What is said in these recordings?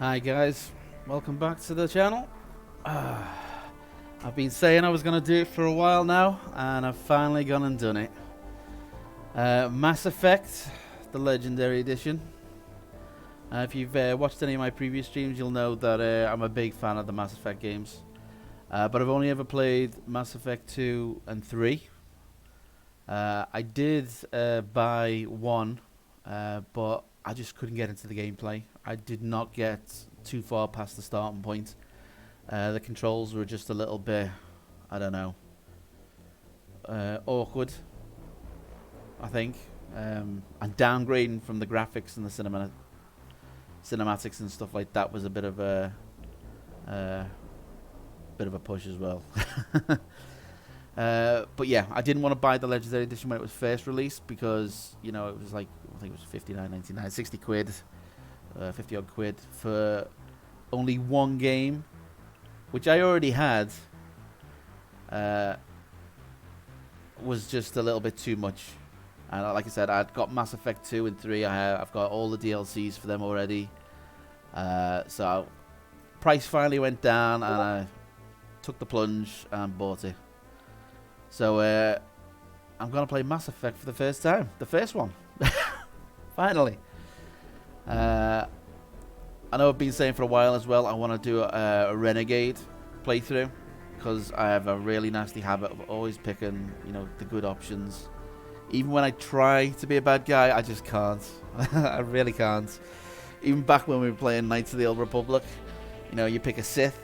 Hi guys, welcome back to the channel. I've been saying I was going to do it for a while now, and I've finally gone and done it. Mass Effect, the Legendary Edition. If you've watched any of my previous streams, you'll know that I'm a big fan of the Mass Effect games. But I've only ever played Mass Effect 2 and 3. I did buy 1, but I just couldn't get into the gameplay. I did not get too far past the starting point. The controls were just a little bit, I don't know, awkward, I think. And downgrading from the graphics and the cinematics and stuff like that was a bit of a push as well. But yeah, I didn't want to buy the Legendary Edition when it was first released because, you know, it was like, I think it was $59.99, 60 quid, 50 odd quid for only one game, which I already had, was just a little bit too much. And like I said, I'd got Mass Effect 2 and 3, I've got all the DLCs for them already. So price finally went down and I took the plunge and bought it. So I'm going to play Mass Effect for the first time. The first one. Finally. I know I've been saying for a while as well, I want to do a Renegade playthrough, because I have a really nasty habit of always picking, you know, the good options. Even when I try to be a bad guy, I just can't. I really can't. Even back when we were playing Knights of the Old Republic, you know, you pick a Sith.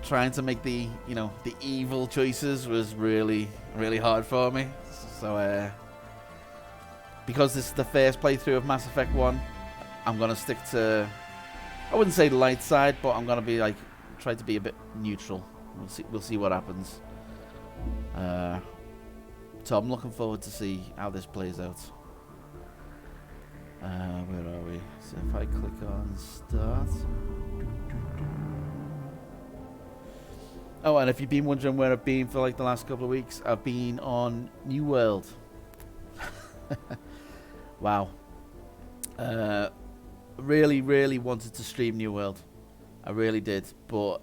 Trying to make the, you know, the evil choices was really, really hard for me. So, because this is the first playthrough of Mass Effect 1, I'm going to stick to, I wouldn't say the light side, but I'm going to be like, try to be a bit neutral. We'll see what happens. So I'm looking forward to see how this plays out. Where are we? So if I click on start. Oh, and if you've been wondering where I've been for like the last couple of weeks, I've been on New World. Wow. Really, really wanted to stream New World. I really did. But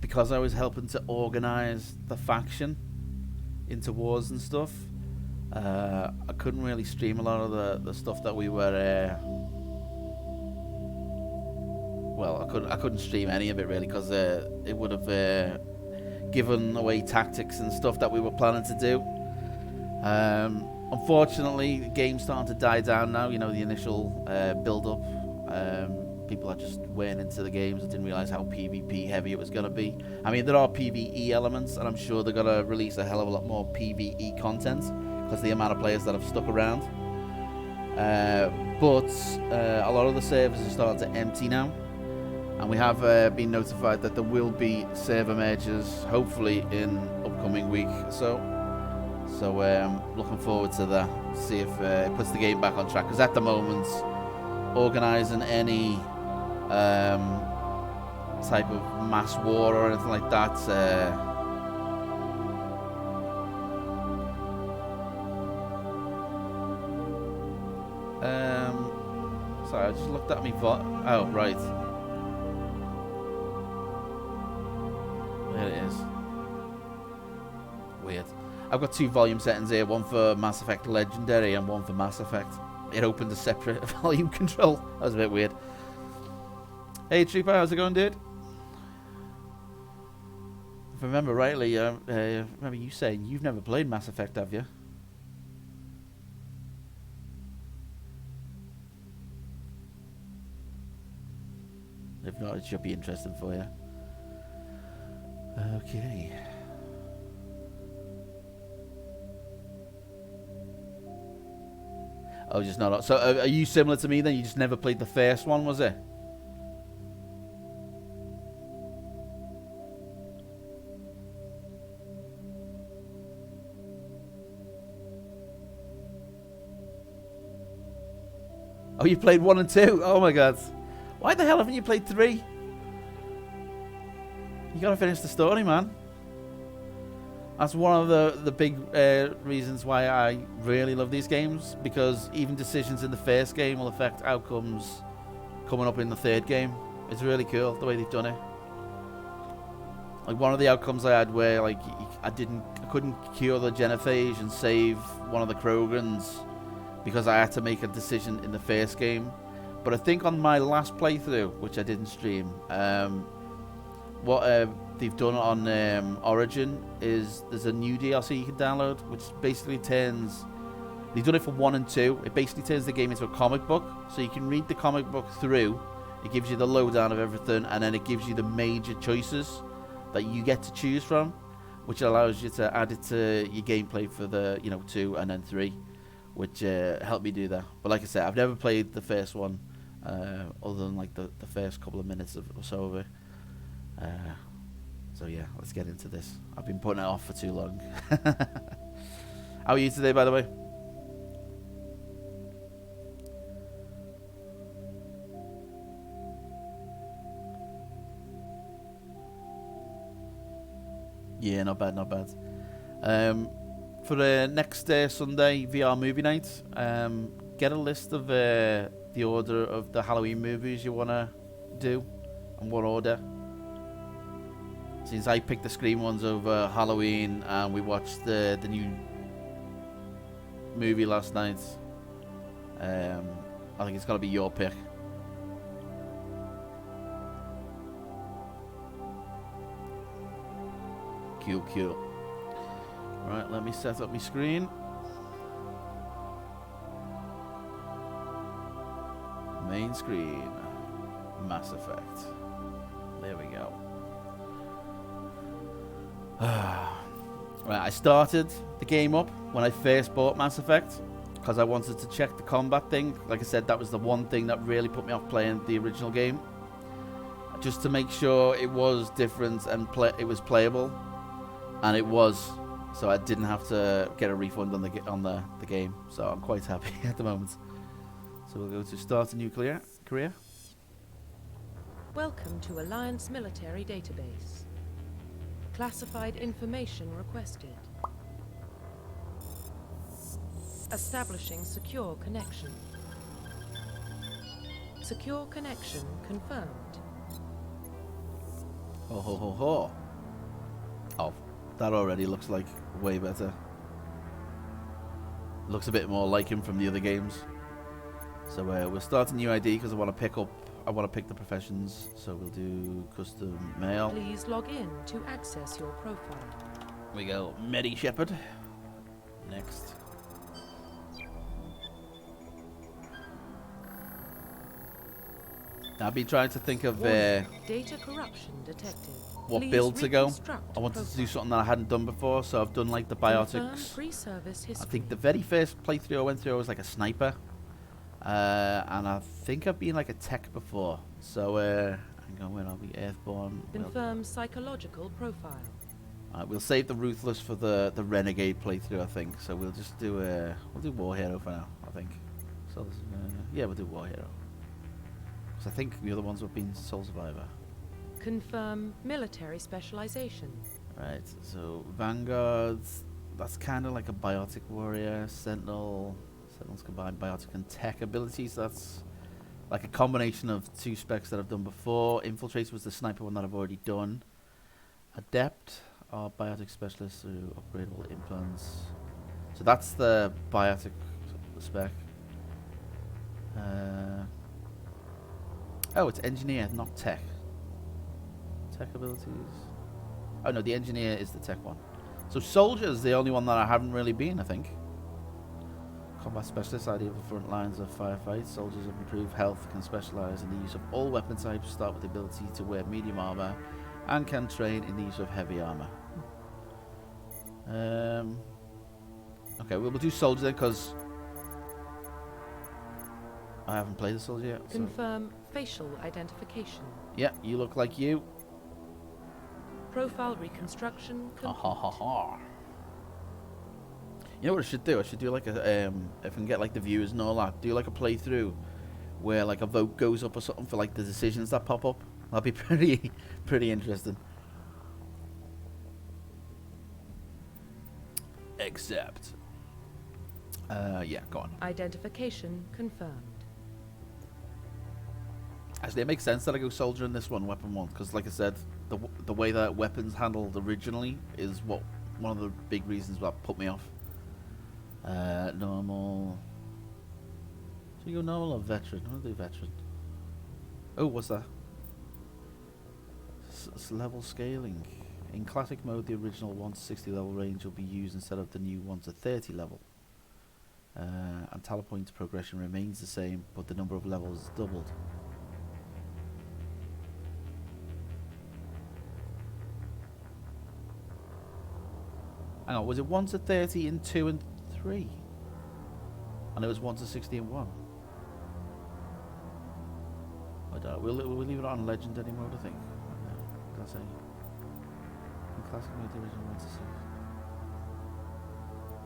because I was helping to organize the faction into wars and stuff, I couldn't really stream a lot of the stuff that we were... well, I couldn't stream any of it really, because it would have given away tactics and stuff that we were planning to do. Unfortunately, the game's starting to die down now. You know, the initial build-up. People are just wearing into the games. I didn't realize how PvP heavy it was going to be. I mean, there are PvE elements, and I'm sure they're going to release a hell of a lot more PvE content because the amount of players that have stuck around. But a lot of the servers are starting to empty now. And we have been notified that there will be server merges, hopefully in upcoming week or so. So looking forward to that. See if it puts the game back on track. Because at the moment, organising any type of mass war or anything like that, sorry, I just looked at me. Oh, right. There it is. Weird. I've got 2 volume settings here, one for Mass Effect Legendary and one for Mass Effect. It opened a separate volume control. That was a bit weird. Hey Trooper, how's it going, dude? If I remember rightly, I remember you saying you've never played Mass Effect, have you? If not, it should be interesting for you. Okay. Oh, just not. So, are you similar to me then? You just never played the first one, was it? Oh, you played 1 and 2? Oh my god. Why the hell haven't you played 3? You gotta finish the story, man. That's one of the big reasons why I really love these games, because even decisions in the first game will affect outcomes coming up in the third game. It's really cool the way they've done it. Like one of the outcomes I had where like I couldn't cure the genophage and save one of the Krogans because I had to make a decision in the first game. But I think on my last playthrough, which I didn't stream, what they've done on Origin is there's a new DLC you can download, which basically turns... They've done it for 1 and 2. It basically turns the game into a comic book, so you can read the comic book through. It gives you the lowdown of everything, and then it gives you the major choices that you get to choose from, which allows you to add it to your gameplay for the 2 and then 3, which helped me do that. But like I said, I've never played the first one, other than like the first couple of minutes or so of it. So yeah, let's get into this. I've been putting it off for too long. How are you today, by the way? Yeah, not bad, not bad. For the next Sunday VR movie night, get a list of the order of the Halloween movies you want to do, and what order. Since I picked the Scream ones over Halloween, and we watched the new movie last night, I think it's got to be your pick. Cool. Right, let me set up my screen. Main screen. Mass Effect. There we go. Right, I started the game up when I first bought Mass Effect because I wanted to check the combat thing. Like I said, that was the one thing that really put me off playing the original game. Just to make sure it was different and it was playable. And it was, so I didn't have to get a refund on the game. So I'm quite happy at the moment. So we'll go to start a new career. Welcome to Alliance Military Database. Classified information requested. Establishing secure connection. Secure connection confirmed. Ho ho ho ho. Oh. That already looks like way better. Looks a bit more like him from the other games. So we'll start a new ID because I want to pick the professions. So we'll do custom mail. Please log in to access your profile. We go Medi Shepherd. Next. Now, I've been trying to think of data corruption detected. What Please build to go. I wanted profile. to do something that I hadn't done before, so I've done like the biotics. Pre-service history. I think the very first playthrough I went through I was like a sniper, and I think I've been like a tech before. So hang on, where are we? Earthborn. Confirm psychological profile. We'll save the ruthless for the renegade playthrough, I think. So we'll just do war hero for now, I think. So yeah, we'll do war hero. Because I think the other ones have been soul survivor. Confirm military specialization. Right, so Vanguard, that's kind of like a biotic warrior. Sentinel's combined biotic and tech abilities. That's like a combination of 2 specs that I've done before. Infiltrator was the sniper one that I've already done. Adept are biotic specialists through upgradable implants. So that's the biotic spec. Oh, it's engineer, not tech. Tech abilities. Oh no, the engineer is the tech one. So soldier is the only one that I haven't really been, I think. Combat specialist, ideal for front lines of firefights. Soldiers of improved health can specialize in the use of all weapon types, start with the ability to wear medium armor, and can train in the use of heavy armor. Okay, we'll do soldier then, because I haven't played the soldier yet. So. Confirm facial identification. Yeah, you look like you. Profile reconstruction complete. Ha ha ha. You know what I should do? I should do like a if I can get like the viewers and all that, do like a playthrough where like a vote goes up or something for like the decisions that pop up. That'd be pretty interesting. Accept. Yeah, go on. Identification confirmed. Actually, it makes sense that I go soldier in this one, weapon 1, because like I said, the way that weapons handled originally is one of the big reasons that put me off. Normal. So you go normal or veteran? I'm gonna do veteran. Oh, what's that? Level scaling. In classic mode, the original 1 to 60 level range will be used instead of the new 1 to 30 level. And talent point progression remains the same, but the number of levels is doubled. Hang on, was it 1 to 30 in 2 and 3? And it was 1 to 60 in 1. I don't know. We'll leave it on legendary mode, I think. What did I say? In classic mode, the original 1 to 60.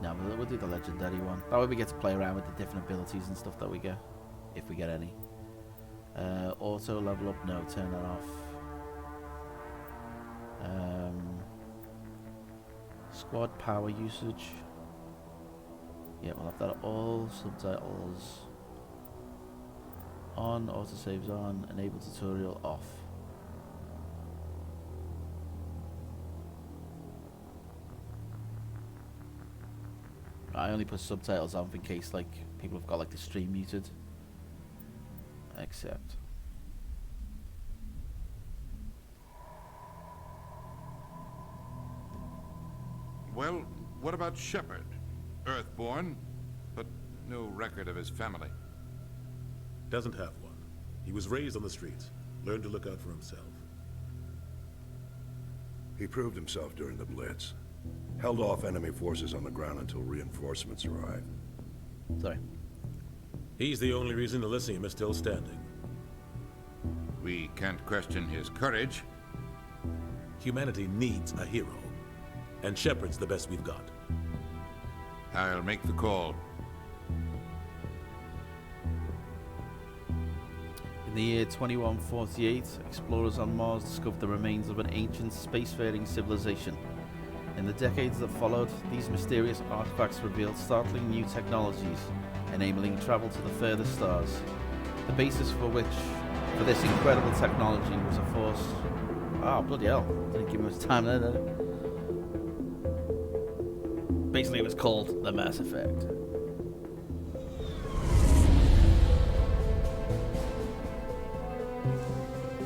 No, we'll do the legendary one. That way we get to play around with the different abilities and stuff that we get, if we get any. Auto level up, no, turn that off. Squad power usage. Yeah, we'll have that all. Subtitles on, autosaves on, enable tutorial off. I only put subtitles on in case like people have got like the stream muted. Accept. Well, what about Shepard? Earthborn, but no record of his family. Doesn't have one. He was raised on the streets. Learned to look out for himself. He proved himself during the Blitz. Held off enemy forces on the ground until reinforcements arrived. Sorry. He's the only reason Elysium is still standing. We can't question his courage. Humanity needs a hero. And Shepard's the best we've got. I'll make the call. In the year 2148, explorers on Mars discovered the remains of an ancient spacefaring civilization. In the decades that followed, these mysterious artifacts revealed startling new technologies, enabling travel to the furthest stars. The basis for this incredible technology was a force... Oh, bloody hell. Didn't give me much time there, did it? Basically, it was called the Mass Effect.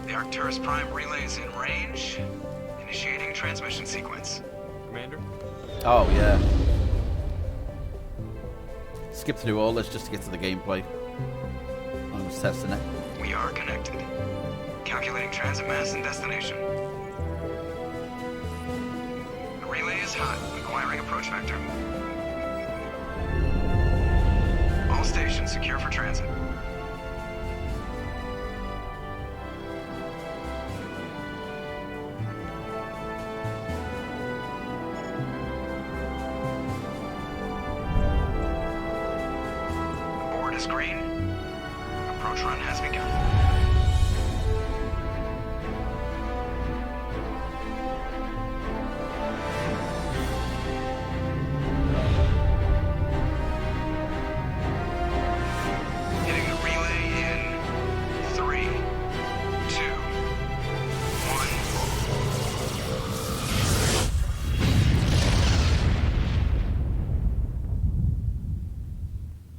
The Arcturus Prime relay is in range. Initiating transmission sequence. Commander? Oh, yeah. Skip through all this just to get to the gameplay. I was testing it. We are connected. Calculating transit mass and destination. The relay is hot. Acquiring approach vector. All stations secure for transit. The board is green. Approach run has begun.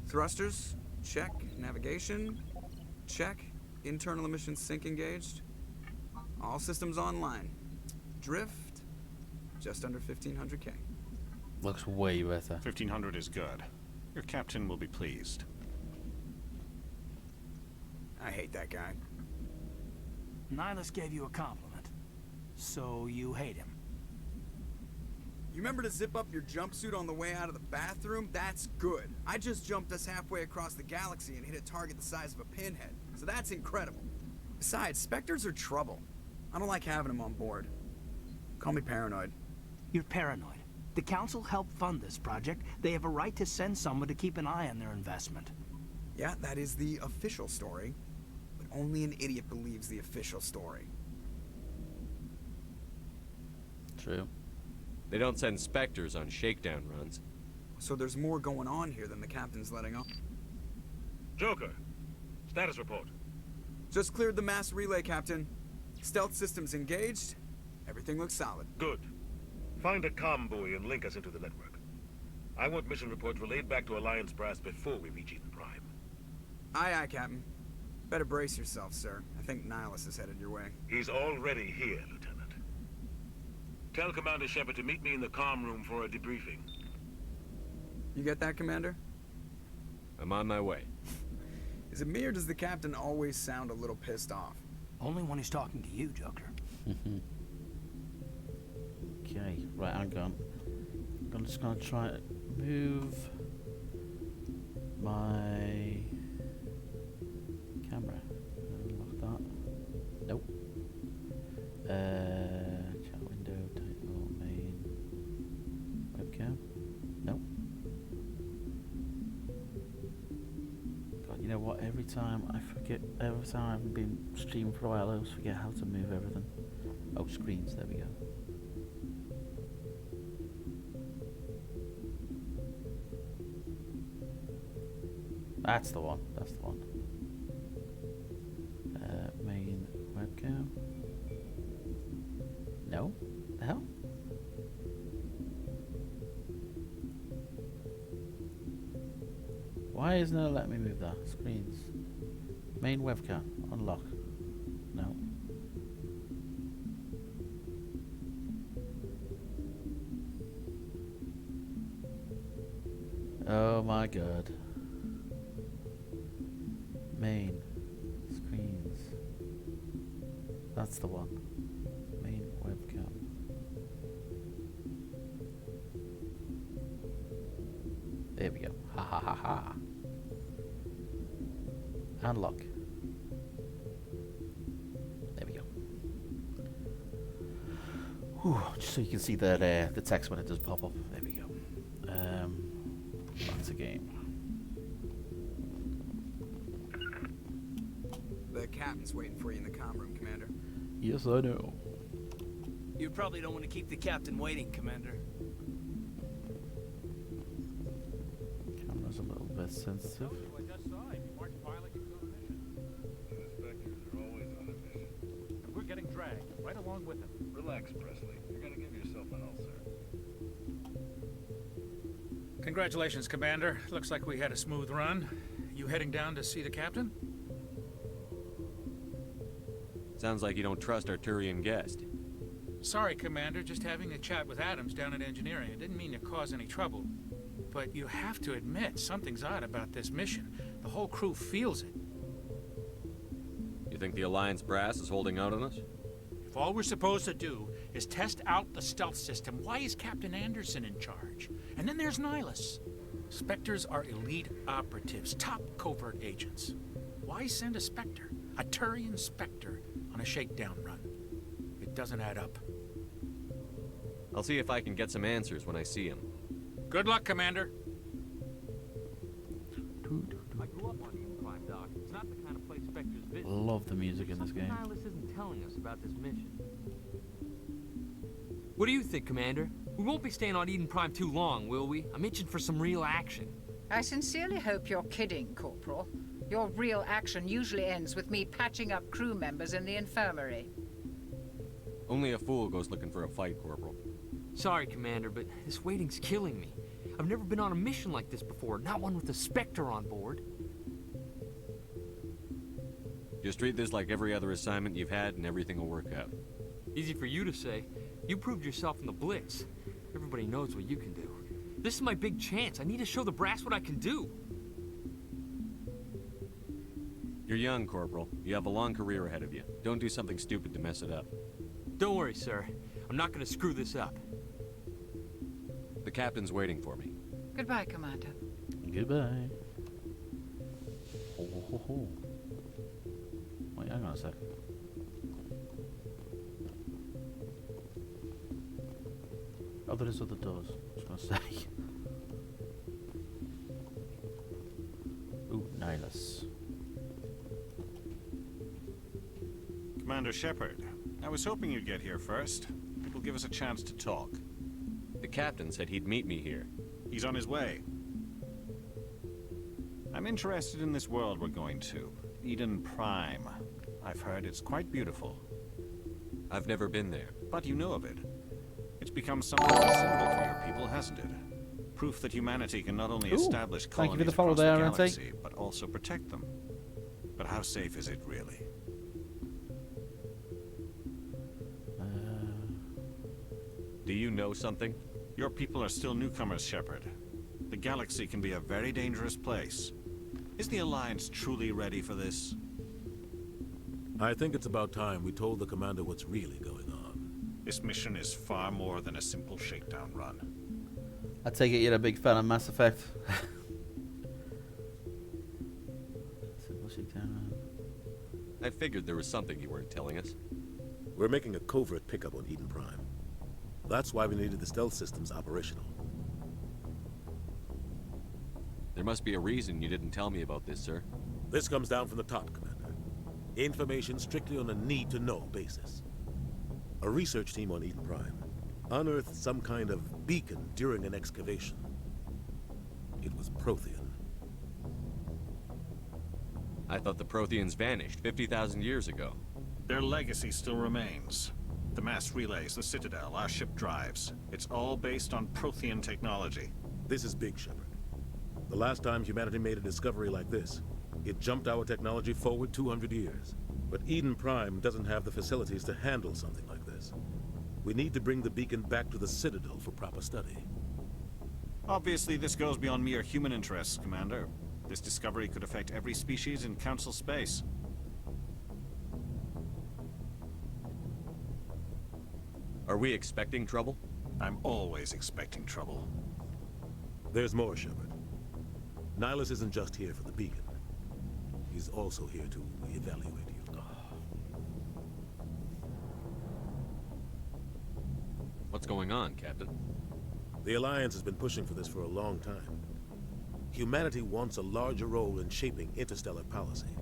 Thrusters, check. Navigation, check. Internal emissions sync engaged. All systems online. Drift, just under 1500K. Looks way better. 1500 is good. Your captain will be pleased. I hate that guy. Nihilus gave you a compliment. So you hate him. You remember to zip up your jumpsuit on the way out of the bathroom? That's good. I just jumped us halfway across the galaxy and hit a target the size of a pinhead. So that's incredible. Besides, Spectres are trouble. I don't like having them on board. Call me paranoid. You're paranoid. The Council helped fund this project. They have a right to send someone to keep an eye on their investment. Yeah, that is the official story. But only an idiot believes the official story. True. They don't send Spectres on shakedown runs. So there's more going on here than the captain's letting on. Joker, status report. Just cleared the mass relay, Captain. Stealth systems engaged. Everything looks solid. Good. Find a comm buoy and link us into the network. I want mission reports relayed back to Alliance Brass before we reach Eden Prime. Aye, aye, Captain. Better brace yourself, sir. I think Nihilus is headed your way. He's already here, Lieutenant. Tell Commander Shepard to meet me in the comm room for a debriefing. You get that, Commander? I'm on my way. Is it me or does the captain always sound a little pissed off? Only when he's talking to you, Joker. Okay, right, hang on. I'm just gonna try to move my camera. Unlock that. Nope. Chat window, title, main, webcam. Nope. God, you know what? Every time I haven't been streaming for a while, I always forget how to move everything. Oh, screens, there we go. That's the one. That's the one. Main webcam. No? The hell? Why isn't it letting me move that? Screens. Main webcam. Unlock. No. Oh my god. Main screens. That's the one. Main webcam. There we go. Ha ha ha ha. Unlock. There we go. Whew, just so you can see that the text when it does pop up. There we go. That's a game. The captain's waiting for you in the comm room, Commander. Yes, I know. You probably don't want to keep the captain waiting, Commander. Camera's a little bit sensitive. I just saw him. He marched violently to a mission. Inspectors are always on a mission. And we're getting dragged right along with him. Relax, Presley. You're gonna give yourself an ulcer. Congratulations, Commander. Looks like we had a smooth run. You heading down to see the captain? Sounds like you don't trust our Turian guest. Sorry, Commander. Just having a chat with Adams down at engineering. I didn't mean to cause any trouble. But you have to admit, something's odd about this mission. The whole crew feels it. You think the Alliance brass is holding out on us? If all we're supposed to do is test out the stealth system, why is Captain Anderson in charge? And then there's Nihilus. Spectres are elite operatives, top covert agents. Why send a Spectre, a Turian Spectre, on a shakedown run? It doesn't add up. I'll see if I can get some answers when I see him. Good luck, Commander. I grew up on Eden Prime, Doc. It's not the kind of place Spectres visit. Love the music in this game. Nihilus isn't telling us about this mission. What do you think, Commander? We won't be staying on Eden Prime too long, will we? I'm itching for some real action. I sincerely hope you're kidding, Corporal. Your real action usually ends with me patching up crew members in the infirmary. Only a fool goes looking for a fight, Corporal. Sorry, Commander, but this waiting's killing me. I've never been on a mission like this before, not one with a Spectre on board. Just treat this like every other assignment you've had and everything will work out. Easy for you to say. You proved yourself in the Blitz. Everybody knows what you can do. This is my big chance. I need to show the brass what I can do. You're young, Corporal. You have a long career ahead of you. Don't do something stupid to mess it up. Don't worry, sir. I'm not gonna screw this up. The captain's waiting for me. Goodbye, Commander. Goodbye. Ho, ho, ho, ho. Wait, hang on a sec. Oh, there is other doors. I was gonna say. Ooh, Nihilus. Commander Shepard, I was hoping you'd get here first. It will give us a chance to talk. The captain said he'd meet me here. He's on his way. I'm interested in this world we're going to. Eden Prime. I've heard it's quite beautiful. I've never been there. But you know of it. It's become something of a symbol for your people, hasn't it? Proof that humanity can not only establish Thank you for colonies the follow across the there, Auntie. galaxy, but also protect them. But how safe is it, really? Do you know something? Your people are still newcomers, Shepard. The galaxy can be a very dangerous place. Is the Alliance truly ready for this? I think it's about time we told the commander what's really going on. This mission is far more than a simple shakedown run. I take it you're a big fan of Mass Effect. Simple shakedown. I figured there was something you weren't telling us. We're making a covert pickup on Eden Prime. That's why we needed the stealth systems operational. There must be a reason you didn't tell me about this, sir. This comes down from the top, Commander. Information strictly on a need-to-know basis. A research team on Eden Prime unearthed some kind of beacon during an excavation. It was Prothean. I thought the Protheans vanished 50,000 years ago. Their legacy still remains. The mass relays, the Citadel, our ship drives. It's all based on Prothean technology. This is big, Shepard. The last time humanity made a discovery like this, it jumped our technology forward 200 years. But Eden Prime doesn't have the facilities to handle something like this. We need to bring the beacon back to the Citadel for proper study. Obviously, this goes beyond mere human interests, Commander. This discovery could affect every species in Council space. Are we expecting trouble? I'm always expecting trouble. There's more, Shepard. Nihilus isn't just here for the beacon. He's also here to evaluate you. What's going on, Captain? The Alliance has been pushing for this for a long time. Humanity wants a larger role in shaping interstellar policy.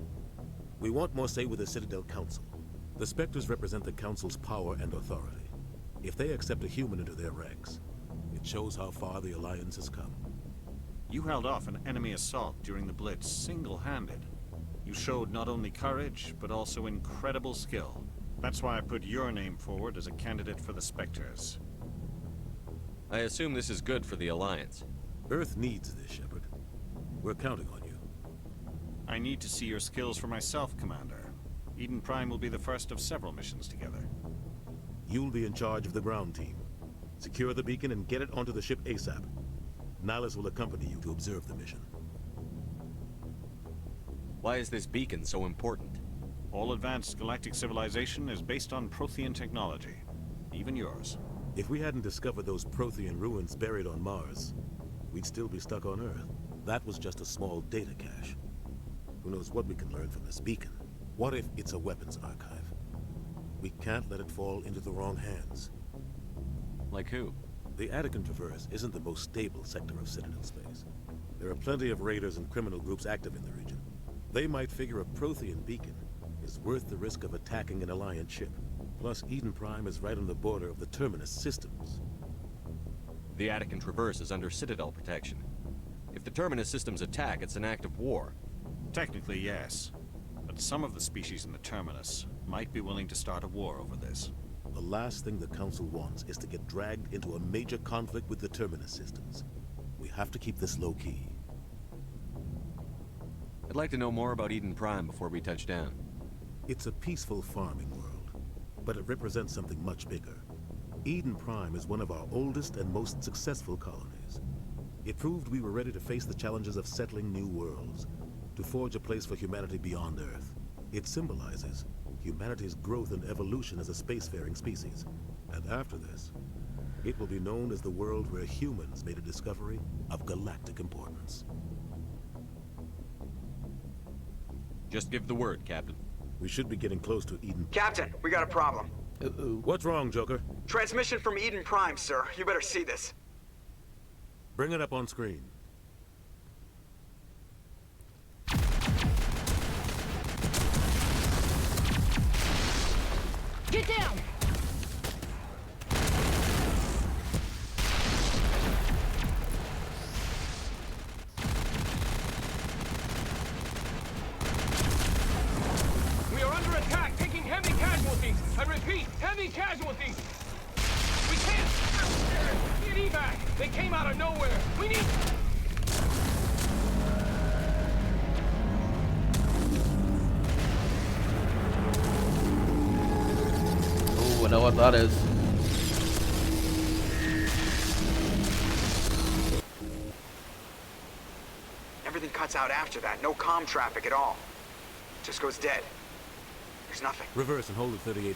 We want more say with the Citadel Council. The Spectres represent the Council's power and authority. If they accept a human into their ranks, it shows how far the Alliance has come. You held off an enemy assault during the Blitz single-handed. You showed not only courage, but also incredible skill. That's why I put your name forward as a candidate for the Spectres. I assume this is good for the Alliance. Earth needs this, Shepard. We're counting on you. I need to see your skills for myself, Commander. Eden Prime will be the first of several missions together. You'll be in charge of the ground team. Secure the beacon and get it onto the ship ASAP. Nihilus will accompany you to observe the mission. Why is this beacon so important? All advanced galactic civilization is based on Prothean technology. Even yours. If we hadn't discovered those Prothean ruins buried on Mars, we'd still be stuck on Earth. That was just a small data cache. Who knows what we can learn from this beacon? What if it's a weapons archive? We can't let it fall into the wrong hands. Like who? The Attican Traverse isn't the most stable sector of Citadel space. There are plenty of raiders and criminal groups active in the region. They might figure a Prothean beacon is worth the risk of attacking an Alliance ship. Plus, Eden Prime is right on the border of the Terminus systems. The Attican Traverse is under Citadel protection. If the Terminus systems attack, it's an act of war. Technically, yes. But some of the species in the Terminus might be willing to start a war over this. The last thing the Council wants is to get dragged into a major conflict with the Terminus systems. We have to keep this low-key. I'd like to know more about Eden Prime before we touch down. It's a peaceful farming world, but it represents something much bigger. Eden Prime is one of our oldest and most successful colonies. It proved we were ready to face the challenges of settling new worlds, to forge a place for humanity beyond Earth. It symbolizes humanity's growth and evolution as a spacefaring species. And after this, it will be known as the world where humans made a discovery of galactic importance. Just give the word, Captain. We should be getting close to Eden. Captain, we got a problem. What's wrong, Joker? Transmission from Eden Prime, sir. You better see this. Bring it up on screen. Get down! Heavy casualties! We can't... Need evac! They came out of nowhere! We need... Oh, I know what that is. Everything cuts out after that. No comm traffic at all. Just goes dead. There's nothing. Reverse and hold at 38.5.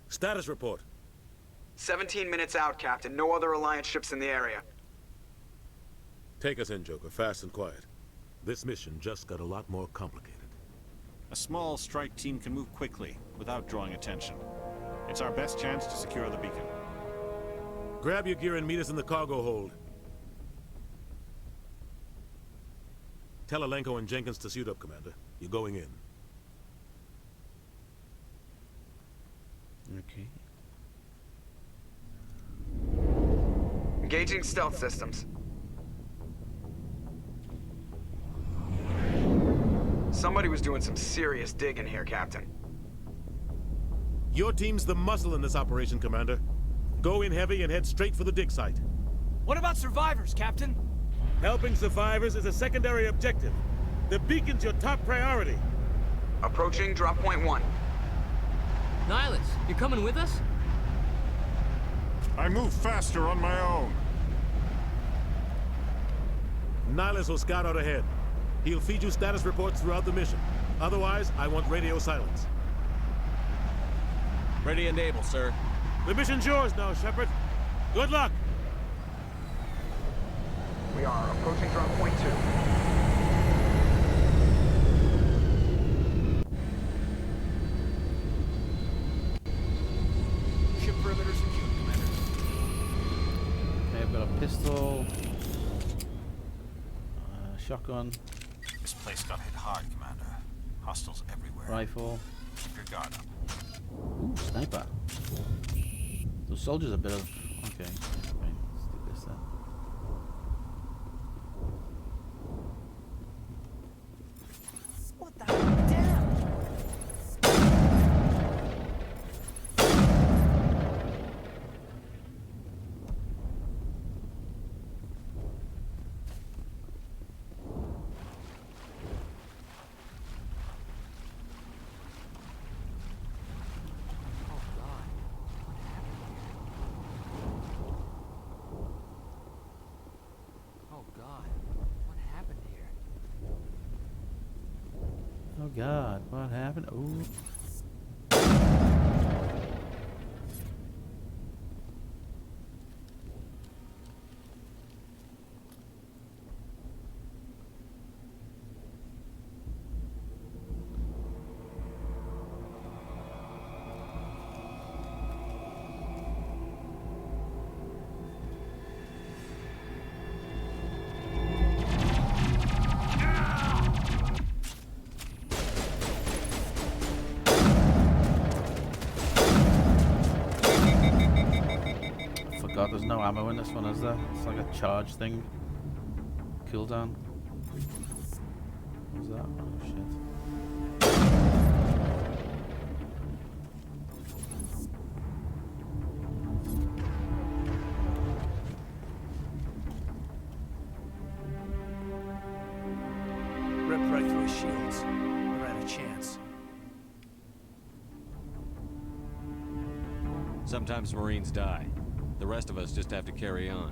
Status report. 17 minutes out, Captain. No other Alliance ships in the area. Take us in, Joker, fast and quiet. This mission just got a lot more complicated. A small strike team can move quickly, without drawing attention. It's our best chance to secure the beacon. Grab your gear and meet us in the cargo hold. Tell Alenko and Jenkins to suit up, Commander. You're going in. Okay. Engaging stealth systems. Somebody was doing some serious digging here, Captain. Your team's the muscle in this operation, Commander. Go in heavy and head straight for the dig site. What about survivors, Captain? Helping survivors is a secondary objective. The beacon's your top priority. Approaching drop point 1. Nihilus, you coming with us? I move faster on my own. Nihilus will scout out ahead. He'll feed you status reports throughout the mission. Otherwise, I want radio silence. Ready and able, sir. The mission's yours now, Shepard. Good luck! We are approaching drop point 2. Ship perimeter secured, Commander. Okay, I've got a pistol. Shotgun. This place got hit hard, Commander. Hostiles everywhere. Rifle. Keep your guard up. Ooh, sniper. Those soldiers are a bit of... Okay. Right, let's do this then. What the damn? Oh God, what happened? Ooh. God, there's no ammo in this one, is there? It's like a charge thing. Cooldown. What's that? Oh shit. Rip right through his shields. We're at a chance. Sometimes Marines die. The rest of us just have to carry on.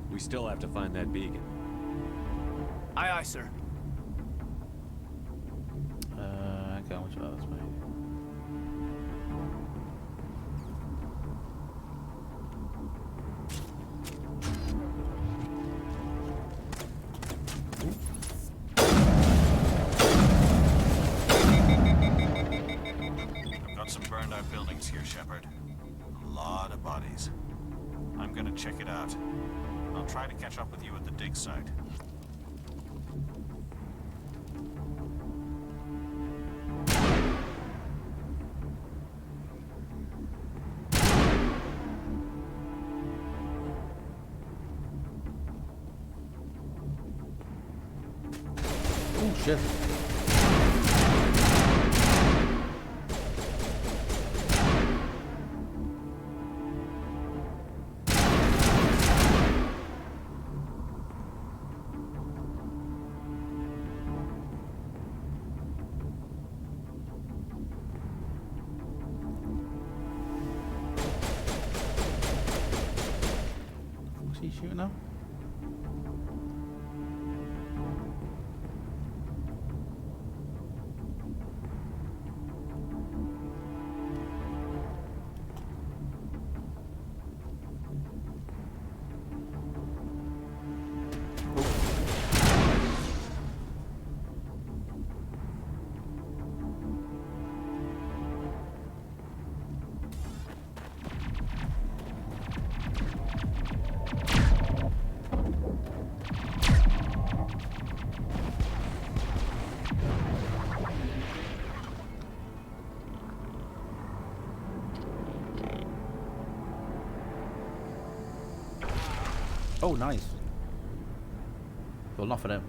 We still have to find that beacon. Aye, aye, sir. I can't watch that, that's fine. Got some burned out buildings here, Shepard. A lot of bodies. I'm gonna check it out. I'll try to catch up with you at the dig site. shit. What's he shooting now? Oh, nice. Well, not for them.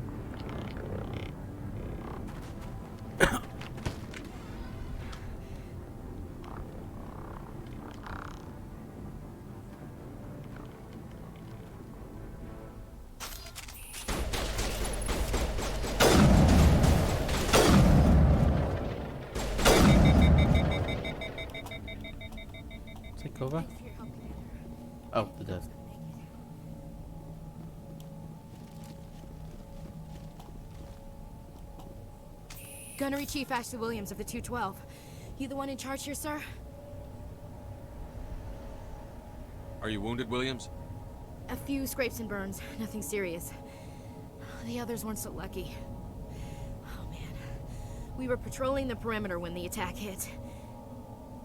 Take over. Oh, the desk. Gunnery Chief Ashley Williams of the 212. You the one in charge here, sir? Are you wounded, Williams? A few scrapes and burns, nothing serious. The others weren't so lucky. Oh man. We were patrolling the perimeter when the attack hit.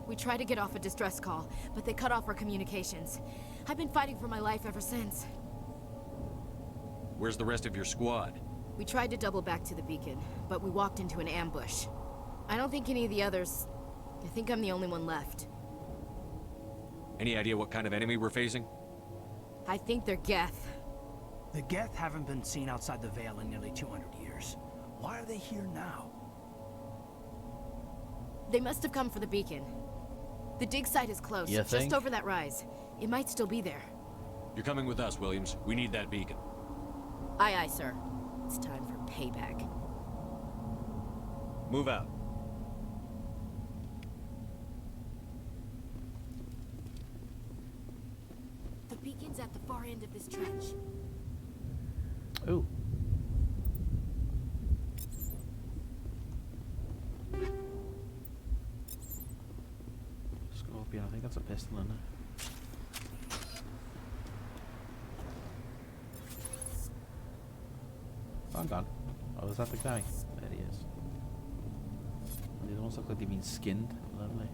We tried to get off a distress call, but they cut off our communications. I've been fighting for my life ever since. Where's the rest of your squad? We tried to double back to the beacon, but we walked into an ambush. I don't think any of the others... I think I'm the only one left. Any idea what kind of enemy we're facing? I think they're Geth. The Geth haven't been seen outside the Veil in nearly 200 years. Why are they here now? They must have come for the beacon. The dig site is close, You just think? over that rise. It might still be there. You're coming with us, Williams. We need that beacon. Aye, aye, sir. It's time for payback. Move out. The beacon's at the far end of this trench. Ooh. Scorpion, I think that's a pistol, isn't it? Hang on. Oh, is that the guy? There he is. They almost look like they've been skinned. Lovely.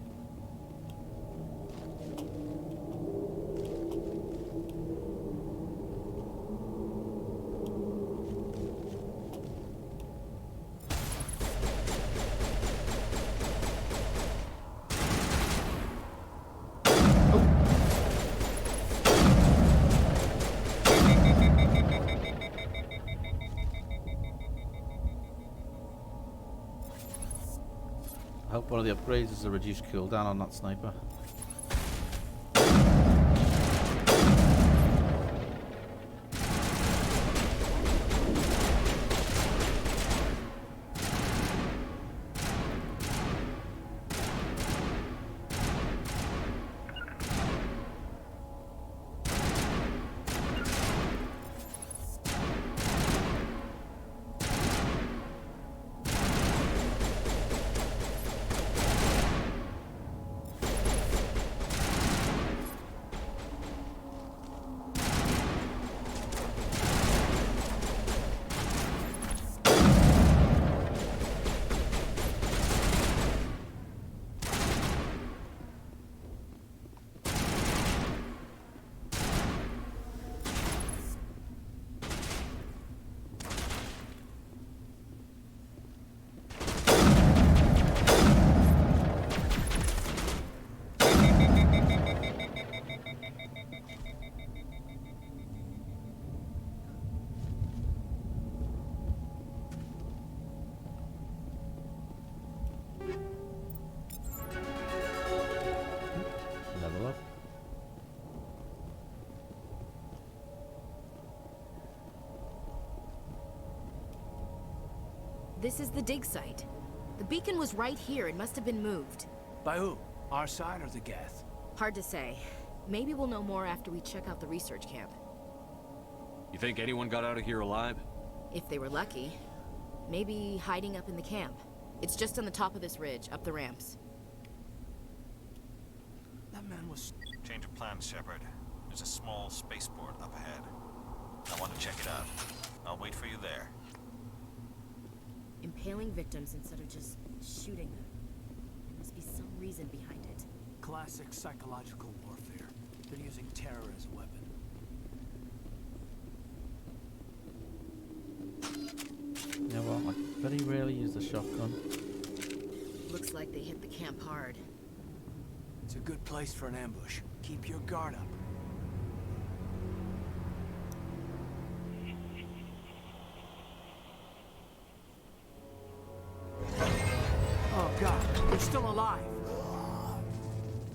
I hope one of the upgrades is a reduced cooldown on that sniper. This is the dig site. The beacon was right here. It must have been moved. By who? Our side or the Geth? Hard to say. Maybe we'll know more after we check out the research camp. You think anyone got out of here alive? If they were lucky. Maybe hiding up in the camp. It's just on the top of this ridge, up the ramps. That man was... Change of plans, Shepard. There's a small spaceport up ahead. I want to check it out. I'll wait for you there. Impaling victims instead of just shooting them. There must be some reason behind it. Classic psychological warfare. They're using terror as a weapon. You know what? I very rarely use the shotgun. Looks like they hit the camp hard. It's a good place for an ambush. Keep your guard up. Oh god, they're still alive.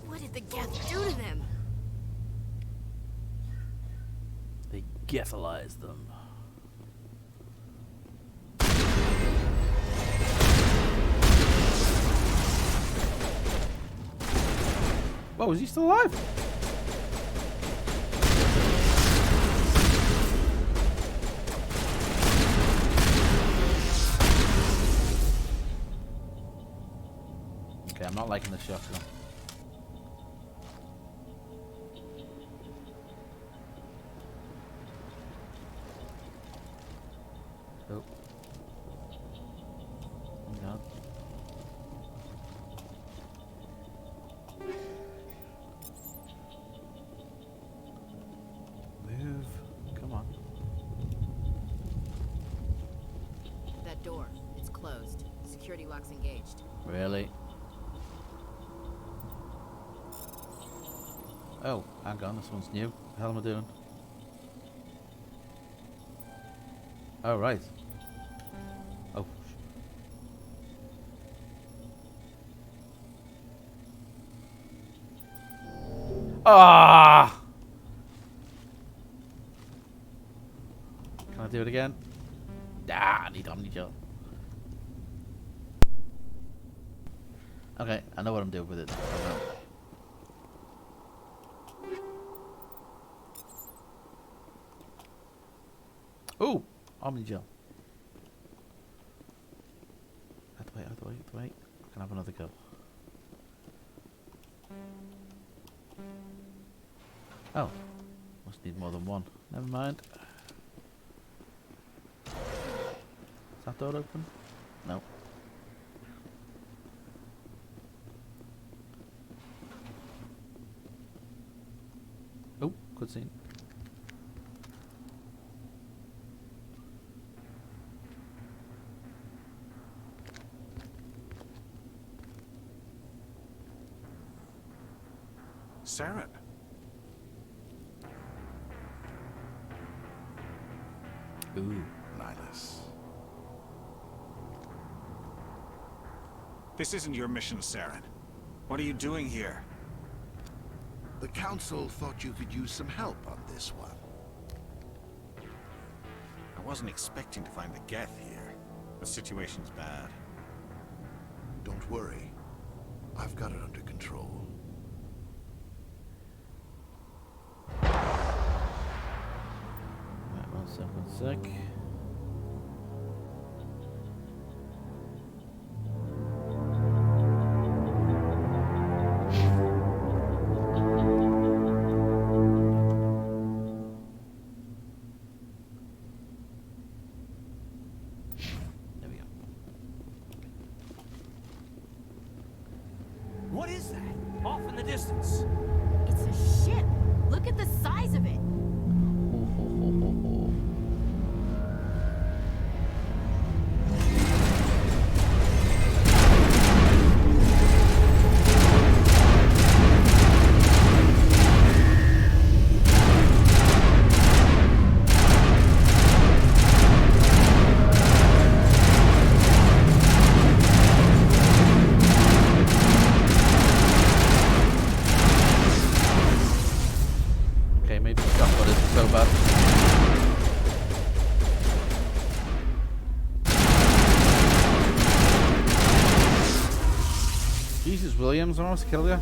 What did the Geth do to them? They Gethalized them. Whoa, is he still alive? Okay, I'm not liking the shotgun. Oh. Oh god. Move. Come on. That door. It's closed. Security lock's engaged. Really? Oh, hang on, this one's new. What the hell am I doing? Oh, right. Oh. Ah! Can I do it again? Ah, I need Omni-Gel. Okay, I know what I'm doing with it. Ooh, Omni-Gel. Out the way, out the way, out the way. I can have another go. Oh, must need more than one. Never mind. Is that door open? No. Oh, cutscene. Saren. Ooh. Nihilus. This isn't your mission, Saren. What are you doing here? The Council thought you could use some help on this one. I wasn't expecting to find the Geth here. The situation's bad. Don't worry. I've got it under control. Right, 1 sec. There we go. What is that? Off in the distance. It's a ship. Look at the size of it. Okay, maybe stop. Williams almost killed you.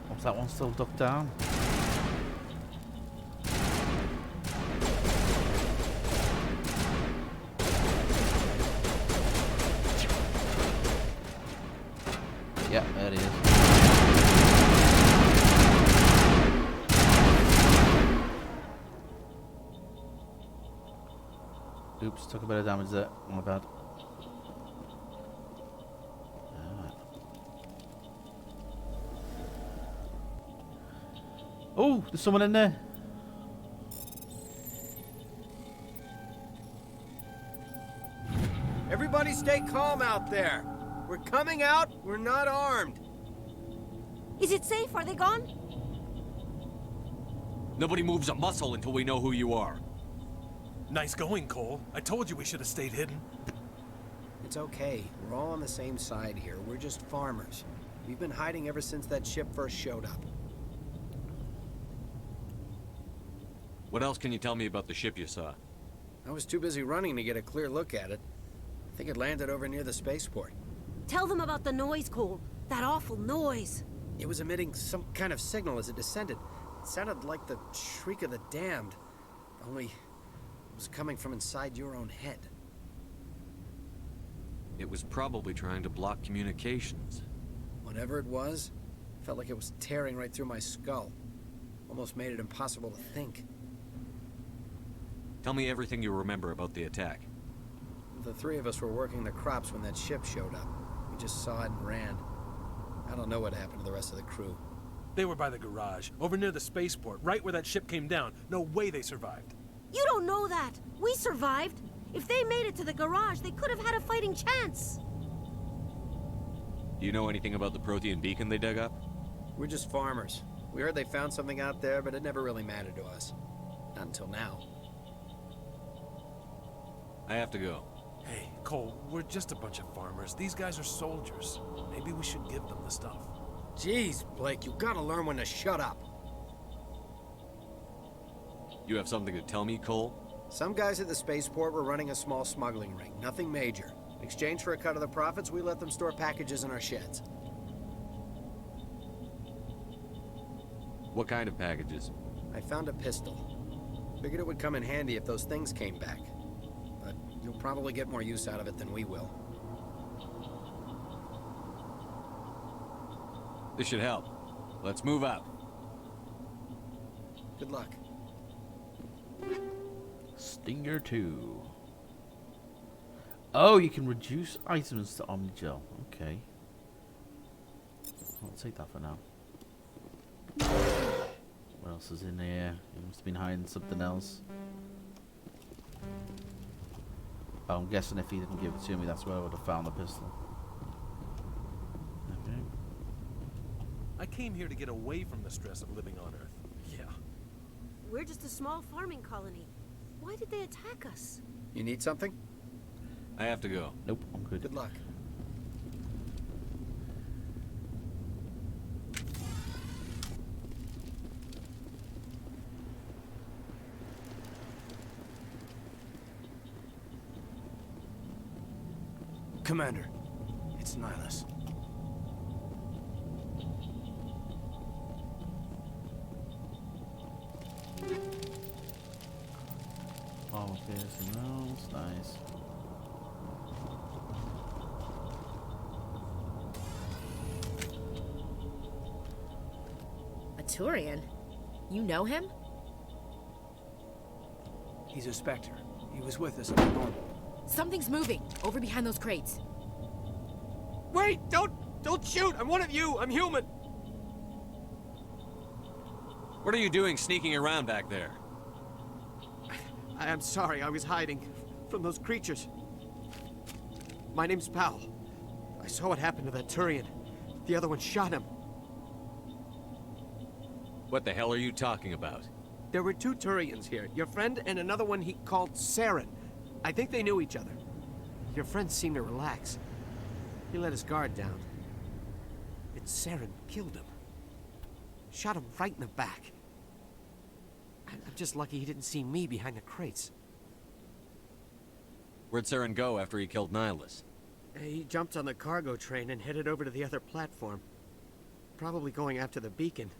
What's that one still ducked down? Yeah, there he is. Oops, took a bit of damage there. My bad. Alright. Oh, there's someone in there. Everybody stay calm out there. We're coming out. We're not armed. Is it safe? Are they gone? Nobody moves a muscle until we know who you are. Nice going, Cole. I told you we should have stayed hidden. It's okay. We're all on the same side here. We're just farmers. We've been hiding ever since that ship first showed up. What else can you tell me about the ship you saw? I was too busy running to get a clear look at it. I think it landed over near the spaceport. Tell them about the noise, Cole. That awful noise. It was emitting some kind of signal as it descended. It sounded like the shriek of the damned. Only it was coming from inside your own head. It was probably trying to block communications. Whatever it was, felt like it was tearing right through my skull. Almost made it impossible to think. Tell me everything you remember about the attack. The three of us were working the crops when that ship showed up. We just saw it and ran. I don't know what happened to the rest of the crew. They were by the garage, over near the spaceport, right where that ship came down. No way they survived. You don't know that. We survived. If they made it to the garage, they could have had a fighting chance. Do you know anything about the Prothean beacon they dug up? We're just farmers. We heard they found something out there, but it never really mattered to us. Not until now. I have to go. Hey, Cole, we're just a bunch of farmers. These guys are soldiers. Maybe we should give them the stuff. Jeez, Blake, you gotta learn when to shut up. You have something to tell me, Cole? Some guys at the spaceport were running a small smuggling ring, nothing major. In exchange for a cut of the profits, we let them store packages in our sheds. What kind of packages? I found a pistol. Figured it would come in handy if those things came back. But you'll probably get more use out of it than we will. This should help. Let's move out. Good luck. Stinger 2. Oh, you can reduce items to Omnigel. Okay. I'll take that for now. What else is in here? He must have been hiding something else. Oh, I'm guessing if he didn't give it to me, that's where I would have found the pistol. Okay. I came here to get away from the stress of living on Earth. Yeah. We're just a small farming colony. Why did they attack us? You need something? I have to go. Nope, I'm good. Good luck. Commander, it's Nihilus. Oh, okay, something else. Nice. A Turian? You know him? He's a Spectre. He was with us at the normal. Something's moving over behind those crates. Wait! Don't shoot! I'm one of you! I'm human! What are you doing sneaking around back there? I'm sorry, I was hiding from those creatures. My name's Powell. I saw what happened to that Turian. The other one shot him. What the hell are you talking about? There were two Turians here. Your friend and another one he called Saren. I think they knew each other. Your friend seemed to relax. He let his guard down. And Saren killed him. Shot him right in the back. I'm just lucky he didn't see me behind the crates. Where'd Saren go after he killed Nihilus? He jumped on the cargo train and headed over to the other platform. Probably going after the beacon.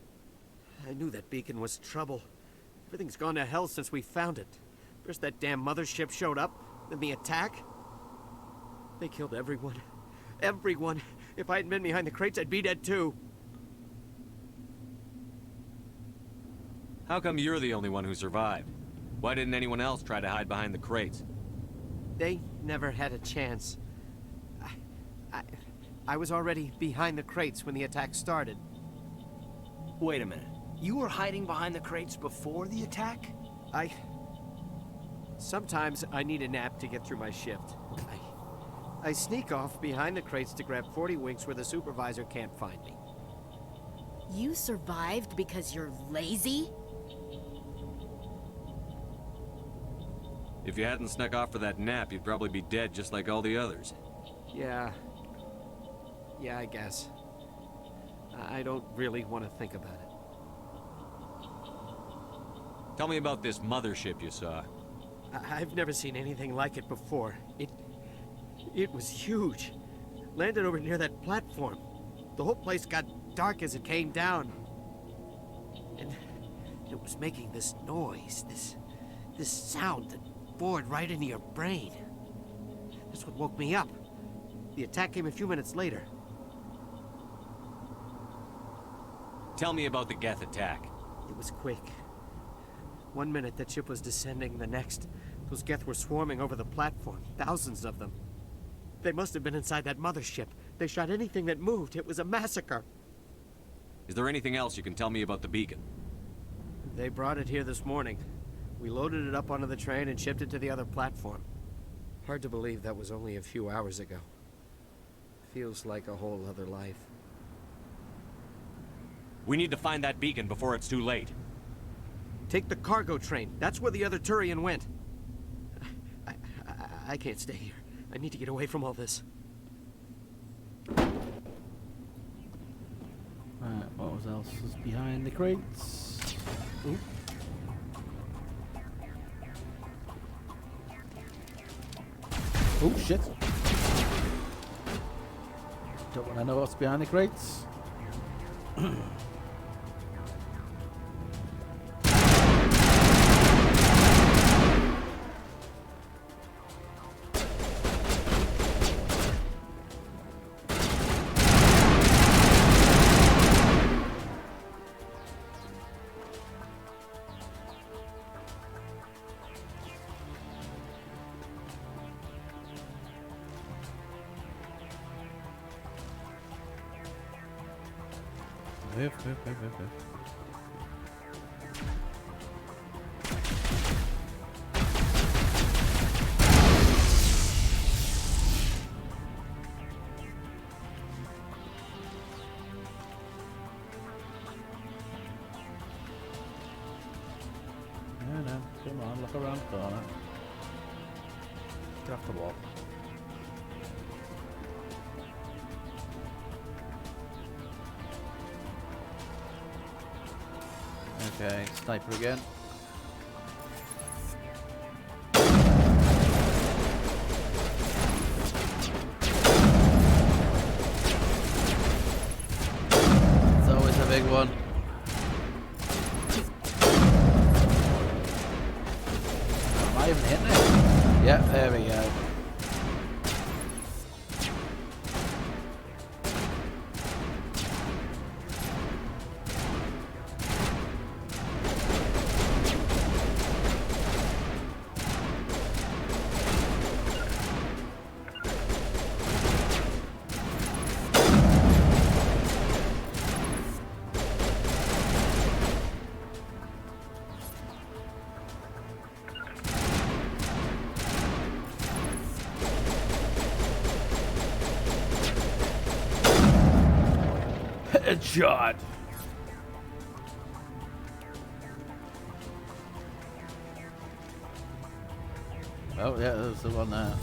I knew that beacon was trouble. Everything's gone to hell since we found it. First that damn mothership showed up, then the attack. They killed everyone. Everyone. If I hadn't been behind the crates, I'd be dead too. How come you're the only one who survived? Why didn't anyone else try to hide behind the crates? They never had a chance. I was already behind the crates when the attack started. Wait a minute. You were hiding behind the crates before the attack? Sometimes I need a nap to get through my shift. I sneak off behind the crates to grab 40 winks where the supervisor can't find me. You survived because you're lazy? If you hadn't snuck off for that nap, you'd probably be dead just like all the others. Yeah, I guess. I don't really want to think about it. Tell me about this mothership you saw. I've never seen anything like it before. It was huge. Landed over near that platform. The whole place got dark as it came down. And it was making this noise, this sound that bored right into your brain. That's what woke me up. The attack came a few minutes later. Tell me about the Geth attack. It was quick. 1 minute that ship was descending, the next, those Geth were swarming over the platform, thousands of them. They must have been inside that mothership. They shot anything that moved. It was a massacre. Is there anything else you can tell me about the beacon? They brought it here this morning. We loaded it up onto the train and shipped it to the other platform. Hard to believe that was only a few hours ago. Feels like a whole other life. We need to find that beacon before it's too late. Take the cargo train. That's where the other Turian went. I can't stay here. I need to get away from all this. Right, what else was behind the crates? Ooh. Oh shit. Don't want to know what's behind the crates. No, come on, look around the corner. Get off the wall. Okay, sniper again. It's always a big one. Am I even hitting it? Yeah, there we go. Headshot. Oh yeah, there's the one there.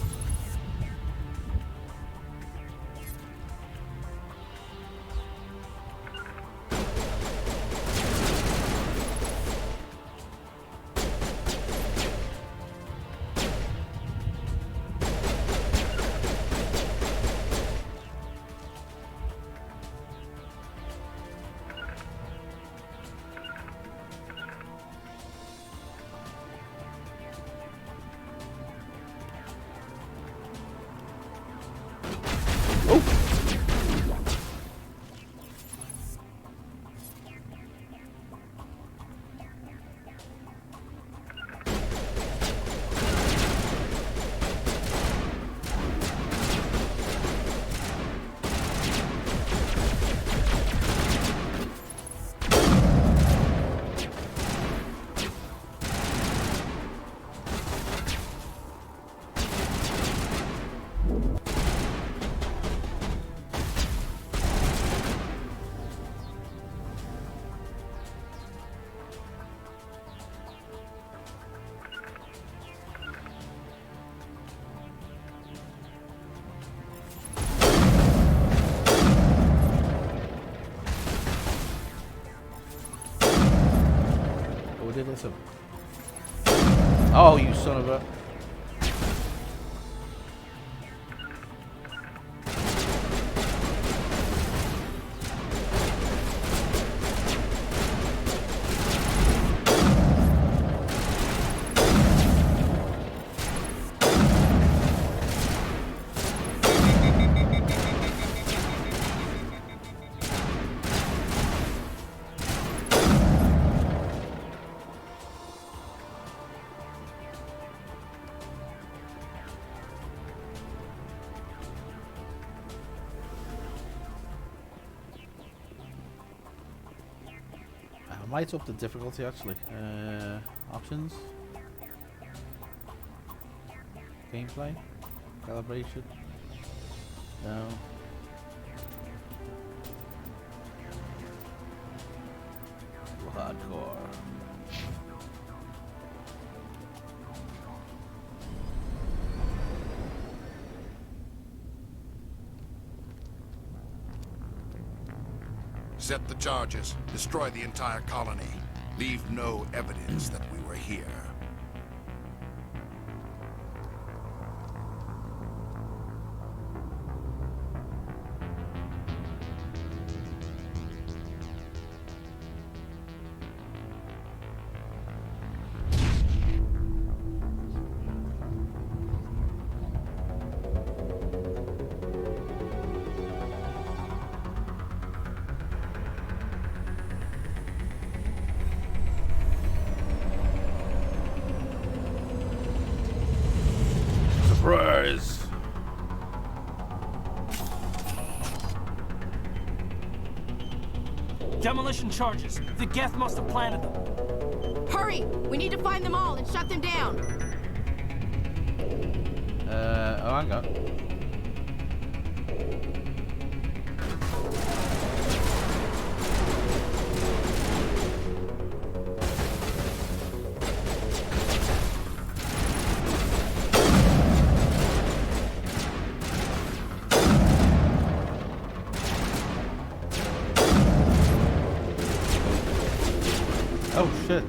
Oh, did this? Oh, you son of a... I might up the difficulty actually. Options. Gameplay. Calibration. No. Hardcore. Set the charges. Destroy the entire colony. Leave no evidence that we were here. Surprise! Demolition charges. The Geth must have planted them. Hurry! We need to find them all and shut them down. Oh, hang on. Oh shit.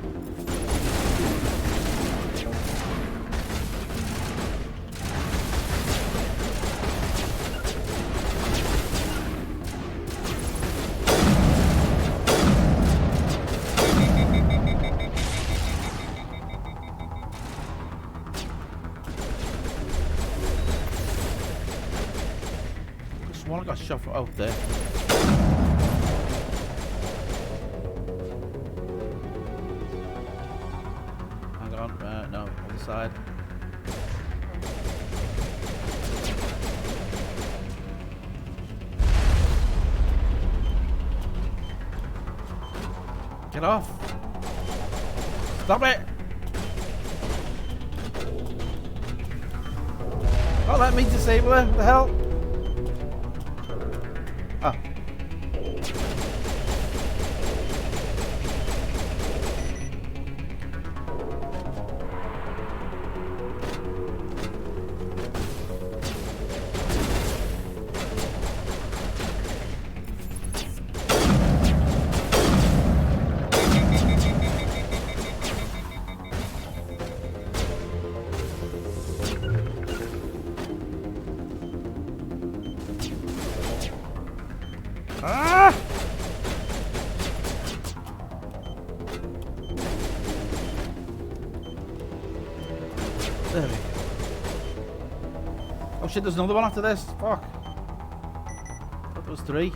Just one got shot from out there. No, other side. Get off! Stop it! Oh, let me disable her. What the hell? Ah. Ah! There we go. Oh shit, there's another one after this. Fuck. I thought there was 3.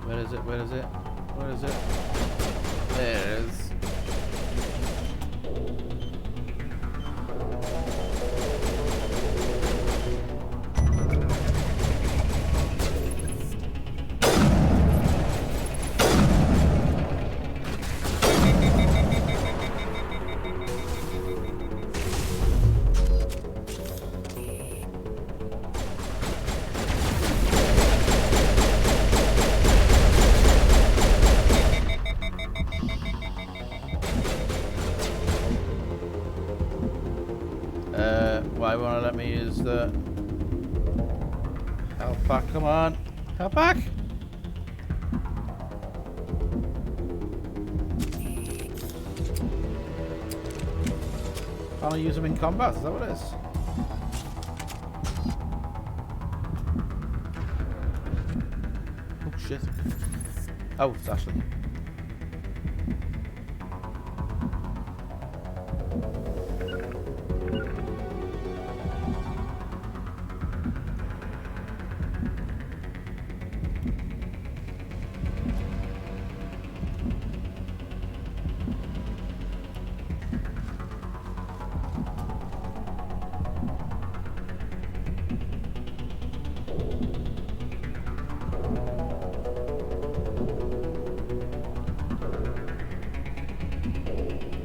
Where is it? Where is it? Where is it? There it is. Why won't it let me use the help back? Come on, help back! Can't I use them in combat? Is that what it is? Oh shit! Oh, it's Ashley.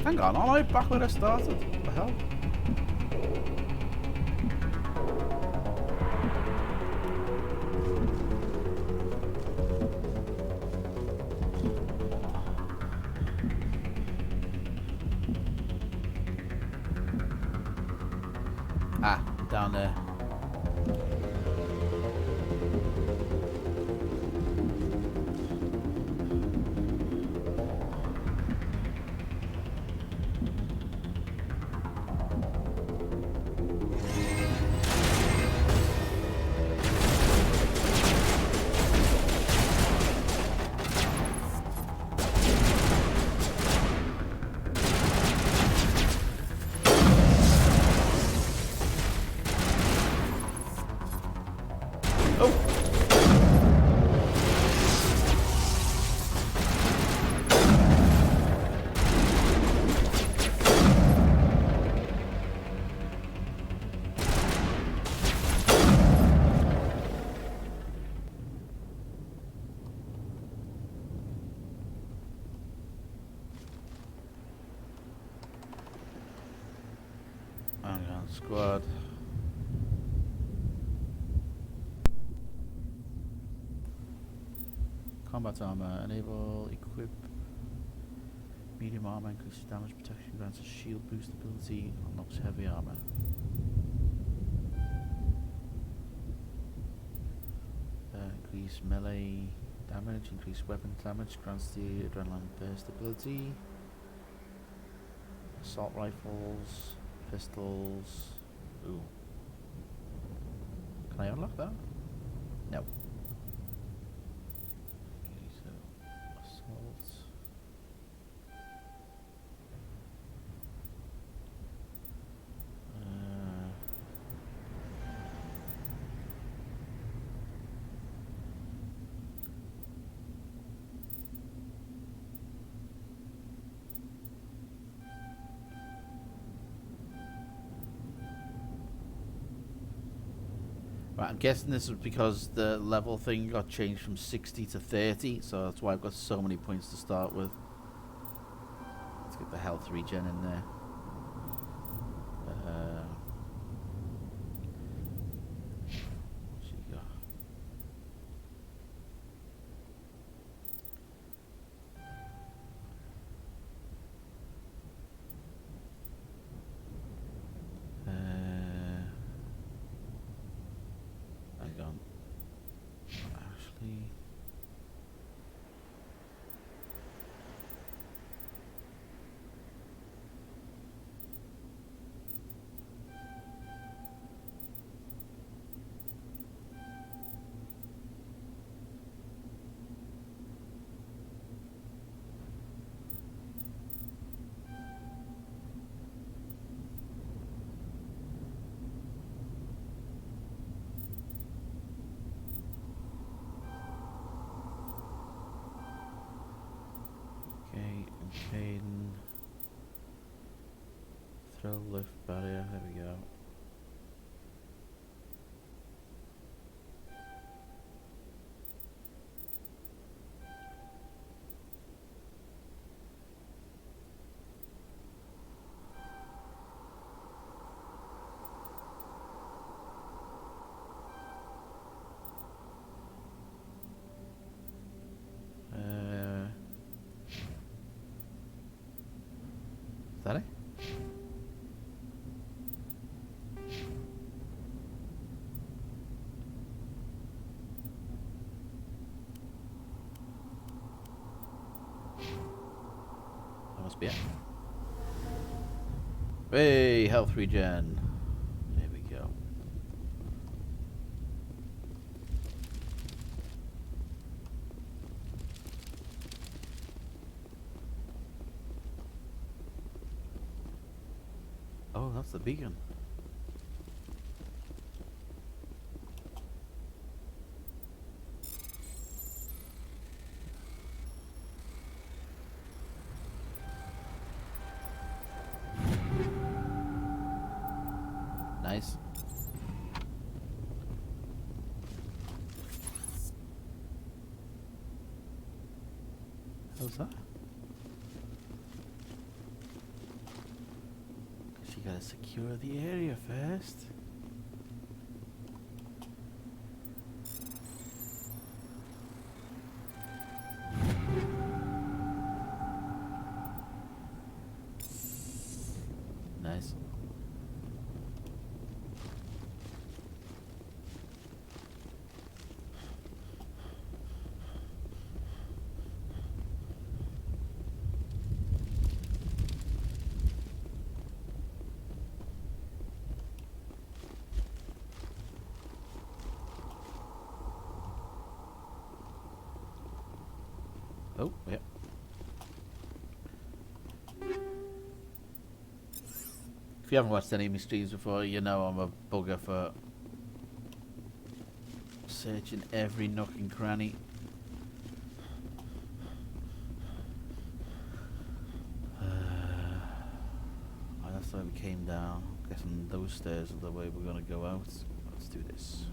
Hang on, am I back where I started? What the hell? Ah, down there. Hang on, squad. Combat armor. Enable, equip. Medium armor increases damage protection, grants a shield boost ability, unlocks heavy armor. Increase melee damage, increase weapon damage, grants the adrenaline burst ability. Assault rifles, pistols. Ooh. Can I unlock that? No. Okay, so assaults. Right, I'm guessing this is because the level thing got changed from 60 to 30, so that's why I've got so many points to start with. Let's get the health regen in there. What's she got? Hang on. Ashley. Hayden. Throw lift barrier, there we go. Is that it? must be it. Hey, health regen. There we go. Oh, that's the beacon. Nice. How's that? Cause you gotta secure the area first. Nice. Oh, yep. If you haven't watched any of my streams before, you know I'm a bugger for searching every nook and cranny. That's why we came down. I'm guessing those stairs are the way we're gonna go out. Let's do this.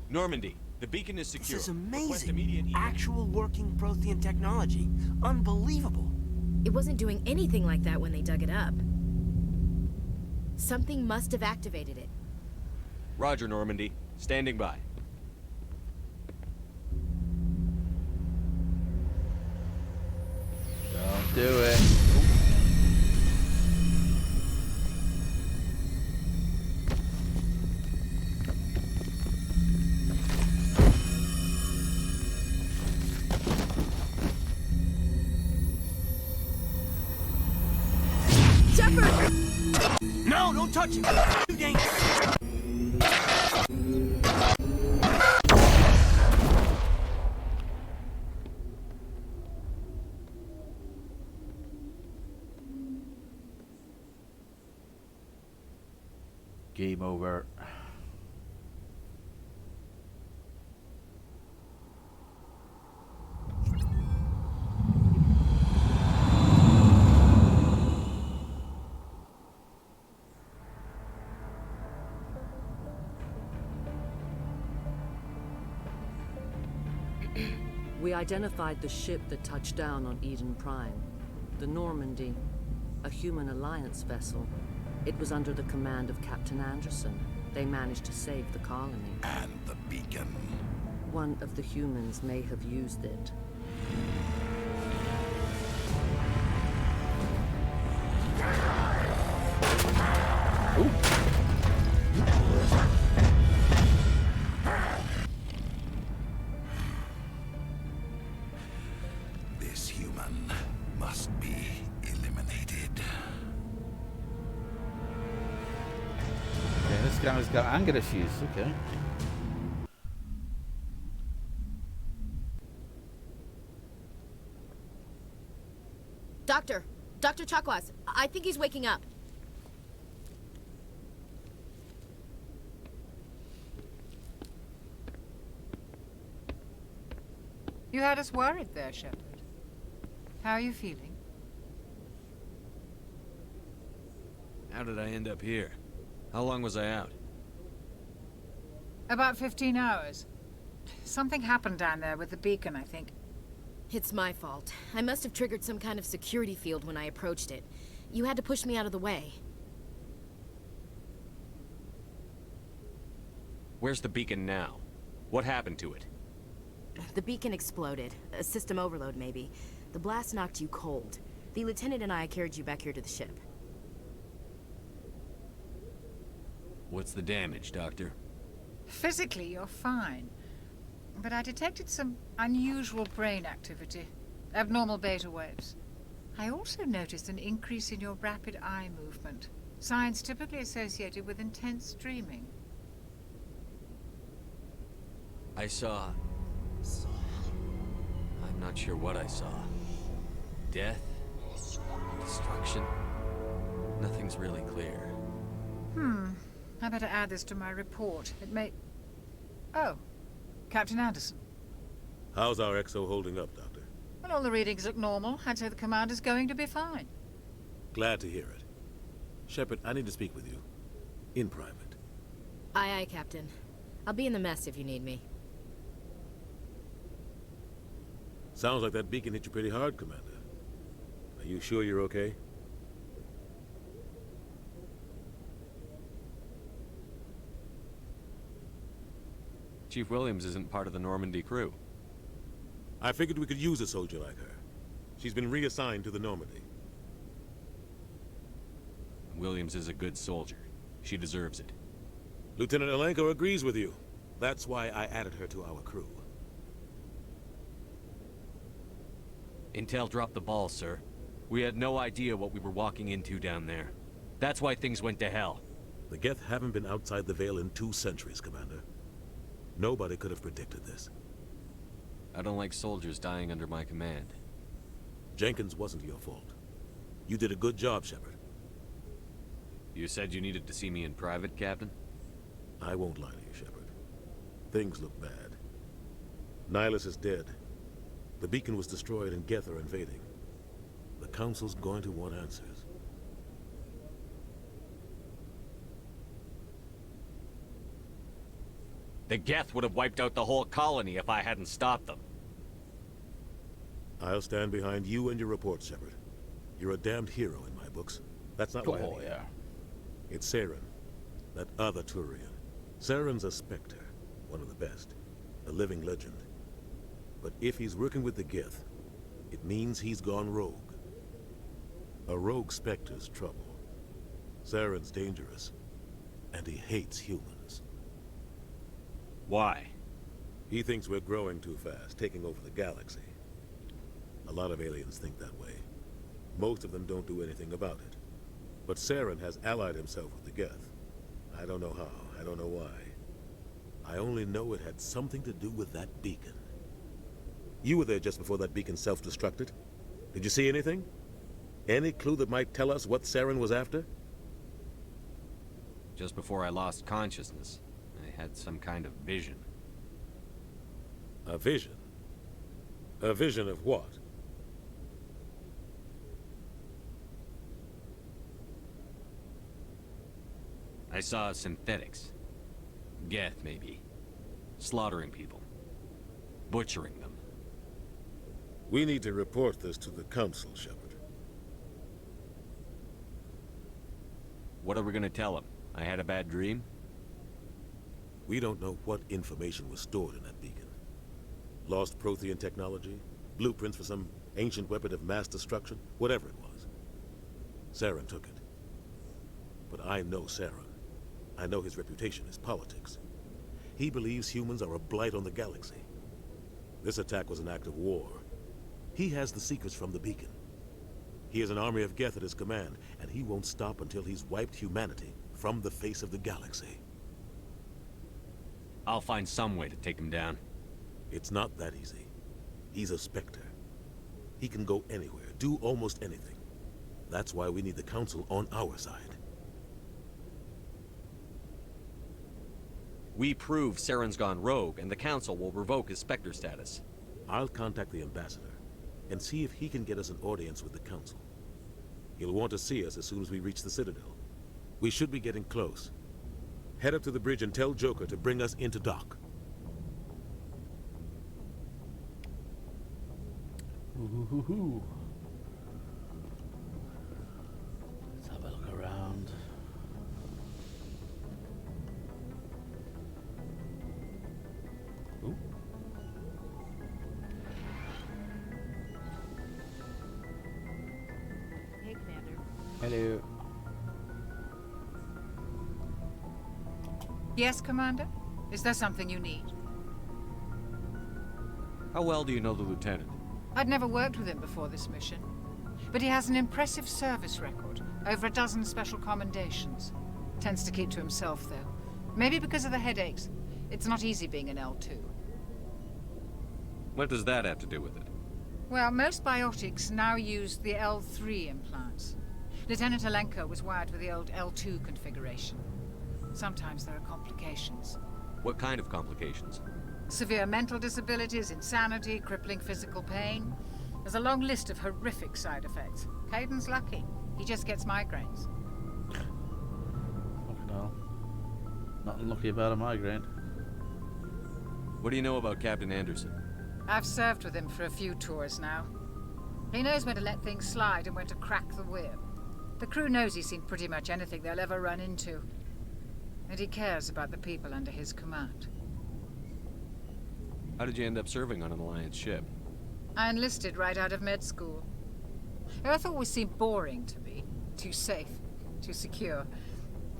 Normandy, the beacon is secure. This is Request amazing. immediate Actual working Prothean technology. Unbelievable. It wasn't doing anything like that when they dug it up. Something must have activated it. Roger, Normandy. Standing by. Don't do it. No, don't touch it. Too dangerous. Game over. We identified the ship that touched down on Eden Prime. The Normandy, a human alliance vessel. It was under the command of Captain Anderson. They managed to save the colony. And the beacon. One of the humans may have used it. This human must be eliminated. Okay, this guy's got anger issues. Okay. Dr. Chakwas, I think he's waking up. You had us worried there, Shepard. How are you feeling? How did I end up here? How long was I out? About 15 hours. Something happened down there with the beacon, I think. It's my fault. I must have triggered some kind of security field when I approached it. You had to push me out of the way. Where's the beacon now? What happened to it? The beacon exploded. A system overload, maybe. The blast knocked you cold. The lieutenant and I carried you back here to the ship. What's the damage, Doctor? Physically, you're fine. But I detected some unusual brain activity. Abnormal beta waves. I also noticed an increase in your rapid eye movement. Signs typically associated with intense dreaming. I saw... I'm not sure what I saw. Death? Destruction? Nothing's really clear. I better add this to my report. It may... Oh, Captain Anderson. How's our XO holding up, Doctor? Well, all the readings look normal. I'd say the commander's going to be fine. Glad to hear it. Shepard, I need to speak with you. In private. Aye, aye, Captain. I'll be in the mess if you need me. Sounds like that beacon hit you pretty hard, Commander. Are you sure you're okay? Chief Williams isn't part of the Normandy crew. I figured we could use a soldier like her. She's been reassigned to the Normandy. Williams is a good soldier. She deserves it. Lieutenant Alenko agrees with you. That's why I added her to our crew. Intel dropped the ball, sir. We had no idea what we were walking into down there. That's why things went to hell. The Geth haven't been outside the Veil in 2 centuries, Commander. Nobody could have predicted this. I don't like soldiers dying under my command. Jenkins wasn't your fault. You did a good job, Shepard. You said you needed to see me in private, Captain? I won't lie to you, Shepard. Things look bad. Nihilus is dead. The beacon was destroyed and Geth are invading. The Council's going to want answers. The Geth would have wiped out the whole colony if I hadn't stopped them. I'll stand behind you and your report, Shepard. You're a damned hero in my books. That's not why I mean. Yeah. It's Saren, that other Turian. Saren's a Spectre, one of the best, a living legend. But if he's working with the Geth, it means he's gone rogue. A rogue Spectre's trouble. Saren's dangerous, and he hates humans. Why? He thinks we're growing too fast, taking over the galaxy. A lot of aliens think that way. Most of them don't do anything about it. But Saren has allied himself with the Geth. I don't know how, I don't know why. I only know it had something to do with that beacon. You were there just before that beacon self-destructed. Did you see anything? Any clue that might tell us what Saren was after? Just before I lost consciousness, I had some kind of vision. A vision? A vision of what? I saw synthetics. Geth, maybe. Slaughtering people. Butchering them. We need to report this to the Council, Shepard. What are we gonna tell them? I had a bad dream? We don't know what information was stored in that beacon. Lost Prothean technology? Blueprints for some ancient weapon of mass destruction? Whatever it was. Saren took it. But I know Saren. I know his reputation is politics. He believes humans are a blight on the galaxy. This attack was an act of war. He has the secrets from the beacon. He has an army of Geth at his command, and he won't stop until he's wiped humanity from the face of the galaxy. I'll find some way to take him down. It's not that easy. He's a Spectre. He can go anywhere, do almost anything. That's why we need the Council on our side. We prove Saren's gone rogue, and the Council will revoke his Spectre status. I'll contact the Ambassador and see if he can get us an audience with the Council. He'll want to see us as soon as we reach the Citadel. We should be getting close. Head up to the bridge and tell Joker to bring us into dock. Ooh. Let's have a look around. Ooh. Hey, Commander. Hello. Yes, Commander? Is there something you need? How well do you know the Lieutenant? I'd never worked with him before this mission. But he has an impressive service record. Over a dozen special commendations. Tends to keep to himself, though. Maybe because of the headaches. It's not easy being an L2. What does that have to do with it? Well, most biotics now use the L3 implants. Lieutenant Alenko was wired with the old L2 configuration. Sometimes there are complications. What kind of complications? Severe mental disabilities, insanity, crippling physical pain. There's a long list of horrific side effects. Caden's lucky. He just gets migraines. Fucking hell. Nothing lucky about a migraine. What do you know about Captain Anderson? I've served with him for a few tours now. He knows when to let things slide and when to crack the whip. The crew knows he's seen pretty much anything they'll ever run into. And he cares about the people under his command. How did you end up serving on an Alliance ship? I enlisted right out of med school. Earth always seemed boring to me. Too safe, too secure.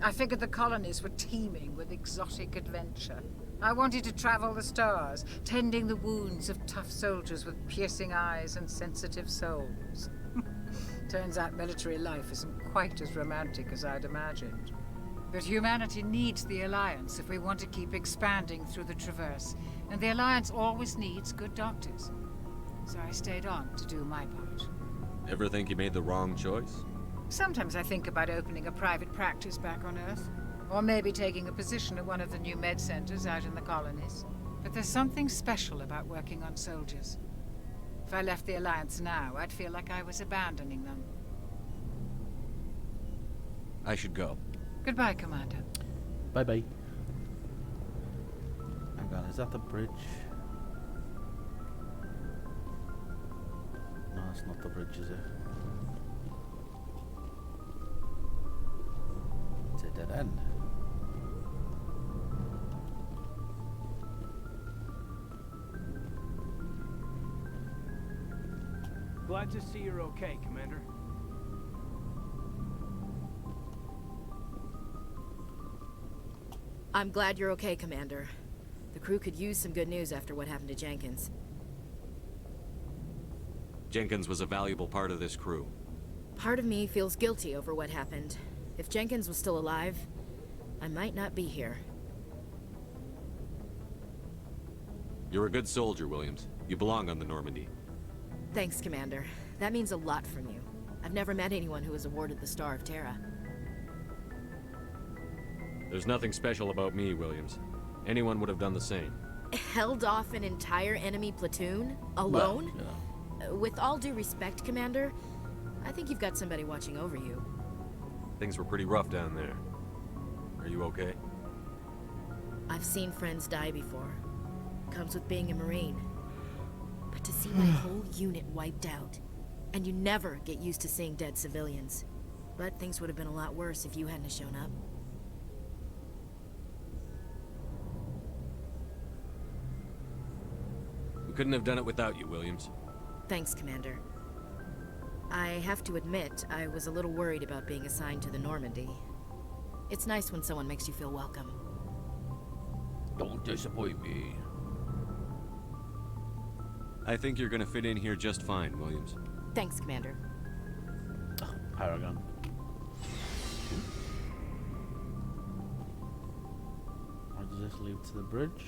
I figured the colonies were teeming with exotic adventure. I wanted to travel the stars, tending the wounds of tough soldiers with piercing eyes and sensitive souls. Turns out military life isn't quite as romantic as I'd imagined. But humanity needs the Alliance if we want to keep expanding through the Traverse, and the Alliance always needs good doctors. So I stayed on to do my part. Ever think you made the wrong choice? Sometimes I think about opening a private practice back on Earth, or maybe taking a position at one of the new med centers out in the colonies. But there's something special about working on soldiers. If I left the Alliance now, I'd feel like I was abandoning them. I should go. Goodbye, Commander. Bye-bye. Hang on, is that the bridge? No, it's not the bridge, is it? It's a dead end. Glad to see you're okay, Commander. I'm glad you're okay, Commander. The crew could use some good news after what happened to Jenkins. Jenkins was a valuable part of this crew. Part of me feels guilty over what happened. If Jenkins was still alive, I might not be here. You're a good soldier, Williams. You belong on the Normandy. Thanks, Commander. That means a lot from you. I've never met anyone who was awarded the Star of Terra. There's nothing special about me, Williams. Anyone would have done the same. Held off an entire enemy platoon? Alone? Well, With all due respect, Commander, I think you've got somebody watching over you. Things were pretty rough down there. Are you okay? I've seen friends die before. Comes with being a Marine. But to see my whole unit wiped out, and you never get used to seeing dead civilians. But things would have been a lot worse if you hadn't shown up. We couldn't have done it without you, Williams. Thanks, Commander. I have to admit, I was a little worried about being assigned to the Normandy. It's nice when someone makes you feel welcome. don't disappoint me. I think you're gonna fit in here just fine, Williams. Thanks, Commander. Oh, Paragon. Or does this lead to the bridge?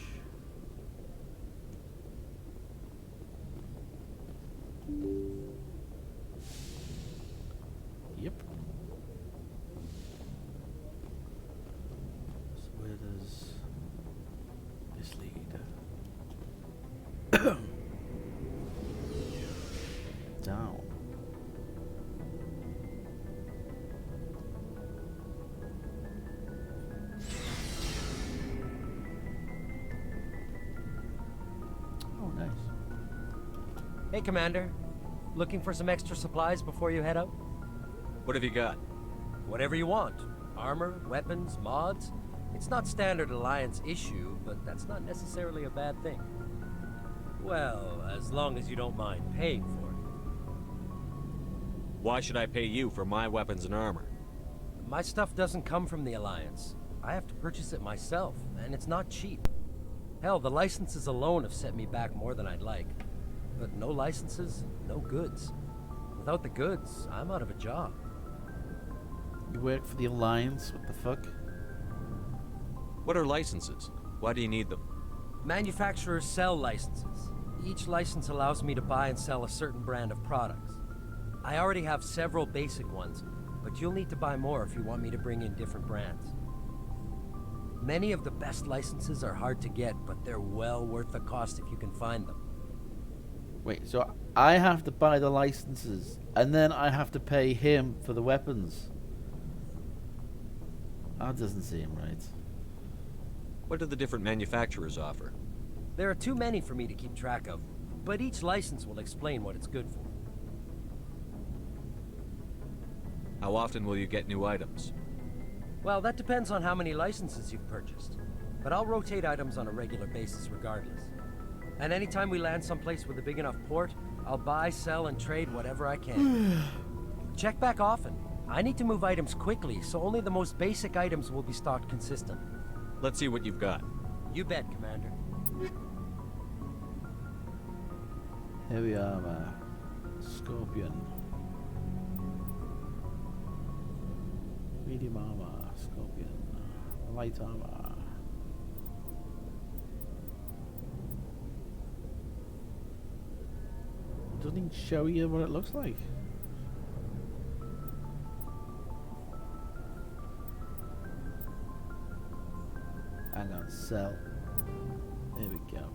Yep. So where does this lead? Down. Oh, nice. Hey, Commander. Looking for some extra supplies before you head out? What have you got? Whatever you want. Armor, weapons, mods. It's not standard Alliance issue, but that's not necessarily a bad thing. Well, as long as you don't mind paying for it. Why should I pay you for my weapons and armor? My stuff doesn't come from the Alliance. I have to purchase it myself, and it's not cheap. Hell, the licenses alone have set me back more than I'd like. But no licenses, no goods. Without the goods, I'm out of a job. You work for the Alliance? What the fuck? What are licenses? Why do you need them? Manufacturers sell licenses. Each license allows me to buy and sell a certain brand of products. I already have several basic ones, but you'll need to buy more if you want me to bring in different brands. Many of the best licenses are hard to get, but they're well worth the cost if you can find them. Wait, so I have to buy the licenses, and then I have to pay him for the weapons? That doesn't seem right. What do the different manufacturers offer? There are too many for me to keep track of, but each license will explain what it's good for. How often will you get new items? Well, that depends on how many licenses you've purchased. But I'll rotate items on a regular basis regardless. And anytime we land someplace with a big enough port, I'll buy, sell, and trade whatever I can. Check back often. I need to move items quickly, so only the most basic items will be stocked consistently. Let's see what you've got. You bet, Commander. Heavy armor. Scorpion. Medium armor. Scorpion. Light armor. It doesn't even show you what it looks like. Hang on, sell. There we go.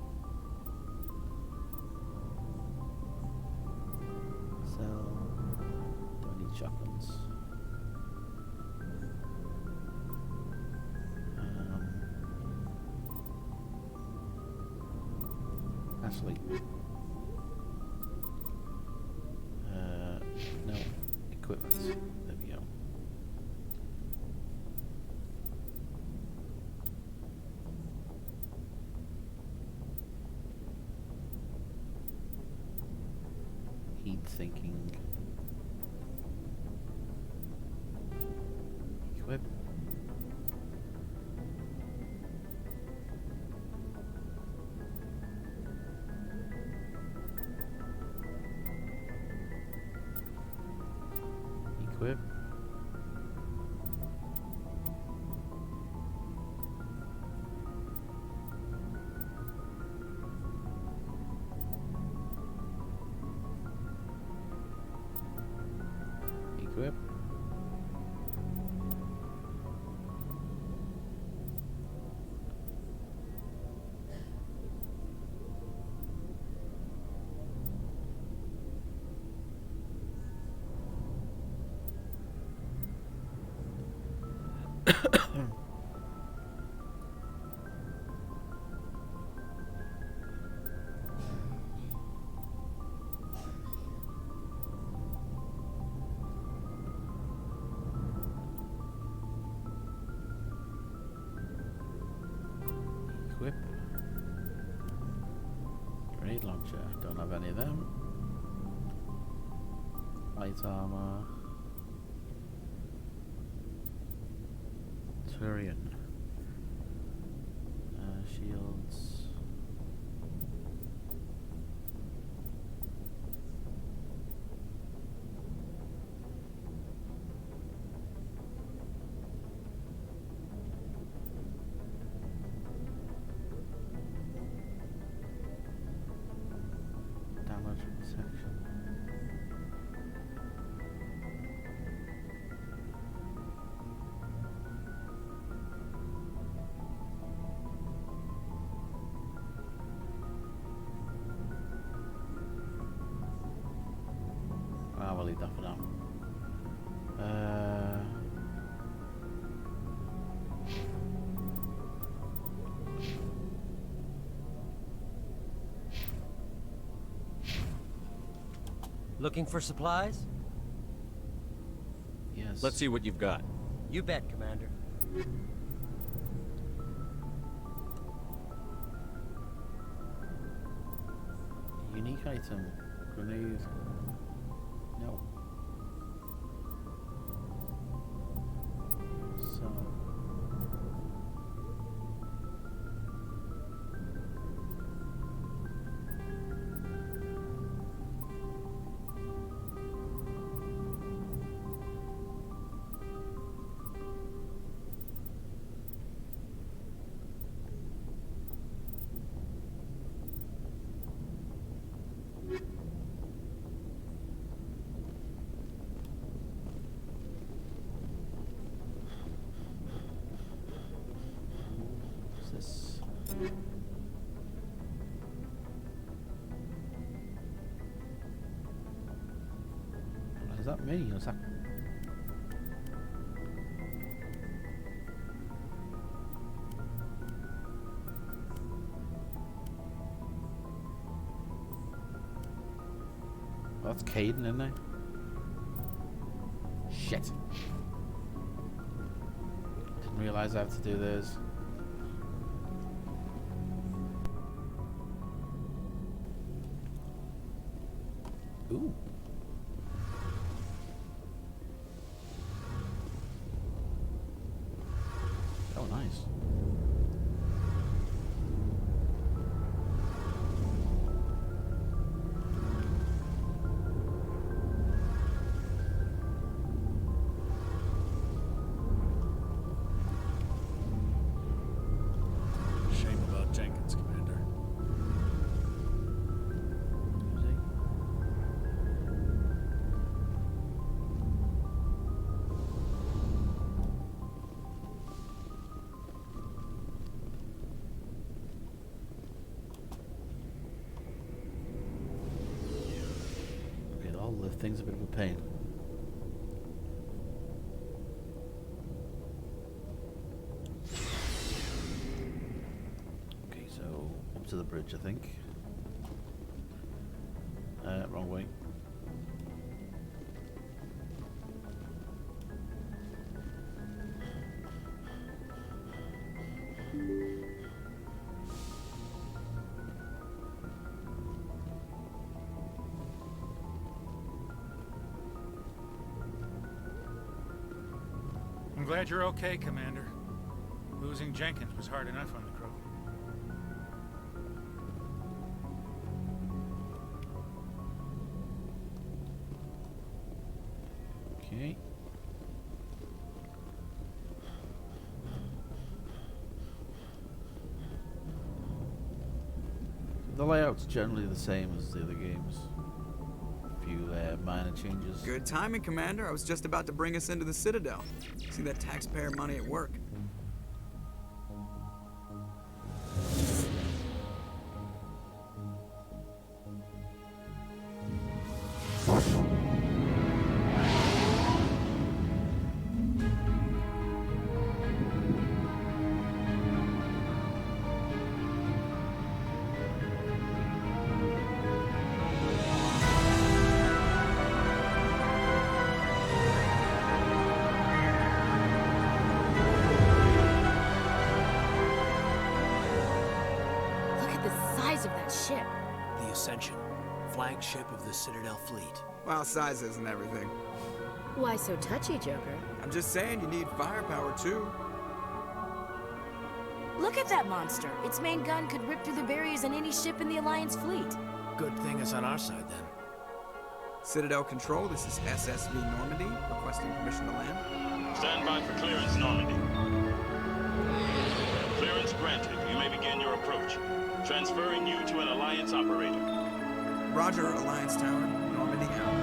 Sell. Don't need shotguns. Actually, no equipment. There we go. Heat thinking. Equip. Equip. Equip. Equip. Grenade launcher. Don't have any of them. Light armor. Turian. Shields. Damage protection. We'll leave that for now. Looking for supplies? Yes. Let's see what you've got. You bet, Commander. Unique item. Grenade. No. So Is that me? Or is that... Oh, that's Caden, isn't it? Shit. Didn't realise I have to do this. Ooh. Oh, nice. Shame about Jenkins, Commander. Okay, all the things a bit of a pain. Okay, so up to the bridge, I think. Wrong way. I'm glad you're okay, Commander. Losing Jenkins was hard enough on the crew. Okay. The layout's generally the same as the other games. A few minor changes. Good timing, Commander. I was just about to bring us into the Citadel. See that taxpayer money at work. Size of that ship. The Ascension, flagship of the Citadel fleet. Well, size isn't everything. Why so touchy, Joker? I'm just saying you need firepower, too. Look at that monster. Its main gun could rip through the barriers in any ship in the Alliance fleet. Good thing it's on our side, then. Citadel Control, this is SSV Normandy, requesting permission to land. Stand by for clearance, Normandy. Clearance granted. You may begin your approach. Transferring you to an Alliance operator. Roger, Alliance Tower. Normandy out.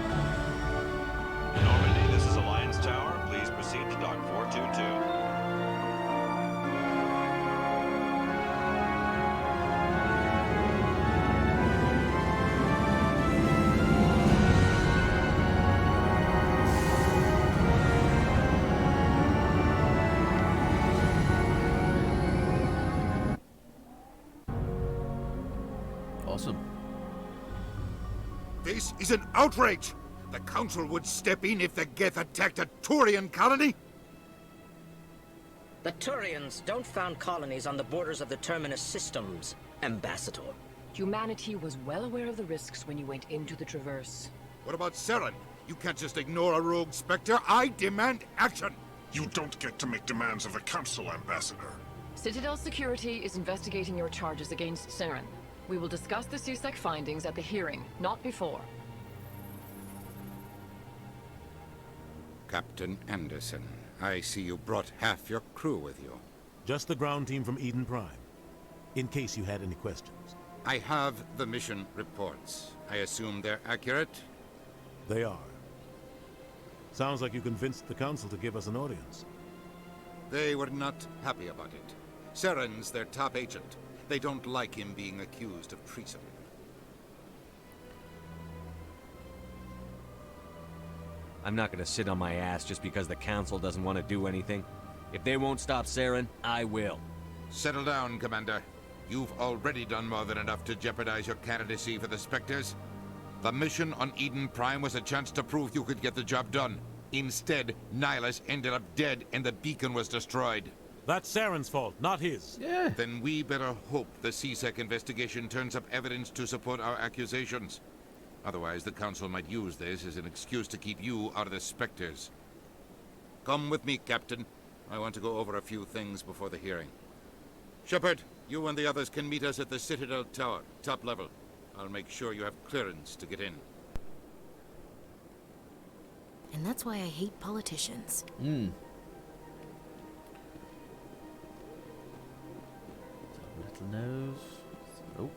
Normandy, this is Alliance Tower. Please proceed to Dock 422. Awesome. This is an outrage! The Council would step in if the Geth attacked a Turian colony? The Turians don't found colonies on the borders of the Terminus systems, Ambassador. Humanity was well aware of the risks when you went into the Traverse. What about Saren? You can't just ignore a rogue Spectre. I demand action! You don't get to make demands of the Council, Ambassador. Citadel Security is investigating your charges against Saren. We will discuss the CSEC findings at the hearing, not before. Captain Anderson, I see you brought half your crew with you. Just the ground team from Eden Prime, in case you had any questions. I have the mission reports. I assume they're accurate? They are. Sounds like you convinced the Council to give us an audience. They were not happy about it. Saren's their top agent. They don't like him being accused of treason. I'm not gonna sit on my ass just because the Council doesn't want to do anything. If they won't stop Saren, I will. Settle down, Commander. You've already done more than enough to jeopardize your candidacy for the Spectres. The mission on Eden Prime was a chance to prove you could get the job done. Instead, Nihilus ended up dead and the beacon was destroyed. That's Saren's fault, not his. Yeah. Then we better hope the CSEC investigation turns up evidence to support our accusations. Otherwise, the Council might use this as an excuse to keep you out of the Spectres. Come with me, Captain. I want to go over a few things before the hearing. Shepard, you and the others can meet us at the Citadel Tower, top level. I'll make sure you have clearance to get in. And that's why I hate politicians. Little nose. Oh.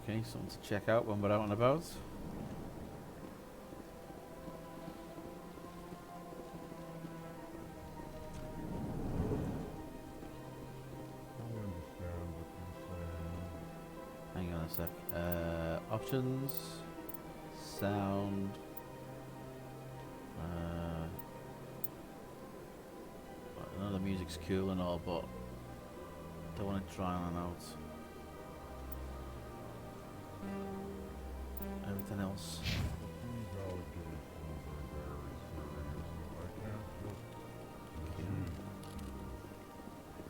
Okay, something to check out when we're out and about. Hang on a sec. Options, sound. I know the music's cool and all, but don't want to try on out. Everything else.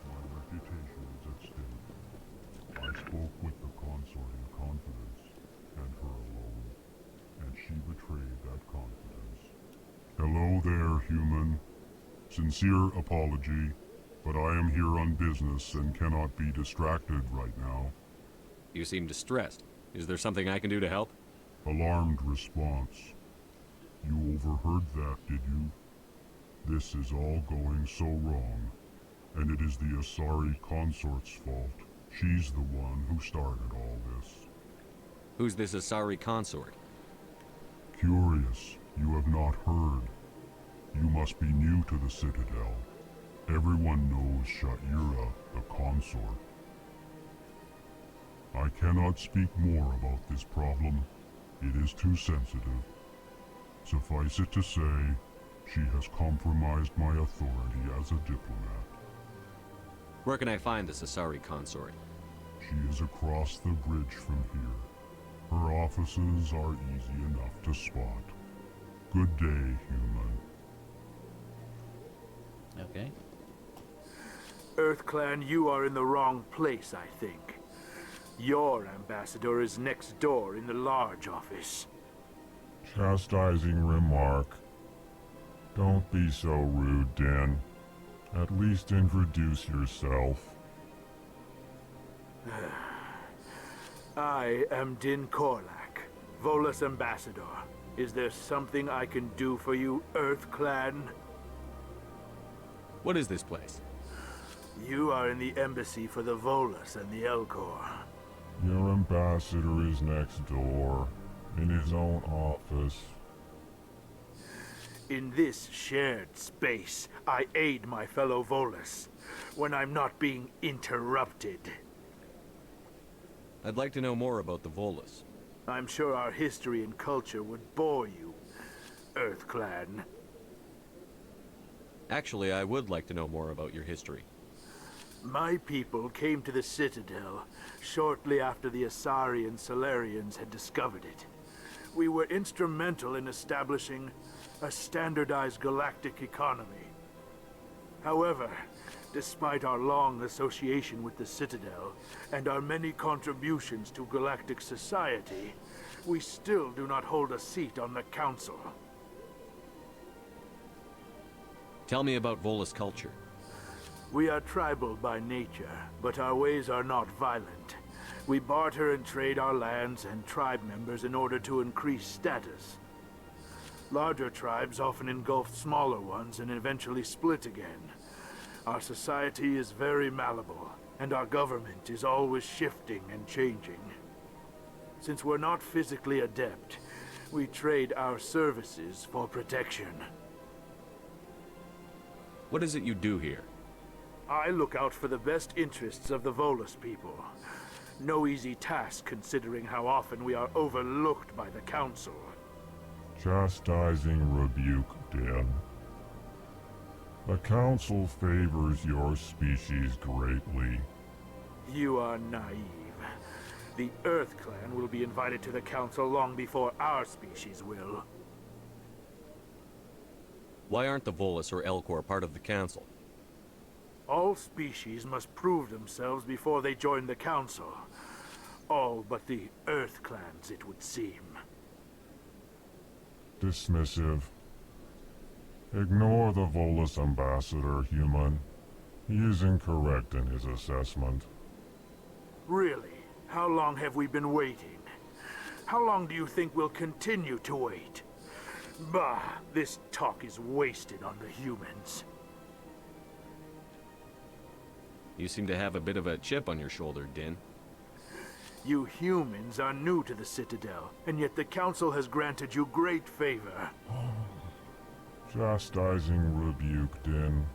My reputation is at stake. I spoke with the consort in confidence, and her alone, and she betrayed that confidence. Hello there, human. Sincere apology, but I am here on business and cannot be distracted right now. You seem distressed. Is there something I can do to help? Alarmed response. You overheard that, did you? This is all going so wrong, and it is the Asari consort's fault. She's the one who started all this. Who's this Asari consort? Curious, you have not heard. You must be new to the Citadel. Everyone knows Sha'ira, the consort. I cannot speak more about this problem. It is too sensitive. Suffice it to say, she has compromised my authority as a diplomat. Where can I find this Asari consort? She is across the bridge from here. Her offices are easy enough to spot. Good day, human. Okay. EarthClan, you are in the wrong place, I think. Your ambassador is next door in the large office. Chastising remark. Don't be so rude, Din. At least introduce yourself. I am Din Korlak, Volus ambassador. Is there something I can do for you, EarthClan? What is this place? You are in the embassy for the Volus and the Elcor. Your ambassador is next door, in his own office. In this shared space, I aid my fellow Volus when I'm not being interrupted. I'd like to know more about the Volus. I'm sure our history and culture would bore you, EarthClan. Actually, I would like to know more about your history. My people came to the Citadel shortly after the Asari and Solarians had discovered it. We were instrumental in establishing a standardized galactic economy. However, despite our long association with the Citadel and our many contributions to galactic society, we still do not hold a seat on the Council. Tell me about Volus culture. We are tribal by nature, but our ways are not violent. We barter and trade our lands and tribe members in order to increase status. Larger tribes often engulf smaller ones and eventually split again. Our society is very malleable, and our government is always shifting and changing. Since we're not physically adept, we trade our services for protection. What is it you do here? I look out for the best interests of the Volus people. No easy task considering how often we are overlooked by the Council. Chastising rebuke, Din. The Council favors your species greatly. You are naive. The Earth Clan will be invited to the Council long before our species will. Why aren't the Volus or Elcor part of the Council? All species must prove themselves before they join the Council. All but the Earth Clans, it would seem. Dismissive. Ignore the Volus ambassador, human. He is incorrect in his assessment. Really? How long have we been waiting? How long do you think we'll continue to wait? Bah, this talk is wasted on the humans. You seem to have a bit of a chip on your shoulder, Din. You humans are new to the Citadel, and yet the Council has granted you great favor. Chastising rebuke, Din.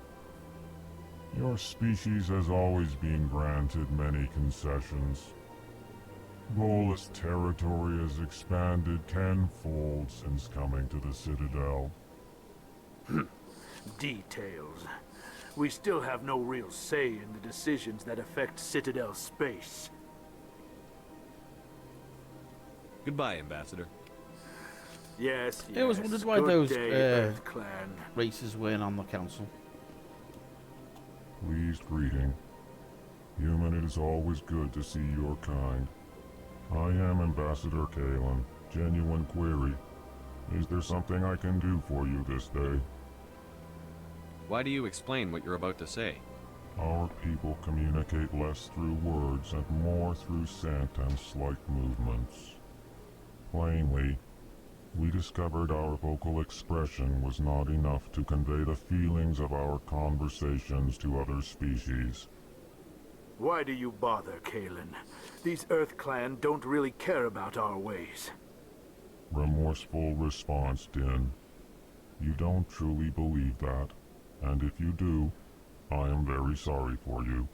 Your species has always been granted many concessions. Volus territory has expanded tenfold since coming to the Citadel. Details. We still have no real say in the decisions that affect Citadel space. Goodbye, Ambassador. Yes, yes. I was wondering why Good those day, Earth Clan. races weren't on the council. Pleased greeting. Human, it is always good to see your kind. I am Ambassador Kalen. Genuine query. Is there something I can do for you this day? Why do you explain what you're about to say? Our people communicate less through words and more through scent and slight movements. Plainly, we discovered our vocal expression was not enough to convey the feelings of our conversations to other species. Why do you bother, Kalen? These Earth Clan don't really care about our ways. Remorseful response, Din. You don't truly believe that, and if you do, I am very sorry for you.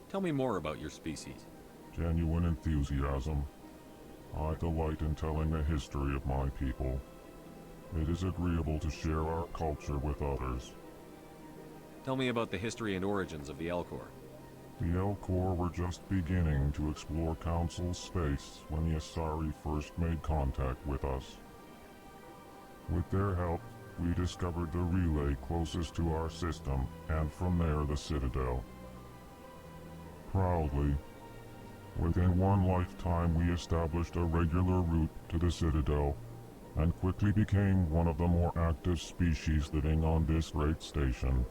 Tell me more about your species. Genuine enthusiasm. I delight in telling the history of my people. It is agreeable to share our culture with others. Tell me about the history and origins of the Elcor. The Elcor were just beginning to explore Council space when the Asari first made contact with us. With their help, we discovered the relay closest to our system, and from there the Citadel. Proudly, within one lifetime we established a regular route to the Citadel, and quickly became one of the more active species living on this great station.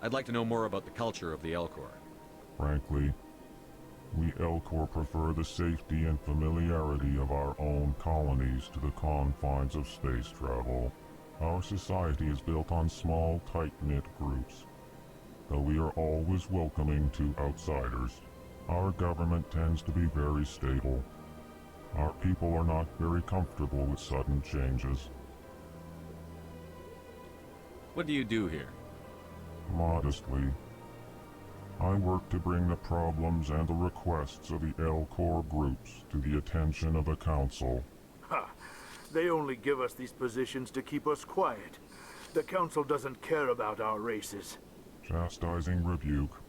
I'd like to know more about the culture of the Elcor. Frankly, we Elcor prefer the safety and familiarity of our own colonies to the confines of space travel. Our society is built on small, tight-knit groups. Though we are always welcoming to outsiders, our government tends to be very stable. Our people are not very comfortable with sudden changes. What do you do here? Modestly, I work to bring the problems and the requests of the Elcor groups to the attention of the Council. Ha! They only give us these positions to keep us quiet. The Council doesn't care about our races. Chastising rebuke.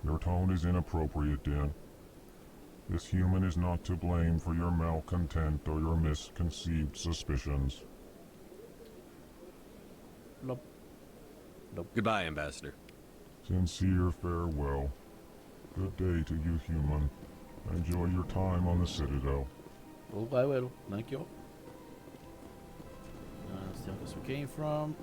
Your tone is inappropriate, Din. This human is not to blame for your malcontent or your misconceived suspicions. Nope. Nope. Goodbye, Ambassador. Sincere farewell. Good day to you, human. Enjoy your time on the Citadel. Oh, I will. Thank you. That's the office we came from.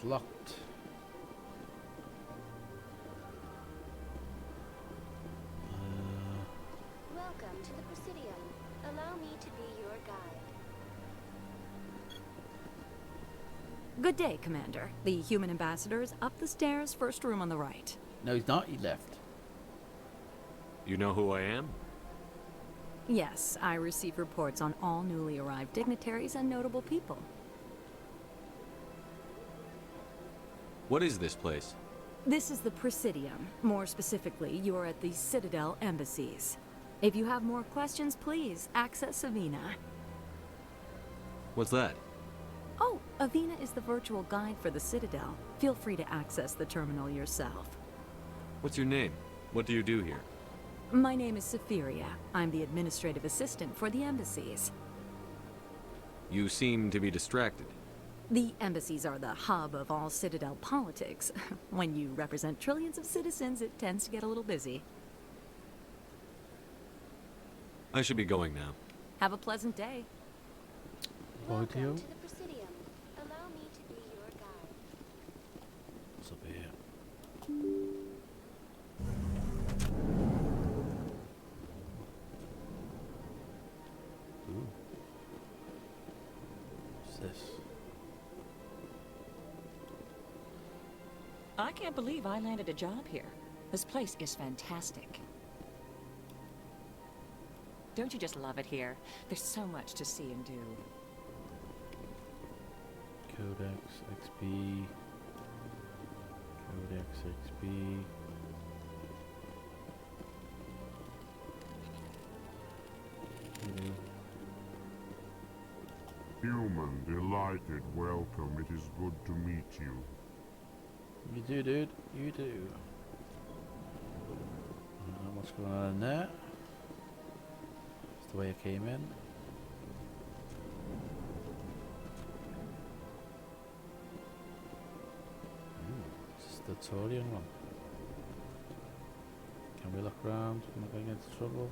It's locked. Welcome to the Presidium. Allow me to be your guide. Good day, Commander. The human ambassador is up the stairs, first room on the right. No, he's not. He left. You know who I am? Yes, I receive reports on all newly arrived dignitaries and notable people. What is this place? This is the Presidium. More specifically, you are at the Citadel embassies. If you have more questions, please access Avina. What's that? Oh, Avina is the virtual guide for the Citadel. Feel free to access the terminal yourself. What's your name? What do you do here? My name is Safiria. I'm the administrative assistant for the embassies. You seem to be distracted. The embassies are the hub of all Citadel politics. When you represent trillions of citizens, it tends to get a little busy. I should be going now. Have a pleasant day. Welcome to the Presidium. Allow me to be your guide. What's up here? Ooh. What's this? I can't believe I landed a job here. This place is fantastic. Don't you just love it here? There's so much to see and do. Codex XP. Codex XP. Human, delighted, welcome. It is good to meet you. You do, dude. You do. What's going on in there? It's the way I came in. This is the Torian one. Can we look around? Am I going into trouble?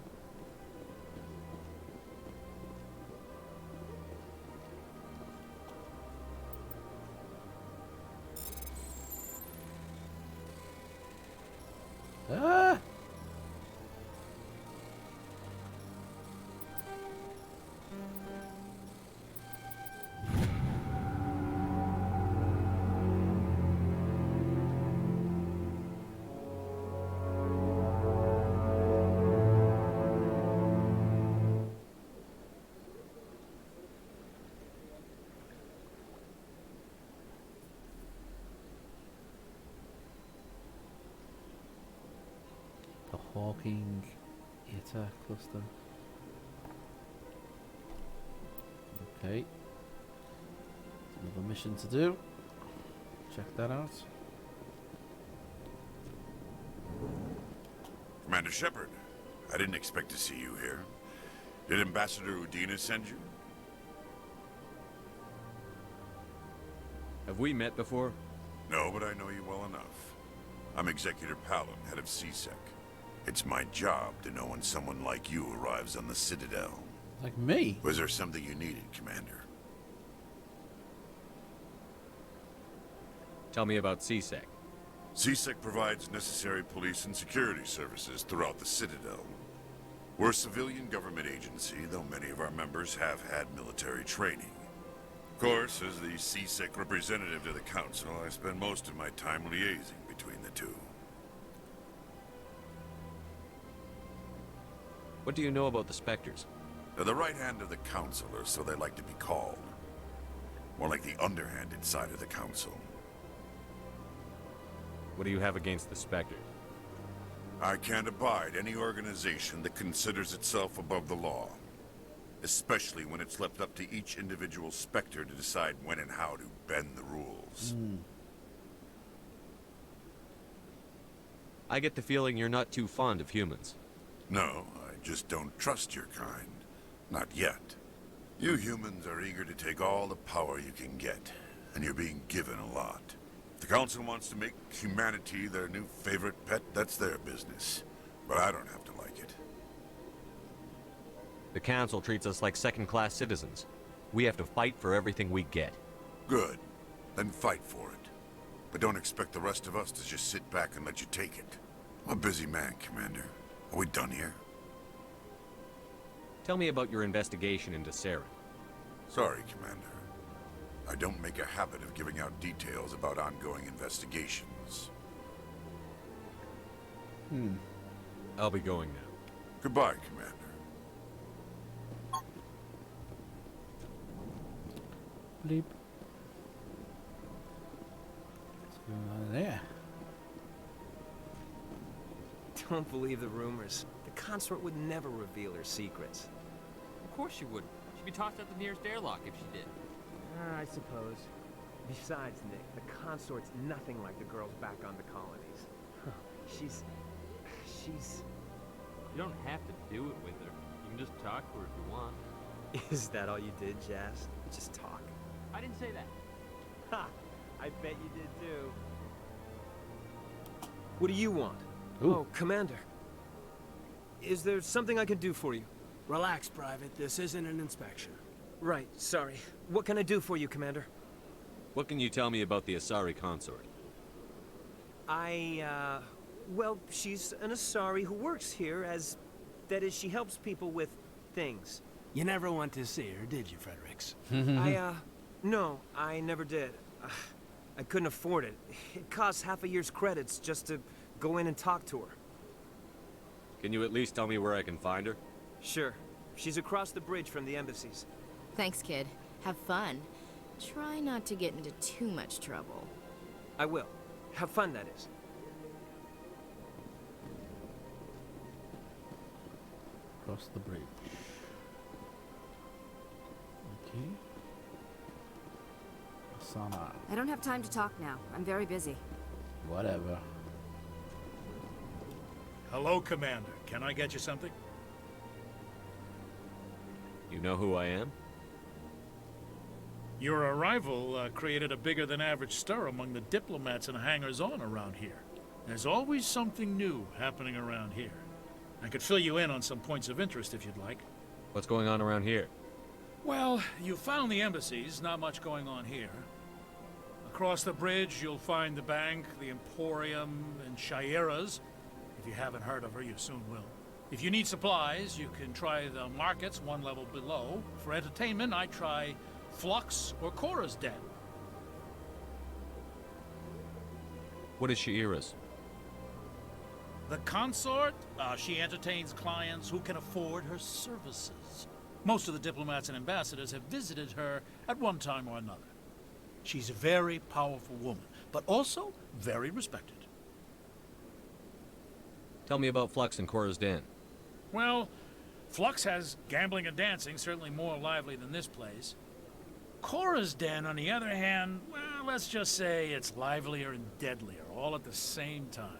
Ah! Hawking Eta cluster. Okay. Another mission to do. Check that out. Commander Shepard, I didn't expect to see you here. Did Ambassador Udina send you? Have we met before? No, but I know you well enough. I'm Executor Palin, head of CSEC. It's my job to know when someone like you arrives on the Citadel. Like me? Was there something you needed, Commander? Tell me about CSEC. CSEC provides necessary police and security services throughout the Citadel. We're a civilian government agency, though many of our members have had military training. Of course, as the CSEC representative to the Council, I spend most of my time liaising between the two. What do you know about the Spectres? They're the right hand of the Council, or so they like to be called. More like the underhanded side of the Council. What do you have against the Spectres? I can't abide any organization that considers itself above the law. Especially when it's left up to each individual Spectre to decide when and how to bend the rules. I get the feeling you're not too fond of humans. No, I just don't trust your kind. Not yet. You humans are eager to take all the power you can get, and you're being given a lot. If the Council wants to make humanity their new favorite pet, that's their business. But I don't have to like it. The Council treats us like second-class citizens. We have to fight for everything we get. Good. Then fight for it. But don't expect the rest of us to just sit back and let you take it. I'm a busy man, Commander. Are we done here? Tell me about your investigation into Saren. Sorry, Commander. I don't make a habit of giving out details about ongoing investigations. I'll be going now. Goodbye, Commander. Bleep. What's going on there? Don't believe the rumors. The consort would never reveal her secrets. Of course she wouldn't. She'd be tossed out the nearest airlock if she did. I suppose. Besides, Nick, the consort's nothing like the girls back on the colonies. She's... You don't have to do it with her. You can just talk to her if you want. Is that all you did, Jazz? Just talk? I didn't say that. Ha! I bet you did too. What do you want? Ooh. Oh, Commander. Is there something I can do for you? Relax, Private. This isn't an inspection. Right, sorry. What can I do for you, Commander? What can you tell me about the Asari consort? Well, she's an Asari who works here as... That is, she helps people with things. You never went to see her, did you, Fredericks? No, I never did. I couldn't afford it. It costs half a year's credits just to go in and talk to her. Can you at least tell me where I can find her? Sure. She's across the bridge from the embassies. Thanks, kid. Have fun. Try not to get into too much trouble. I will. Have fun, that is. Across the bridge. Okay. Asana. I don't have time to talk now. I'm very busy. Whatever. Hello, Commander. Can I get you something? You know who I am? Your arrival created a bigger-than-average stir among the diplomats and hangers-on around here. There's always something new happening around here. I could fill you in on some points of interest if you'd like. What's going on around here? Well, you found the embassies, not much going on here. Across the bridge, you'll find the bank, the Emporium, and Shaira's. If you haven't heard of her, you soon will. If you need supplies, you can try the markets one level below. For entertainment, I try Flux or Cora's Den. What is Shaira's? The consort? She entertains clients who can afford her services. Most of the diplomats and ambassadors have visited her at one time or another. She's a very powerful woman, but also very respected. Tell me about Flux and Cora's Den. Well, Flux has gambling and dancing, certainly more lively than this place. Cora's Den, on the other hand, well, let's just say it's livelier and deadlier, all at the same time.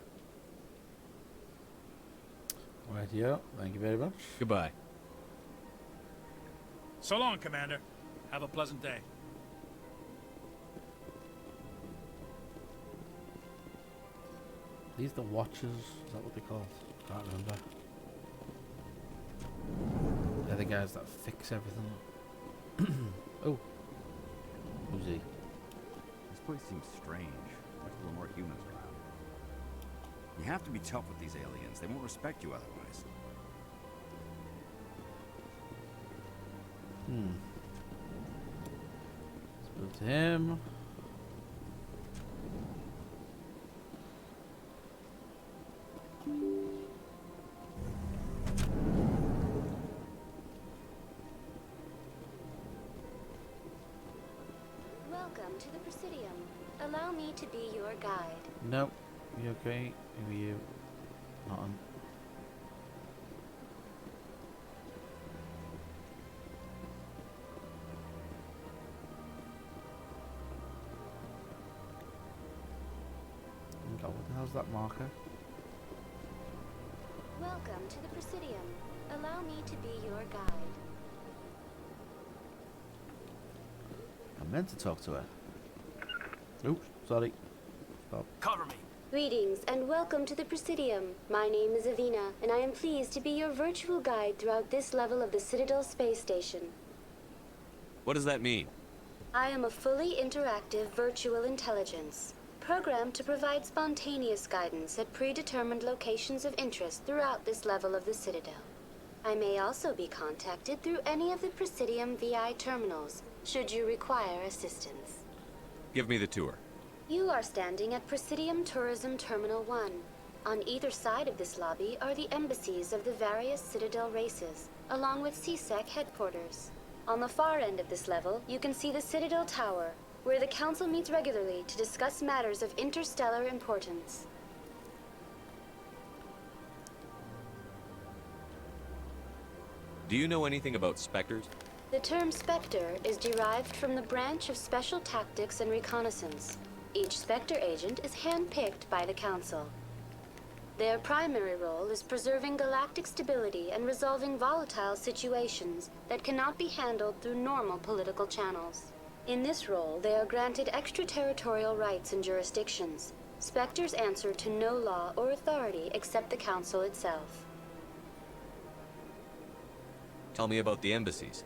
Right, yeah. Thank you very much. Goodbye. So long, Commander. Have a pleasant day. These the watchers? Is that what they're called? Can't remember. They're the guys that fix everything. Oh. Who's he? This place seems strange. Like a little more humans around. You have to be tough with these aliens. They won't respect you otherwise. Let's move to him. Welcome to the Presidium. Allow me to be your guide. Nope. You okay? Who are you? Not on. God, what the hell's that marker? Welcome to the Presidium. Allow me to be your guide. I meant to talk to her. Oops, sorry. Stop. Cover me. Greetings and welcome to the Presidium. My name is Avina, and I am pleased to be your virtual guide throughout this level of the Citadel space station. What does that mean? I am a fully interactive virtual intelligence. programmed to provide spontaneous guidance at predetermined locations of interest throughout this level of the Citadel. I may also be contacted through any of the Presidium VI terminals, should you require assistance. Give me the tour. You are standing at Presidium Tourism Terminal 1. On either side of this lobby are the embassies of the various Citadel races, along with CSEC headquarters. On the far end of this level, you can see the Citadel Tower, where the Council meets regularly to discuss matters of interstellar importance. Do you know anything about Spectres? The term Spectre is derived from the branch of Special Tactics and Reconnaissance. Each Spectre agent is handpicked by the Council. Their primary role is preserving galactic stability and resolving volatile situations that cannot be handled through normal political channels. In this role, they are granted extraterritorial rights and jurisdictions. Spectres answer to no law or authority except the Council itself. Tell me about the embassies.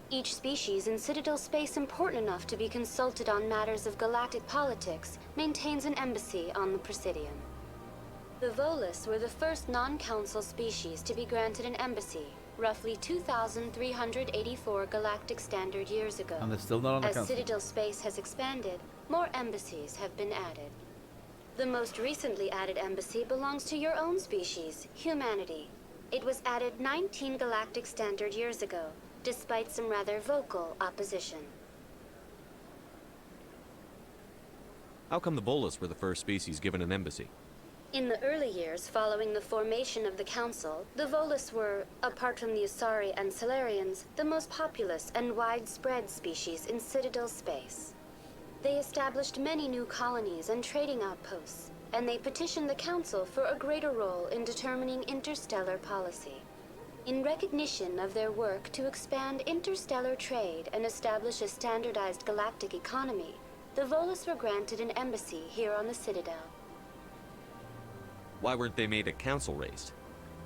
Each species in Citadel space important enough to be consulted on matters of galactic politics maintains an embassy on the Presidium. The Volus were the first non-council species to be granted an embassy, roughly 2,384 galactic standard years ago. And they're still not on the As council. Citadel space has expanded, more embassies have been added. The most recently added embassy belongs to your own species, humanity. It was added 19 galactic standard years ago, despite some rather vocal opposition. How come the Bolus were the first species given an embassy? In the early years following the formation of the Council, the Volus were, apart from the Asari and Solarians, the most populous and widespread species in Citadel space. They established many new colonies and trading outposts, and they petitioned the Council for a greater role in determining interstellar policy. In recognition of their work to expand interstellar trade and establish a standardized galactic economy, the Volus were granted an embassy here on the Citadel. Why weren't they made a council race?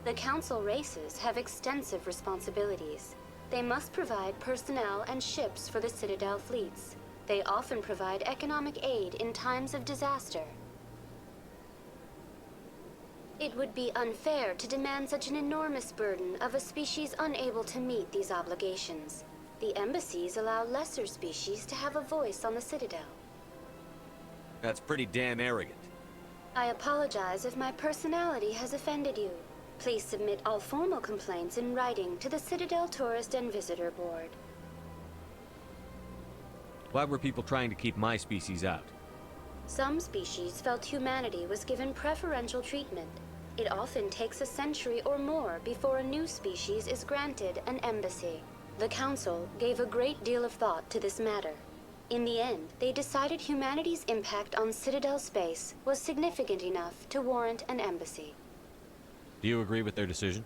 The Council races have extensive responsibilities. They must provide personnel and ships for the Citadel fleets. They often provide economic aid in times of disaster. It would be unfair to demand such an enormous burden of a species unable to meet these obligations. The embassies allow lesser species to have a voice on the Citadel. That's pretty damn arrogant. I apologize if my personality has offended you. Please submit all formal complaints in writing to the Citadel Tourist and Visitor Board. Why were people trying to keep my species out? Some species felt humanity was given preferential treatment. It often takes a century or more before a new species is granted an embassy. The Council gave a great deal of thought to this matter. In the end, they decided humanity's impact on Citadel space was significant enough to warrant an embassy. Do you agree with their decision?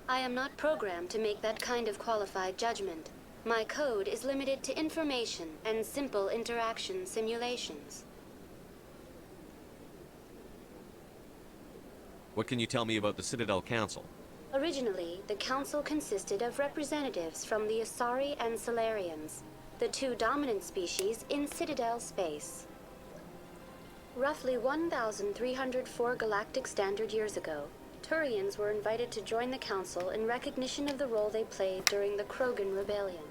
I am not programmed to make that kind of qualified judgment. My code is limited to information and simple interaction simulations. What can you tell me about the Citadel Council? Originally, the Council consisted of representatives from the Asari and Solarians, the two dominant species in Citadel space. Roughly 1,304 galactic standard years ago, Turians were invited to join the Council in recognition of the role they played during the Krogan Rebellion.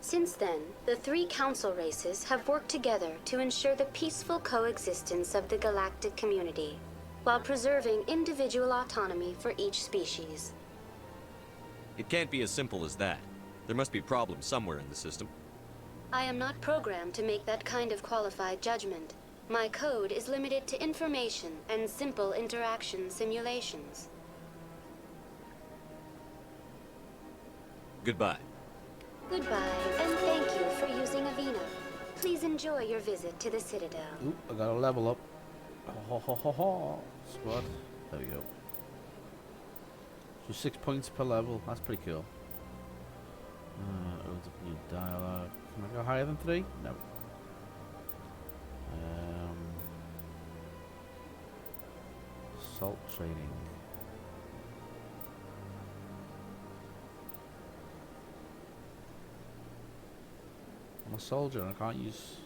Since then, the three Council races have worked together to ensure the peaceful coexistence of the galactic community, while preserving individual autonomy for each species. It can't be as simple as that. There must be problems somewhere in the system. I am not programmed to make that kind of qualified judgment. My code is limited to information and simple interaction simulations. Goodbye. Goodbye, and thank you for using Avina. Please enjoy your visit to the Citadel. Ooh, I got a level up. Ho ho ho ho. Squad. There we go. So 6 points per level. That's pretty cool. New dialogue. Can I go higher than 3? No. Assault training. I'm a soldier and I can't use...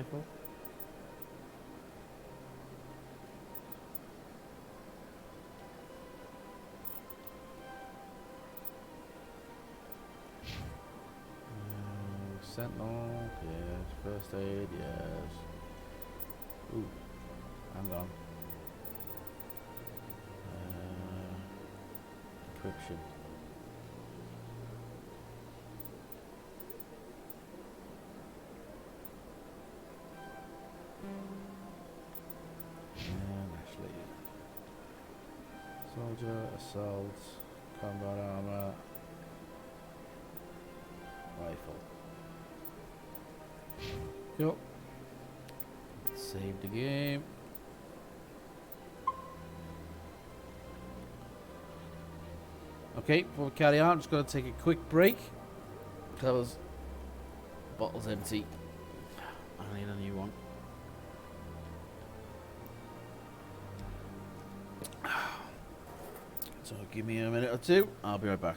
rifle. Sentinel, yes. First aid, yes. Ooh, hang on. Encryption. And actually, soldier, assault, combat armor, rifle. Cool. Save the game. Okay, before we carry on, I'm just going to take a quick break because the bottle's empty. I need a new one. So give me a minute or two. I'll be right back.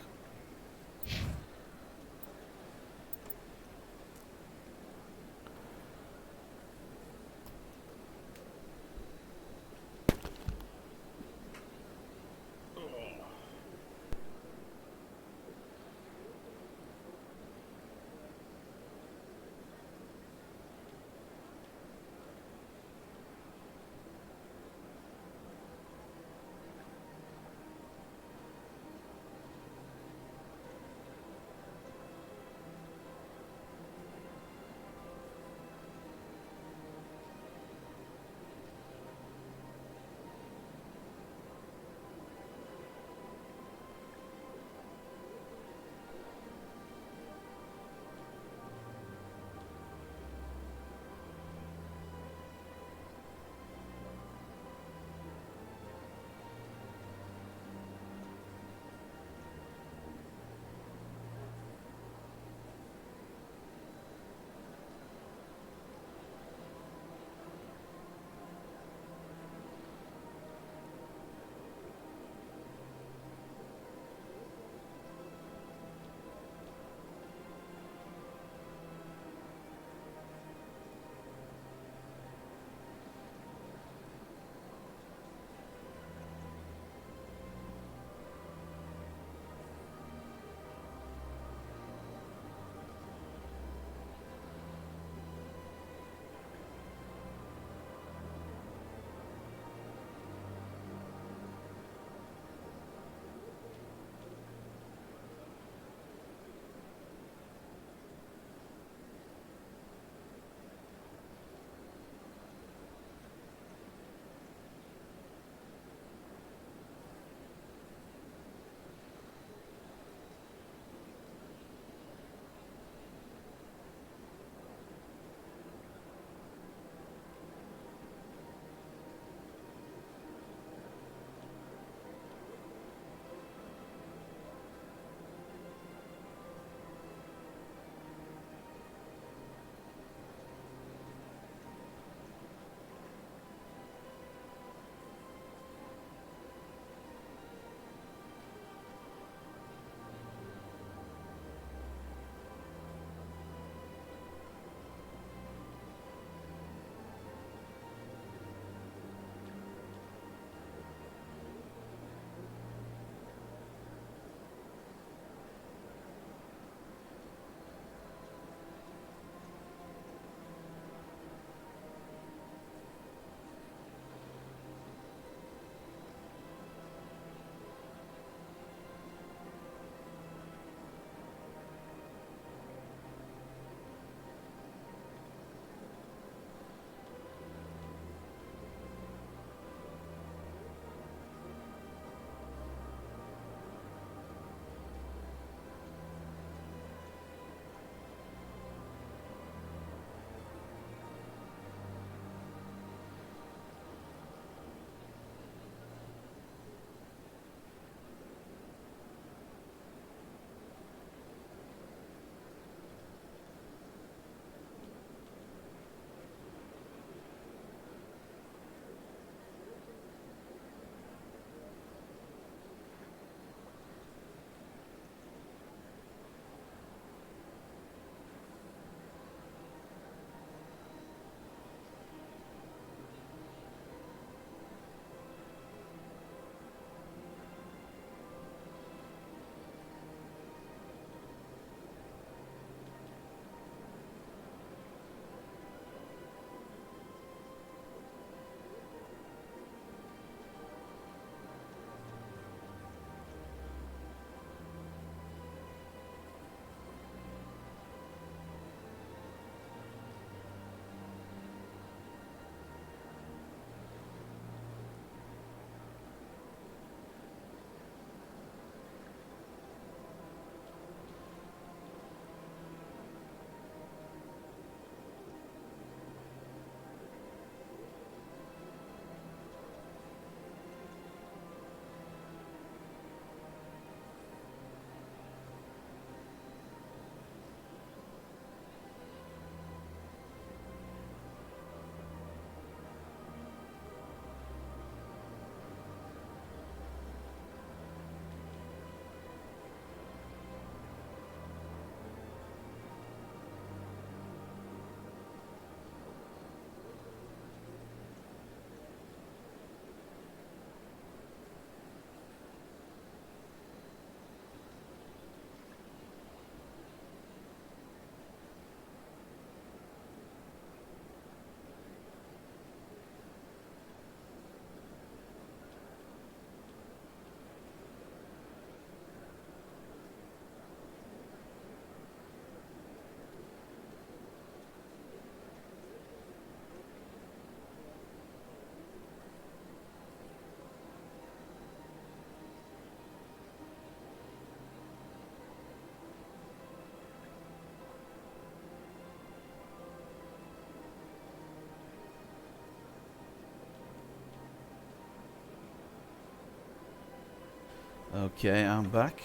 Okay, I'm back.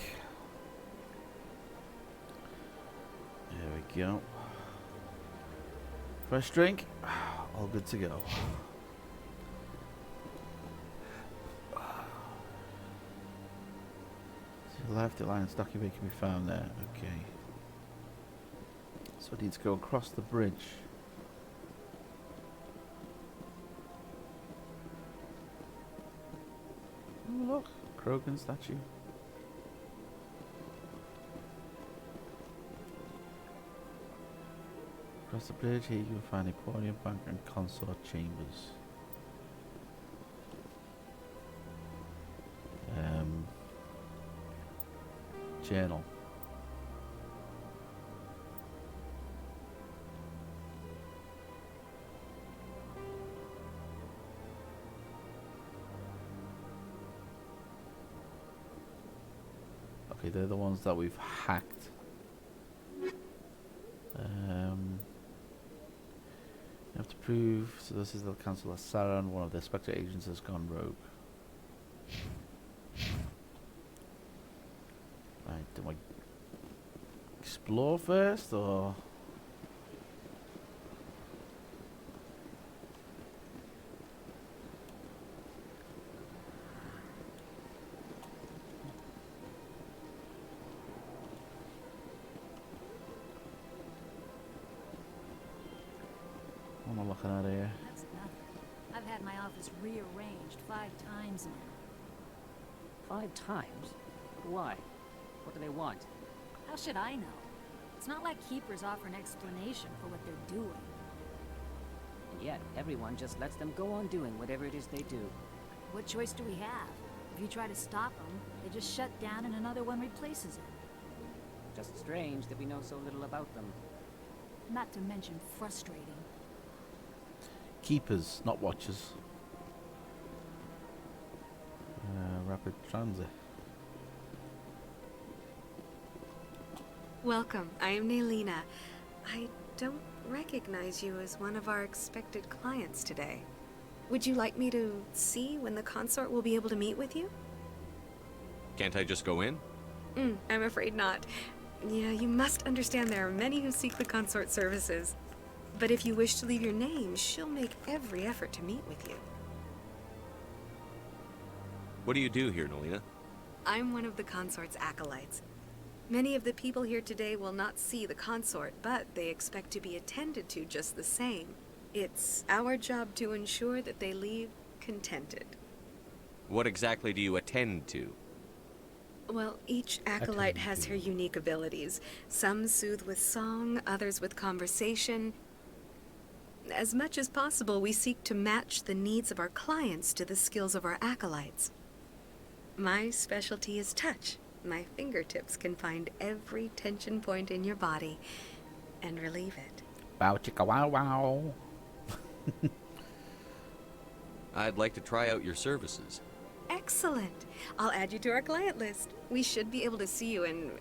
There we go. Fresh drink. All good to go. To the left, the Alliance document can be found there. Okay. So I need to go across the bridge. Oh, look. Krogan statue. Across the bridge here you can find Emporium Bank and Consort Chambers. Journal. Okay, they're the ones that we've hacked. You have to prove, so this is the Council of Saran, one of the Spectre agents has gone rogue. Right, do I explore first, or...? What am I looking at here? That's nothing. I've had my office rearranged 5 times now. 5 times? Why? What do they want? How should I know? It's not like Keepers offer an explanation for what they're doing. And yet, everyone just lets them go on doing whatever it is they do. What choice do we have? If you try to stop them, they just shut down and another one replaces it. Just strange that we know so little about them. Not to mention frustrating. Keepers, not watchers. Rapid transit. Welcome, I am Naylina. I don't recognize you as one of our expected clients today. Would you like me to see when the consort will be able to meet with you? Can't I just go in? I'm afraid not. Yeah, you must understand there are many who seek the consort services. But if you wish to leave your name, she'll make every effort to meet with you. What do you do here, Nolina? I'm one of the consort's acolytes. Many of the people here today will not see the consort, but they expect to be attended to just the same. It's our job to ensure that they leave contented. What exactly do you attend to? Well, each acolyte has her unique abilities. Some soothe with song, others with conversation. As much as possible, we seek to match the needs of our clients to the skills of our acolytes. My specialty is touch. My fingertips can find every tension point in your body and relieve it. Wow, chicka wow wow. I'd like to try out your services. Excellent. I'll add you to our client list. We should be able to see you in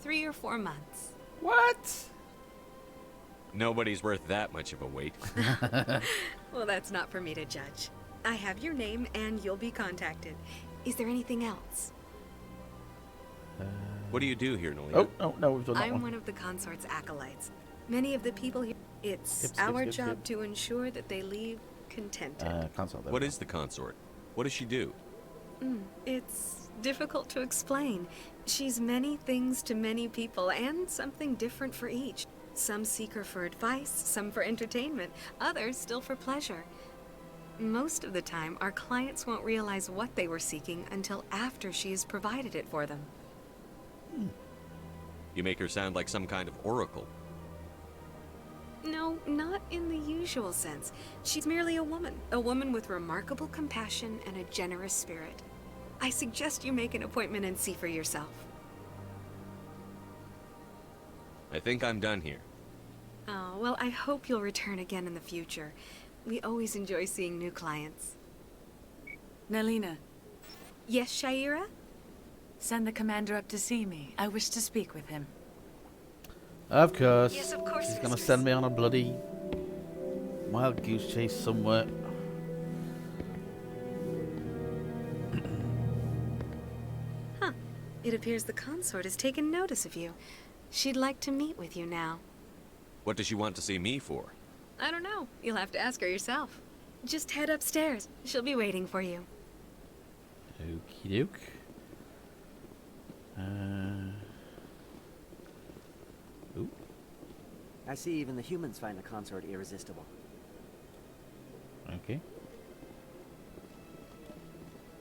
3 or 4 months. What? Nobody's worth that much of a wait. Well, that's not for me to judge. I have your name and you'll be contacted. Is there anything else? What do you do here, Nolina? No, we've done that I'm one of the consort's acolytes. Many of the people here, it's our job to ensure that they leave contented. What is the consort? What does she do? It's difficult to explain. She's many things to many people and something different for each. Some seek her for advice, some for entertainment, others still for pleasure. Most of the time, our clients won't realize what they were seeking until after she has provided it for them. You make her sound like some kind of oracle. No, not in the usual sense. She's merely a woman with remarkable compassion and a generous spirit. I suggest you make an appointment and see for yourself. I think I'm done here. Oh, well, I hope you'll return again in the future. We always enjoy seeing new clients. Naylina. Yes, Shaira? Send the commander up to see me. I wish to speak with him. Of course. Yes, of course, She's gonna mistress. send me on a bloody wild goose chase somewhere. It appears the consort has taken notice of you. She'd like to meet with you now. What does she want to see me for? I don't know. You'll have to ask her yourself. Just head upstairs. She'll be waiting for you. Okie doke. Ooh. I see even the humans find the consort irresistible. Okay.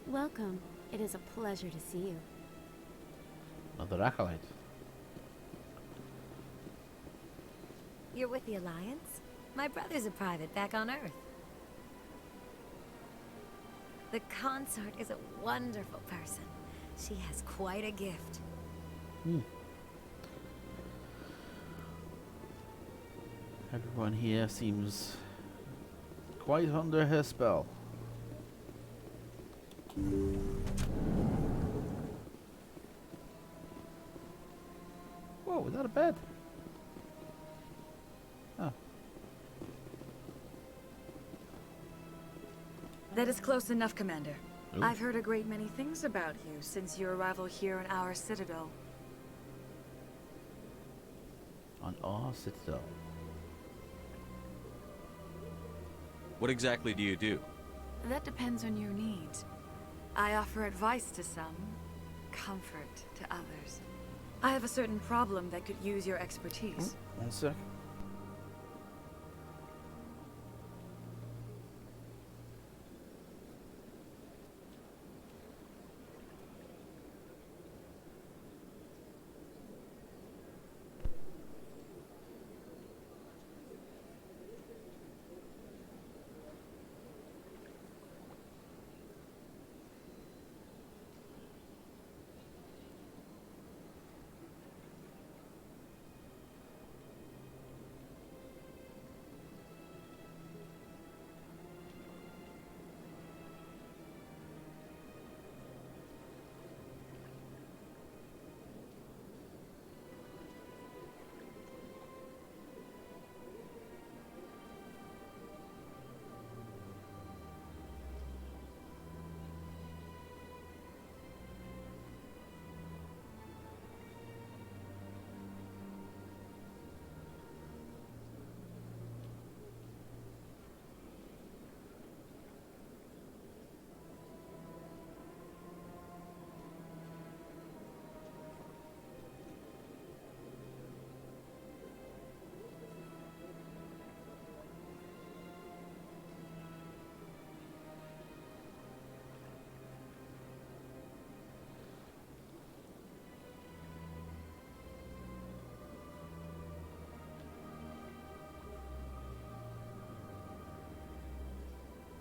Welcome. It is a pleasure to see you. Another acolyte. You're with the Alliance? My brother's a private back on Earth. The consort is a wonderful person. She has quite a gift. Everyone here seems quite under her spell. Whoa, is that a bed? Oh. That is close enough, Commander. Ooh. I've heard a great many things about you since your arrival here in our citadel. On our citadel. What exactly do you do? That depends on your needs. I offer advice to some, comfort to others. I have a certain problem that could use your expertise. One sec.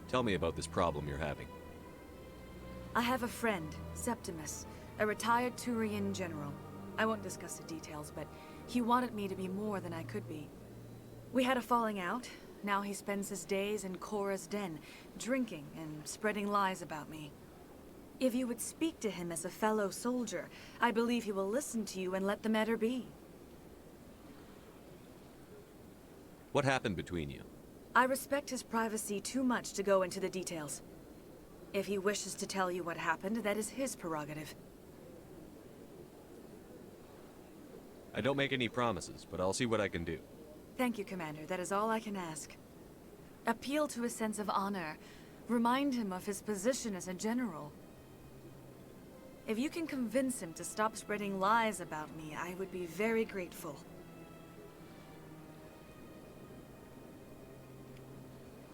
Tell me about this problem you're having. I have a friend, Septimus, a retired Turian general. I won't discuss the details, but he wanted me to be more than I could be. We had a falling out. Now he spends his days in Cora's den, drinking and spreading lies about me. If you would speak to him as a fellow soldier, I believe he will listen to you and let the matter be. What happened between you? I respect his privacy too much to go into the details. If he wishes to tell you what happened, that is his prerogative. I don't make any promises, but I'll see what I can do. Thank you, Commander. That is all I can ask. Appeal to his sense of honor. Remind him of his position as a general. If you can convince him to stop spreading lies about me, I would be very grateful.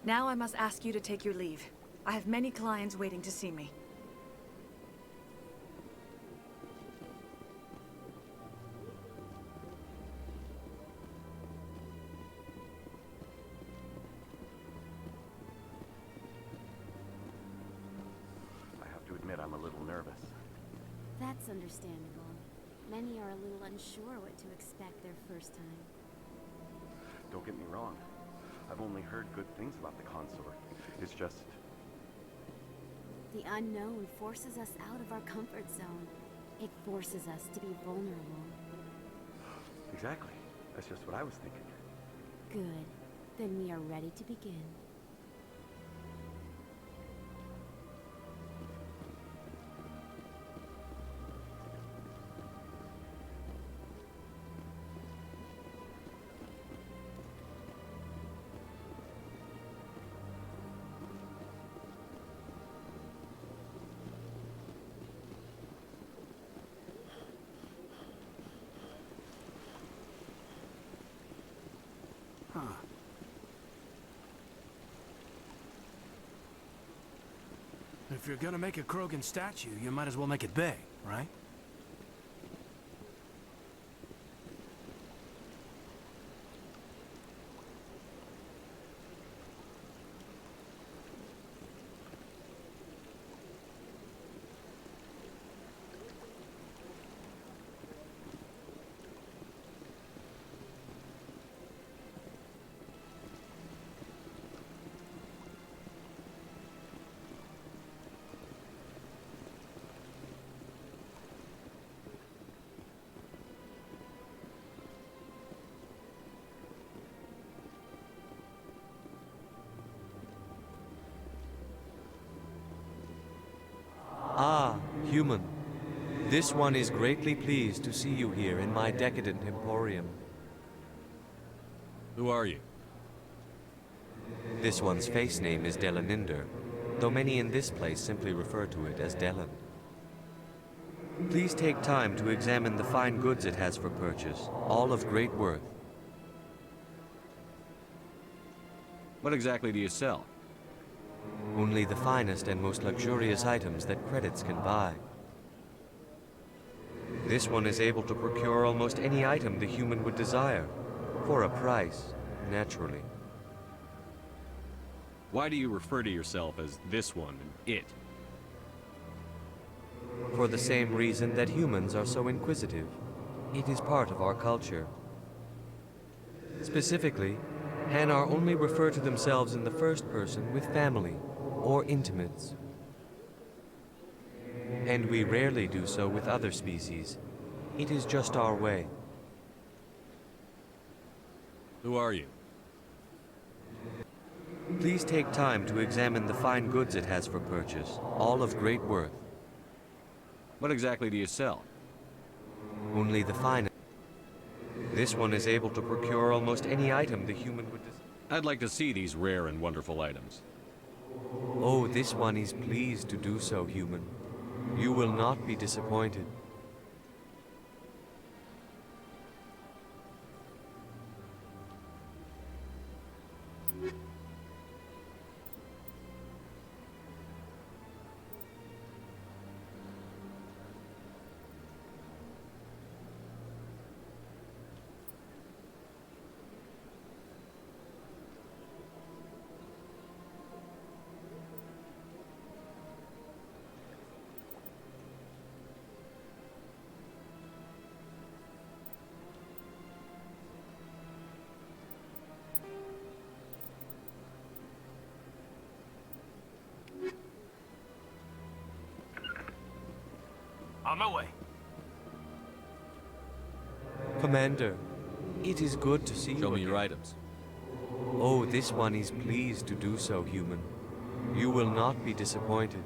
Now I must ask you to take your leave. I have many clients waiting to see me. I have to admit I'm a little nervous. That's understandable. Many are a little unsure what to expect their first time. Don't get me wrong. I've only heard good things about the consort. It's just... The unknown forces us out of our comfort zone. It forces us to be vulnerable. Exactly. That's just what I was thinking. Good. Then we are ready to begin. If you're gonna make a Krogan statue, you might as well make it big, right? Ah, human. This one is greatly pleased to see you here in my decadent emporium. Who are you? This one's face name is Delaninder, though many in this place simply refer to it as Delan. Please take time to examine the fine goods it has for purchase, all of great worth. What exactly do you sell? Only the finest and most luxurious items that credits can buy. This one is able to procure almost any item the human would desire, for a price, naturally. Why do you refer to yourself as this one and it? For the same reason that humans are so inquisitive. It is part of our culture. Specifically, Hanar only refer to themselves in the first person with family or intimates. And we rarely do so with other species. It is just our way. Who are you? Please take time to examine the fine goods it has for purchase, all of great worth. What exactly do you sell? Only the finest. This one is able to procure almost any item the human would desire. I'd like to see these rare and wonderful items. Oh, this one is pleased to do so, human. You will not be disappointed. On my way. Commander, it is good to see you. Show me your items. Oh, this one is pleased to do so, human. You will not be disappointed.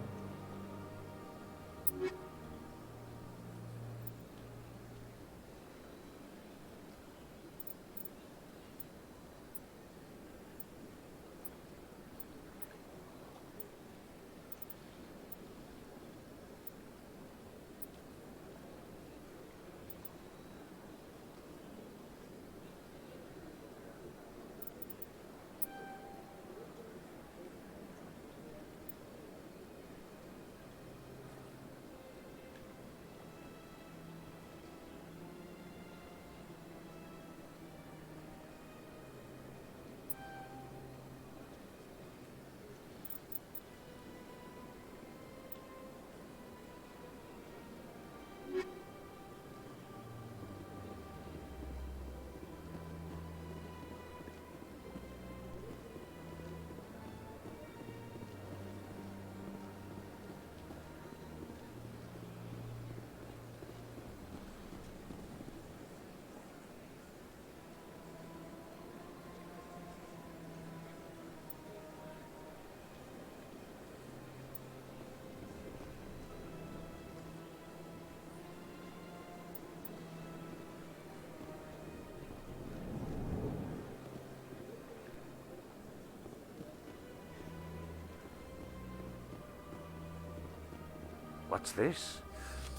What's this?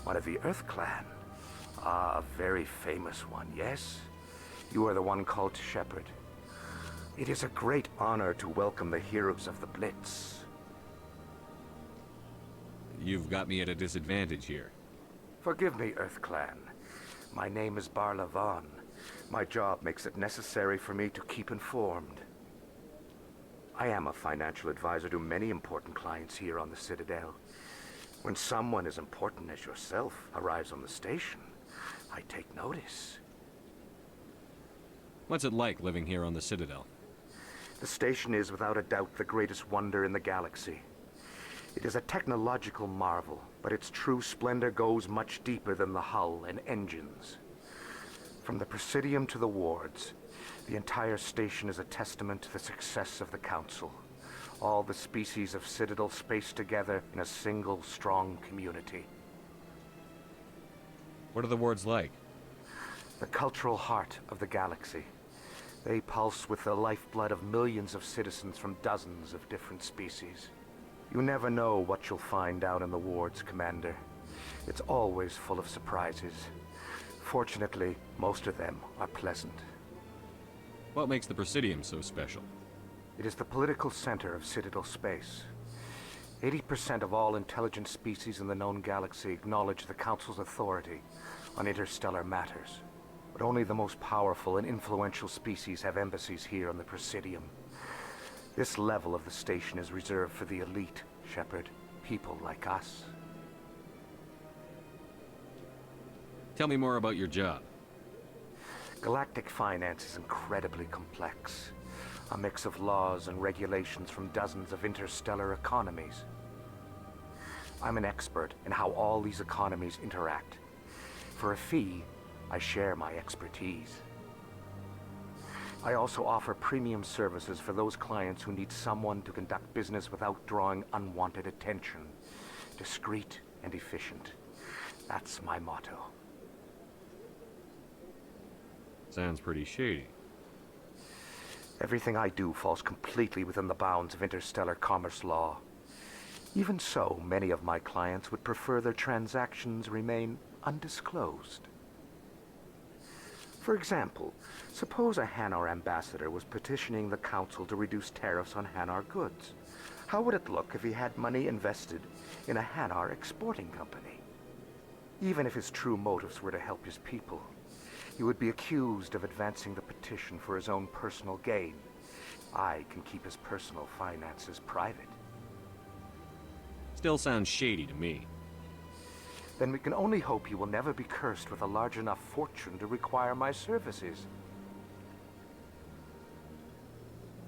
One of the Earth Clan. Ah, a very famous one, yes? You are the one called Shepherd. It is a great honor to welcome the heroes of the Blitz. You've got me at a disadvantage here. Forgive me, Earth Clan. My name is Barla Vaughn. My job makes it necessary for me to keep informed. I am a financial advisor to many important clients here on the Citadel. When someone as important as yourself arrives on the station, I take notice. What's it like living here on the Citadel? The station is without a doubt the greatest wonder in the galaxy. It is a technological marvel, but its true splendor goes much deeper than the hull and engines. From the Presidium to the wards, the entire station is a testament to the success of the Council. All the species of Citadel spaced together in a single, strong community. What are the wards like? The cultural heart of the galaxy. They pulse with the lifeblood of millions of citizens from dozens of different species. You never know what you'll find out in the wards, Commander. It's always full of surprises. Fortunately, most of them are pleasant. What makes the Presidium so special? It is the political center of Citadel space. 80% of all intelligent species in the known galaxy acknowledge the Council's authority on interstellar matters. But only the most powerful and influential species have embassies here on the Presidium. This level of the station is reserved for the elite, Shepard. People like us. Tell me more about your job. Galactic finance is incredibly complex. A mix of laws and regulations from dozens of interstellar economies. I'm an expert in how all these economies interact. For a fee, I share my expertise. I also offer premium services for those clients who need someone to conduct business without drawing unwanted attention. Discreet and efficient. That's my motto. Sounds pretty shady. Everything I do falls completely within the bounds of interstellar commerce law. Even so, many of my clients would prefer their transactions remain undisclosed. For example, suppose a Hanar ambassador was petitioning the Council to reduce tariffs on Hanar goods. How would it look if he had money invested in a Hanar exporting company? Even if his true motives were to help his people, he would be accused of advancing the petition for his own personal gain. I can keep his personal finances private. Still sounds shady to me. Then we can only hope you will never be cursed with a large enough fortune to require my services.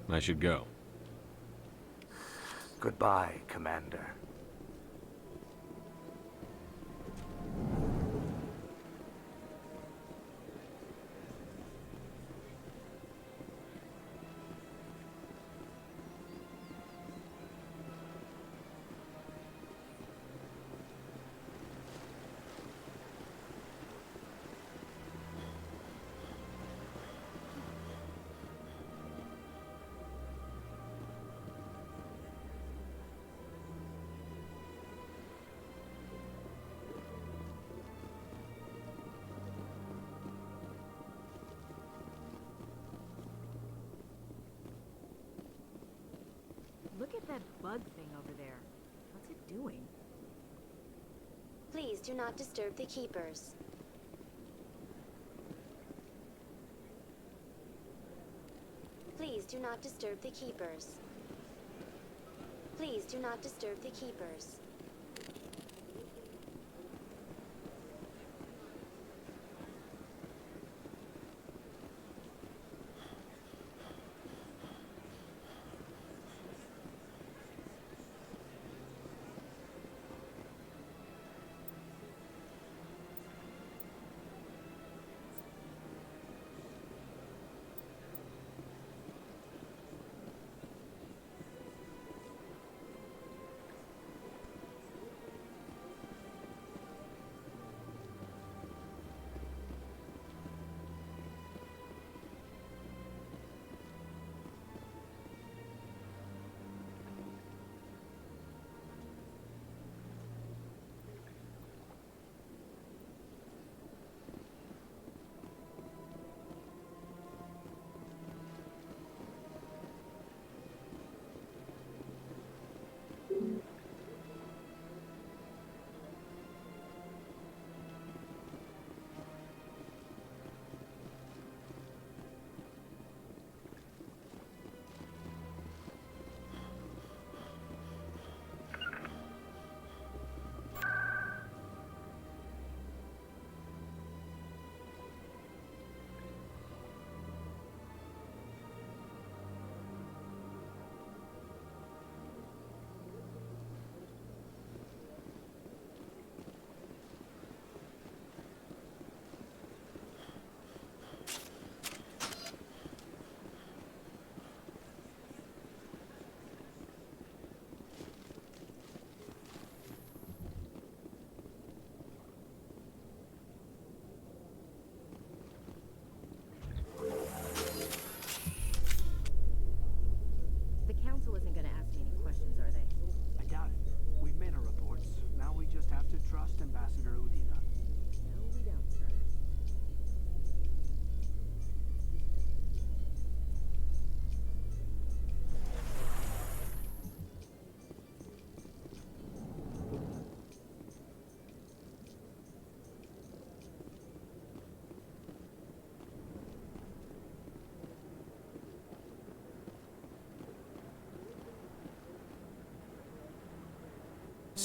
I should go. Goodbye, Commander. Look at that bug thing over there. What's it doing? Please do not disturb the keepers. Please do not disturb the keepers. Please do not disturb the keepers.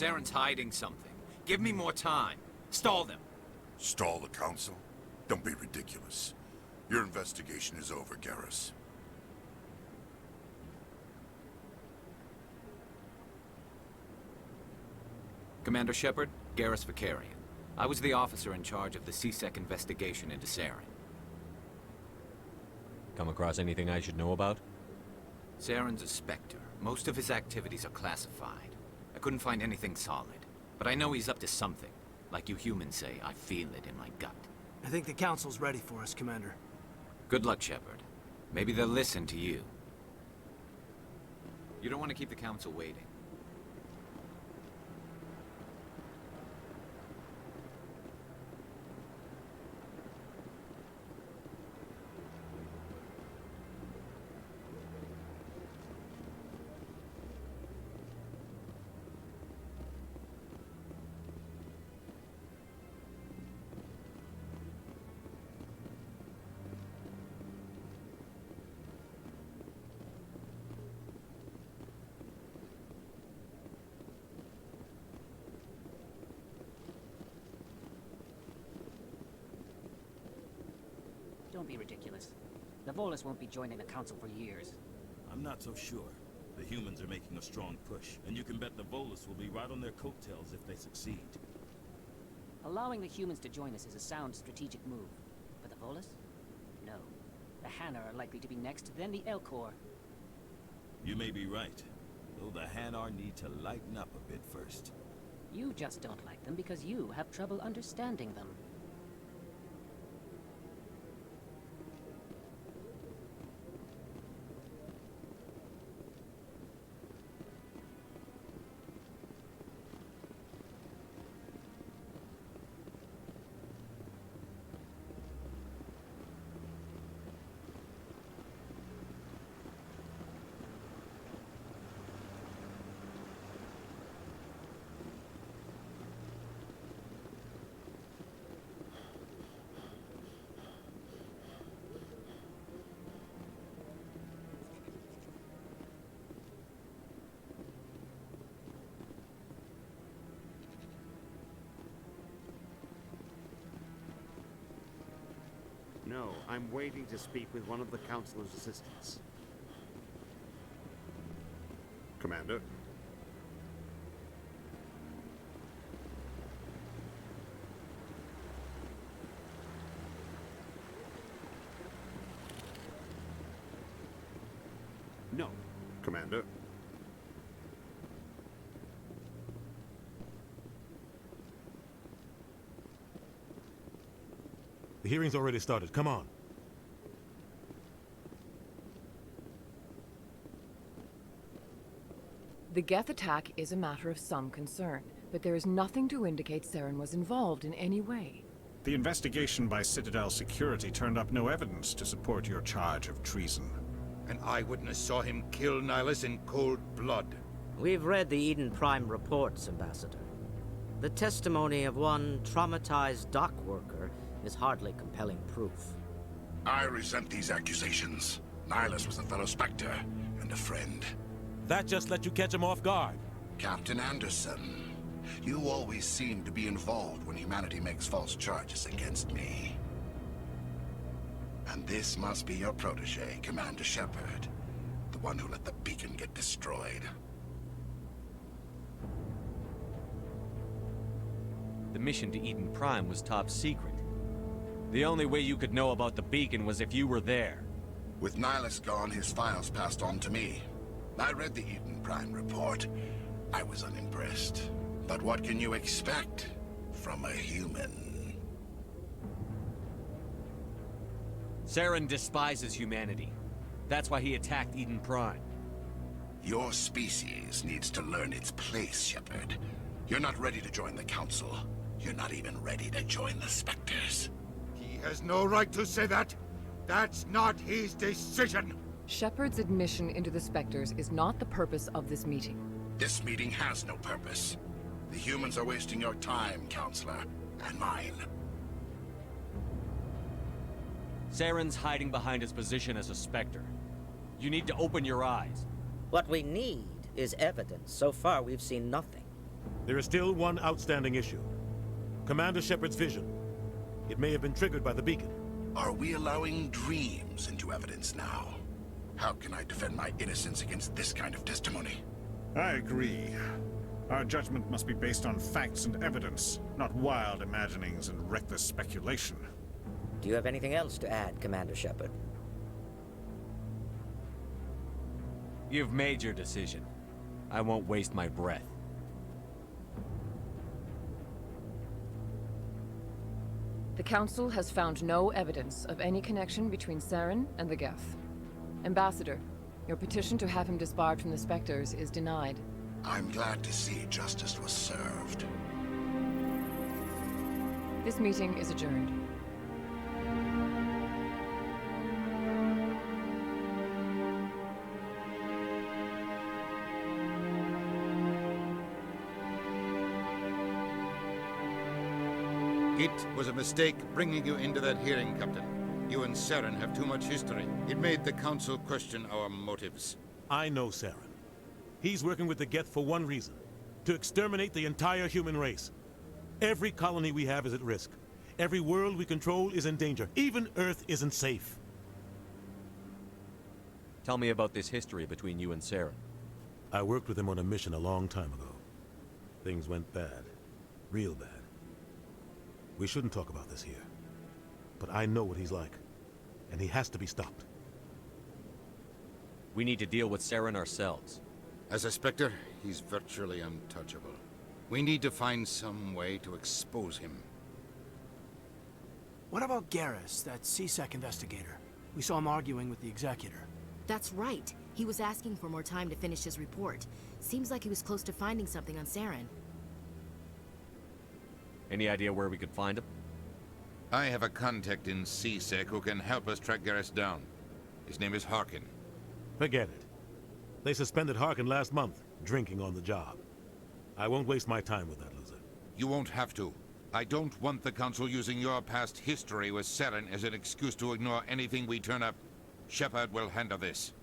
Saren's hiding something. Give me more time. Stall them. Stall the council? Don't be ridiculous. Your investigation is over, Garrus. Commander Shepard, Garrus Vicarian. I was the officer in charge of the CSEC investigation into Saren. Come across anything I should know about? Saren's a Spectre. Most of his activities are classified. I couldn't find anything solid. But I know he's up to something. Like you humans say, I feel it in my gut. I think the council's ready for us, Commander. Good luck, Shepard. Maybe they'll listen to you. You don't want to keep the council waiting. Don't be ridiculous. The Volus won't be joining the council for years. I'm not so sure. The humans are making a strong push, and you can bet the Volus will be right on their coattails if they succeed. Allowing the humans to join us is a sound strategic move. But the Volus? No. The Hanna are likely to be next, then the Elcor. You may be right, though the Hanar need to lighten up a bit first. You just don't like them because you have trouble understanding them. No, I'm waiting to speak with one of the Councilor's assistants. Commander? No, Commander. The hearing's already started. Come on. The Geth attack is a matter of some concern, but there is nothing to indicate Saren was involved in any way. The investigation by Citadel Security turned up no evidence to support your charge of treason. An eyewitness saw him kill Nihilus in cold blood. We've read the Eden Prime reports, Ambassador. The testimony of one traumatized dock worker is hardly compelling proof. I resent these accusations. Nihilus was a fellow Spectre and a friend. That just let you catch him off guard. Captain Anderson, you always seem to be involved when humanity makes false charges against me. And this must be your protege, Commander Shepard, the one who let the beacon get destroyed. The mission to Eden Prime was top secret. The only way you could know about the beacon was if you were there. With Nihilus gone, his files passed on to me. I read the Eden Prime report. I was unimpressed. But what can you expect from a human? Saren despises humanity. That's why he attacked Eden Prime. Your species needs to learn its place, Shepard. You're not ready to join the Council. You're not even ready to join the Spectres. He has no right to say that. That's not his decision. Shepard's admission into the Spectres is not the purpose of this meeting. This meeting has no purpose. The humans are wasting your time, Counselor, and mine. Saren's hiding behind his position as a Spectre. You need to open your eyes. What we need is evidence. So far, we've seen nothing. There is still one outstanding issue. Commander Shepard's vision. It may have been triggered by the beacon. Are we allowing dreams into evidence now? How can I defend my innocence against this kind of testimony? I agree. Our judgment must be based on facts and evidence, not wild imaginings and reckless speculation. Do you have anything else to add, Commander Shepard? You've made your decision. I won't waste my breath. The Council has found no evidence of any connection between Saren and the Geth. Ambassador, your petition to have him disbarred from the Spectres is denied. I'm glad to see justice was served. This meeting is adjourned. It was a mistake bringing you into that hearing, Captain. You and Saren have too much history. It made the Council question our motives. I know Saren. He's working with the Geth for one reason. To exterminate the entire human race. Every colony we have is at risk. Every world we control is in danger. Even Earth isn't safe. Tell me about this history between you and Saren. I worked with him on a mission a long time ago. Things went bad. Real bad. We shouldn't talk about this here. But I know what he's like. And he has to be stopped. We need to deal with Saren ourselves. As a Spectre, he's virtually untouchable. We need to find some way to expose him. What about Garrus, that CSEC investigator? We saw him arguing with the Executor. That's right. He was asking for more time to finish his report. Seems like he was close to finding something on Saren. Any idea where we could find him? I have a contact in CSEC who can help us track Garrus down. His name is Harkin. Forget it. They suspended Harkin last month, drinking on the job. I won't waste my time with that loser. You won't have to. I don't want the Council using your past history with Saren as an excuse to ignore anything we turn up. Shepard will handle this.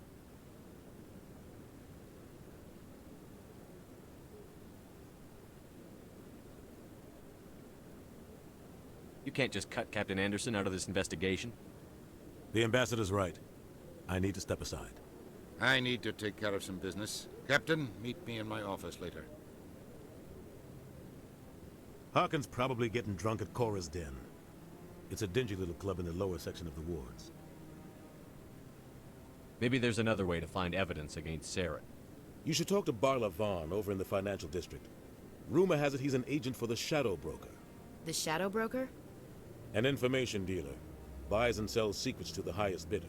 You can't just cut Captain Anderson out of this investigation. The Ambassador's right. I need to step aside. I need to take care of some business. Captain, meet me in my office later. Harkin's probably getting drunk at Cora's Den. It's a dingy little club in the lower section of the wards. Maybe there's another way to find evidence against Saren. You should talk to Barla Vaughn over in the financial district. Rumor has it he's an agent for the Shadow Broker. The Shadow Broker? An information dealer. Buys and sells secrets to the highest bidder.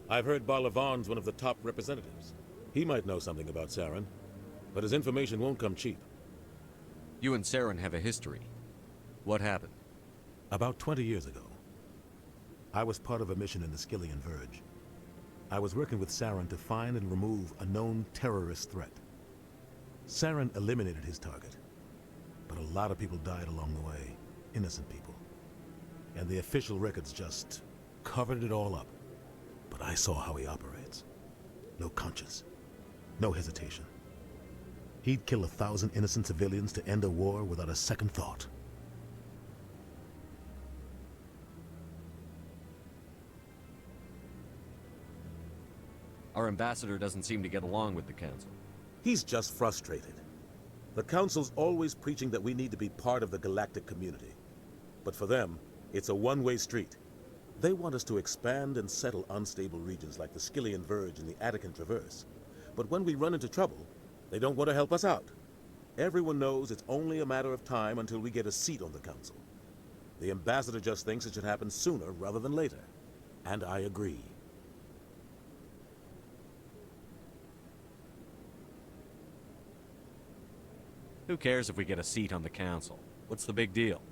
I've heard Barla Vaughn's one of the top representatives. He might know something about Saren, but his information won't come cheap. You and Saren have a history. What happened? About 20 years ago, I was part of a mission in the Skillian Verge. I was working with Saren to find and remove a known terrorist threat. Saren eliminated his target, but a lot of people died along the way, innocent people. And the official records just covered it all up. But I saw how he operates. No conscience, no hesitation. He'd kill 1,000 innocent civilians to end a war without a second thought. Our ambassador doesn't seem to get along with the Council. He's just frustrated. The Council's always preaching that we need to be part of the galactic community. But for them, it's a one-way street. They want us to expand and settle unstable regions like the Skillian Verge and the Attican Traverse. But when we run into trouble, they don't want to help us out. Everyone knows it's only a matter of time until we get a seat on the Council. The Ambassador just thinks it should happen sooner rather than later. And I agree. Who cares if we get a seat on the Council? What's the big deal?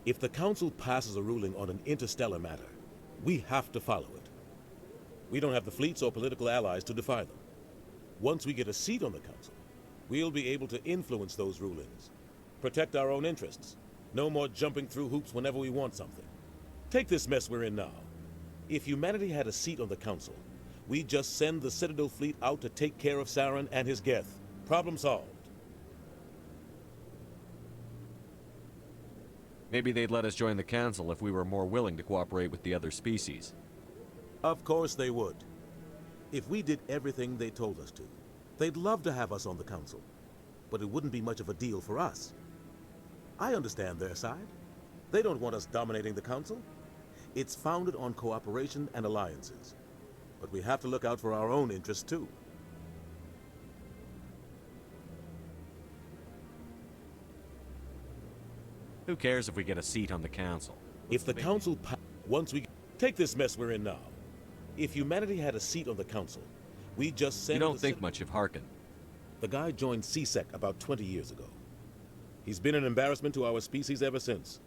If the Council passes a ruling on an interstellar matter, we have to follow it. We don't have the fleets or political allies to defy them. Once we get a seat on the Council, we'll be able to influence those rulings, protect our own interests, no more jumping through hoops whenever we want something. Take this mess we're in now. If humanity had a seat on the Council, we'd just send the Citadel fleet out to take care of Saren and his Geth. Problem solved. Maybe they'd let us join the Council if we were more willing to cooperate with the other species. Of course they would. If we did everything they told us to, they'd love to have us on the Council. But it wouldn't be much of a deal for us. I understand their side. They don't want us dominating the Council. It's founded on cooperation and alliances. But we have to look out for our own interests, too. Who cares if we get a seat on the Council? If the Council once we take this mess we're in now, if humanity had a seat on the Council, we'd just send... You don't think much of Harkin. The guy joined CSEC about 20 years ago. He's been an embarrassment to our species ever since.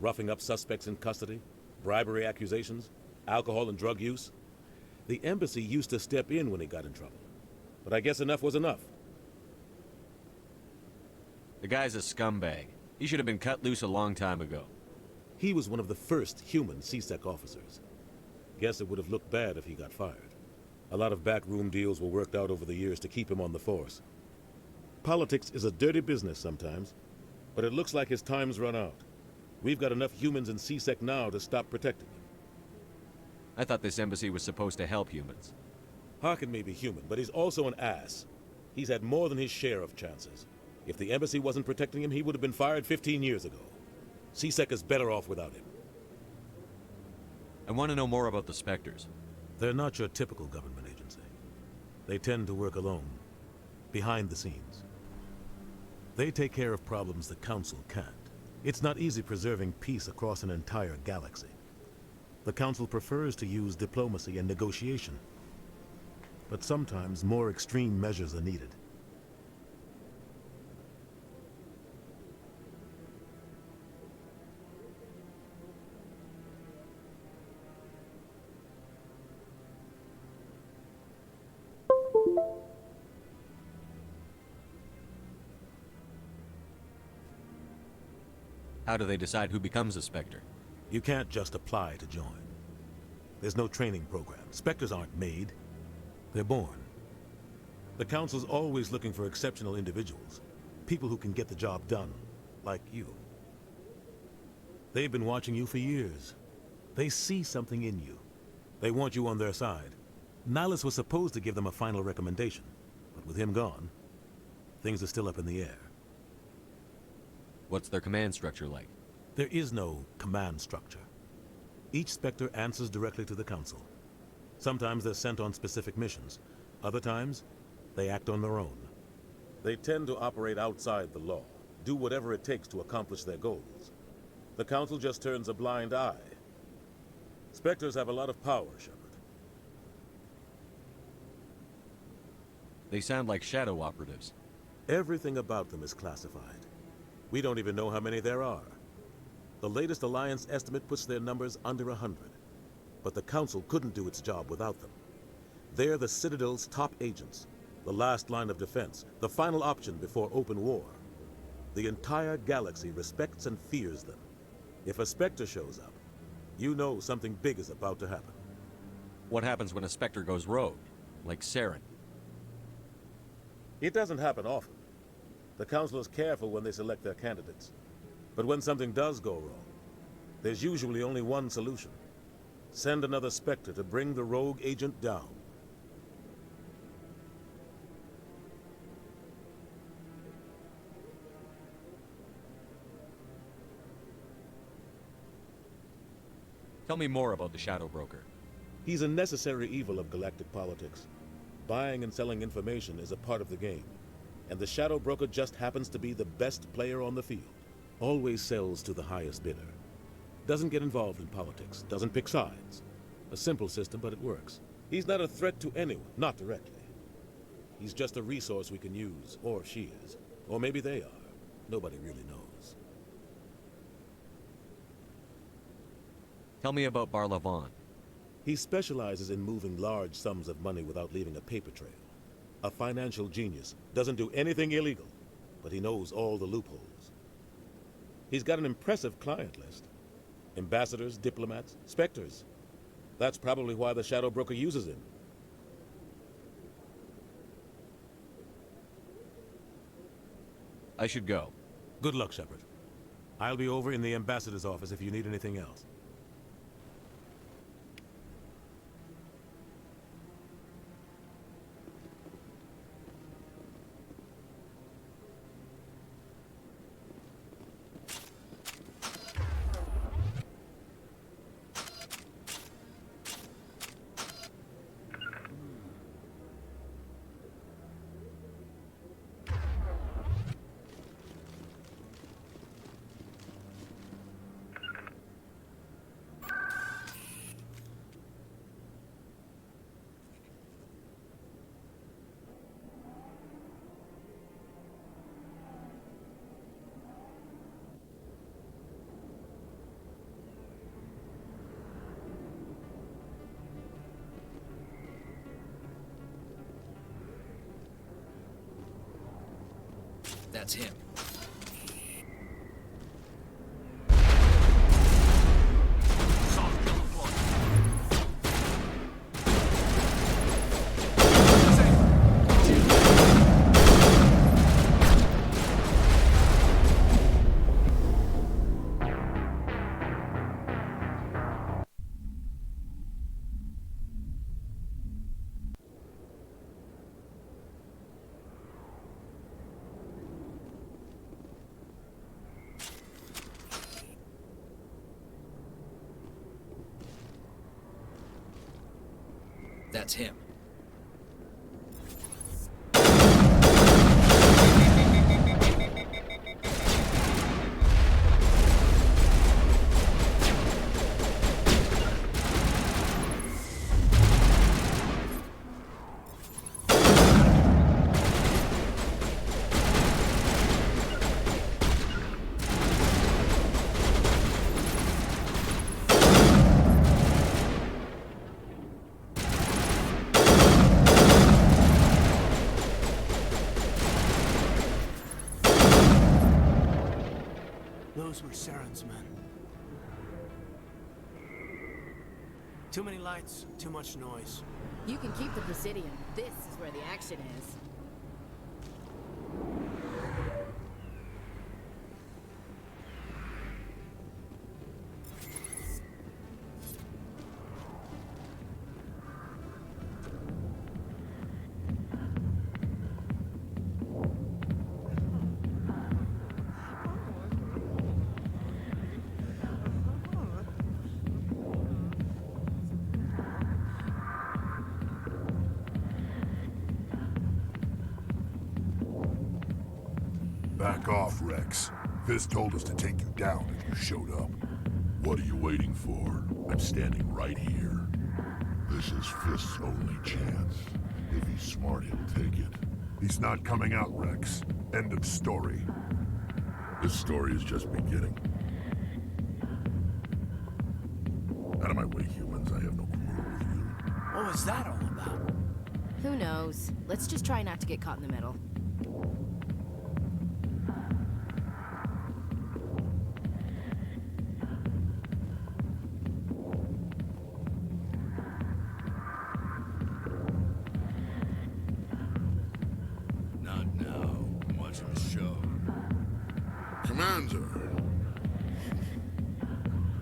Roughing up suspects in custody, bribery accusations, alcohol and drug use. The embassy used to step in when he got in trouble. But I guess enough was enough. The guy's a scumbag. He should have been cut loose a long time ago. He was one of the first human CSEC officers. Guess it would have looked bad if he got fired. A lot of backroom deals were worked out over the years to keep him on the force. Politics is a dirty business sometimes, but it looks like his time's run out. We've got enough humans in CSEC now to stop protecting him. I thought this embassy was supposed to help humans. Harkin may be human, but he's also an ass. He's had more than his share of chances. If the embassy wasn't protecting him, he would have been fired 15 years ago. CSEC is better off without him. I want to know more about the Spectres. They're not your typical government agency. They tend to work alone, behind the scenes. They take care of problems the Council can't. It's not easy preserving peace across an entire galaxy. The Council prefers to use diplomacy and negotiation. But sometimes more extreme measures are needed. How do they decide who becomes a Spectre? You can't just apply to join. There's no training program. Spectres aren't made. They're born. The Council's always looking for exceptional individuals. People who can get the job done, like you. They've been watching you for years. They see something in you. They want you on their side. Nihilus was supposed to give them a final recommendation, but with him gone, things are still up in the air. What's their command structure like? There is no command structure. Each Spectre answers directly to the Council. Sometimes they're sent on specific missions. Other times, they act on their own. They tend to operate outside the law, do whatever it takes to accomplish their goals. The Council just turns a blind eye. Spectres have a lot of power, Shepard. They sound like shadow operatives. Everything about them is classified. We don't even know how many there are. The latest Alliance estimate puts their numbers under 100. But the Council couldn't do its job without them. They're the Citadel's top agents, the last line of defense, the final option before open war. The entire galaxy respects and fears them. If a Spectre shows up, you know something big is about to happen. What happens when a Spectre goes rogue, like Saren? It doesn't happen often. The Council is careful when they select their candidates. But when something does go wrong, there's usually only one solution. Send another Spectre to bring the rogue agent down. Tell me more about the Shadow Broker. He's a necessary evil of galactic politics. Buying and selling information is a part of the game. And the Shadow Broker just happens to be the best player on the field. Always sells to the highest bidder. Doesn't get involved in politics, doesn't pick sides. A simple system, but it works. He's not a threat to anyone, not directly. He's just a resource we can use, or she is. Or maybe they are. Nobody really knows. Tell me about Barla Vaughn. He specializes in moving large sums of money without leaving a paper trail. A financial genius, doesn't do anything illegal, but he knows all the loopholes. He's got an impressive client list. Ambassadors, diplomats, Spectres. That's probably why the Shadow Broker uses him. I should go. Good luck, Shepard. I'll be over in the ambassador's office if you need anything else. That's him. That's him. Those were Saren's men. Too many lights, too much noise. You can keep the Presidium. This is where the action is. Back off, Rex. Fist told us to take you down if you showed up. What are you waiting for? I'm standing right here. This is Fist's only chance. If he's smart, he'll take it. He's not coming out, Rex. End of story. This story is just beginning. Out of my way, humans. I have no quarrel with you. What was that all about? Who knows? Let's just try not to get caught in the middle. Not now. I'm watching the show. Commander.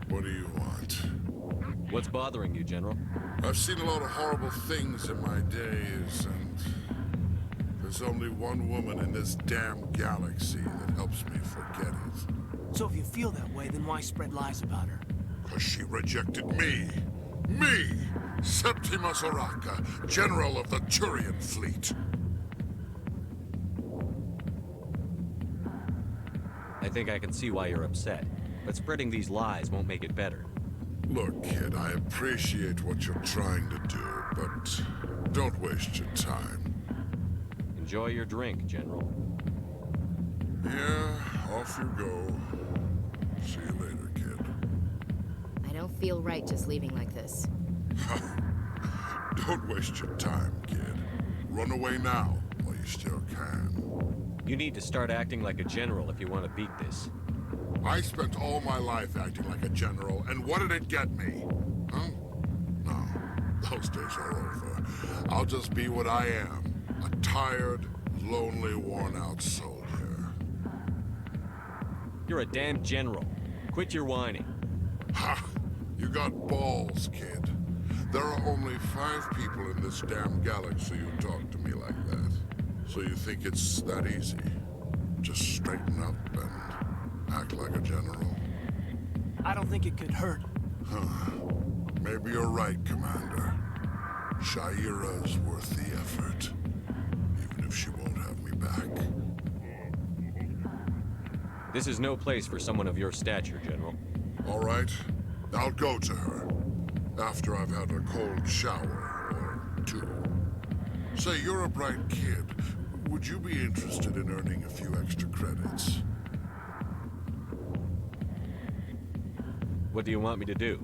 What do you want? What's bothering you, General? I've seen a lot of horrible things in my days, and there's only one woman in this damn galaxy that helps me forget it. So if you feel that way, then why spread lies about her? 'Cause she rejected me! Me! Septimus Oraka, General of the Turian Fleet! I think I can see why you're upset, but spreading these lies won't make it better. Look, kid, I appreciate what you're trying to do, but don't waste your time. Enjoy your drink, General. Yeah, off you go. See you later, kid. I don't feel right just leaving like this. Don't waste your time, kid. Run away now, while you still can. You need to start acting like a general if you want to beat this. I spent all my life acting like a general, and what did it get me? Huh? No, those days are over. I'll just be what I am. A tired, lonely, worn-out soldier. You're a damn general. Quit your whining. Ha! You got balls, kid. There are only 5 people in this damn galaxy who talk to me like that. So you think it's that easy? Just straighten up and act like a general? I don't think it could hurt. Huh. Maybe you're right, Commander. Shaira's worth the effort. Even if she won't have me back. This is no place for someone of your stature, General. All right. I'll go to her. After I've had a cold shower or 2. Say, you're a bright kid. Would you be interested in earning a few extra credits? What do you want me to do?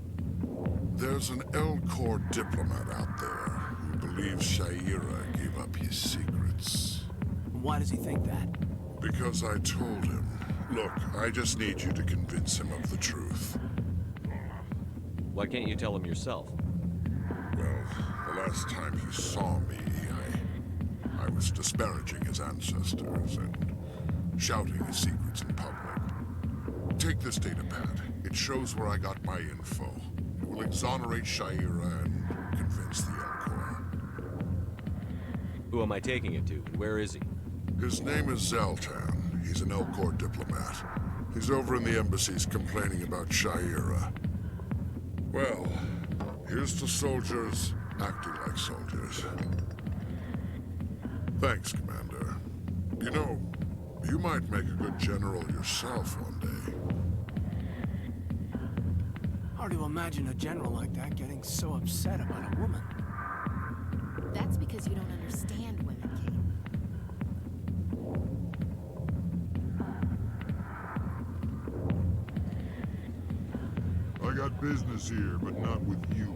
There's an L-Corps diplomat out there who believes Shaira gave up his secrets. Why does he think that? Because I told him. Look, I just need you to convince him of the truth. Why can't you tell him yourself? Well, the last time he saw me, I was disparaging his ancestors and shouting his secrets in public. Take this data pad. It shows where I got my info. It will exonerate Shaira and convince the L-Corps. Who am I taking it to, and where is he? His name is Zaltan. He's an L-Corps diplomat. He's over in the embassies complaining about Shaira. Well, here's to soldiers acting like soldiers. Thanks, Commander. You know, you might make a good general yourself one day. Hard to imagine a general like that getting so upset about a woman. That's because you don't understand women, Kate. I got business here, but not with you.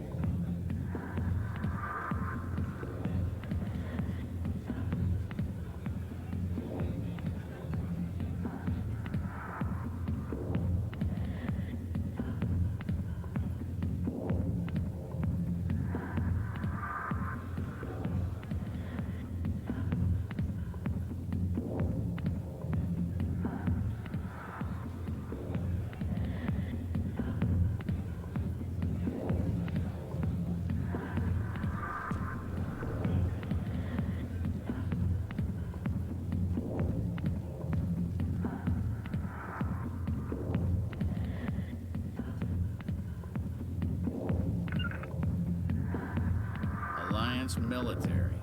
Military.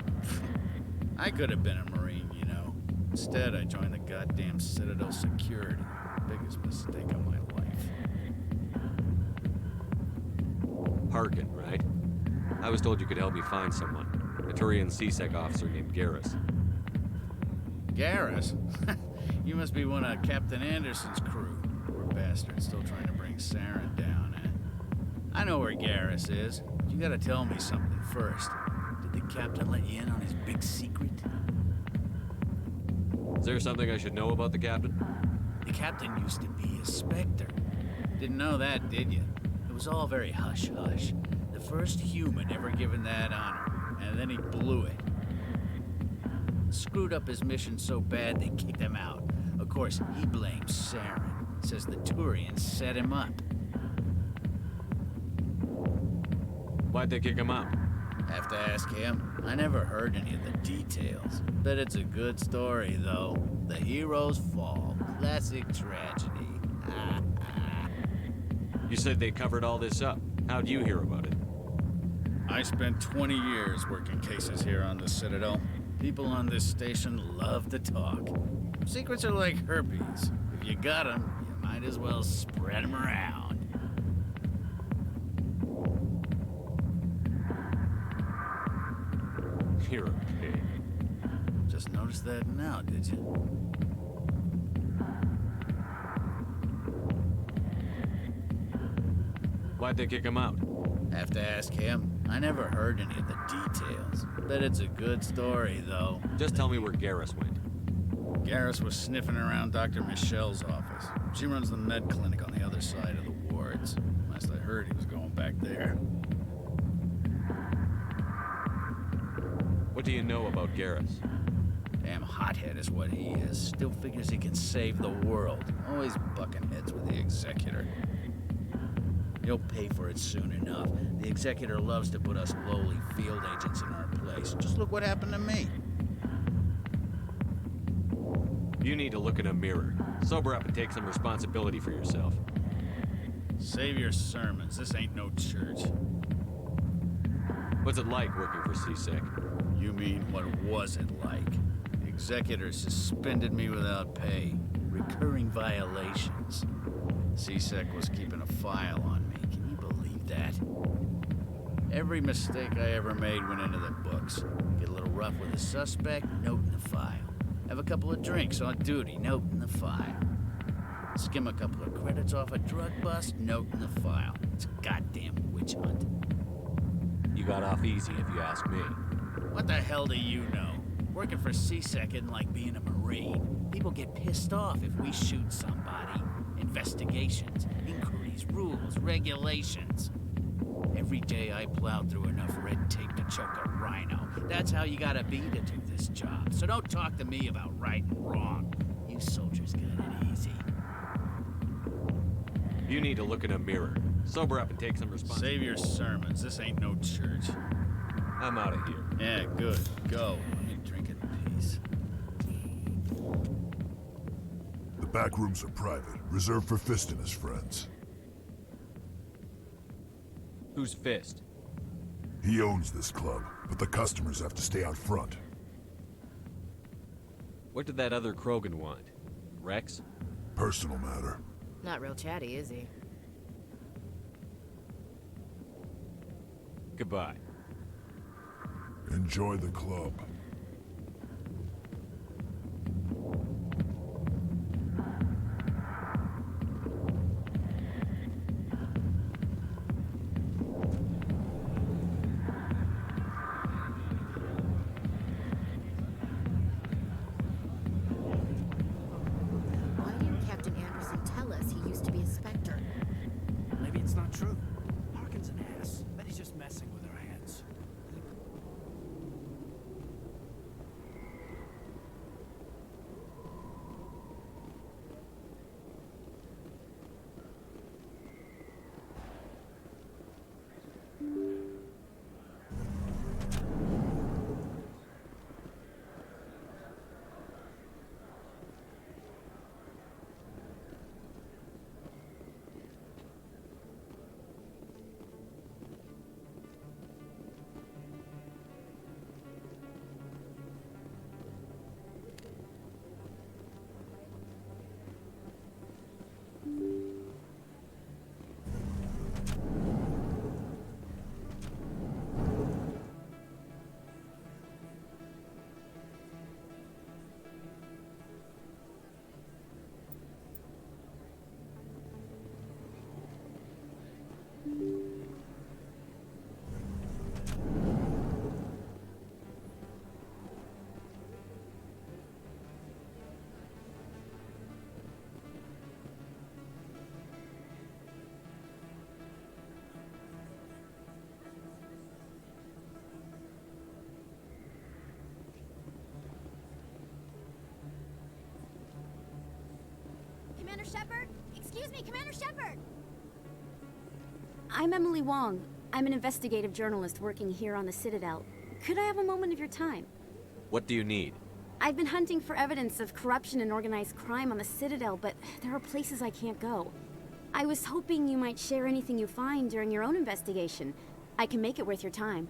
I could have been a Marine, you know. Instead, I joined the goddamn Citadel Security. Biggest mistake of my life. Harkin, right? I was told you could help me find someone. A Turian CSEC officer named Garrus. Garrus? You must be one of Captain Anderson's crew. Poor bastard, still trying to bring Saren down, eh? I know where Garrus is. But you gotta tell me something first. Did the captain let you in on his big secret? Is there something I should know about the captain? The captain used to be a Spectre. Didn't know that, did you? It was all very hush-hush. The first human ever given that honor, and then he blew it. Screwed up his mission so bad they kicked him out. Of course, he blames Saren. Says the Turians set him up. Why'd they kick him out? Have to ask him. I never heard any of the details. Bet it's a good story, though. The hero's fall. Classic tragedy. You said they covered all this up. How'd you hear about it? I spent 20 years working cases here on the Citadel. People on this station love to talk. Secrets are like herpes. If you got them, you might as well spread them around. You're a pig. Just noticed that now, did you? Why'd they kick him out? Have to ask him. I never heard any of the details. Bet it's a good story, though. Just tell me where Garrus went. Garrus was sniffing around Dr. Michelle's office. She runs the med clinic on the other side of the wards. Last I heard, he was going back there. What do you know about Garrus? Damn hothead is what he is. Still figures he can save the world. Always bucking heads with the Executor. He'll pay for it soon enough. The Executor loves to put us lowly field agents in our place. Just look what happened to me. You need to look in a mirror. Sober up and take some responsibility for yourself. Save your sermons. This ain't no church. What's it like working for CSEC? You mean, what was it like? The Executor suspended me without pay. Recurring violations. CSEC was keeping a file on me. Can you believe that? Every mistake I ever made went into the books. Get a little rough with a suspect, note in the file. Have a couple of drinks on duty, note in the file. Skim a couple of credits off a drug bust, note in the file. It's a goddamn witch hunt. You got off easy, if you ask me. What the hell do you know? Working for CSEC isn't like being a Marine. People get pissed off if we shoot somebody. Investigations, inquiries, rules, regulations. Every day I plow through enough red tape to choke a rhino. That's how you gotta be to do this job. So don't talk to me about right and wrong. You soldiers got it easy. You need to look in a mirror. Sober up and take some responsibility. Save your sermons. This ain't no church. I'm out of here. Yeah, good. Go. Let me drink in peace. The back rooms are private, reserved for Fist and his friends. Who's Fist? He owns this club, but the customers have to stay out front. What did that other Krogan want? Rex? Personal matter. Not real chatty, is he? Goodbye. Enjoy the club. Why didn't Captain Anderson tell us he used to be a Spectre? Maybe it's not true. Harkin's an ass. Bet he's just messing with our heads. Commander Shepard? Excuse me, Commander Shepard! I'm Emily Wong. I'm an investigative journalist working here on the Citadel. Could I have a moment of your time? What do you need? I've been hunting for evidence of corruption and organized crime on the Citadel, but there are places I can't go. I was hoping you might share anything you find during your own investigation. I can make it worth your time.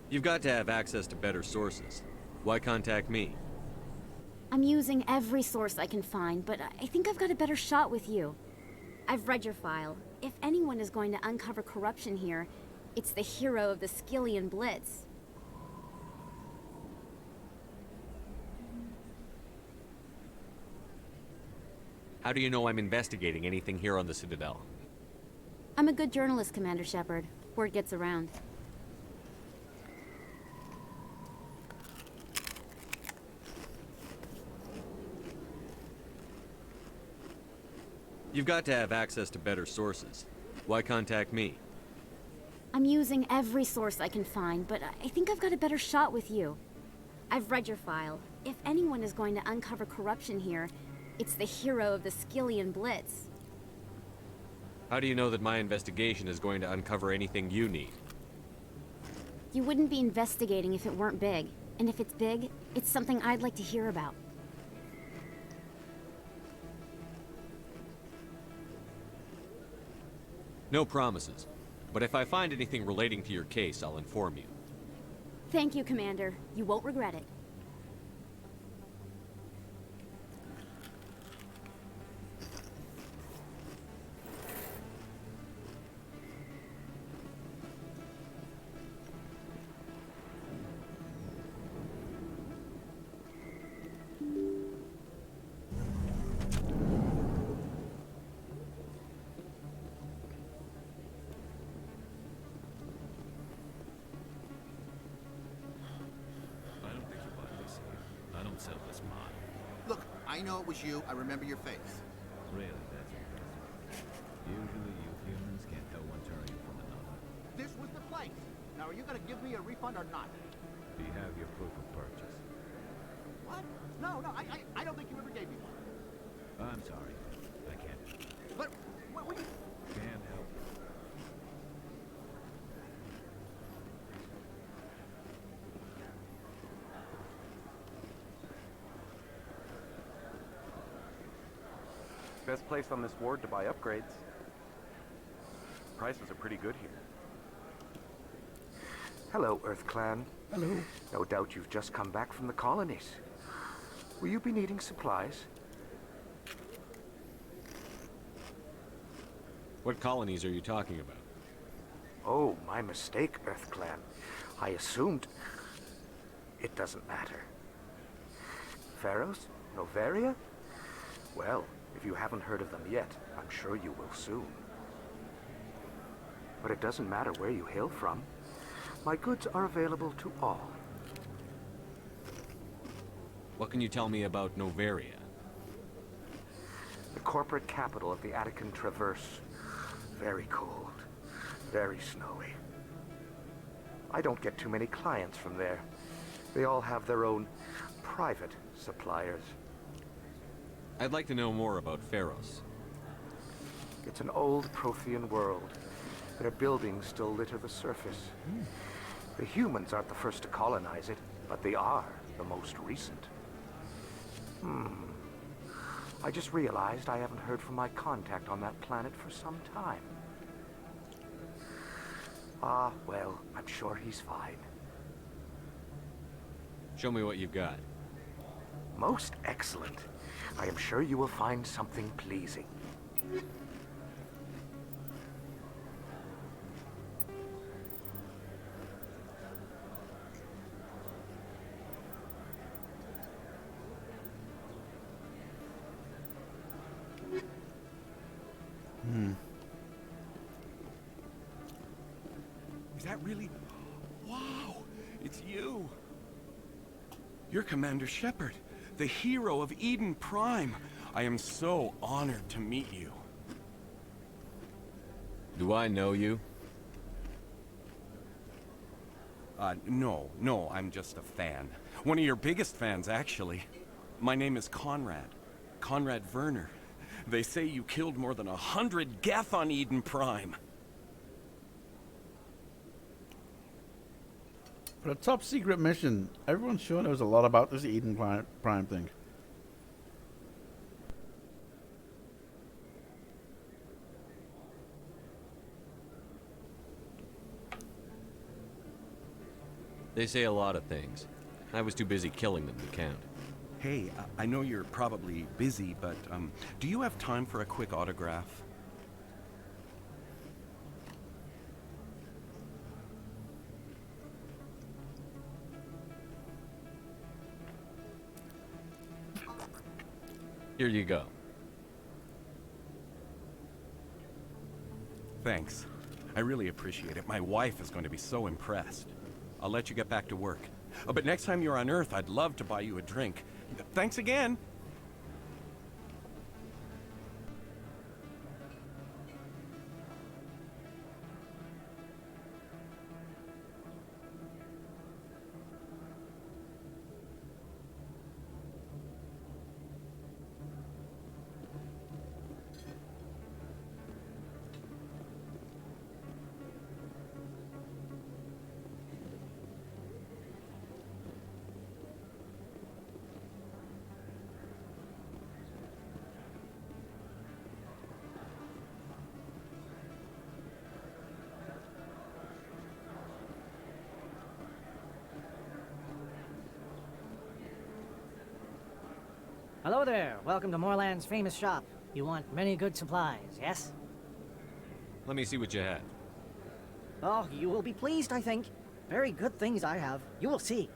You've got to have access to better sources. Why contact me? I'm using every source I can find, but I think I've got a better shot with you. I've read your file. If anyone is going to uncover corruption here, it's the hero of the Skillian Blitz. How do you know I'm investigating anything here on the Citadel? I'm a good journalist, Commander Shepard. Word gets around. You've got to have access to better sources. Why contact me? I'm using every source I can find, but I think I've got a better shot with you. I've read your file. If anyone is going to uncover corruption here, it's the hero of the Skillian Blitz. How do you know that my investigation is going to uncover anything you need? You wouldn't be investigating if it weren't big. And if it's big, it's something I'd like to hear about. No promises. But if I find anything relating to your case, I'll inform you. Thank you, Commander. You won't regret it. Look, I know it was you. I remember your face. Really, that's impressive. Usually you humans can't tell one turning from another. This was the place. Now, are you going to give me a refund or not? Do you have your proof of purchase? What? No, I don't think you ever gave me one. I'm sorry. I can't. But, what you... Can't help it. Best place on this ward to buy upgrades. Prices are pretty good here. Hello, Earth Clan. Hello. No doubt you've just come back from the colonies. Will you be needing supplies? What colonies are you talking about? Oh, my mistake, Earth Clan. I assumed... It doesn't matter. Pharaohs? Noveria? Well, if you haven't heard of them yet, I'm sure you will soon. But it doesn't matter where you hail from. My goods are available to all. What can you tell me about Noveria? The corporate capital of the Attican Traverse. Very cold. Very snowy. I don't get too many clients from there. They all have their own private suppliers. I'd like to know more about Pharos. It's an old Prothean world. Their buildings still litter the surface. The humans aren't the first to colonize it, but they are the most recent. I just realized I haven't heard from my contact on that planet for some time. Ah, well, I'm sure he's fine. Show me what you've got. Most excellent. I am sure you will find something pleasing. Is that really... Wow! It's you! You're Commander Shepard, the hero of Eden Prime. I am so honored to meet you. Do I know you? No, I'm just a fan. One of your biggest fans, actually. My name is Conrad. Conrad Werner. They say you killed more than 100 Geth on Eden Prime. For a top secret mission, everyone sure knows a lot about this Eden Prime thing. They say a lot of things. I was too busy killing them to count. Hey, I know you're probably busy, but do you have time for a quick autograph? Here you go. Thanks. I really appreciate it. My wife is going to be so impressed. I'll let you get back to work. Oh, but next time you're on Earth, I'd love to buy you a drink. Thanks again. Hello there. Welcome to Moorland's famous shop. You want many good supplies, yes? Let me see what you have. Oh, you will be pleased, I think. Very good things I have. You will see.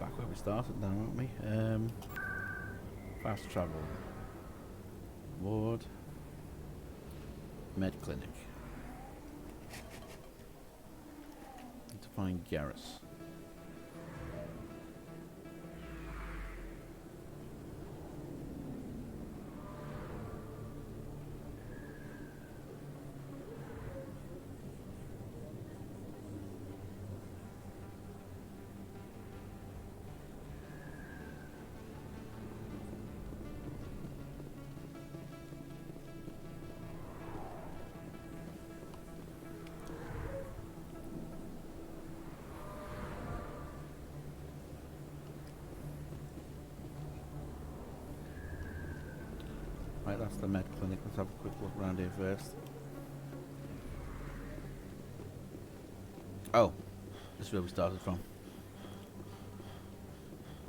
Back where we started now, aren't we? Fast travel. Ward. Med clinic. Need to find Garrus. Right, that's the med clinic. Let's have a quick look around here first. Oh, this is where we started from.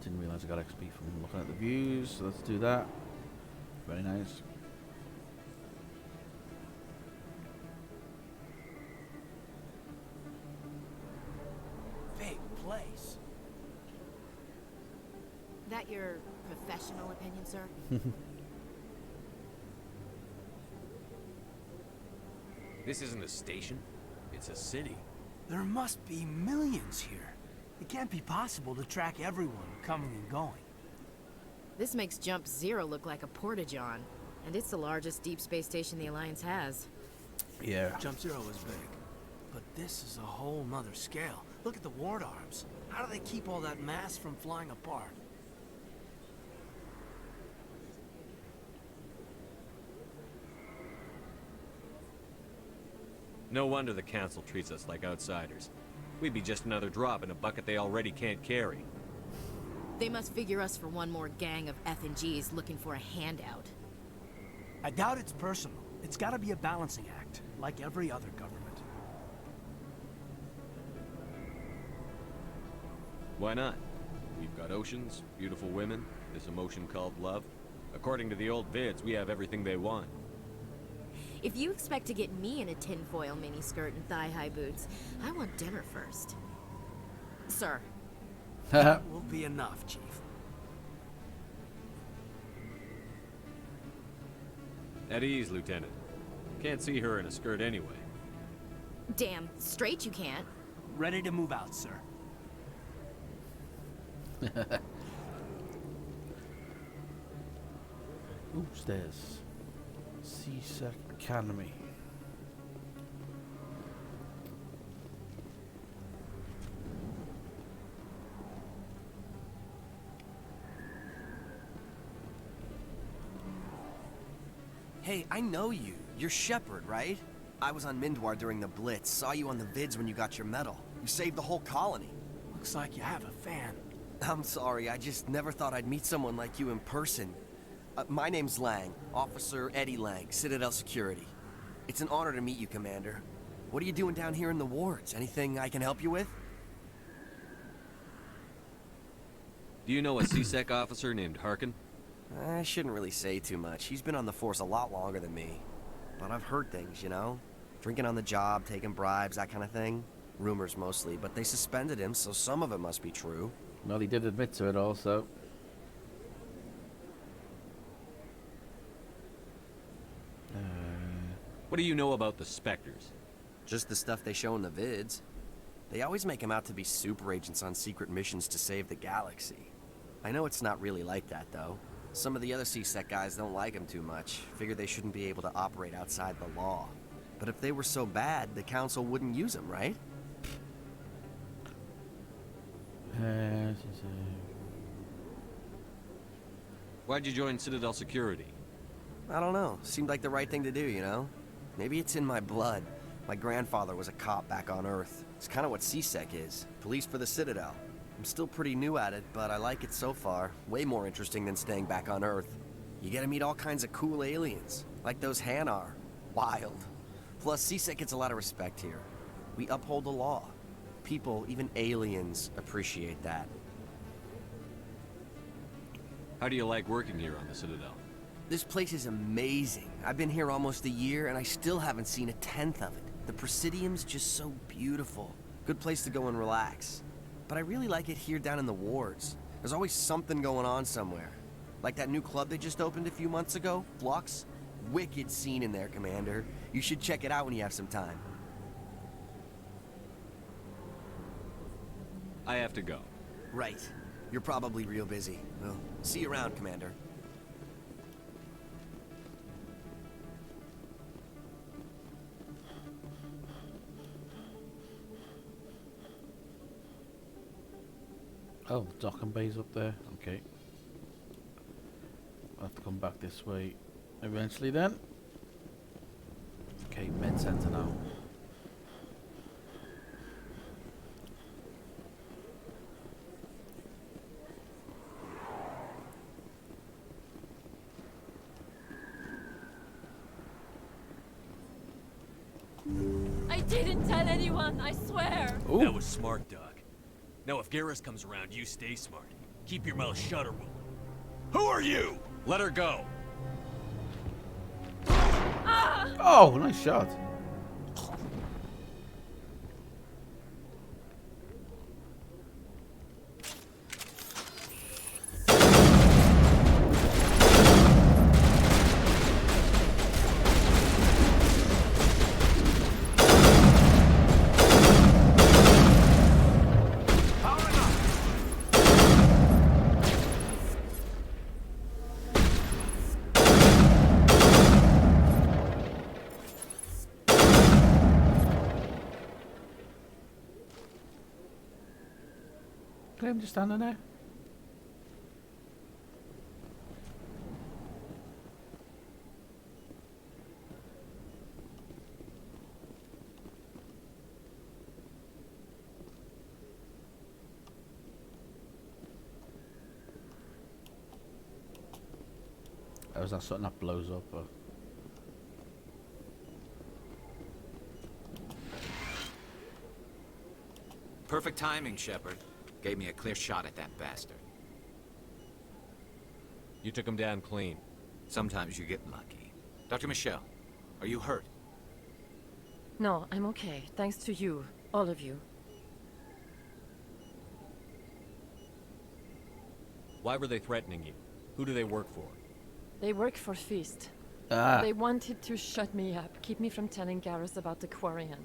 Didn't realise I got XP from looking at the views, so let's do that. Very nice. Big place. That your professional opinion, sir? This isn't a station. It's a city. There must be millions here. It can't be possible to track everyone coming and going. This makes Jump Zero look like a porta-john, and it's the largest deep space station the Alliance has. Yeah. Jump Zero is big, but this is a whole nother scale. Look at the ward arms. How do they keep all that mass from flying apart? No wonder the Council treats us like outsiders. We'd be just another drop in a bucket they already can't carry. They must figure us for one more gang of F&Gs looking for a handout. I doubt it's personal. It's gotta be a balancing act, like every other government. Why not? We've got oceans, beautiful women, this emotion called love. According to the old vids, we have everything they want. If you expect to get me in a tinfoil miniskirt and thigh-high boots, I want dinner first. Sir. That will be enough, Chief. At ease, Lieutenant. Can't see her in a skirt anyway. Damn straight you can't. Ready to move out, sir. Ooh, stairs. CSEC Academy. Hey, I know you. You're Shepard, right? I was on Mindwar during the Blitz. Saw you on the vids when you got your medal. You saved the whole colony. Looks like you have a fan. I'm sorry, I just never thought I'd meet someone like you in person. My name's Lang, Officer Eddie Lang, Citadel Security. It's an honor to meet you, Commander. What are you doing down here in the wards? Anything I can help you with? Do you know a CSEC officer named Harkin? I shouldn't really say too much. He's been on the force a lot longer than me. But I've heard things, you know? Drinking on the job, taking bribes, that kind of thing. Rumors mostly, but they suspended him, so some of it must be true. Well, he did admit to it also. What do you know about the Spectres? Just the stuff they show in the vids. They always make him out to be super agents on secret missions to save the galaxy. I know it's not really like that, though. Some of the other CSEC guys don't like him too much. Figure they shouldn't be able to operate outside the law. But if they were so bad, the Council wouldn't use him, right? Why'd you join Citadel Security? I don't know. Seemed like the right thing to do, you know? Maybe it's in my blood. My grandfather was a cop back on Earth. It's kind of what CSEC is. Police for the Citadel. I'm still pretty new at it, but I like it so far. Way more interesting than staying back on Earth. You get to meet all kinds of cool aliens, like those Hanar. Wild. Plus, CSEC gets a lot of respect here. We uphold the law. People, even aliens, appreciate that. How do you like working here on the Citadel? This place is amazing. I've been here almost a year, and I still haven't seen a tenth of it. The Presidium's just so beautiful. Good place to go and relax. But I really like it here down in the wards. There's always something going on somewhere. Like that new club they just opened a few months ago, Flux. Wicked scene in there, Commander. You should check it out when you have some time. I have to go. Right. You're probably real busy. Well, see you around, Commander. Oh, docking bay's up there. Okay. I'll have to come back this way eventually then. Okay, med center now. I didn't tell anyone, I swear. Ooh. That was smart, Doc. Now if Garrus comes around, you stay smart. Keep your mouth shut or we'll... Who are you? Let her go. Oh, nice shot. I'm just standing there. Or is that something that blows up? Or? Perfect timing, Shepard. Gave me a clear shot at that bastard. You took him down clean. Sometimes you get lucky. Dr. Michelle, are you hurt? No, I'm okay. Thanks to you. All of you. Why were they threatening you? Who do they work for? They work for Feast. Ah. They wanted to shut me up, keep me from telling Garrus about the Quarian.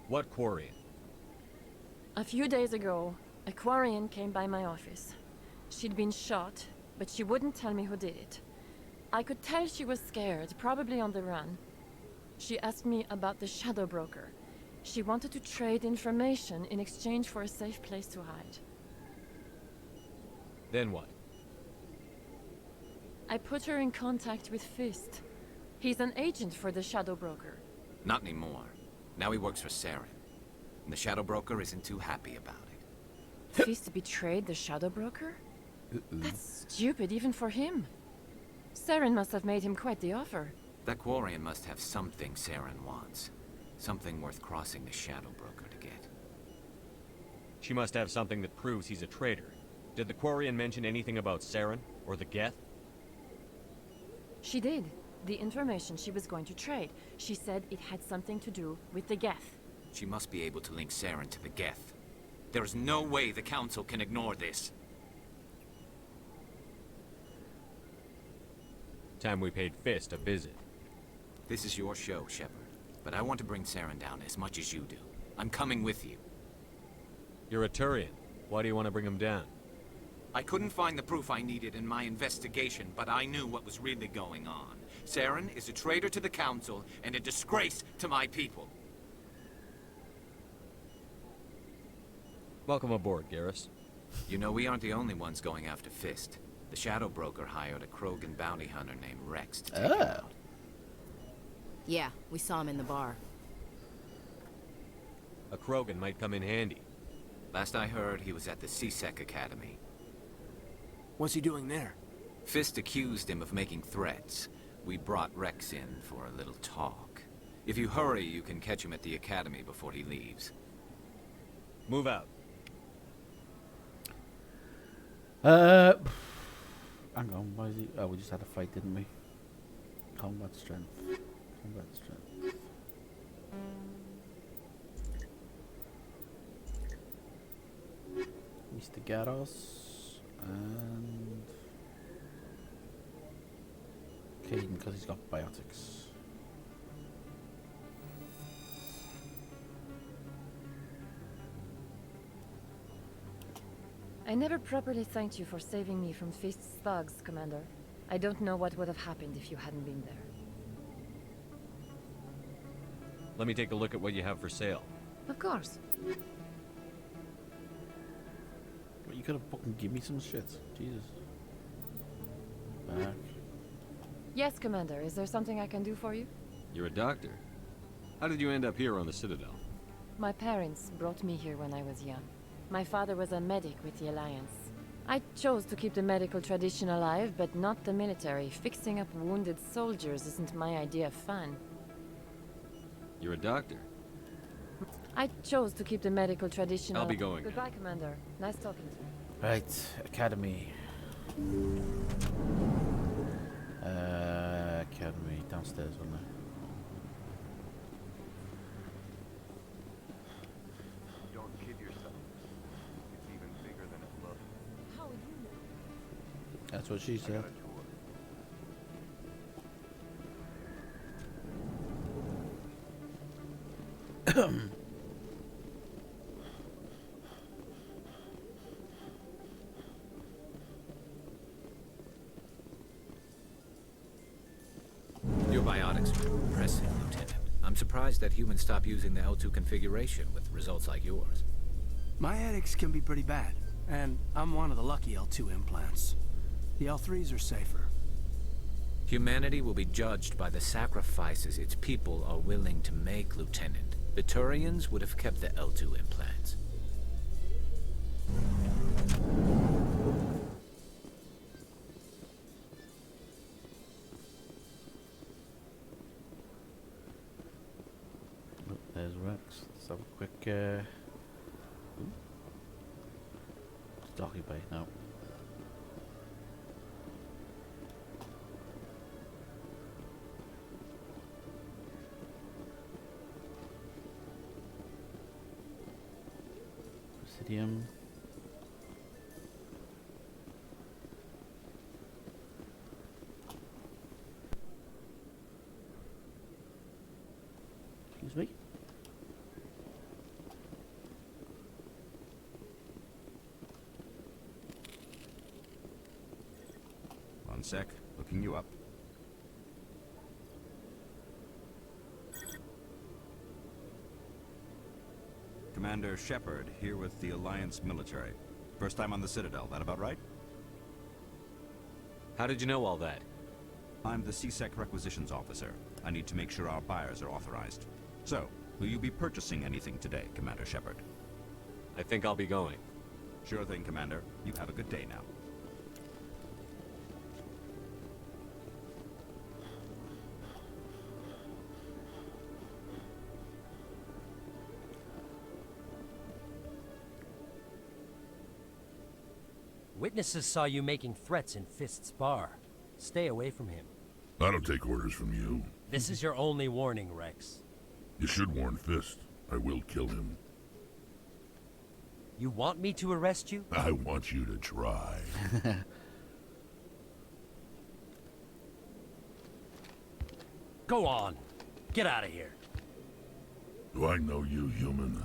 What Quarian? A few days ago, a Quarian came by my office. She'd been shot, but she wouldn't tell me who did it. I could tell she was scared, probably on the run. She asked me about the Shadow Broker. She wanted to trade information in exchange for a safe place to hide. Then what? I put her in contact with Fist. He's an agent for the Shadow Broker. Not anymore. Now he works for Saren. And the Shadow Broker isn't too happy about it. Fist betrayed the Shadow Broker? That's stupid even for him. Saren must have made him quite the offer. That Quarian must have something Saren wants. Something worth crossing the Shadow Broker to get. She must have something that proves he's a traitor. Did the Quarian mention anything about Saren or the Geth? She did. The information she was going to trade. She said it had something to do with the Geth. She must be able to link Saren to the Geth. There is no way the Council can ignore this. Time we paid Fist a visit. This is your show, Shepard. But I want to bring Saren down as much as you do. I'm coming with you. You're a Turian. Why do you want to bring him down? I couldn't find the proof I needed in my investigation, but I knew what was really going on. Saren is a traitor to the Council and a disgrace to my people. Welcome aboard, Garrus. You know, we aren't the only ones going after Fist. The Shadow Broker hired a Krogan bounty hunter named Rex to take him out. Yeah, we saw him in the bar. A Krogan might come in handy. Last I heard, he was at the CSEC Academy. What's he doing there? Fist accused him of making threats. We brought Rex in for a little talk. If you hurry, you can catch him at the Academy before he leaves. Move out. Hang on, why is he? Oh, we just had a fight, didn't we? Combat strength. Combat strength. Mr. Garros and Caden, because he's got biotics. I never properly thanked you for saving me from Fist's thugs, Commander. I don't know what would have happened if you hadn't been there. Let me take a look at what you have for sale. Of course. Well, you could have fucking give me some shit. Jesus. Back. Yes, Commander. Is there something I can do for you? You're a doctor. How did you end up here on the Citadel? My parents brought me here when I was young. My father was a medic with the Alliance. I chose to keep the medical tradition alive, but not the military. Fixing up wounded soldiers isn't my idea of fun. You're a doctor. I chose to keep the medical tradition alive. I'll be going. Goodbye, Commander. Nice talking to you. Right, Academy. Academy downstairs, wasn't it? Don't kid yourself. It's even bigger than it looks. How would you know? That's what she said. Your biotics are impressive, Lieutenant. I'm surprised that humans stop using the L2 configuration with results like yours. My headaches can be pretty bad, and I'm one of the lucky L2 implants. The L3s are safer. Humanity will be judged by the sacrifices its people are willing to make, Lieutenant. The Turians would have kept the L2 implants. Oh, there's Rex. Let's have a quick Stocky Bay now. Presidium. Excuse me. One sec, looking you up. Commander Shepard, here with the Alliance military. First time on the Citadel, that about right? How did you know all that? I'm the CSEC requisitions officer. I need to make sure our buyers are authorized. So, will you be purchasing anything today, Commander Shepard? I think I'll be going. Sure thing, Commander. You have a good day now. Witnesses saw you making threats in Fist's bar. Stay away from him. I don't take orders from you. This is your only warning, Rex. You should warn Fist. I will kill him. You want me to arrest you? I want you to try. Go on. Get out of here. Do I know you, human?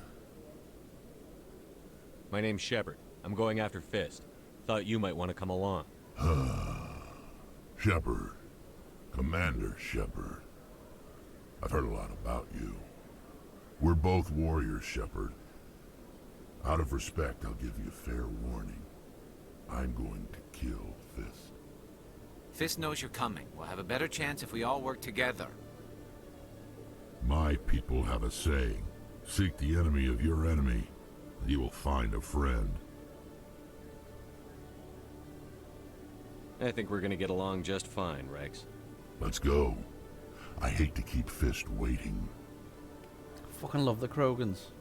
My name's Shepard. I'm going after Fist. Thought you might want to come along. Shepard. Commander Shepard. I've heard a lot about you. We're both warriors, Shepard. Out of respect, I'll give you fair warning. I'm going to kill Fist. Fist knows you're coming. We'll have a better chance if we all work together. My people have a saying. Seek the enemy of your enemy, and you will find a friend. I think we're gonna get along just fine, Rex. Let's go. I hate to keep Fist waiting. Fucking love the Krogans.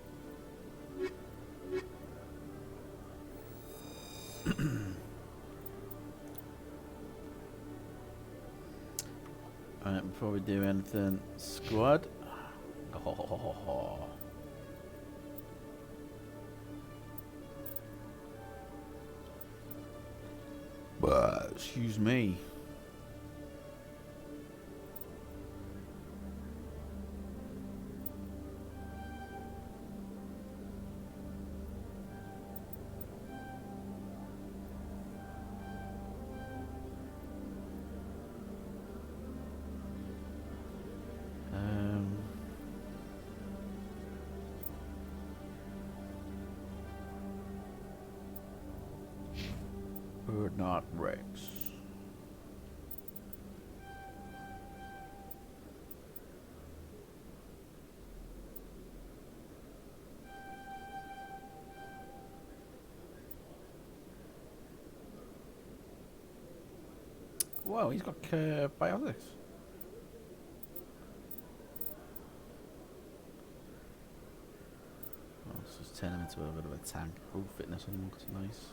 Alright, before we do anything, squad. Oh. But excuse me. Not Rex. Wow, he's got biotics. Oh, let's just turn him into a bit of a tank. Oh, fitness unlocked, nice.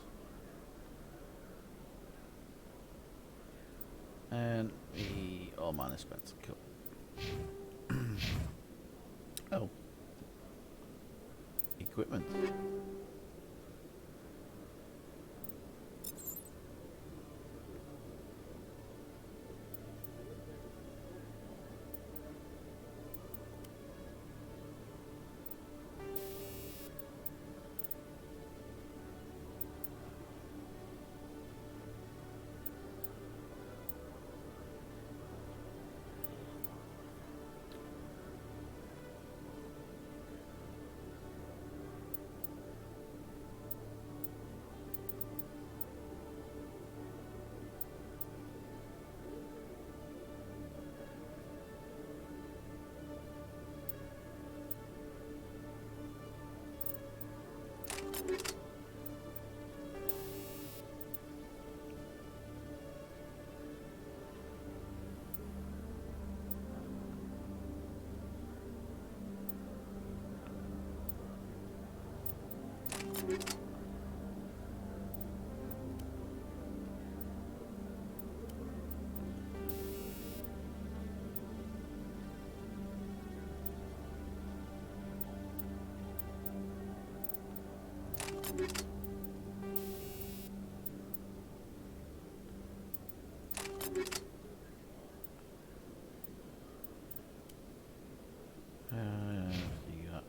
And oh man, it's spent. Cool. Oh, equipment. You got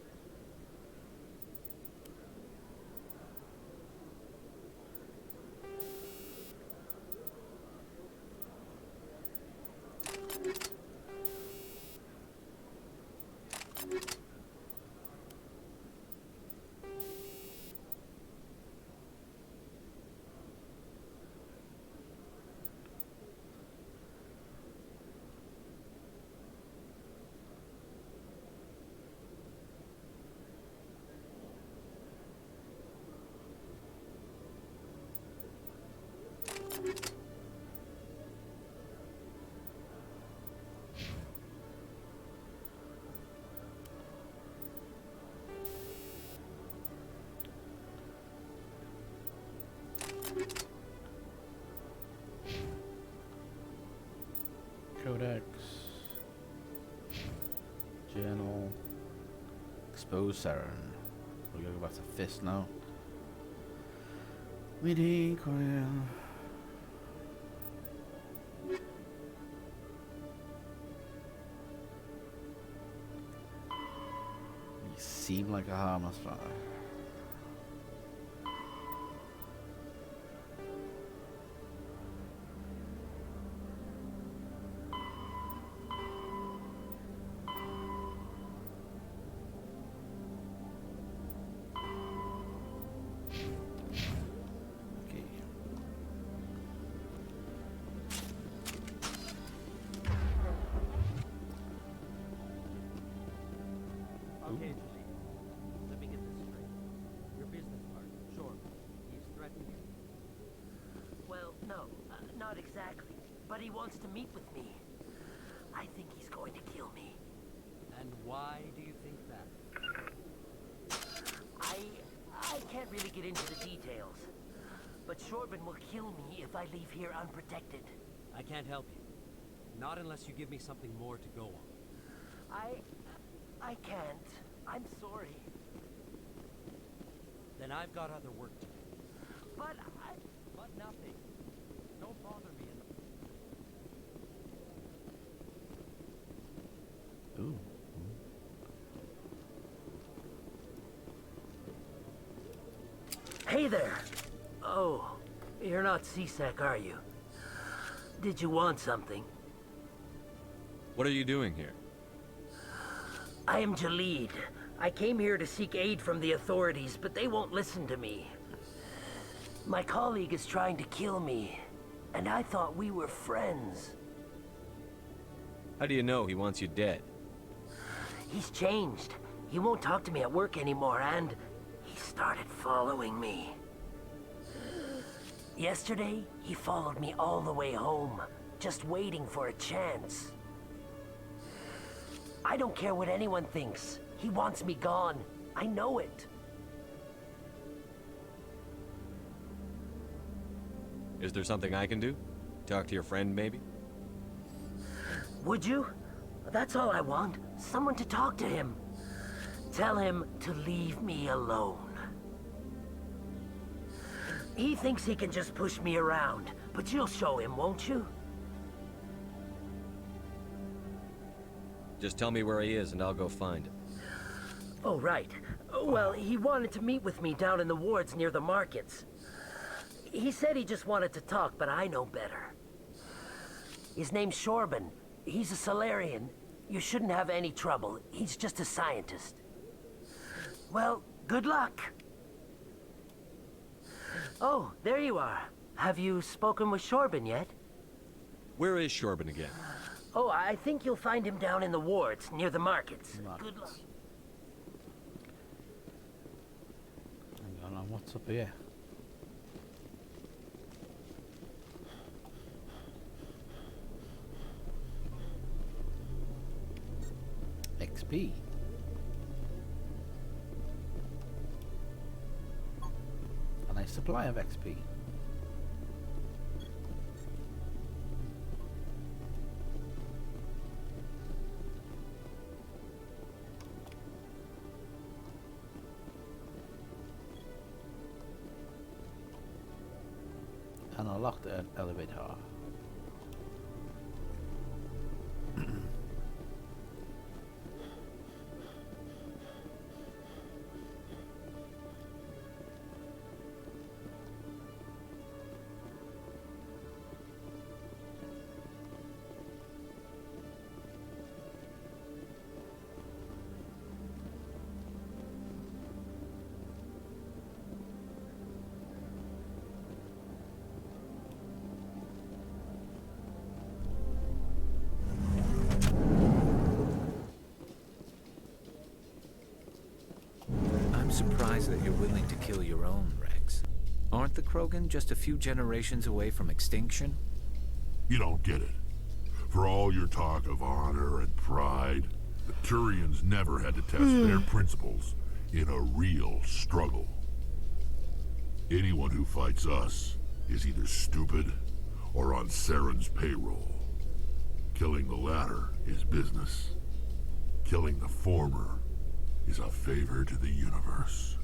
Codex, Journal, Expose Saren. We gotta go back to Fist now. Medi, Coil. You seem like a harmless fella. Not exactly, but he wants to meet with me. I think he's going to kill me. And why do you think that? I can't really get into the details. But Shorben will kill me if I leave here unprotected. I can't help you. Not unless you give me something more to go on. I can't. I'm sorry. Then I've got other work to do. But nothing. Don't bother me. Ooh. Hey there! Oh, you're not CSEC, are you? Did you want something? What are you doing here? I am Jalid. I came here to seek aid from the authorities, but they won't listen to me. My colleague is trying to kill me, and I thought we were friends. How do you know he wants you dead? He's changed. He won't talk to me at work anymore, and he started following me. Yesterday, he followed me all the way home, just waiting for a chance. I don't care what anyone thinks. He wants me gone. I know it. Is there something I can do? Talk to your friend, maybe? Would you? That's all I want. Someone to talk to him. Tell him to leave me alone. He thinks he can just push me around, but you'll show him, won't you? Just tell me where he is and I'll go find him. Oh, right. Well, he wanted to meet with me down in the wards near the markets. He said he just wanted to talk, but I know better. His name's Shorben. He's a Solarian. You shouldn't have any trouble. He's just a scientist. Well, good luck. Oh, there you are. Have you spoken with Shorben yet? Where is Shorben again? Oh, I think you'll find him down in the wards, near the markets. Good luck. Hang on, what's up here? XP. A nice supply of XP. And unlock the elevator. I'm surprised that you're willing to kill your own, Rex. Aren't the Krogan just a few generations away from extinction? You don't get it. For all your talk of honor and pride, the Turians never had to test their principles in a real struggle. Anyone who fights us is either stupid or on Saren's payroll. Killing the latter is business. Killing the former is a favor to the universe.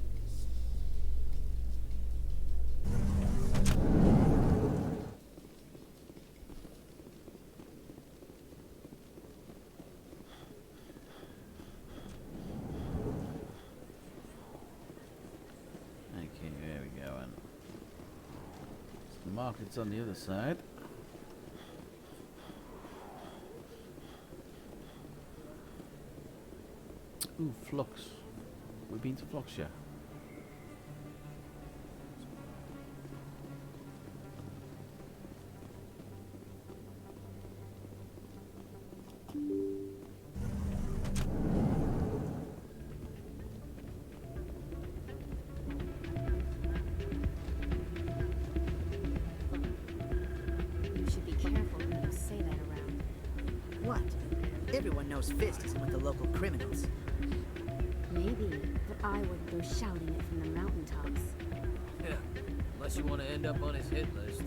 Okay, there we go. And the market's on the other side. Ooh, Flux. We've been to Flux, yeah. Everyone knows Fist isn't with the local criminals. Maybe, but I wouldn't go shouting it from the mountaintops. Yeah, unless you want to end up on his hit list.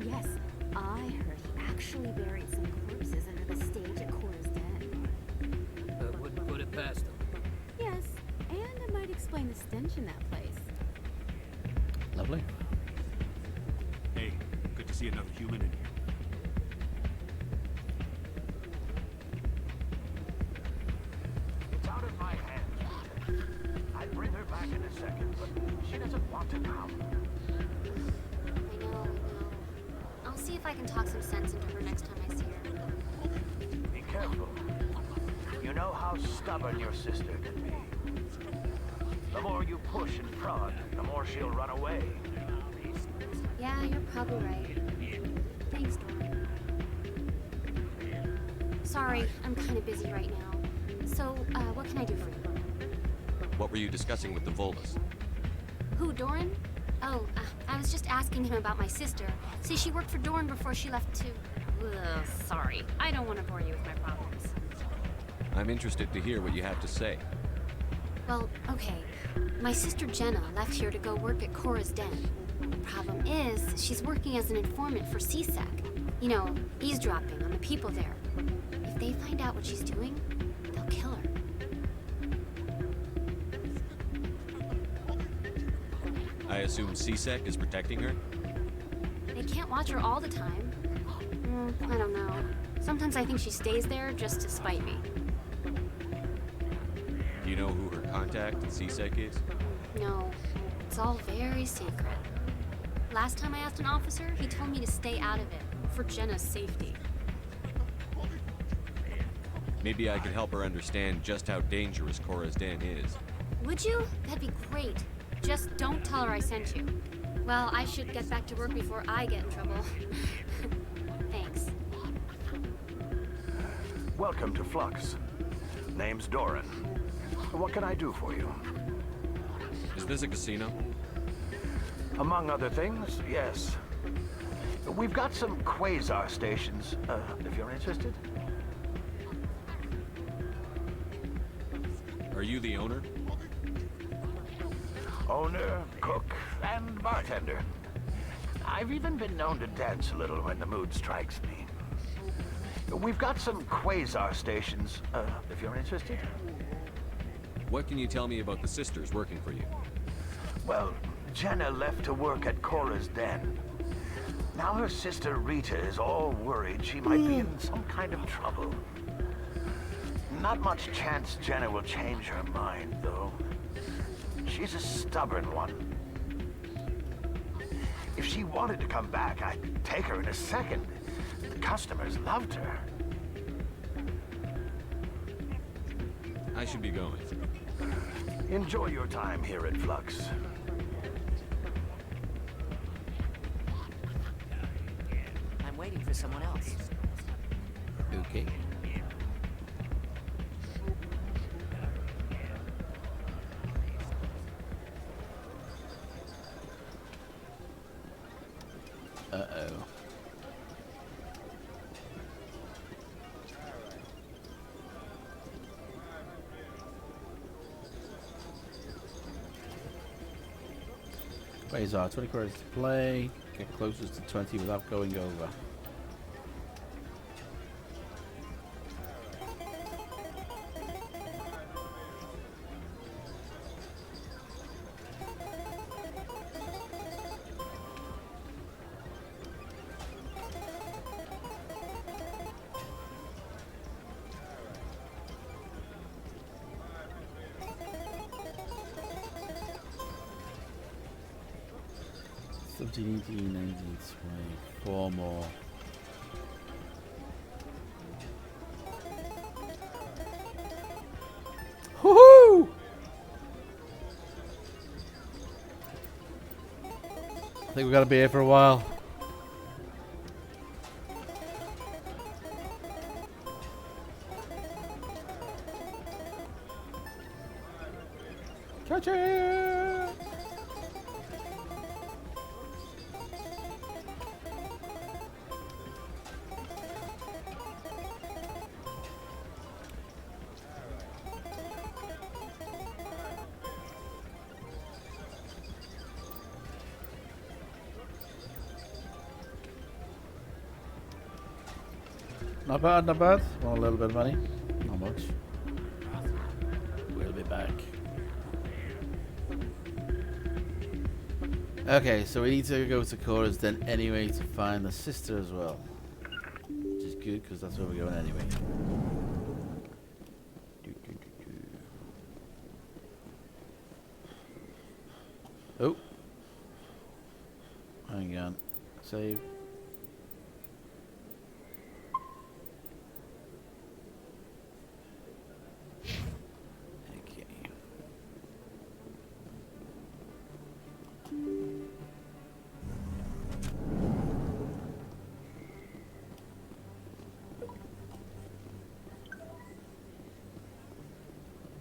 Yes, I heard he actually buried some corpses under the stage at Cora's Den. I wouldn't put it past him. Yes, and it might explain the stench in that place. Lovely. Hey, good to see another human in here. It's out of my hands. I'd bring her back in a second, but she doesn't want to come. I know. I'll see if I can talk some sense into her next time I see her. Be careful. You know how stubborn your sister can be. The more you push and prod, the more she'll run away. Yeah, you're probably right. Thanks, Doran. Sorry, I'm kind of busy right now. So, what can I do for you? What were you discussing with the Volus? Who, Doran? Oh, I was just asking him about my sister. See, she worked for Doran before she left to... sorry. I don't want to bore you with my problems. I'm interested to hear what you have to say. Well, okay. My sister Jenna left here to go work at Cora's Den. The problem is, she's working as an informant for CSEC. You know, eavesdropping on the people there. If they find out what she's doing, they'll kill her. I assume CSEC is protecting her? They can't watch her all the time. I don't know. Sometimes I think she stays there just to spite me. Do you know who her contact at CSEC is? No, it's all very secret. Last time I asked an officer, he told me to stay out of it, for Jenna's safety. Maybe I could help her understand just how dangerous Cora's Den is. Would you? That'd be great. Just don't tell her I sent you. Well, I should get back to work before I get in trouble. Thanks. Welcome to Flux. Name's Doran. What can I do for you? Is this a casino? Among other things, yes. We've got some quasar stations, if you're interested. Are you the owner? Owner, cook, and bartender. I've even been known to dance a little when the mood strikes me. We've got some quasar stations, if you're interested. What can you tell me about the sisters working for you? Well, Jenna left to work at Cora's Den. Now her sister Rita is all worried she might be in some kind of trouble. Not much chance Jenna will change her mind, though. She's a stubborn one. If she wanted to come back, I'd take her in a second. The customers loved her. I should be going. Enjoy your time here at Flux. I'm waiting for someone else. Okay. Uh-oh. Quasar, 20 credits to play. Get closest to 20 without going over. $17, $18, $19, $20, 4 more. Woohoo! I think we gotta be here for a while. Cha-cha! Not bad, not bad. Want a little bit of money? Not much. We'll be back. Okay, so we need to go to Cora's Den anyway to find the sister as well. Which is good because that's where we're going anyway. Oh. Hang on. Save. Okay.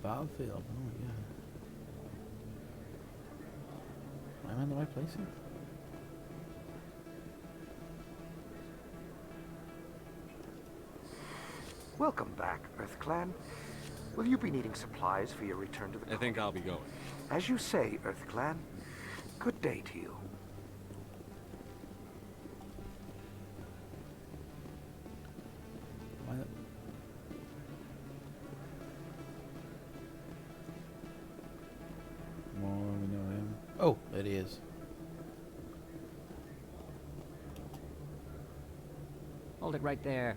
Battlefield. Oh my god. Am I in the right place here? Welcome back, Earth Clan. Will you be needing supplies for your return to the... I think I'll be going. As you say, Earth Clan. Good day to you. Why not? More, we know him. Oh, there he is. Hold it right there.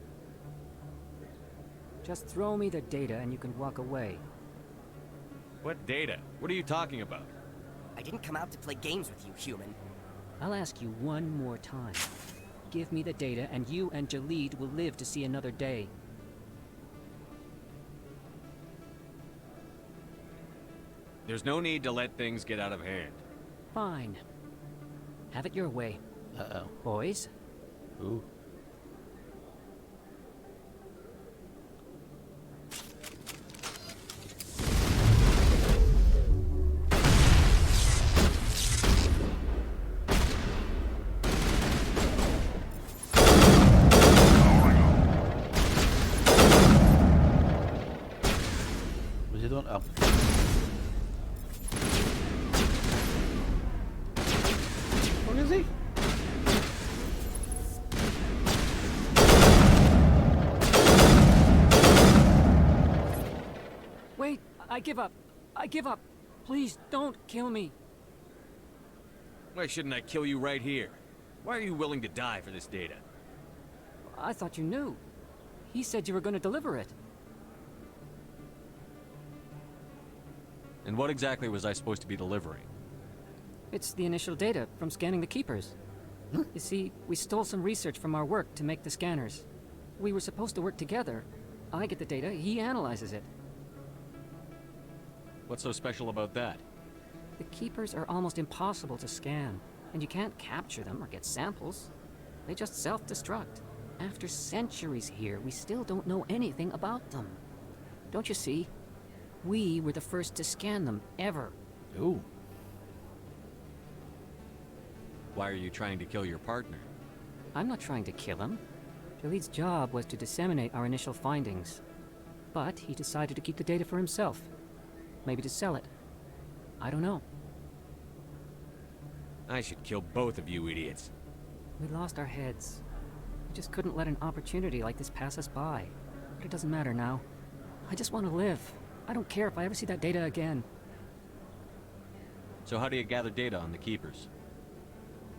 Just throw me the data and you can walk away. What data? What are you talking about? I didn't come out to play games with you, human. I'll ask you one more time. Give me the data and you and Jalid will live to see another day. There's no need to let things get out of hand. Fine. Have it your way. Uh-oh. Boys? Ooh. Was he doing? Oh. What is he? Wait, I give up. I give up. Please don't kill me. Why shouldn't I kill you right here? Why are you willing to die for this data? I thought you knew. He said you were going to deliver it. And what exactly was I supposed to be delivering? It's the initial data from scanning the Keepers. You see, we stole some research from our work to make the scanners. We were supposed to work together. I get the data, he analyzes it. What's so special about that? The Keepers are almost impossible to scan, and you can't capture them or get samples. They just self-destruct. After centuries here, we still don't know anything about them. Don't you see? We were the first to scan them, ever. Ooh. Why are you trying to kill your partner? I'm not trying to kill him. Jalid's job was to disseminate our initial findings. But he decided to keep the data for himself. Maybe to sell it. I don't know. I should kill both of you idiots. We lost our heads. We just couldn't let an opportunity like this pass us by. But it doesn't matter now. I just want to live. I don't care if I ever see that data again. So how do you gather data on the Keepers?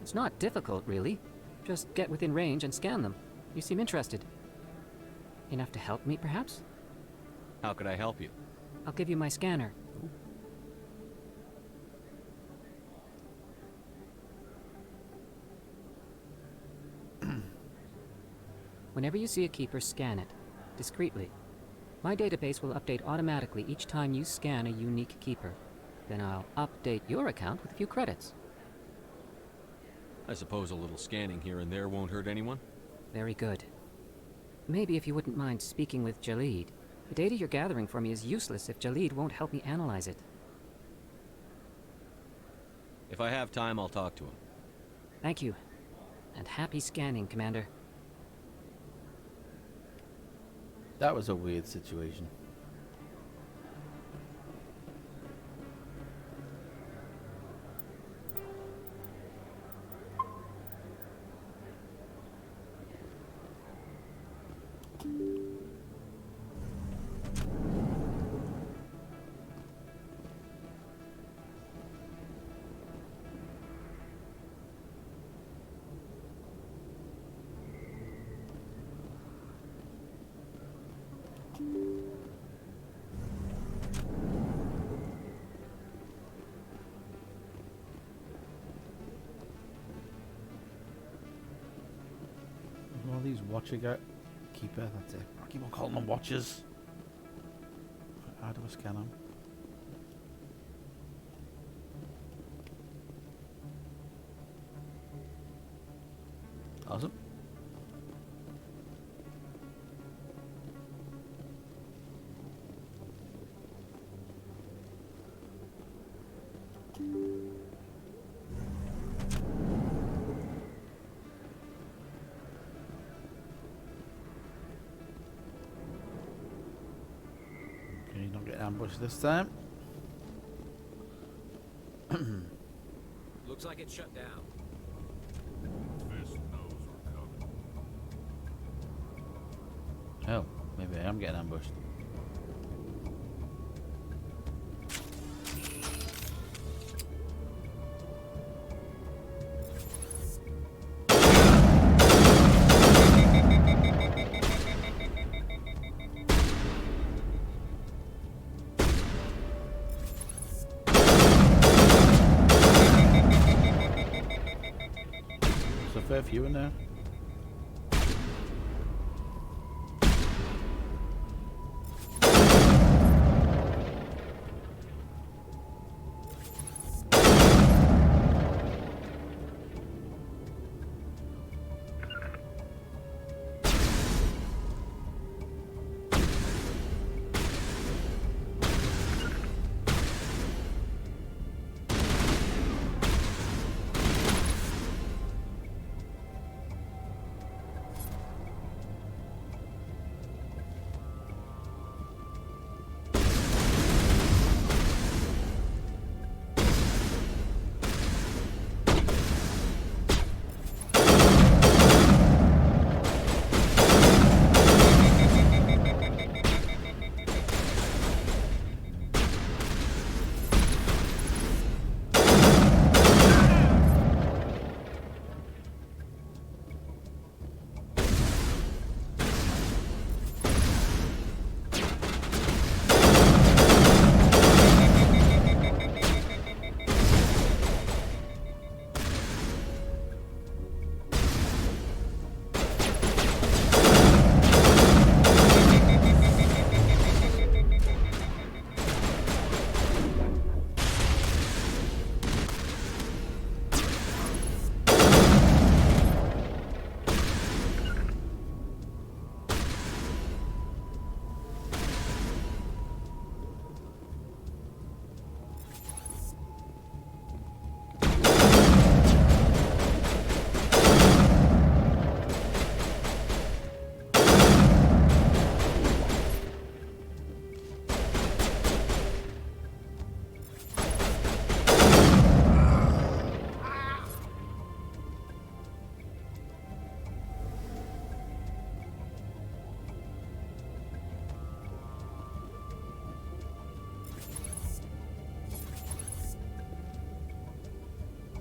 It's not difficult, really. Just get within range and scan them. You seem interested. Enough to help me, perhaps? How could I help you? I'll give you my scanner. Whenever you see a Keeper, scan it. Discreetly. My database will update automatically each time you scan a unique Keeper. Then I'll update your account with a few credits. I suppose a little scanning here and there won't hurt anyone? Very good. Maybe if you wouldn't mind speaking with Jalid. The data you're gathering for me is useless if Jalid won't help me analyze it. If I have time, I'll talk to him. Thank you. And happy scanning, Commander. That was a weird situation. Watcher guy. Keeper, that's it. I keep on calling them watchers. How do I scan them? Awesome. Okay, not getting ambushed this time. Looks like it's shut down. Fist knows we're coming. Oh, maybe I am getting ambushed. There's a fair few in there.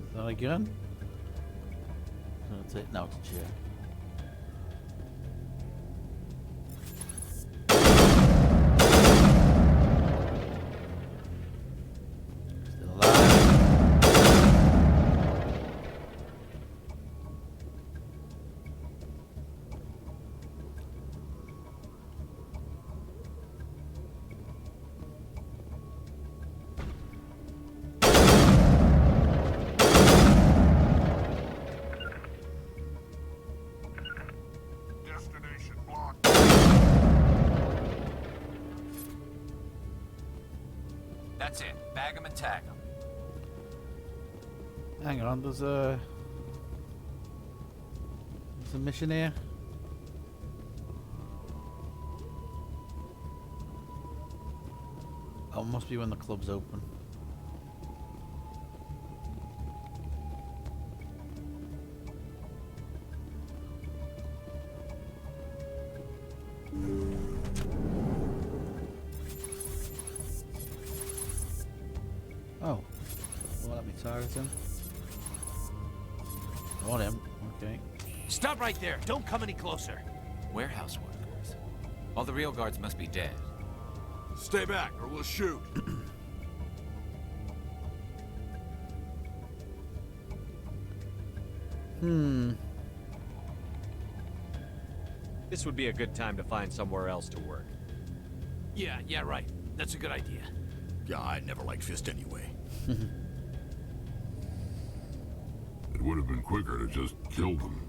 Is that a gun? That's it. Now it's a chair. Still alive. Destination blocked. That's it. Bag 'em and tag 'em. Hang on, there's a mission here. Oh, it must be when the club's open. Oh, well, let me target him. Got him. Okay. Stop right there. Don't come any closer. Warehouse workers. All the real guards must be dead. Stay back or we'll shoot. This would be a good time to find somewhere else to work. Yeah, right. That's a good idea. Yeah, I never liked Fist anyway. It would have been quicker to just kill them.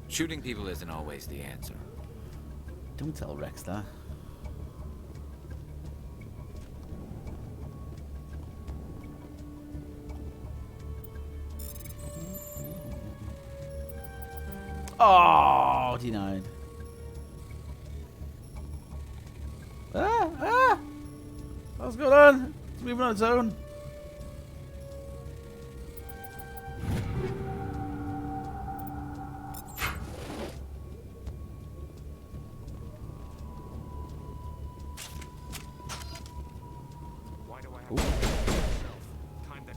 Shooting people isn't always the answer. Don't tell Rex that. Oh, denied. What's going on? It's moving on its own. Why do I have to myself? Time that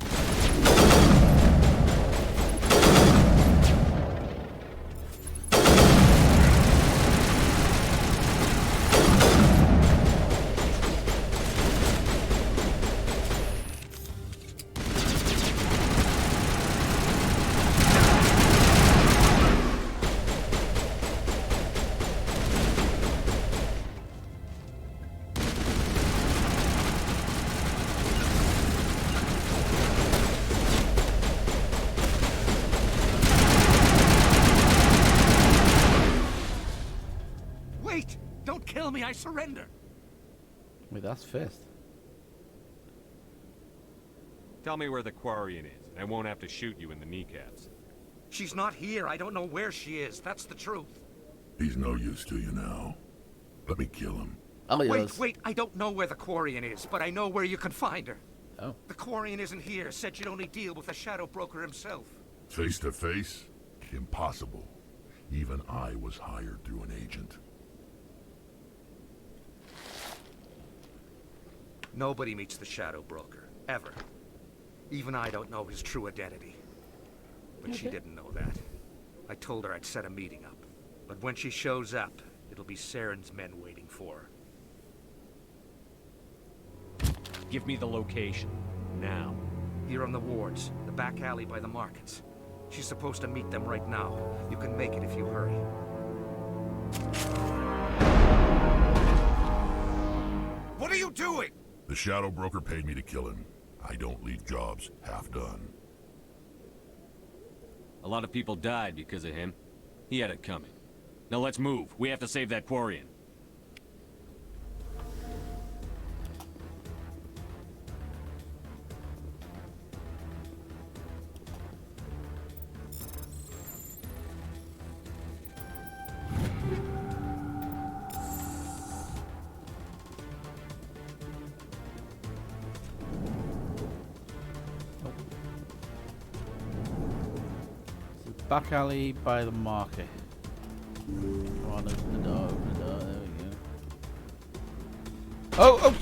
Wait! Don't kill me, I surrender! Wait, that's Fist. Tell me where the Quarian is, and I won't have to shoot you in the kneecaps. She's not here. I don't know where she is. That's the truth. He's no use to you now. Let me kill him. Wait, I don't know where the Quarian is, but I know where you can find her. Oh. The Quarian isn't here. Said she'd only deal with the Shadow Broker himself. Face to face? Impossible. Even I was hired through an agent. Nobody meets the Shadow Broker, ever. Even I don't know his true identity. But she didn't know that. I told her I'd set a meeting up. But when she shows up, it'll be Saren's men waiting for her. Give me the location. Now. Here on the wards, the back alley by the markets. She's supposed to meet them right now. You can make it if you hurry. What are you doing? The Shadow Broker paid me to kill him. I don't leave jobs half done. A lot of people died because of him. He had it coming. Now let's move. We have to save that Quarian. Back alley by the market. Come on, open the door, open the door. There we go. Oh!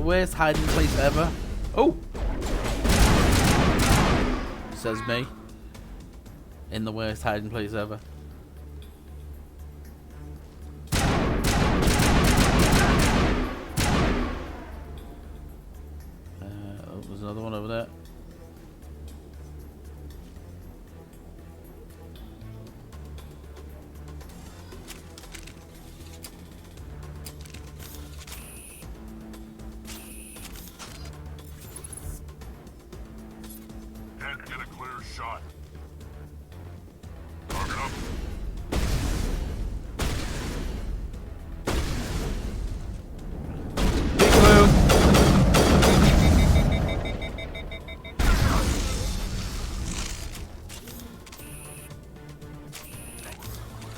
Worst hiding place ever. Oh! Says me. In the worst hiding place ever. Oh, there's another one over there. Can't get a clear shot. Target up. Big move.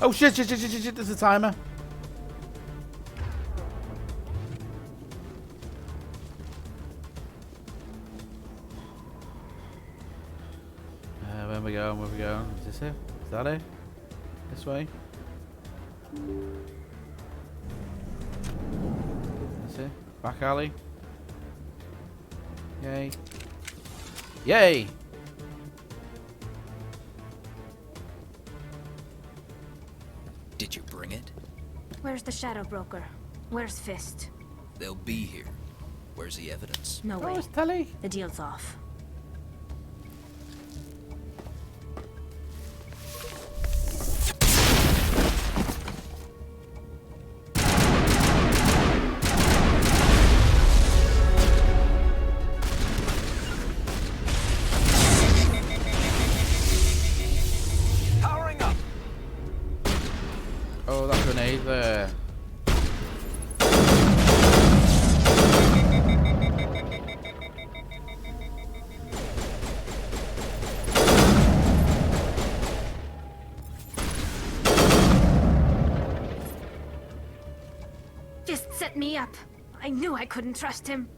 Oh shit, shit, shit, shit, shit, shit, there's a timer. Where we going? Where we going? Is this it? Is that it? This way? That's it? Back alley? Yay. Yay! Did you bring it? Where's the Shadow Broker? Where's Fist? They'll be here. Where's the evidence? No way. it's Telly. The deal's off. Powering up. Oh, that grenade there. Fist set me up. I knew I couldn't trust him.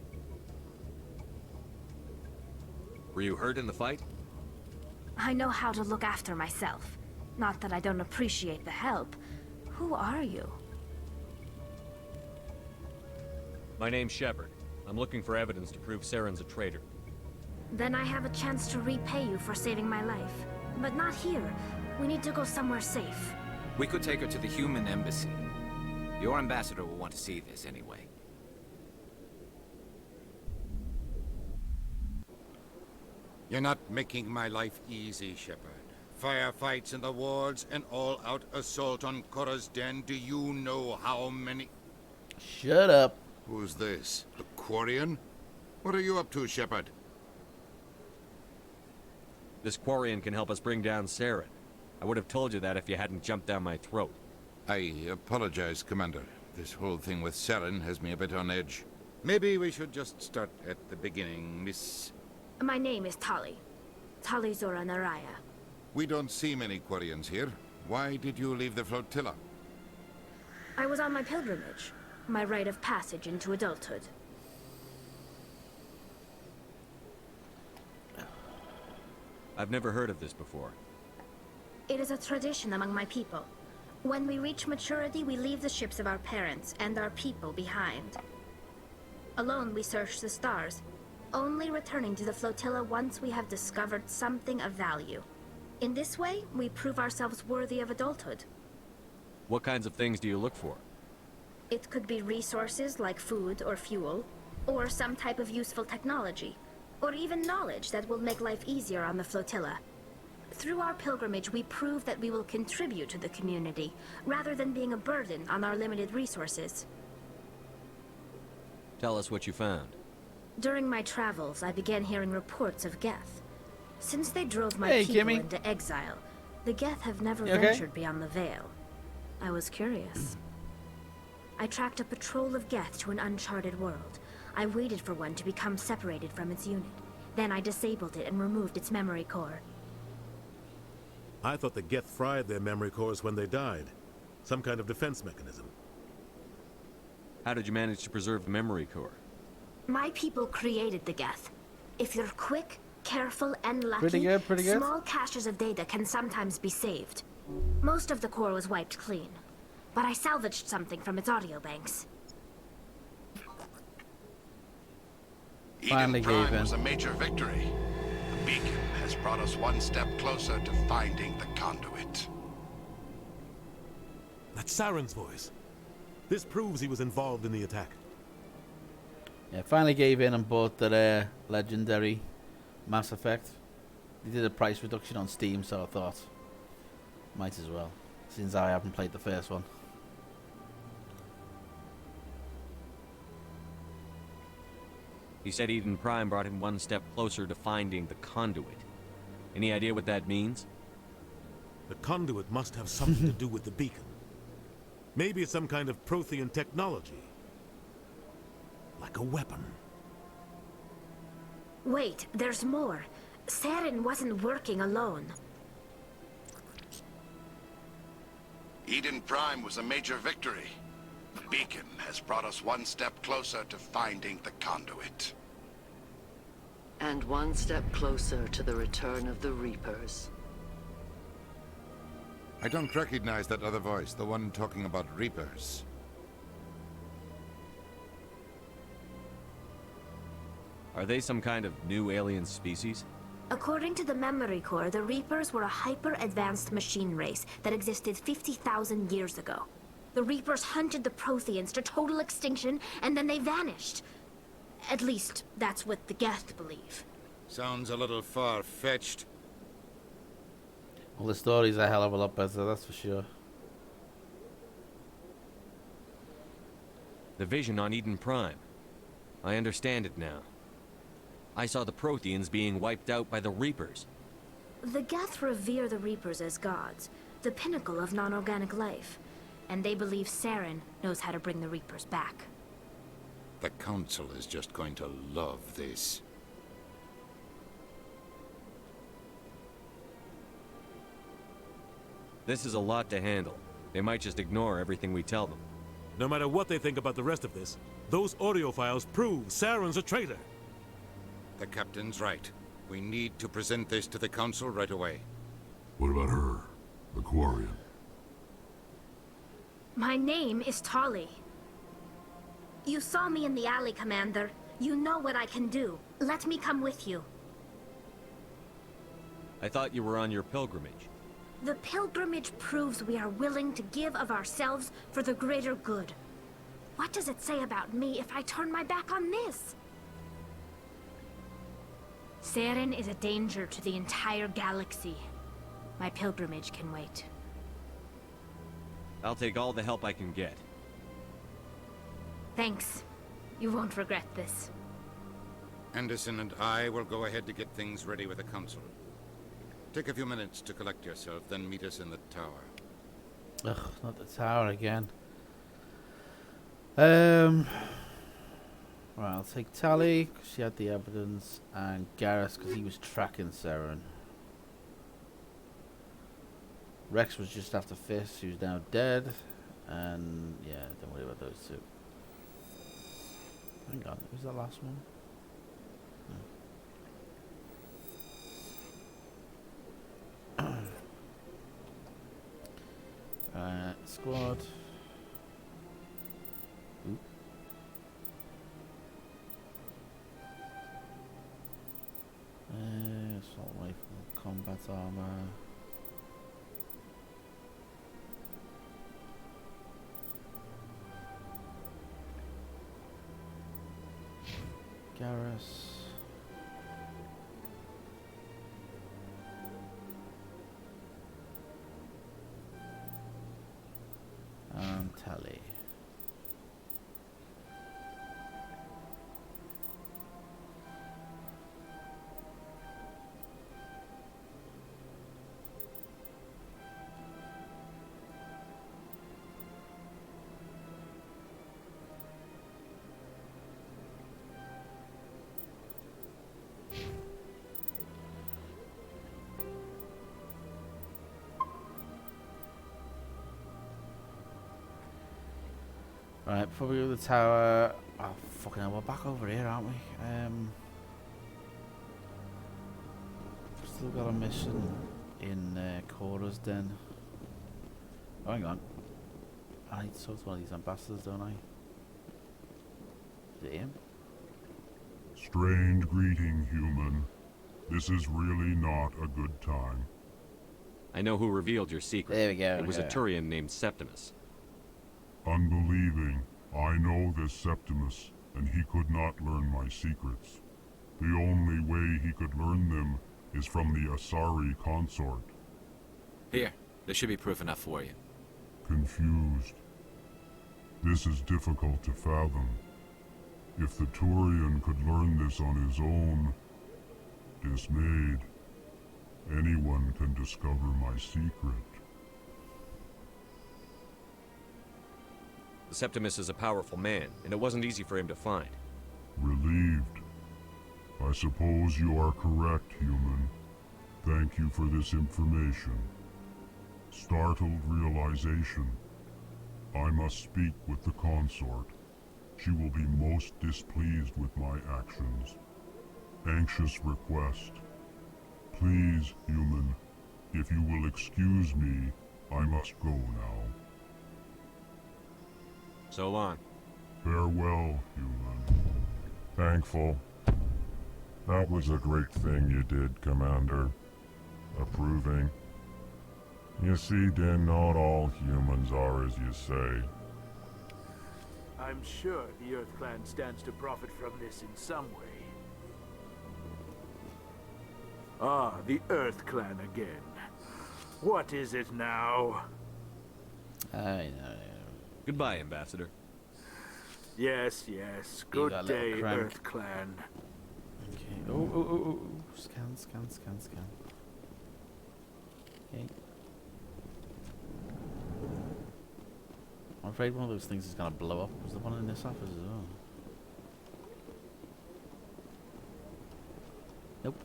Were you hurt in the fight? I know how to look after myself. Not that I don't appreciate the help. Who are you? My name's Shepard. I'm looking for evidence to prove Saren's a traitor. Then I have a chance to repay you for saving my life. But not here. We need to go somewhere safe. We could take her to the human embassy. Your ambassador will want to see this anyway. You're not making my life easy, Shepard. Firefights in the wards, an all-out assault on Korra's den. Do you know how many... Shut up. Who's this? The Quarian? What are you up to, Shepard? This Quarian can help us bring down Saren. I would have told you that if you hadn't jumped down my throat. I apologize, Commander. This whole thing with Saren has me a bit on edge. Maybe we should just start at the beginning, Miss... My name is Tali. Tali Zora Naraya. We don't see many Quarians here. Why did you leave the flotilla? I was on my pilgrimage. My rite of passage into adulthood. I've never heard of this before. It is a tradition among my people. When we reach maturity, we leave the ships of our parents and our people behind. Alone, we search the stars, only returning to the flotilla once we have discovered something of value. In this way, we prove ourselves worthy of adulthood. What kinds of things do you look for? It could be resources like food or fuel, or some type of useful technology, or even knowledge that will make life easier on the flotilla. Through our pilgrimage, we prove that we will contribute to the community, rather than being a burden on our limited resources. Tell us what you found. During my travels, I began hearing reports of Geth. Since they drove my Hey, people Kimmy. into exile, the Geth have never You okay? ventured beyond the Veil. I was curious. I tracked a patrol of Geth to an uncharted world. I waited for one to become separated from its unit. Then I disabled it and removed its memory core. I thought the Geth fried their memory cores when they died. Some kind of defense mechanism. How did you manage to preserve the memory core? My people created the Geth. If you're quick, careful, and lucky, Pretty good, pretty good. small caches of data can sometimes be saved. Most of the core was wiped clean, but I salvaged something from its audio banks. Finally Eden gave Prime in. was a major victory. The beacon has brought us one step closer to finding the conduit. That's Saren's voice. This proves he was involved in the attack. Yeah, finally gave in and bought the legendary Mass Effect. They did a price reduction on Steam, so I thought might as well, since I haven't played the first one. He said Eden Prime brought him one step closer to finding the conduit. Any idea what that means? The conduit must have something to do with the beacon. Maybe it's some kind of Prothean technology. Like a weapon. Wait, there's more. Saren wasn't working alone. Eden Prime was a major victory. The beacon has brought us one step closer to finding the conduit. And one step closer to the return of the Reapers. I don't recognize that other voice, the one talking about Reapers. Are they some kind of new alien species? According to the Memory Core, the Reapers were a hyper-advanced machine race that existed 50,000 years ago. The Reapers hunted the Protheans to total extinction, and then they vanished. At least, that's what the Geth believe. Sounds a little far-fetched. Well, the story's a hell of a lot better, that's for sure. The vision on Eden Prime. I understand it now. I saw the Protheans being wiped out by the Reapers. The Geth revere the Reapers as gods, the pinnacle of non-organic life. And they believe Saren knows how to bring the Reapers back. The Council is just going to love this. This is a lot to handle. They might just ignore everything we tell them. No matter what they think about the rest of this, those audio files prove Saren's a traitor. The Captain's right. We need to present this to the Council right away. What about her? The Quarian? My name is Tali. You saw me in the alley, Commander. You know what I can do. Let me come with you. I thought you were on your pilgrimage. The pilgrimage proves we are willing to give of ourselves for the greater good. What does it say about me if I turn my back on this? Saren is a danger to the entire galaxy. My pilgrimage can wait. I'll take all the help I can get. Thanks. You won't regret this. Anderson and I will go ahead to get things ready with the Council. Take a few minutes to collect yourself, then meet us in the tower. Ugh, not the tower again. Right, I'll take Tali, because she had the evidence, and Garrus, because he was tracking Saren. Rex was just after Fist, who's now dead. And, yeah, don't worry about those two. Hang on, who's the last one? No. Squad. Ooh. Assault rifle, combat armor. Garrus. And Tali. Right, before we go to the tower... Oh, fucking hell, we're back over here, aren't we? Still got a mission in Cora's Den. Oh, hang on. I need to talk to one of these ambassadors, don't I? Is it him? Strange greeting, human. This is really not a good time. I know who revealed your secret. There we go. It was a Turian named Septimus. Unbelieving. I know this Septimus, and he could not learn my secrets. The only way he could learn them is from the Asari consort. Here, there should be proof enough for you. Confused. This is difficult to fathom. If the Turian could learn this on his own, dismayed, anyone can discover my secret. Septimus is a powerful man, and it wasn't easy for him to find. Relieved. I suppose you are correct, human. Thank you for this information. Startled realization. I must speak with the consort. She will be most displeased with my actions. Anxious request. Please, human, if you will excuse me, I must go now. So long. Farewell, human. Thankful. That was a great thing you did, Commander. Approving. You see, Din, not all humans are as you say. I'm sure the Earth Clan stands to profit from this in some way. Ah, the Earth Clan again. What is it now? I know. Goodbye, Ambassador. Yes, yes. Good day, Earth Clan. Okay. Oh. Scan. Okay. I'm afraid one of those things is gonna blow up. Was the one in this office as well? Nope.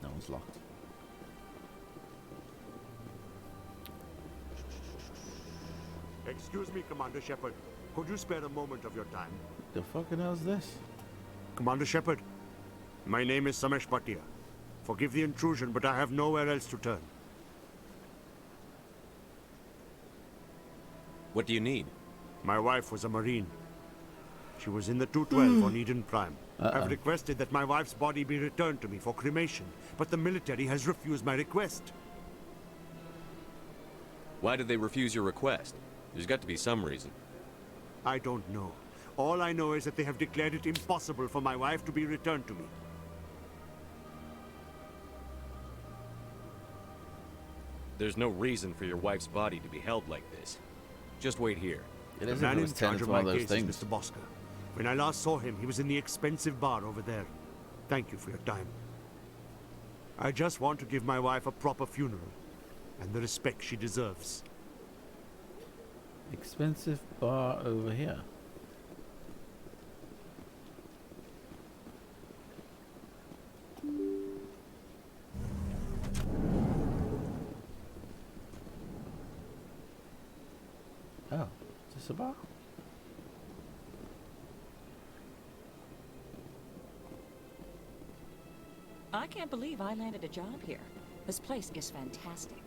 No one's locked. Excuse me, Commander Shepard. Could you spare a moment of your time? The fucking hell's this? Commander Shepard, my name is Samesh Bhatia. Forgive the intrusion, but I have nowhere else to turn. What do you need? My wife was a Marine. She was in the 212 on Eden Prime. I've requested that my wife's body be returned to me for cremation, but the military has refused my request. Why did they refuse your request? There's got to be some reason. I don't know. All I know is that they have declared it impossible for my wife to be returned to me. There's no reason for your wife's body to be held like this. Just wait here. It The is man a in ghost charge tenant, of one my of those case is things. Mr. Bosca. When I last saw him, he was in the expensive bar over there. Thank you for your time. I just want to give my wife a proper funeral, and the respect she deserves. Expensive bar over here. Oh, is this a bar? I can't believe I landed a job here. This place is fantastic.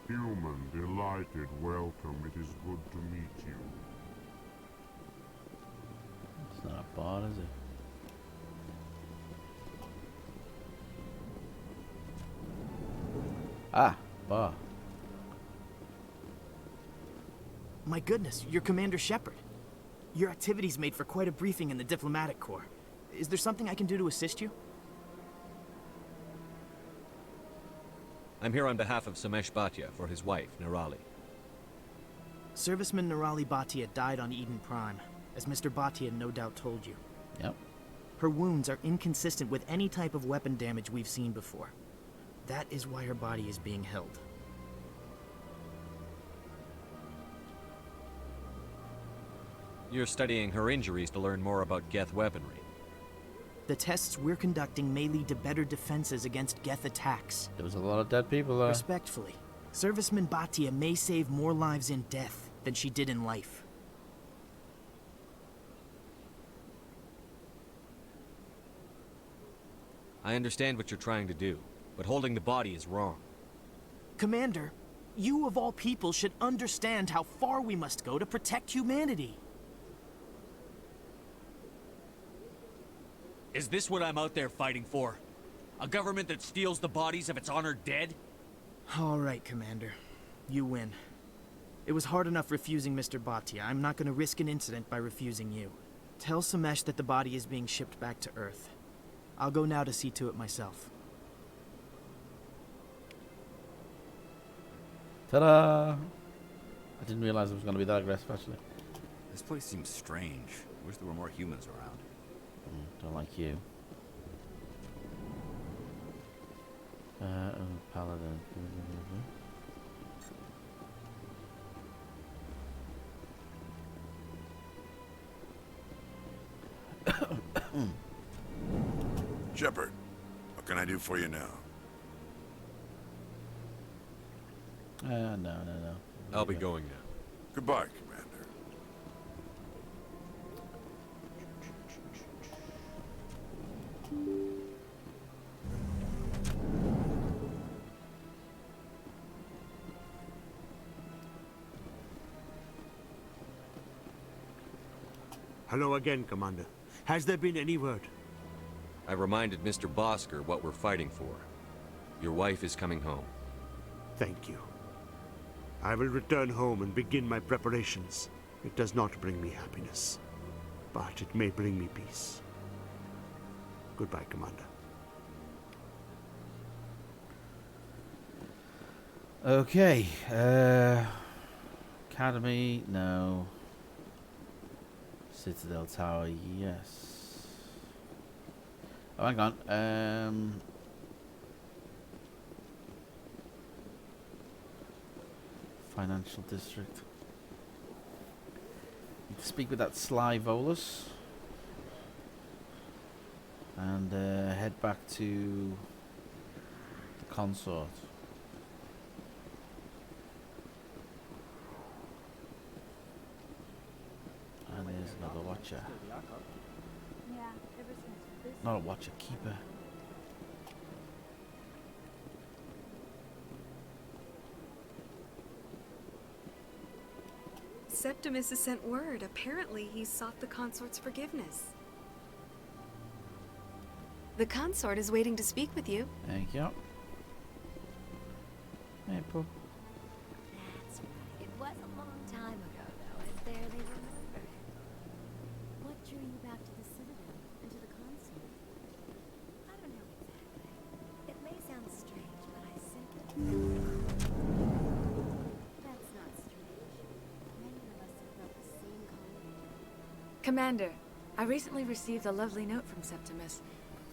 Human, delighted, welcome. It is good to meet you. It's not a bar, is it? Ah, bar. My goodness, you're Commander Shepard. Your activities made for quite a briefing in the Diplomatic Corps. Is there something I can do to assist you? I'm here on behalf of Samesh Bhatia for his wife, Nirali. Serviceman Nirali Bhatia died on Eden Prime, as Mr. Bhatia no doubt told you. Yep. Her wounds are inconsistent with any type of weapon damage we've seen before. That is why her body is being held. You're studying her injuries to learn more about Geth weaponry. The tests we're conducting may lead to better defenses against Geth attacks. There was a lot of dead people there. Respectfully, Serviceman Bhatia may save more lives in death than she did in life. I understand what you're trying to do, but holding the body is wrong. Commander, you of all people should understand how far we must go to protect humanity. Is this what I'm out there fighting for? A government that steals the bodies of its honored dead? All right, Commander. You win. It was hard enough refusing Mr. Bhatia. I'm not going to risk an incident by refusing you. Tell Samesh that the body is being shipped back to Earth. I'll go now to see to it myself. Ta-da! I didn't realize it was going to be that aggressive, actually. This place seems strange. Wish there were more humans around. Don't like you. Paladin. Shepard, what can I do for you now? No. I'll be going now. Goodbye, Commander. Hello again, Commander. Has there been any word? I reminded Mr. Bosker what we're fighting for. Your wife is coming home. Thank you. I will return home and begin my preparations. It does not bring me happiness, but it may bring me peace. Goodbye, Commander. Okay. Academy, no. Citadel Tower, yes. Oh, hang on. Financial district. Need to speak with that Sly Volus. And head back to the consort. And there's another watcher. Not a watcher, keeper. Septimus has sent word. Apparently, he sought the consort's forgiveness. The consort is waiting to speak with you. Thank you. Hey, Pooh. That's right. It was a long time ago, though. I barely remember it. What drew you back to the Citadel and to the consort? I don't know exactly. It may sound strange, but I simply... That's not strange. Many of us have felt the same calling. Commander, I recently received a lovely note from Septimus.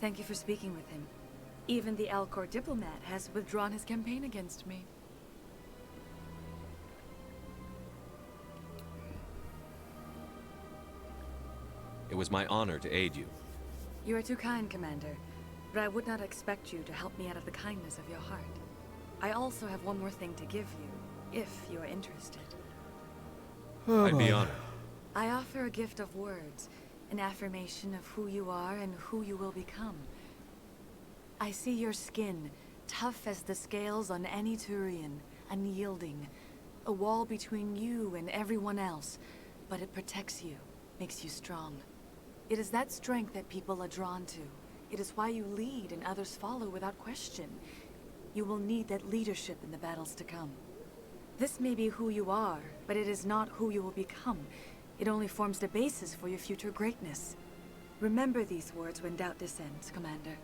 Thank you for speaking with him. Even the Alcor diplomat has withdrawn his campaign against me. It was my honor to aid you. You are too kind, Commander, but I would not expect you to help me out of the kindness of your heart. I also have one more thing to give you, if you are interested. I'd be honored. I offer a gift of words, an affirmation of who you are and who you will become. I see your skin, tough as the scales on any Turian, unyielding, a wall between you and everyone else, but it protects you, makes you strong. It is that strength that people are drawn to. It is why you lead and others follow without question. You will need that leadership in the battles to come. This may be who you are, but it is not who you will become. It only forms the basis for your future greatness. Remember these words when doubt descends, Commander.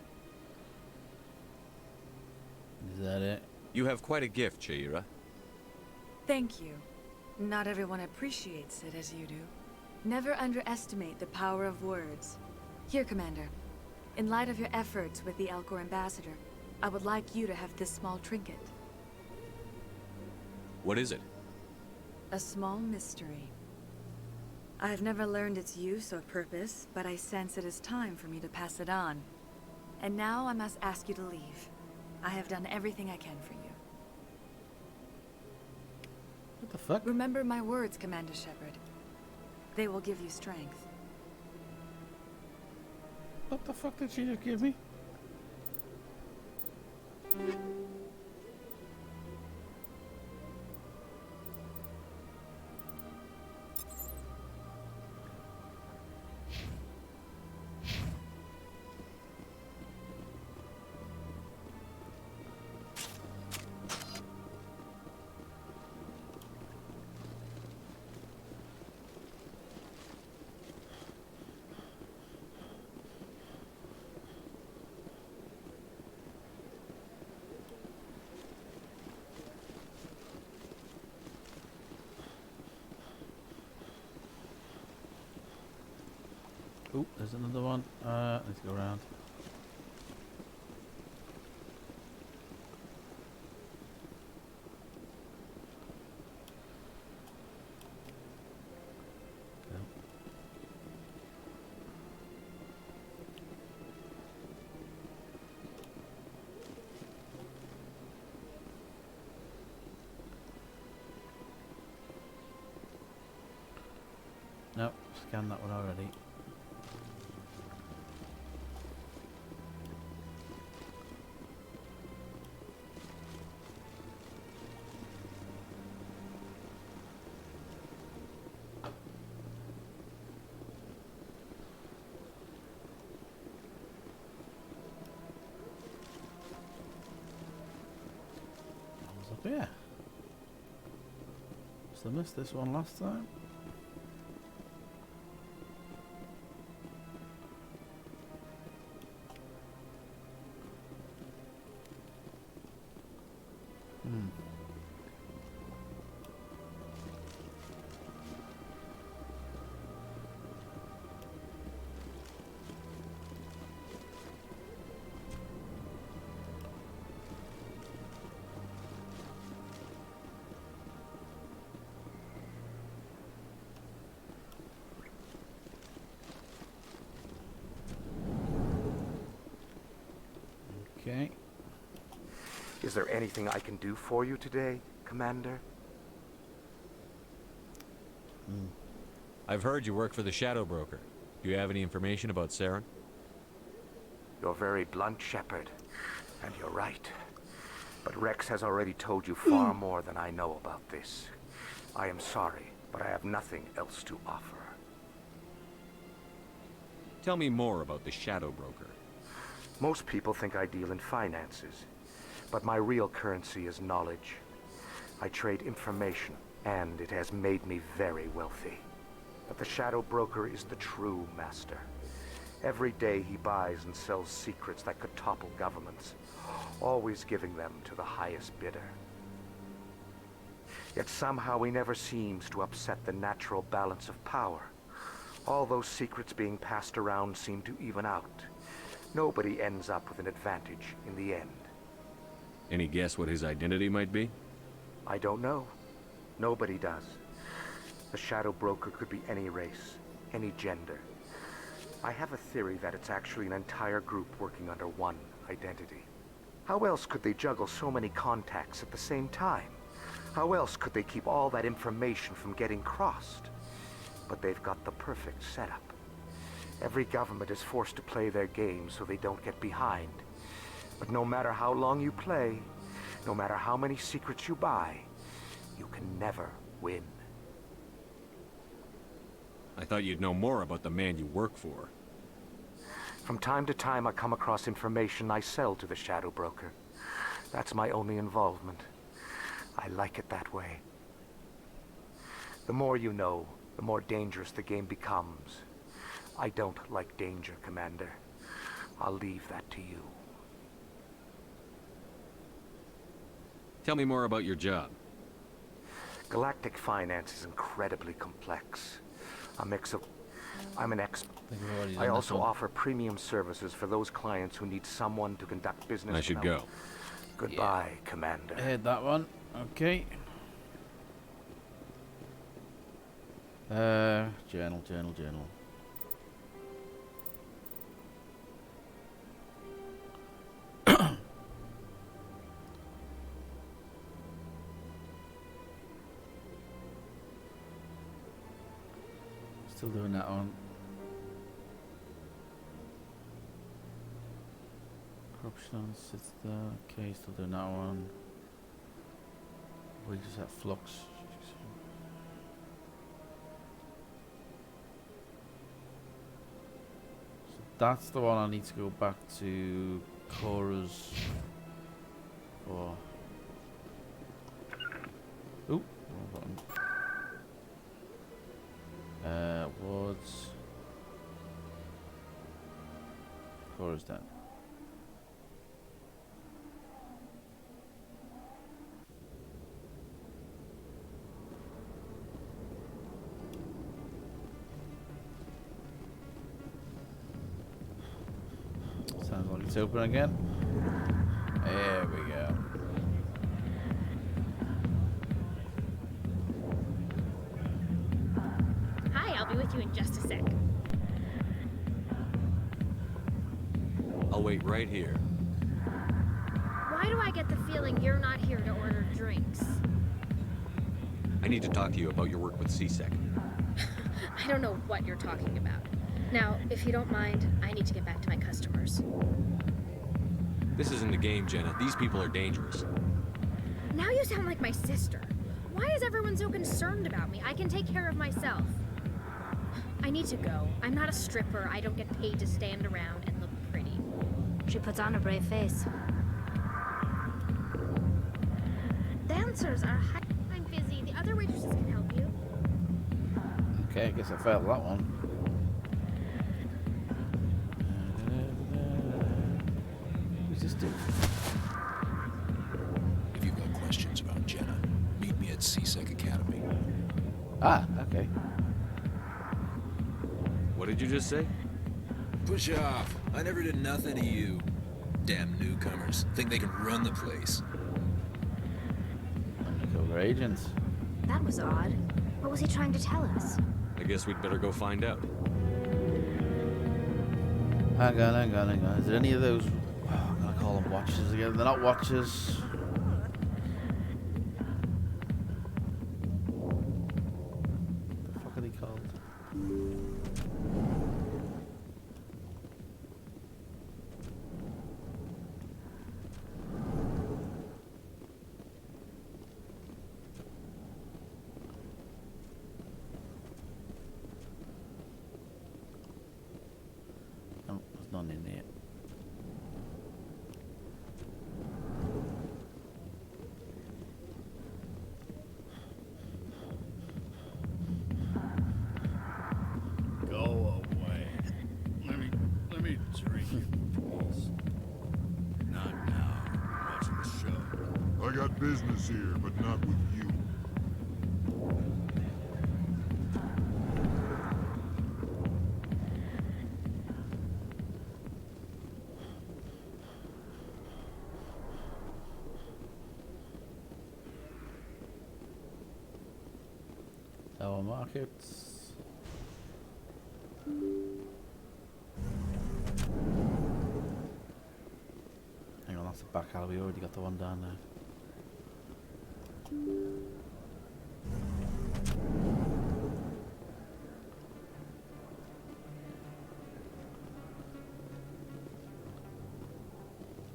Is that it? You have quite a gift, Shaira. Thank you. Not everyone appreciates it as you do. Never underestimate the power of words. Here, Commander. In light of your efforts with the Alcor ambassador, I would like you to have this small trinket. What is it? A small mystery. I have never learned its use or purpose, but I sense it is time for me to pass it on. And now I must ask you to leave. I have done everything I can for you. What the fuck? Remember my words, Commander Shepard. They will give you strength. What the fuck did she just give me? Oh, there's another one. Let's go around. Nope, scanned that one already. That was up here. So I missed this one last time. Okay. Is there anything I can do for you today, Commander? I've heard you work for the Shadow Broker. Do you have any information about Saren? You're very blunt, Shepard. And you're right. But Rex has already told you far more than I know about this. I am sorry, but I have nothing else to offer. Tell me more about the Shadow Broker. Most people think I deal in finances, but my real currency is knowledge. I trade information, and it has made me very wealthy. But the Shadow Broker is the true master. Every day he buys and sells secrets that could topple governments, always giving them to the highest bidder. Yet somehow he never seems to upset the natural balance of power. All those secrets being passed around seem to even out. Nobody ends up with an advantage in the end. Any guess what his identity might be? I don't know. Nobody does. The Shadow Broker could be any race, any gender. I have a theory that it's actually an entire group working under one identity. How else could they juggle so many contacts at the same time? How else could they keep all that information from getting crossed? But they've got the perfect setup. Every government is forced to play their game so they don't get behind. But no matter how long you play, no matter how many secrets you buy, you can never win. I thought you'd know more about the man you work for. From time to time I come across information I sell to the Shadow Broker. That's my only involvement. I like it that way. The more you know, the more dangerous the game becomes. I don't like danger, Commander. I'll leave that to you. Tell me more about your job. Galactic finance is incredibly complex. A mix of... I'm an expert. I also offer premium services for those clients who need someone to conduct business. I should go. Goodbye, Commander. I heard that one. Okay. Journal. Still doing that one. Corruption sits there. Okay, still doing that one. We just have flux. So that's the one I need to go back to Cora's for. Oop, wrong button. Wards. Cora's done. It's open again. There we go. Hi, I'll be with you in just a sec. I'll wait right here. Why do I get the feeling you're not here to order drinks? I need to talk to you about your work with CSEC. I don't know what you're talking about. Now, if you don't mind, I need to get back to my customers. This isn't a game, Jenna. These people are dangerous. Now you sound like my sister. Why is everyone so concerned about me? I can take care of myself. I need to go. I'm not a stripper. I don't get paid to stand around and look pretty. She puts on a brave face. Dancers are I'm busy. The other waitresses can help you. Okay, I guess I failed that one. Who's this dude? If you've got questions about Jenna, meet me at CSEC Academy. Ah, okay. What did you just say? Push off. I never did nothing to you. Damn newcomers. Think they can run the place. Undercover agents. That was odd. What was he trying to tell us? I guess we'd better go find out. Hang on. Is there any of those... Oh, I'm gonna call them watchers again. They're not watchers. What the fuck are they called? No, there's none in there. Go away. Let me drink, please. Not now. I'm watching the show. I got business here, but not with you. Our markets. Hang on, that's the back alley. We already got the one down there.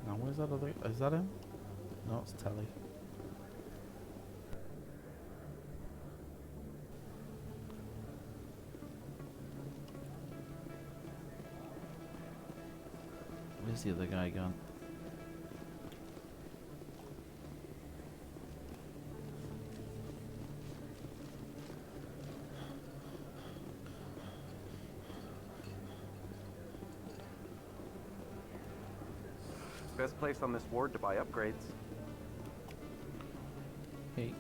Now, where's that other? Is that him? No, it's Telly. Where's the other guy gone? Best place on this ward to buy upgrades. Hey.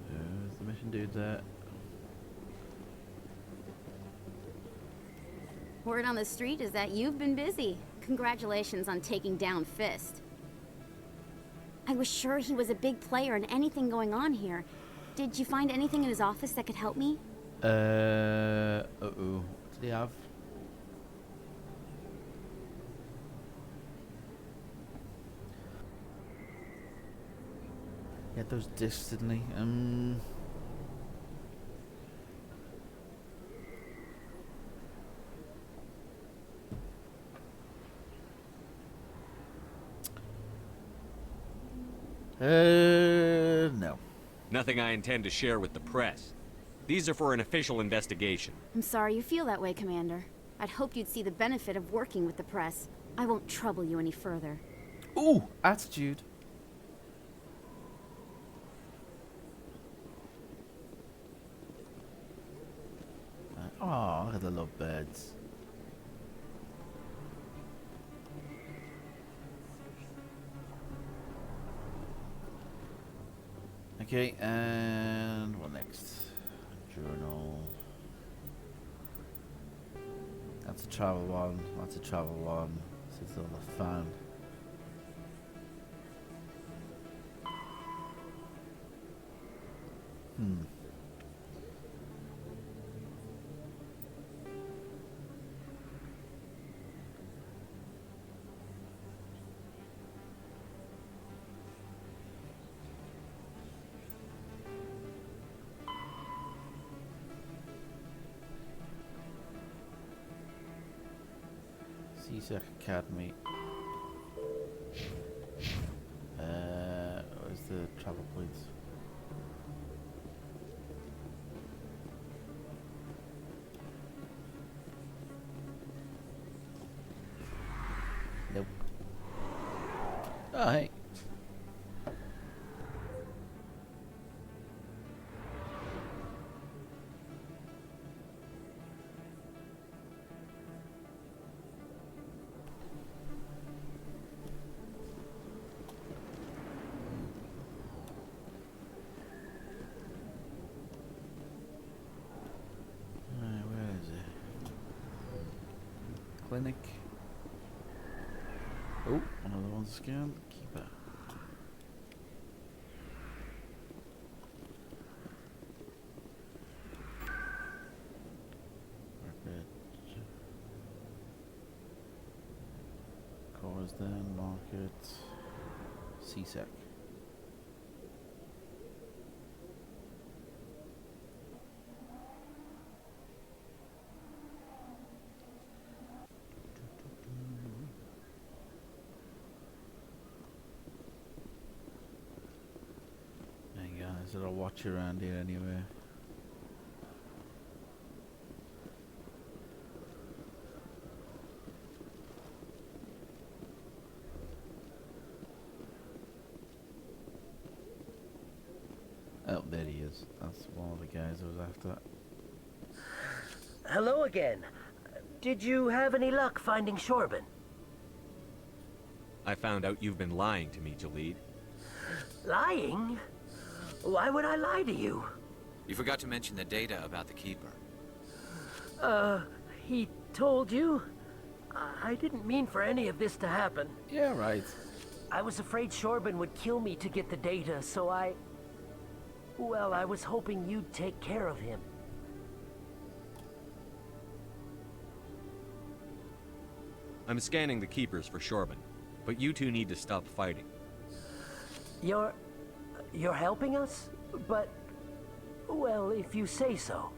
There's the mission dude there. Word on the street is that you've been busy. Congratulations on taking down Fist. I was sure he was a big player in anything going on here. Did you find anything in his office that could help me? Uh-oh. What did he have? He had those discs, didn't he? No. Nothing I intend to share with the press. These are for an official investigation. I'm sorry you feel that way, Commander. I'd hoped you'd see the benefit of working with the press. I won't trouble you any further. Ooh, attitude. Oh, look at the love birds. Okay, and what next? Journal. That's a travel one. That's a travel one. This is on the fan. CSEC Academy. Where's the travel points? Nope. Oh, hey. Where is it? Clinic. Oh, another one scan. Keeper. Cars then, market, CSEC. Hang on, is there a watch around here anywhere? Oh, there he is. That's one of the guys I was after. Hello again. Did you have any luck finding Shorban? I found out you've been lying to me, Jalid. Lying? Why would I lie to you? You forgot to mention the data about the Keeper. He told you? I didn't mean for any of this to happen. Yeah, right. I was afraid Shorban would kill me to get the data, so well, I was hoping you'd take care of him. I'm scanning the Keepers for Shorban, but you two need to stop fighting. You're helping us? But, well, if you say so.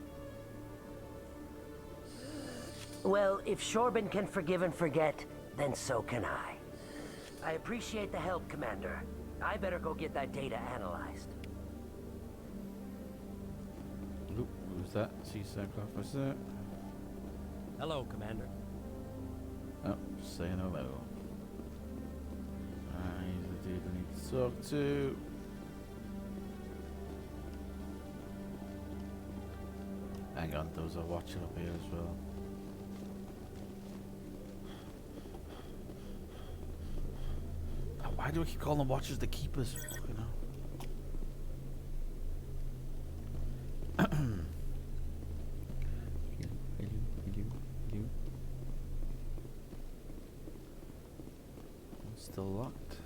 Well, if Shorban can forgive and forget, then so can I. I appreciate the help, Commander. I better go get that data analyzed. Oop, who's that? CSEC officer. Hello, Commander. Oh, just saying hello. He's the dude I need to talk to. Hang on, there was a watcher up here as well. Why do I keep calling them watchers the keepers? You know. Still locked.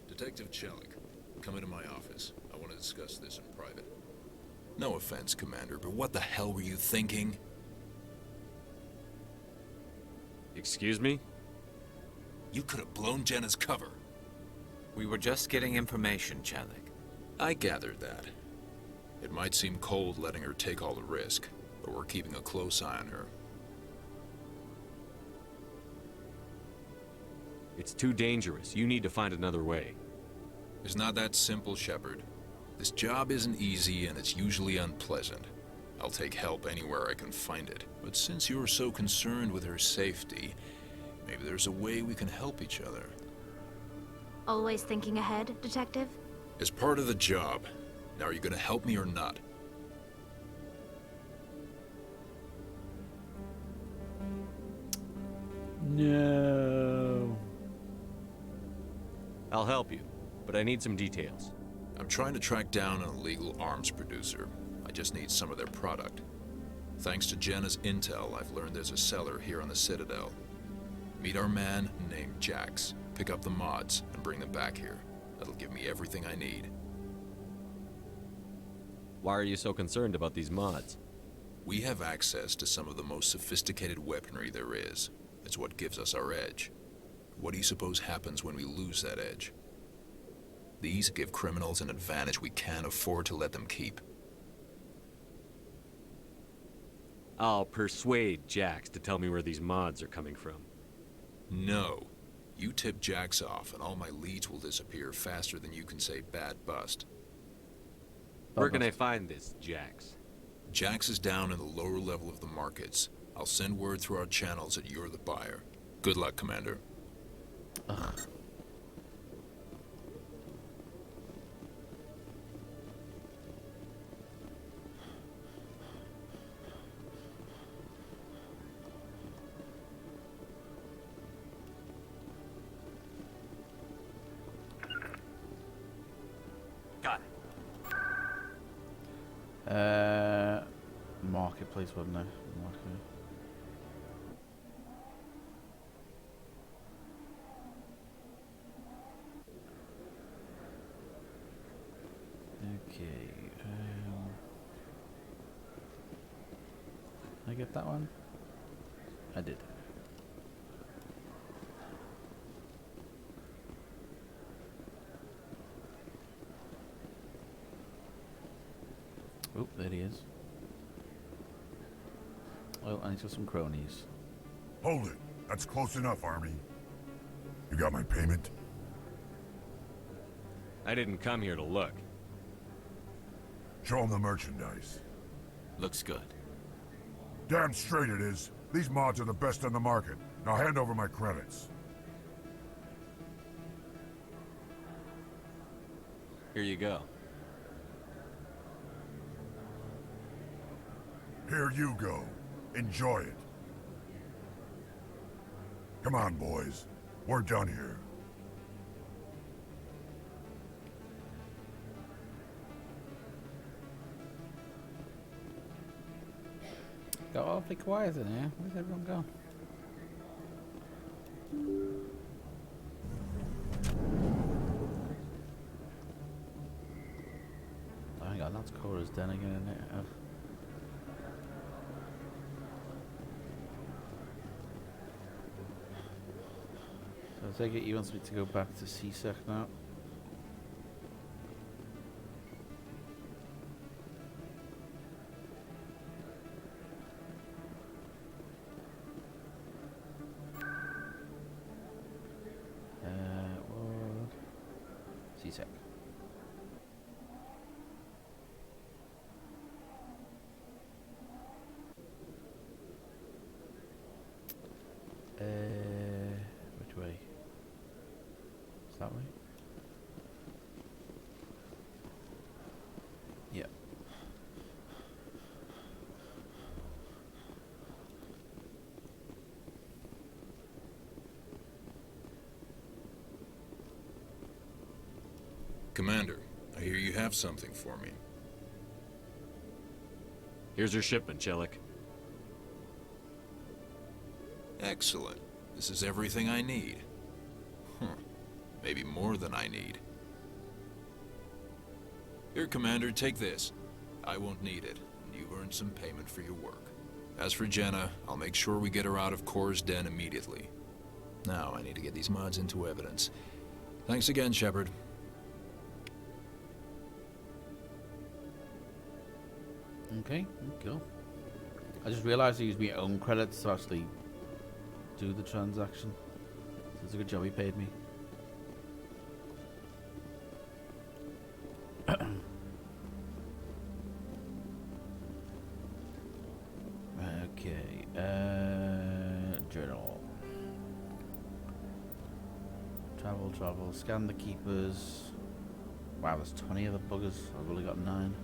Detective Chelik, come into my office. I want to discuss this in private. No offense, Commander, but what the hell were you thinking? Excuse me? You could have blown Jenna's cover. We were just getting information, Chelik. I gathered that. It might seem cold letting her take all the risk, but we're keeping a close eye on her. It's too dangerous. You need to find another way. It's not that simple, Shepard. This job isn't easy, and it's usually unpleasant. I'll take help anywhere I can find it. But since you're so concerned with her safety, maybe there's a way we can help each other. Always thinking ahead, Detective? As part of the job. Now, are you gonna help me or not? No. I'll help you, but I need some details. I'm trying to track down an illegal arms producer. I just need some of their product. Thanks to Jenna's intel, I've learned there's a seller here on the Citadel. Meet our man named Jax. Pick up the mods and bring them back here. That'll give me everything I need. Why are you so concerned about these mods? We have access to some of the most sophisticated weaponry there is. It's what gives us our edge. What do you suppose happens when we lose that edge? These give criminals an advantage we can't afford to let them keep. I'll persuade Jax to tell me where these mods are coming from. No. You tip Jax off and all my leads will disappear faster than you can say bad bust. Where can I find this Jax? Jax is down in the lower level of the markets. I'll send word through our channels that you're the buyer. Good luck, Commander. Ugh. Got it. Marketplace, wasn't it? Okay. Did I get that one? I did. Oh, there he is. Well, I need to some cronies. Hold it. That's close enough, Army. You got my payment? I didn't come here to look. Show him the merchandise. Looks good. Damn straight it is. These mods are the best on the market. Now hand over my credits. Here you go. Here you go. Enjoy it. Come on, boys. We're done here. Got awfully quiet in here. Where's everyone gone? Oh, hang on, that's Cora's den again, isn't it? Ugh. So I take it he wants me to go back to CSEC now. CSEC. Which way? Is that way? Yeah. Commander, I hear you have something for me. Here's your shipment, Chelik. Excellent. This is everything I need. Maybe more than I need. Here, Commander, take this. I won't need it, and you've earned some payment for your work. As for Jenna, I'll make sure we get her out of Cora's den immediately. Now, I need to get these mods into evidence. Thanks again, Shepard. Okay, cool. I just realised I used my own credits to actually do the transaction. So it's a good job he paid me. Okay, journal. Travel. Scan the keepers. Wow, there's 20 of the buggers. I've only got 9.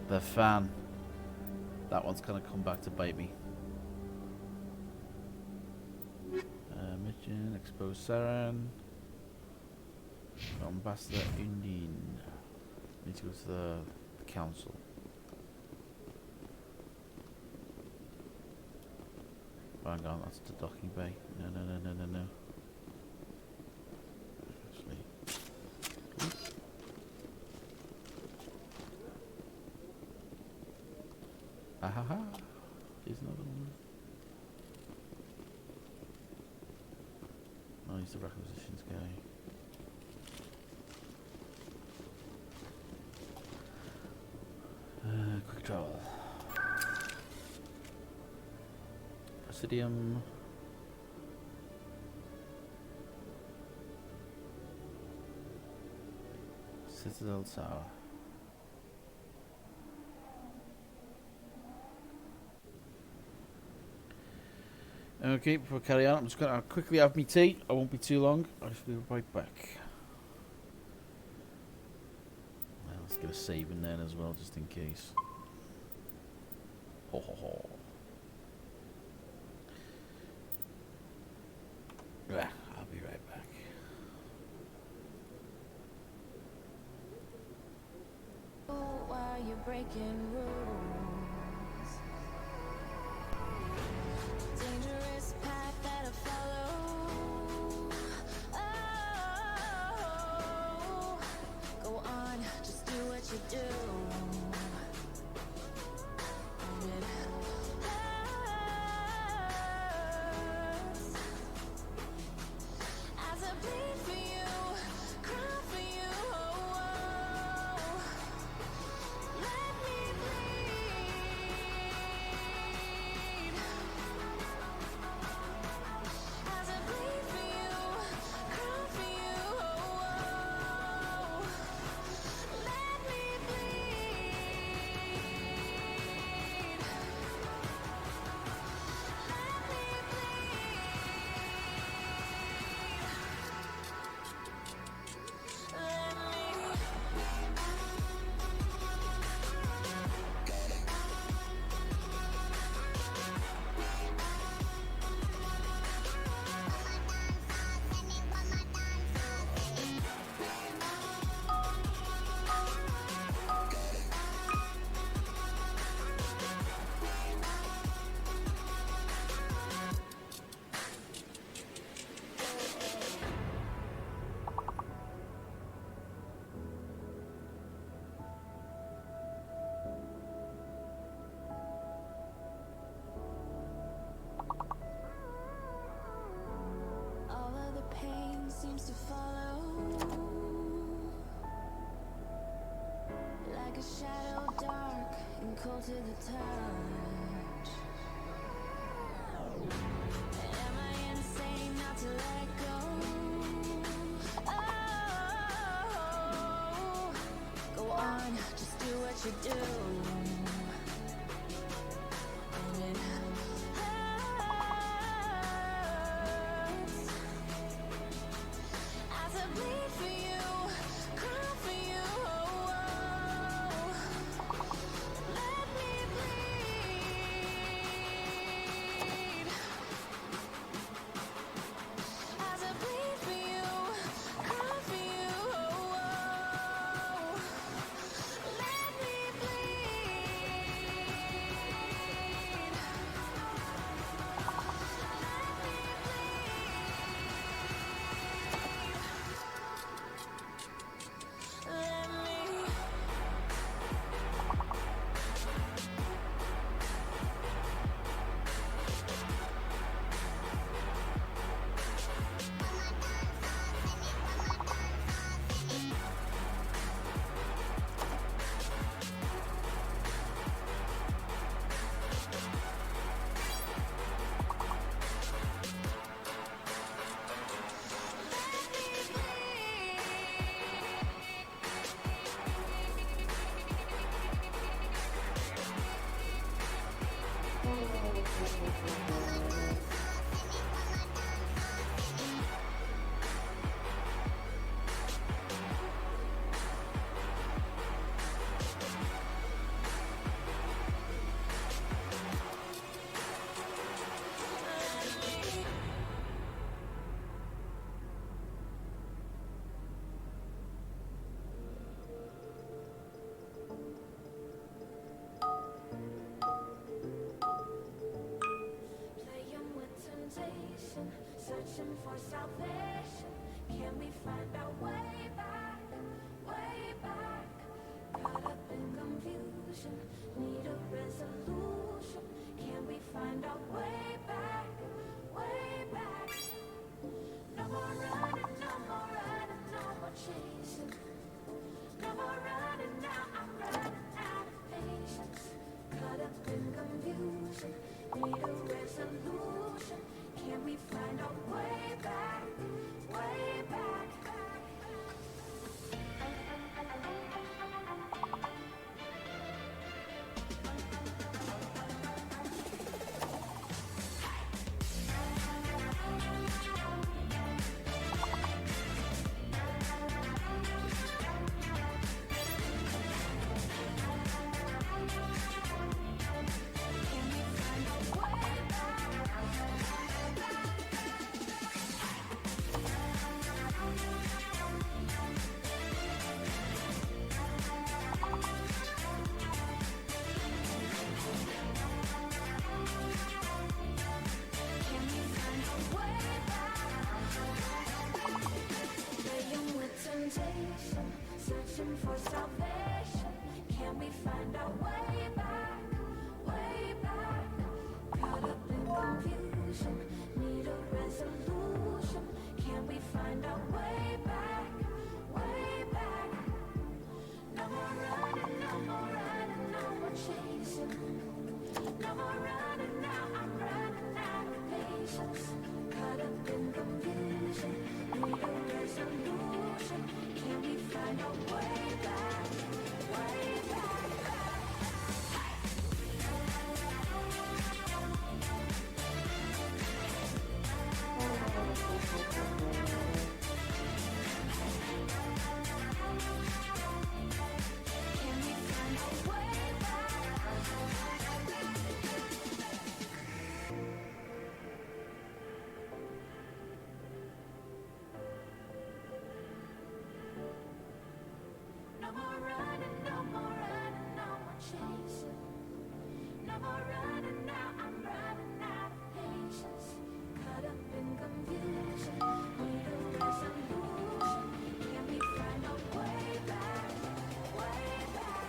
The fan. That one's gonna come back to bite me. Mission, expose Saren. Ambassador Undine. Need to go to the council. Oh, hang on, that's the docking bay. No. Actually. Ahaha. Here's another one. Oh, he's the requisitions guy. Quick travel. Presidium. Citadel Tower. Okay, before I carry on, I'm just going to quickly have me tea. I won't be too long. I shall be right back. Well, let's get a save in there as well, just in case. Ho ho ho. Yeah, I'll be right back. While you're breaking rules, dangerous path that I follow. Oh, go on, just do what you do. And it hurts as I bleed for you, cry for you. Let me bleed as I bleed for you, cry for you. Let me bleed. All of the pain seems to follow, like a shadow dark and cold to the touch. Am I insane not to let go? Oh, go on, just do what you do. And it hurts as I bleed for you, cry for you. Let me bleed as I bleed for you, cry for you. Let me Searching for salvation. Can we find our way back? Way back. Caught up in confusion. Need a resolution. Can we find our way back? Way back. No more running, no more running, no more chasing. No more running now, I'm running out of patience. Caught up in confusion. Need a resolution. Can we find our way back? Way back. Searching for salvation. Can we find our way back? Way back. Caught up in confusion. Need a resolution. Can we find our way back? Way back. No more running, no more running, no more chasing. No more running now, I'm running out of patience. Caught up in confusion. Need a resolution. Can we find our way back? Way back. Can we find our way back? No more running, no more running, no more chasing. No more running now, I'm running out of patience. Caught up in confusion, need a resolution. Can we find our way back? Way back.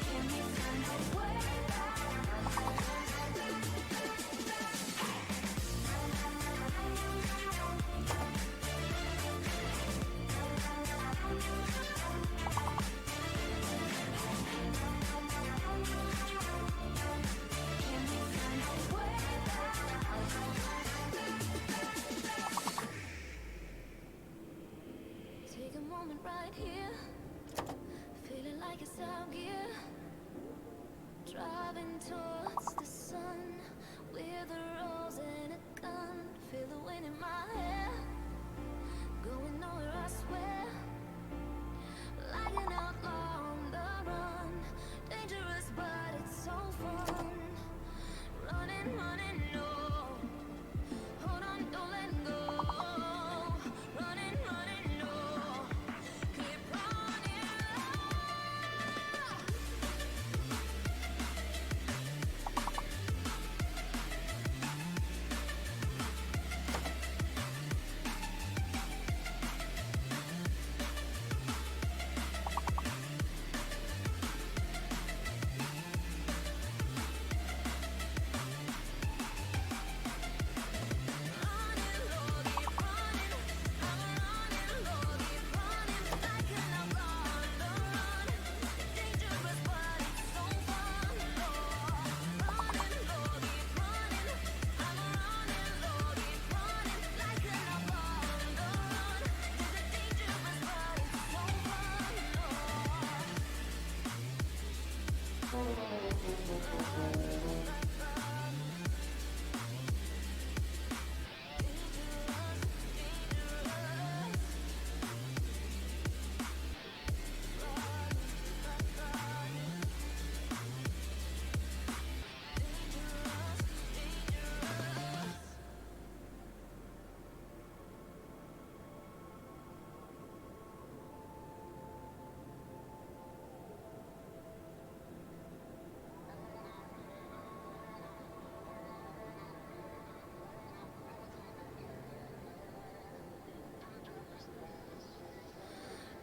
Can we find our way Take a moment right here, feeling like it's out gear. Driving towards the sun with a rose and a gun. Feel the wind in my hair, going nowhere I swear. Like an outlaw on the run, dangerous but it's so fun. Running, running, no. Hold on, don't let go. Running, running, no. Keep running.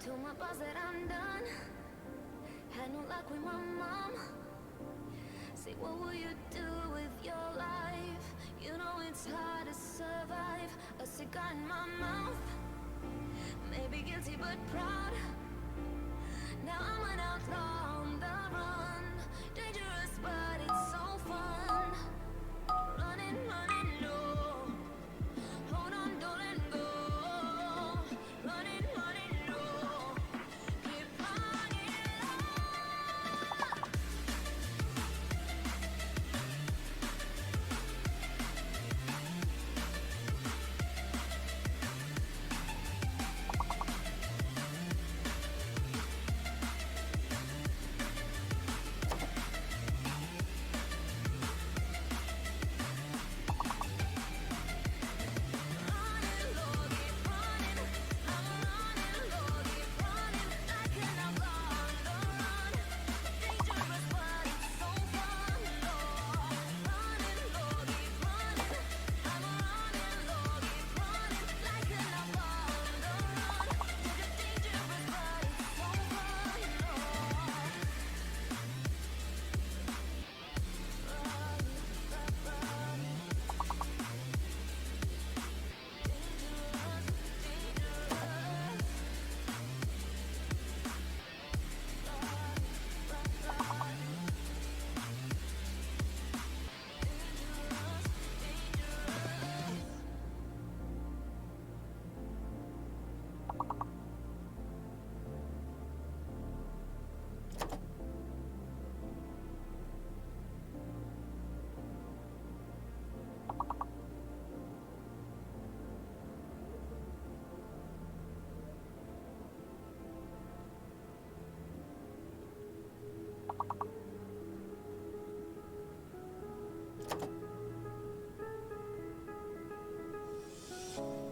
Told my boss that I'm done. Had no luck with my mom. Say, what will you do with your life? You know it's hard to survive. A cigar in my mouth. Maybe guilty but proud. Now I'm an outlaw on the run. Dangerous but it's so fun. Running, running low. Hold on, don't let go. Running, running low. Keep running low.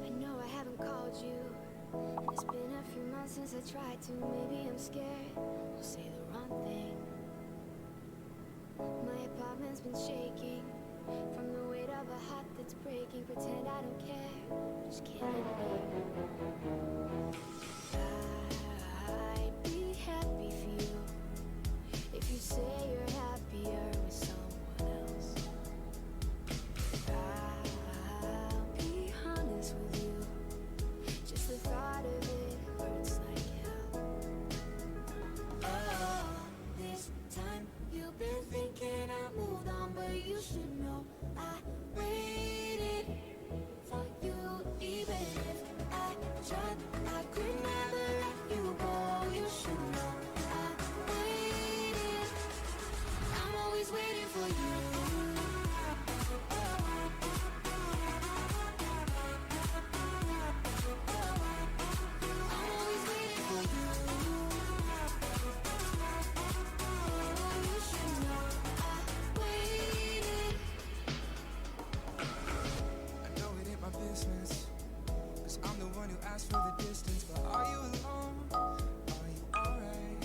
I know I haven't called you, and it's been a few months since I tried to. Maybe I'm scared I'll say the wrong thing. My apartment's been shaking from the weight of a heart that's breaking. Pretend I don't care, just killing me. I'd be happy for you if you say you're happier with someone else. I'll be honest with you. Just the thought of it hurts like hell. Oh, this time you've been thinking I moved on, but you should know I waited for you. Even if I tried, I could never let you go. You should know I waited. I'm always waiting for you. I know it ain't my business, 'cause I'm the one who asked for the distance. But are you alone? Are you alright?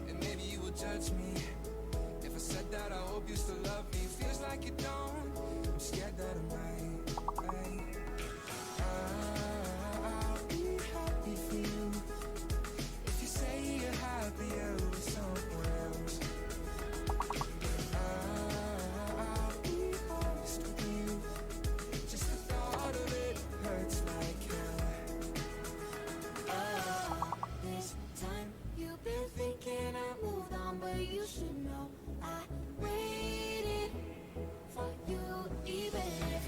And maybe you will judge me if I said that I hope you still love me. Feels like you don't. I'm scared that I might. I'll be happy for you if you say you're happier with someone else. I'll be honest with you. Just the thought of it hurts like hell. Oh, this time you've been thinking I moved on, but you should know I waited for you. Even if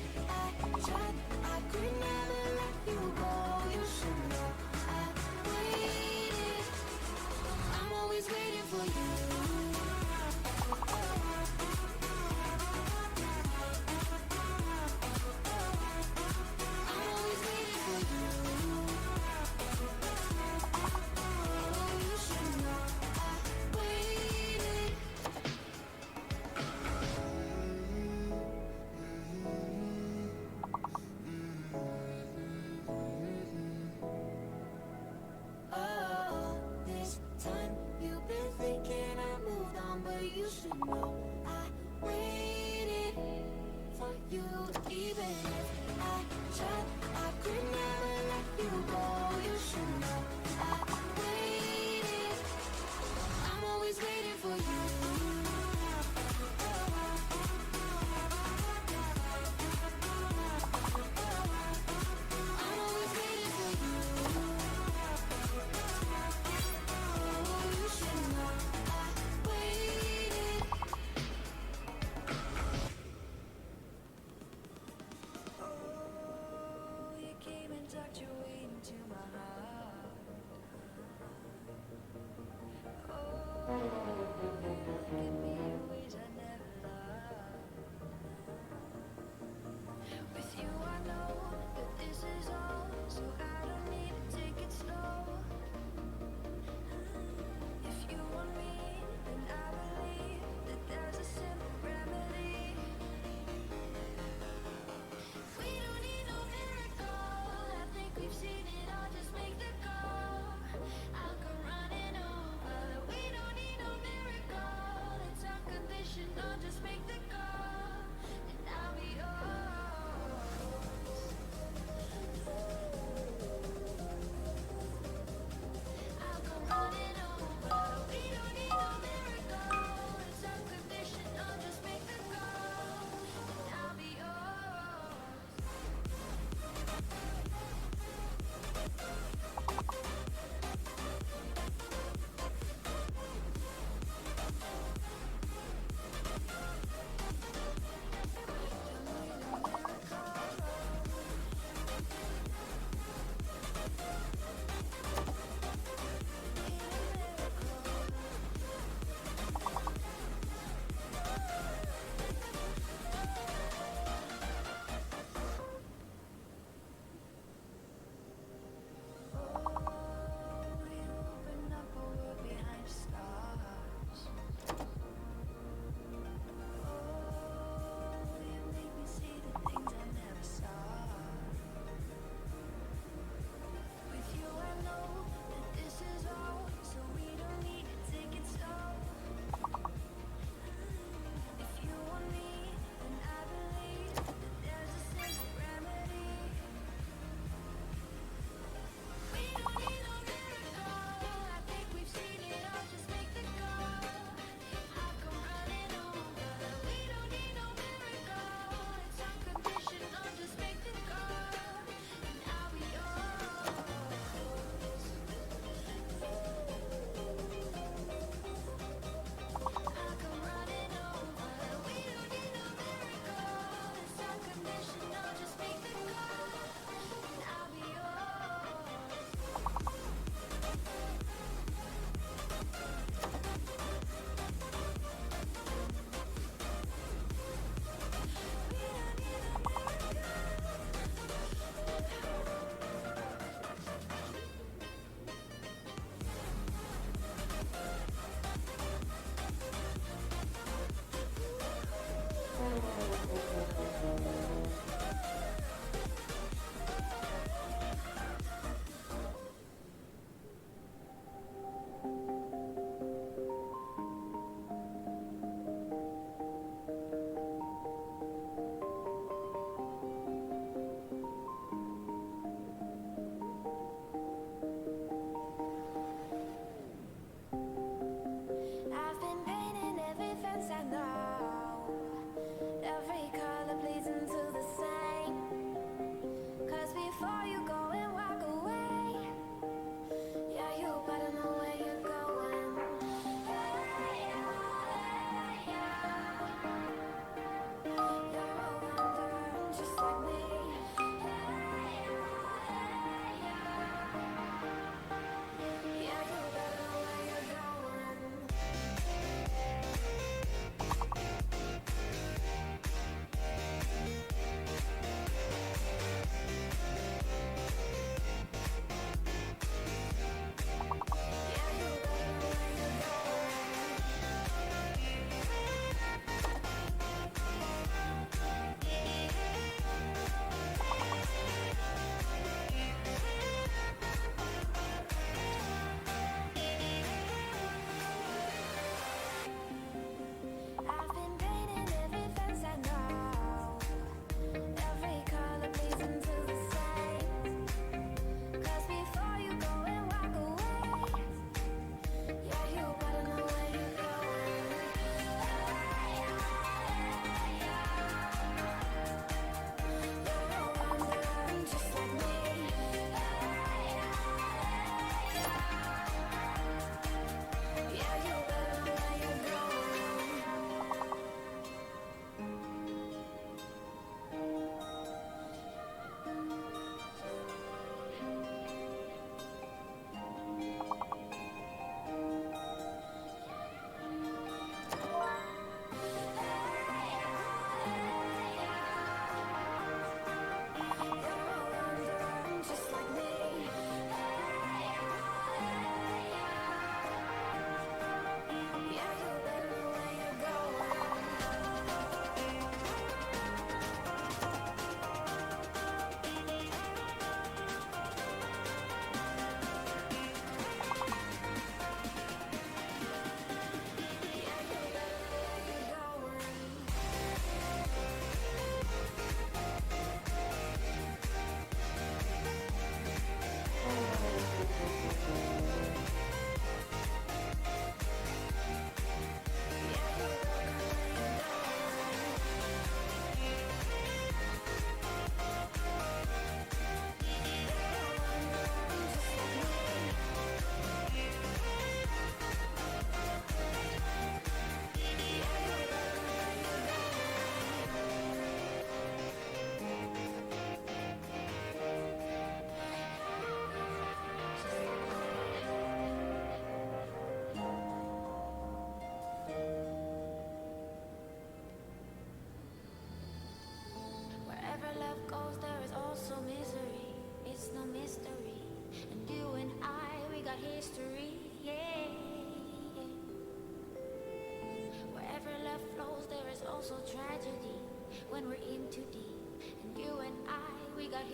tucked your way into my heart. Oh, you look at me in ways I never loved. With you I know that this is all, so I don't need to take it slow. If you want me, then I believe that there's a simple remedy. We don't need no miracle. I think we've seen it all. Just make the call. I'll come running over. We don't need no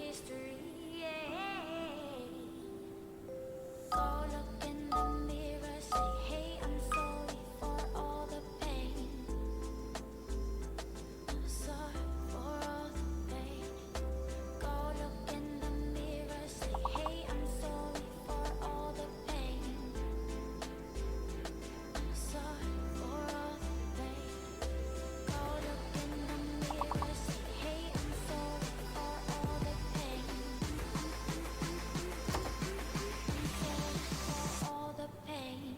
history. Go look in the mirror, say, hey, I'm sorry for all the pain. I'm sorry for all the pain. Go look in the mirror, say, hey, I'm sorry for all the pain. I'm sorry for all the pain. Go look in the mirror, say, hey, I'm sorry for all the pain. For all the pain.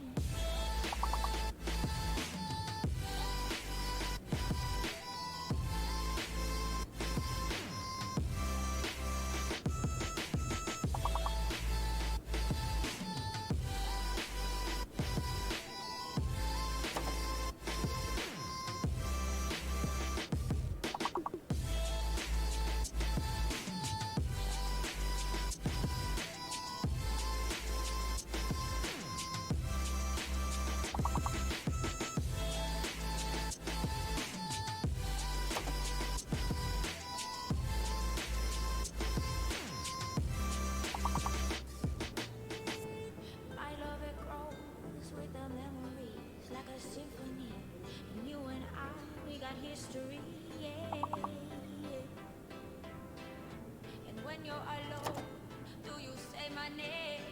My love, it grows with the memories like a symphony. And you and I, we got history, yeah. And when you're alone, do you say my name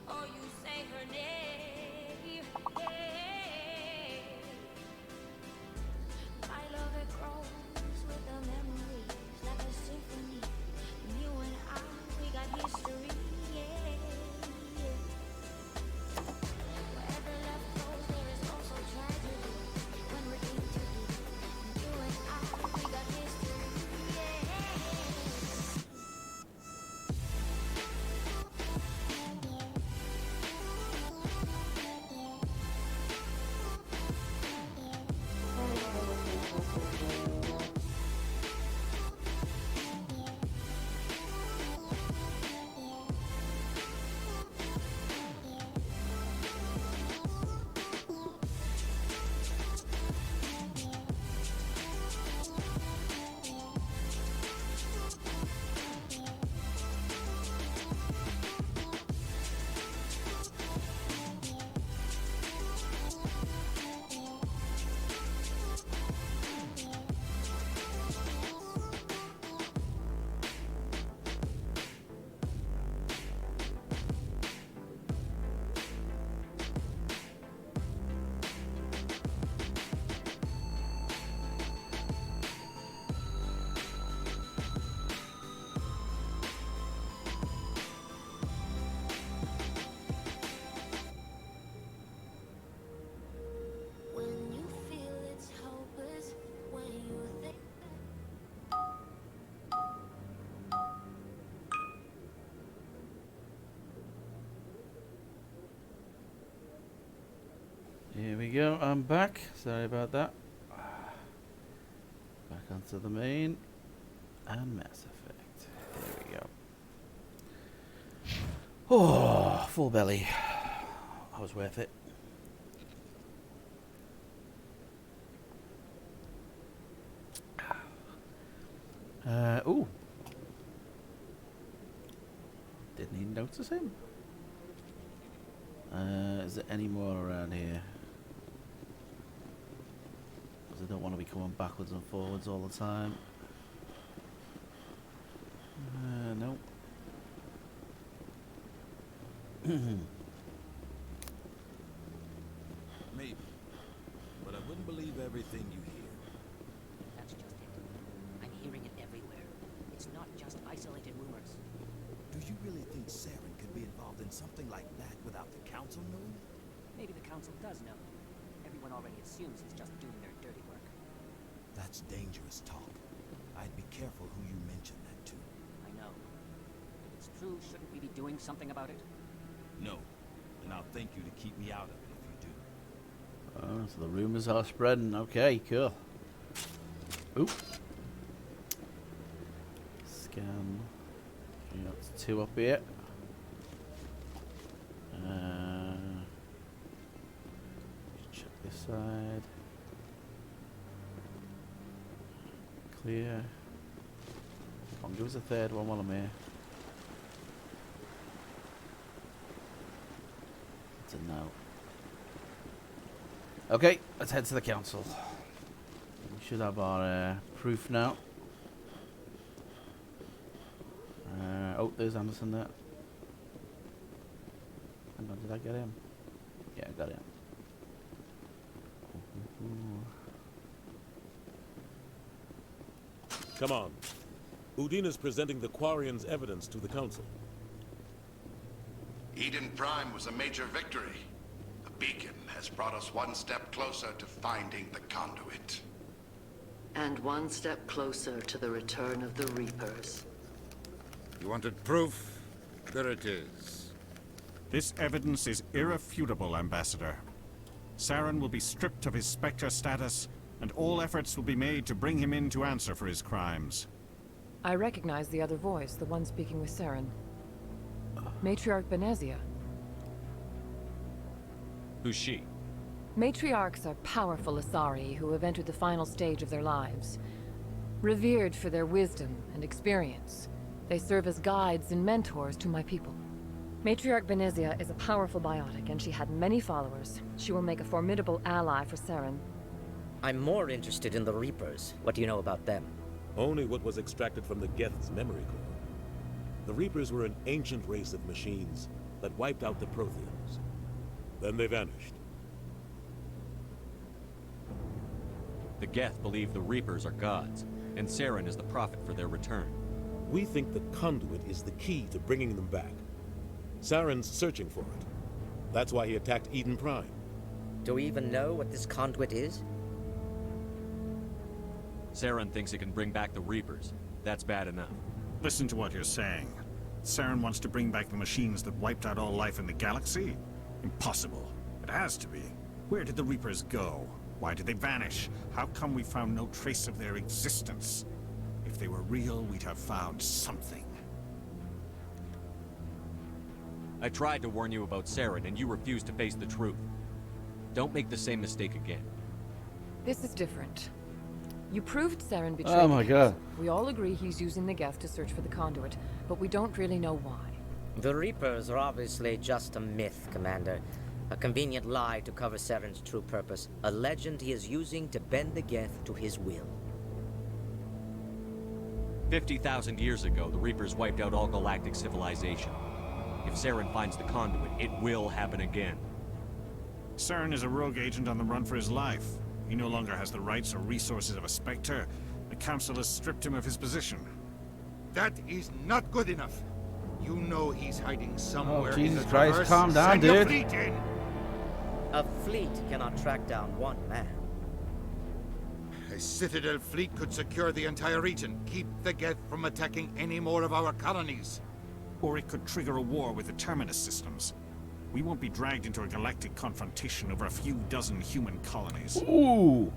or you say her name? Yeah. My love, it grows with the memories like a symphony. And you and I, we got history, yeah. Wherever love goes, there is also tragedy. When we're in too deep, and you and I, we got history, yeah. When you feel it's hopeless, when you think Here we go, I'm back. Sorry about that. Back onto the main and Mass Effect. There we go. Oh, full belly. That was worth it. Ooh. Didn't even notice him. Is there any more around here? Because I don't want to be coming backwards and forwards all the time. Nope. Maybe. But I wouldn't believe everything you hear. That's just it. I'm hearing it everywhere. It's not just isolated rumors. Do you really think Saren could be involved in something like that without the Council knowing? Maybe the Council does know. Everyone already assumes he's just doing their dirty work. That's dangerous talk. I'd be careful who you mention that to. I know. If it's true, shouldn't we be doing something about it? No. And I'll thank you to keep me out of it if you do. Oh, so the rumors are spreading. Okay, cool. Oop. Scan. Okay, that's 2 up here. Check this side. on, give us a third one while I'm here. It's a no. Okay, let's head to the council. We should have our proof now. Oh, there's Anderson there. Hang on, did I get him? Yeah, I got him. Come on. Udina's presenting the Quarian's evidence to the Council. Eden Prime was a major victory. The beacon has brought us one step closer to finding the conduit. And one step closer to the return of the Reapers. You wanted proof? There it is. This evidence is irrefutable, Ambassador. Saren will be stripped of his Spectre status, and all efforts will be made to bring him in to answer for his crimes. I recognize the other voice, the one speaking with Saren. Matriarch Benezia. Who's she? Matriarchs are powerful Asari who have entered the final stage of their lives. Revered for their wisdom and experience, they serve as guides and mentors to my people. Matriarch Benezia is a powerful biotic, and she had many followers. She will make a formidable ally for Saren. I'm more interested in the Reapers. What do you know about them? Only what was extracted from the Geth's memory core. The Reapers were an ancient race of machines that wiped out the Protheans. Then they vanished. The Geth believe the Reapers are gods, and Saren is the prophet for their return. We think the conduit is the key to bringing them back. Saren's searching for it. That's why he attacked Eden Prime. Do we even know what this conduit is? Saren thinks it can bring back the Reapers. That's bad enough. Listen to what you're saying. Saren wants to bring back the machines that wiped out all life in the galaxy? Impossible. It has to be. Where did the Reapers go? Why did they vanish? How come we found no trace of their existence? If they were real, we'd have found something. I tried to warn you about Saren, and you refused to face the truth. Don't make the same mistake again. This is different. You proved Saren betrayed Oh my the god. Council. We all agree he's using the Geth to search for the conduit, but we don't really know why. The Reapers are obviously just a myth, Commander. A convenient lie to cover Saren's true purpose. A legend he is using to bend the Geth to his will. 50,000 years ago, the Reapers wiped out all galactic civilization. If Saren finds the conduit, it will happen again. Saren is a rogue agent on the run for his life. He no longer has the rights or resources of a Spectre. The Council has stripped him of his position. That is not good enough. You know he's hiding somewhere. Oh, Jesus in the Christ, Traverse. calm down, Send your dude. fleet in. A fleet cannot track down one man. A Citadel fleet could secure the entire region, keep the Geth from attacking any more of our colonies. Or it could trigger a war with the Terminus systems. We won't be dragged into a galactic confrontation over a few dozen human colonies. Ooh.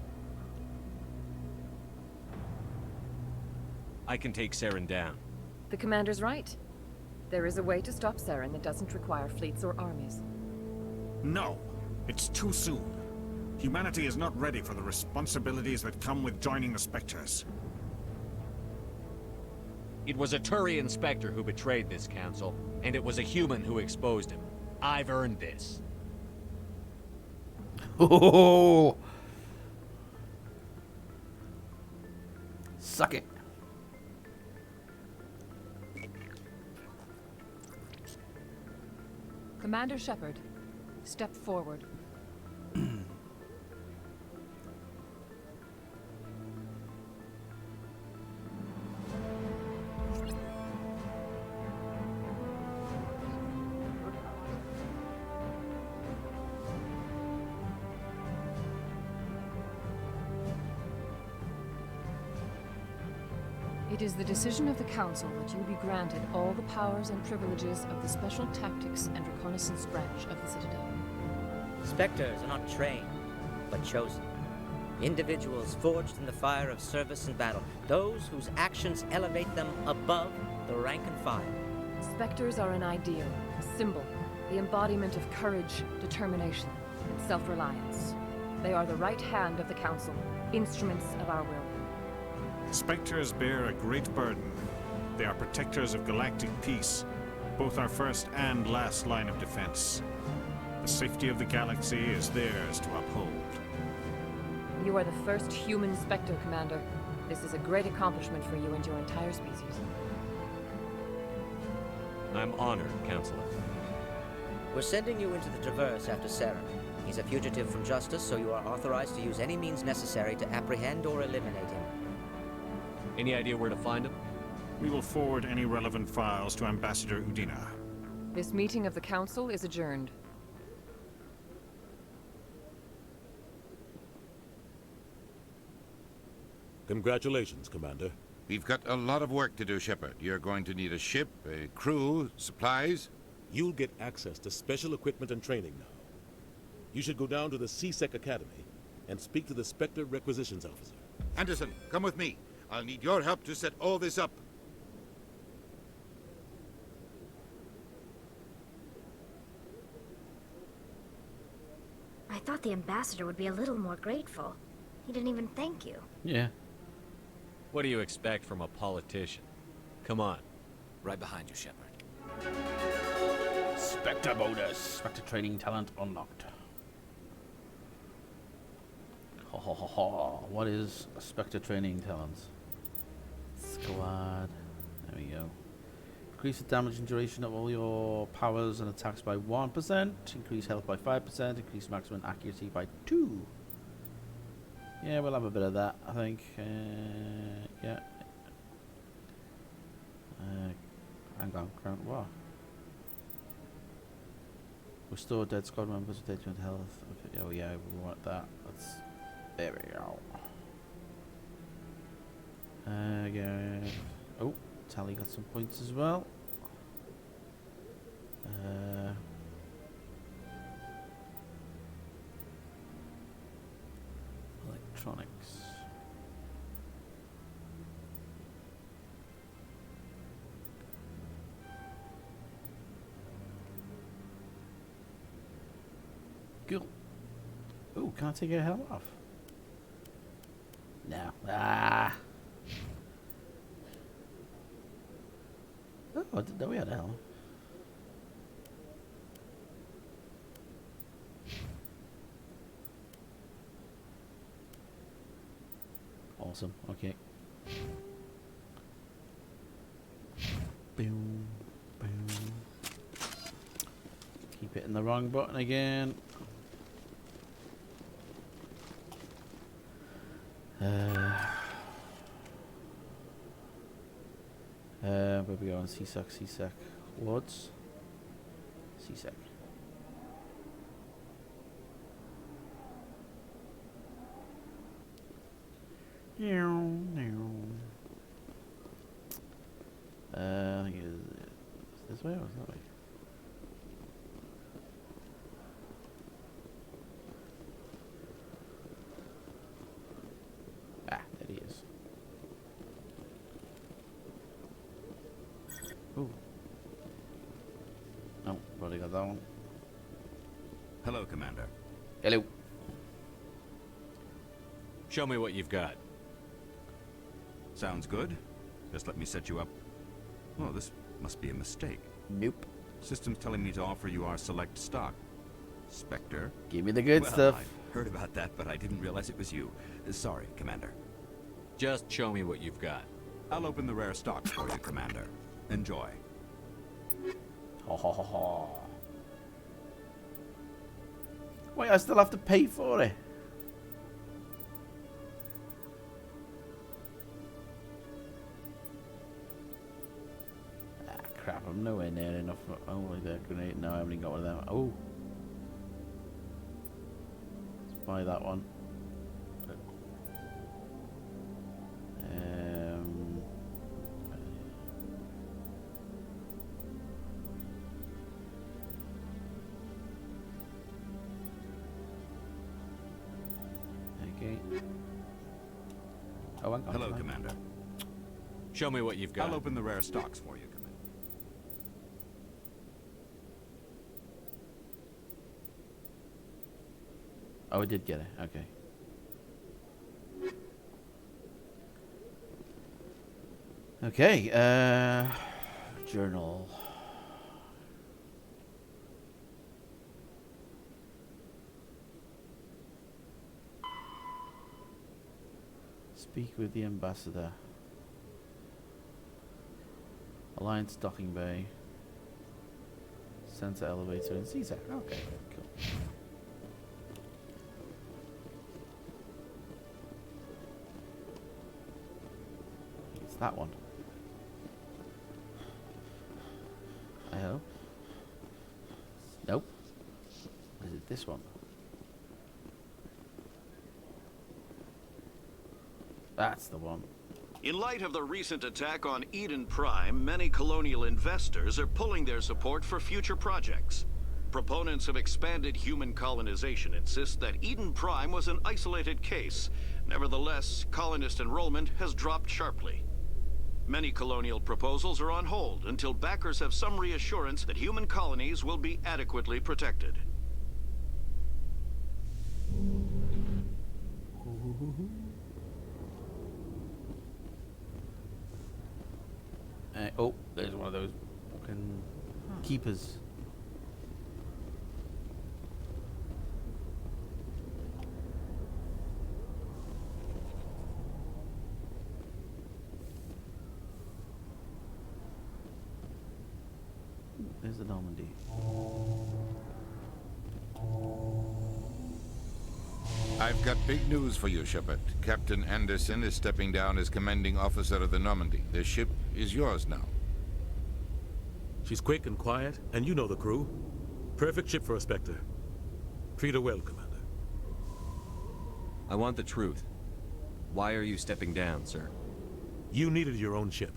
I can take Saren down. The Commander's right. There is a way to stop Saren that doesn't require fleets or armies. No, it's too soon. Humanity is not ready for the responsibilities that come with joining the Spectres. It was a Turian Spectre who betrayed this council, and it was a human who exposed him. I've earned this. Oh. Suck it. Commander Shepard, step forward. It is the decision of the Council that you be granted all the powers and privileges of the Special Tactics and Reconnaissance branch of the Citadel. Spectres are not trained, but chosen. Individuals forged in the fire of service and battle. Those whose actions elevate them above the rank and file. Spectres are an ideal, a symbol, the embodiment of courage, determination, and self-reliance. They are the right hand of the Council, instruments of our will. Spectres bear a great burden. They are protectors of galactic peace, both our first and last line of defense. The safety of the galaxy is theirs to uphold. You are the first human Spectre, Commander. This is a great accomplishment for you and your entire species. I'm honored, Counselor. We're sending you into the Traverse after Saren. He's a fugitive from justice, so you are authorized to use any means necessary to apprehend or eliminate him. Any idea where to find him? We will forward any relevant files to Ambassador Udina. This meeting of the Council is adjourned. Congratulations, Commander. We've got a lot of work to do, Shepard. You're going to need a ship, a crew, supplies. You'll get access to special equipment and training now. You should go down to the C-Sec Academy and speak to the Spectre Requisitions Officer. Anderson, come with me. I'll need your help to set all this up. I thought the ambassador would be a little more grateful. He didn't even thank you. Yeah. What do you expect from a politician? Come on. Right behind you, Shepard. Spectre bonus. Spectre training talent unlocked. Ha ha ha ha. What is a Spectre training talent? Squad. There we go. Increase the damage and duration of all your powers and attacks by 1%. Increase health by 5%. Increase maximum accuracy by 2. Yeah, we'll have a bit of that, I think. Yeah. Hang on, current what? Restore dead squad members with dead health. Okay, oh yeah, we want that. There we go. Yeah. Oh, Tally got some points as well. Electronics. Cool. Oh, can I take her helmet off? No. Ah. Oh, I didn't know we had a helmet. Awesome. Okay. Boom. Boom. Keep hitting the wrong button again. Where we go on C-Sec, Woods, C-Sec. I think it's this way or is that way? Ah, there he is. Ooh. No, probably got that one. Hello, Commander. Hello. Show me what you've got. Sounds good. Just let me set you up. Oh, this must be a mistake. Nope. System's telling me to offer you our select stock. Spectre. Give me the good stuff. I heard about that, but I didn't realize it was you. Sorry, Commander. Just show me what you've got. I'll open the rare stock for you, Commander. Enjoy. Ha ha ha ha. Wait, I still have to pay for it. Ah, crap, I'm nowhere near enough. Oh, like that grenade. No, I haven't even got one of them. Oh. Let's buy that one. Oh, hello, Commander. Show me what you've got. I'll open the rare stocks for you, Commander. Oh, I did get it. Okay. Okay, journal. Speak with the ambassador. Alliance docking bay. Center elevator in Caesar. Okay, cool. It's that one. I hope. Nope. Is it this one? That's the one. In light of the recent attack on Eden Prime, many colonial investors are pulling their support for future projects. Proponents of expanded human colonization insist that Eden Prime was an isolated case. Nevertheless, colonist enrollment has dropped sharply. Many colonial proposals are on hold until backers have some reassurance that human colonies will be adequately protected. Oh, there's one of those fucking keepers. There's the Normandy. I've got big news for you, Shepard. Captain Anderson is stepping down as commanding officer of the Normandy. The ship is yours now. She's quick and quiet, and you know the crew. Perfect ship for a Spectre. Treat her well, Commander. I want the truth. Why are you stepping down, sir? You needed your own ship.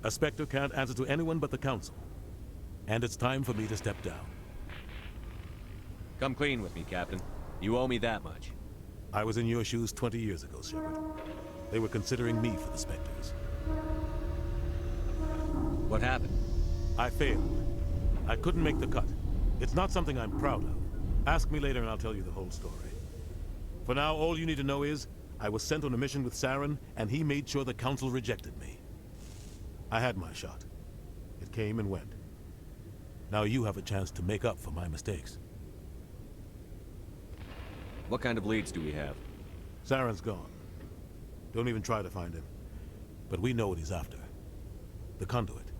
A Spectre can't answer to anyone but the Council. And it's time for me to step down. Come clean with me, Captain. You owe me that much. I was in your shoes 20 years ago, Shepard. They were considering me for the Spectres. What happened? I failed. I couldn't make the cut. It's not something I'm proud of. Ask me later and I'll tell you the whole story. For now, all you need to know is, I was sent on a mission with Saren, and he made sure the Council rejected me. I had my shot. It came and went. Now you have a chance to make up for my mistakes. What kind of leads do we have? Saren's gone. Don't even try to find him. But we know what he's after. The conduit.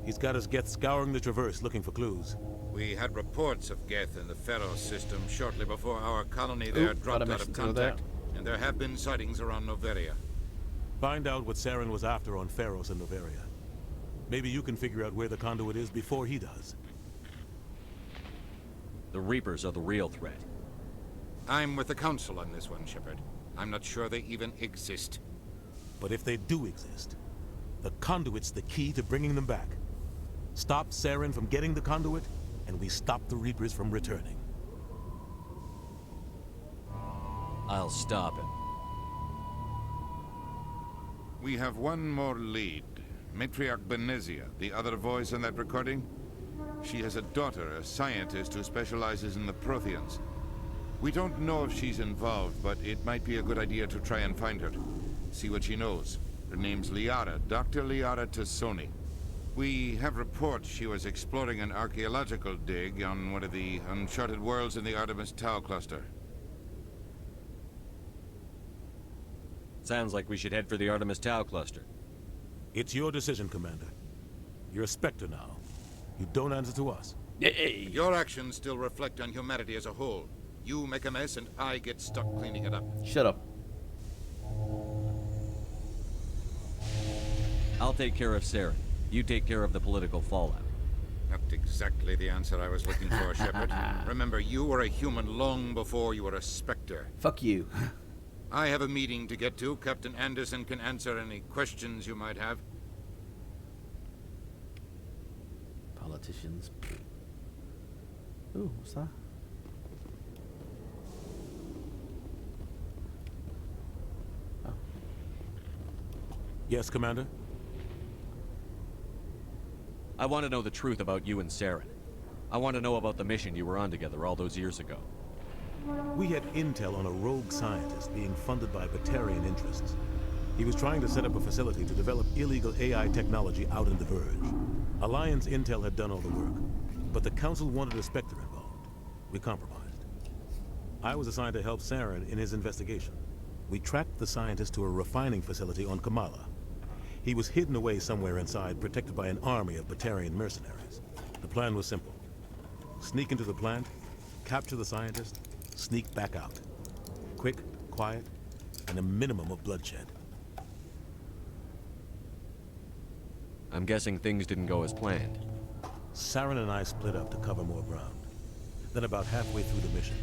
He's got his Geth scouring the Traverse looking for clues. We had reports of Geth in the Pharos system shortly before our colony there dropped out of contact. And there have been sightings around Noveria. Find out what Saren was after on Pharos and Noveria. Maybe you can figure out where the conduit is before he does. The Reapers are the real threat. I'm with the Council on this one, Shepard. I'm not sure they even exist. But if they do exist, the conduit's the key to bringing them back. Stop Saren from getting the conduit, and we stop the Reapers from returning. I'll stop him. We have one more lead. Matriarch Benezia, the other voice in that recording. She has a daughter, a scientist who specializes in the Protheans. We don't know if she's involved, but it might be a good idea to try and find her. See what she knows. Her name's Liara, Dr. Liara Tassoni. We have reports she was exploring an archaeological dig on one of the uncharted worlds in the Artemis Tau cluster. Sounds like we should head for the Artemis Tau cluster. It's your decision, Commander. You're a Spectre now. You don't answer to us. Your actions still reflect on humanity as a whole. You make a mess and I get stuck cleaning it up. Shut up. I'll take care of Saren. You take care of the political fallout. Not exactly the answer I was looking for, Shepard. Remember, you were a human long before you were a Spectre. Fuck you. I have a meeting to get to. Captain Anderson can answer any questions you might have. Politicians. Ooh, what's that? Oh. Yes, Commander? I want to know the truth about you and Saren. I want to know about the mission you were on together all those years ago. We had intel on a rogue scientist being funded by Batarian interests. He was trying to set up a facility to develop illegal AI technology out in the Verge. Alliance Intel had done all the work, but the Council wanted a Spectre involved. We compromised. I was assigned to help Saren in his investigation. We tracked the scientist to a refining facility on Kamala. He was hidden away somewhere inside, protected by an army of Batarian mercenaries. The plan was simple. Sneak into the plant, capture the scientist, sneak back out. Quick, quiet, and a minimum of bloodshed. I'm guessing things didn't go as planned. Saren and I split up to cover more ground. Then about halfway through the mission,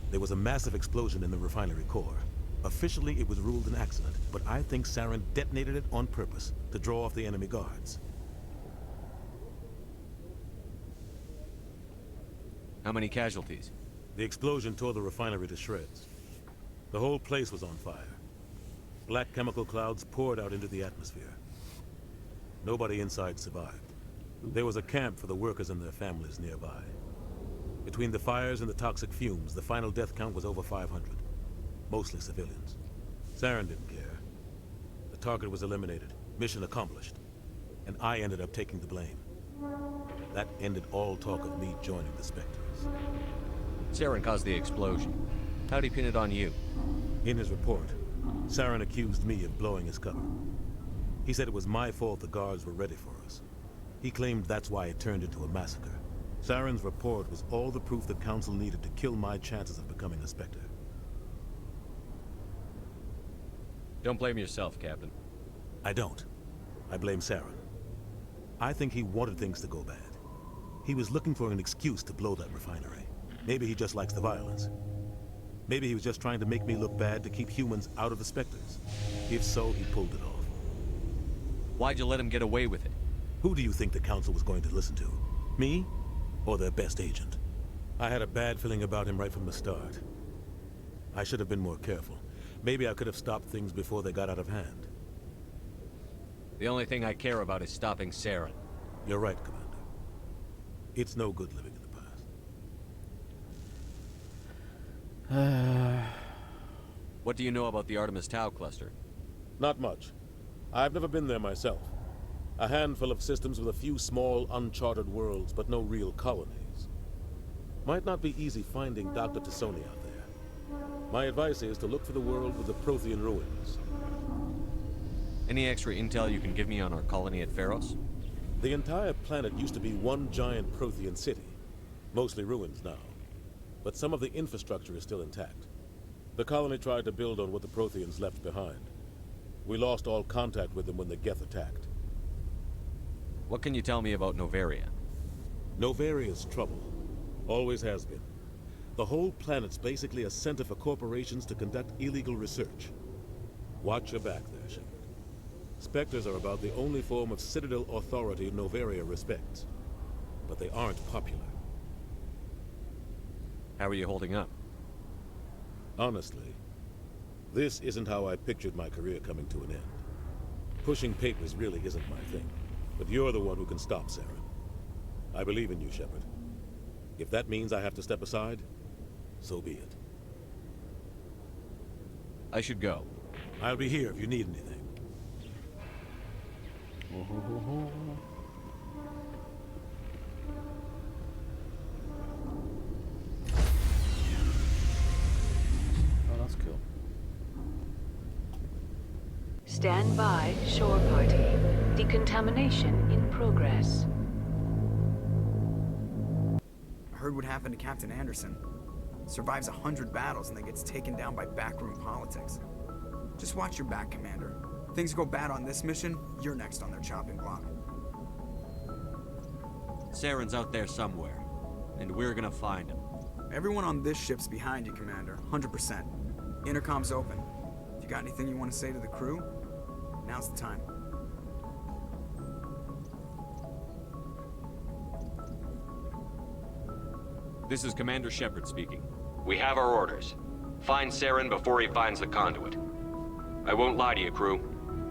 there was a massive explosion in the refinery core. Officially, it was ruled an accident, but I think Saren detonated it on purpose to draw off the enemy guards. How many casualties? The explosion tore the refinery to shreds. The whole place was on fire. Black chemical clouds poured out into the atmosphere. Nobody inside survived. There was a camp for the workers and their families nearby. Between the fires and the toxic fumes, the final death count was over 500. Mostly civilians. Saren didn't care. The target was eliminated, mission accomplished. And I ended up taking the blame. That ended all talk of me joining the Spectres. Saren caused the explosion. How'd he pin it on you? In his report, Saren accused me of blowing his cover. He said it was my fault the guards were ready for us. He claimed that's why it turned into a massacre. Saren's report was all the proof the Council needed to kill my chances of becoming a Spectre. Don't blame yourself, Captain. I don't. I blame Saren. I think he wanted things to go bad. He was looking for an excuse to blow that refinery. Maybe he just likes the violence. Maybe he was just trying to make me look bad to keep humans out of the Spectres. If so, he pulled it off. Why'd you let him get away with it? Who do you think the Council was going to listen to? Me? Or their best agent? I had a bad feeling about him right from the start. I should have been more careful. Maybe I could have stopped things before they got out of hand. The only thing I care about is stopping Saren. You're right, Commander. It's no good living in the past. What do you know about the Artemis Tau cluster? Not much. I've never been there myself. A handful of systems with a few small, uncharted worlds, but no real colonies. Might not be easy finding Dr. Tassoni out there. My advice is to look for the world with the Prothean ruins. Any extra intel you can give me on our colony at Pharos? The entire planet used to be one giant Prothean city. Mostly ruins now. But some of the infrastructure is still intact. The colony tried to build on what the Protheans left behind. We lost all contact with them when the Geth attacked. What can you tell me about Novaria? Novaria's trouble. Always has been. The whole planet's basically a center for corporations to conduct illegal research. Watch your back there, Shepard. Spectres are about the only form of Citadel authority Novaria respects. But they aren't popular. How are you holding up? Honestly, this isn't how I pictured my career coming to an end. Pushing papers really isn't my thing. But you're the one who can stop Saren. I believe in you, Shepard. If that means I have to step aside, so be it. I should go. I'll be here if you need anything. Oh, that's cool. Stand by, shore party. Decontamination in progress. I heard what happened to Captain Anderson. Survives 100 battles and then gets taken down by backroom politics. Just watch your back, Commander. Things go bad on this mission, you're next on their chopping block. Saren's out there somewhere, and we're gonna find him. Everyone on this ship's behind you, Commander. 100%. Intercom's open. If you got anything you want to say to the crew, now's the time. This is Commander Shepard speaking. We have our orders. Find Saren before he finds the conduit. I won't lie to you, crew.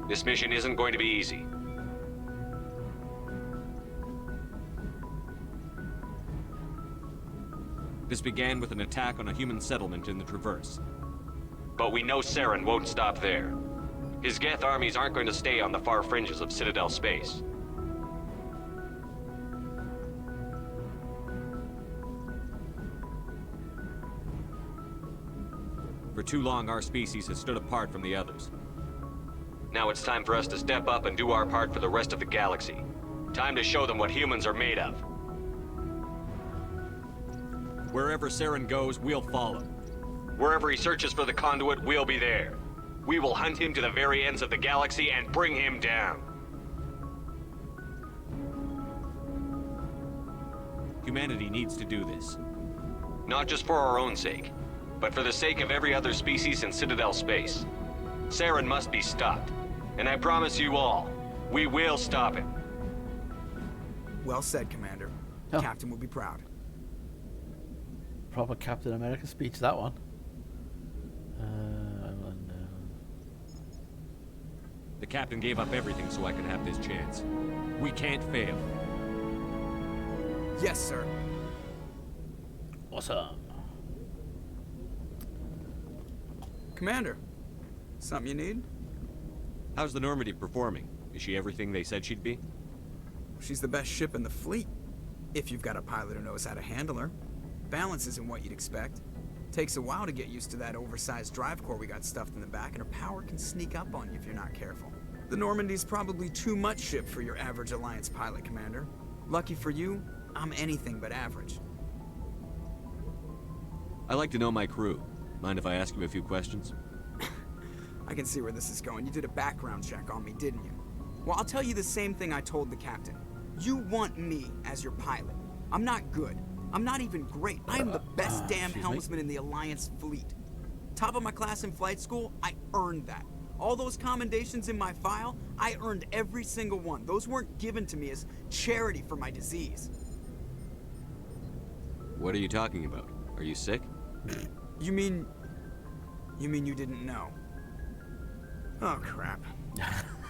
This mission isn't going to be easy. This began with an attack on a human settlement in the Traverse. But we know Saren won't stop there. His Geth armies aren't going to stay on the far fringes of Citadel space. For too long, our species has stood apart from the others. Now it's time for us to step up and do our part for the rest of the galaxy. Time to show them what humans are made of. Wherever Saren goes, we'll follow. Wherever he searches for the conduit, we'll be there. We will hunt him to the very ends of the galaxy and bring him down. Humanity needs to do this. Not just for our own sake, but for the sake of every other species in Citadel space. Saren must be stopped. And I promise you all, we will stop him. Well said, Commander. Oh. Captain will be proud. Proper Captain America speech, that one. The captain gave up everything so I could have this chance. We can't fail. Yes, sir. Awesome. Commander, something you need? How's the Normandy performing? Is she everything they said she'd be? She's the best ship in the fleet, if you've got a pilot who knows how to handle her. Balance isn't what you'd expect. Takes a while to get used to that oversized drive core we got stuffed in the back, and her power can sneak up on you if you're not careful. The Normandy's probably too much ship for your average Alliance pilot, Commander. Lucky for you, I'm anything but average. I like to know my crew. Mind if I ask you a few questions? I can see where this is going. You did a background check on me, didn't you? Well, I'll tell you the same thing I told the captain. You want me as your pilot. I'm not good. I'm not even great. I am the best damn helmsman in the Alliance fleet. Top of my class in flight school, I earned that. All those commendations in my file, I earned every single one. Those weren't given to me as charity for my disease. What are you talking about? Are you sick? You mean you didn't know? Oh, crap.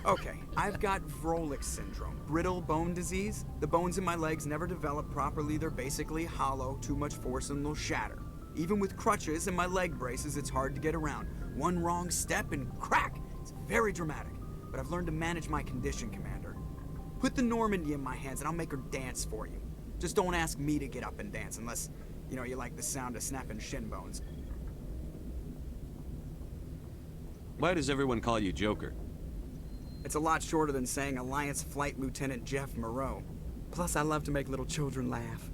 Okay, I've got Vrolik syndrome, brittle bone disease. The bones in my legs never develop properly. They're basically hollow, too much force and they'll shatter. Even with crutches and my leg braces, it's hard to get around. One wrong step and crack! It's very dramatic. But I've learned to manage my condition, Commander. Put the Normandy in my hands and I'll make her dance for you. Just don't ask me to get up and dance unless, you like the sound of snapping shin bones. Why does everyone call you Joker? It's a lot shorter than saying Alliance Flight Lieutenant Jeff Moreau. Plus, I love to make little children laugh.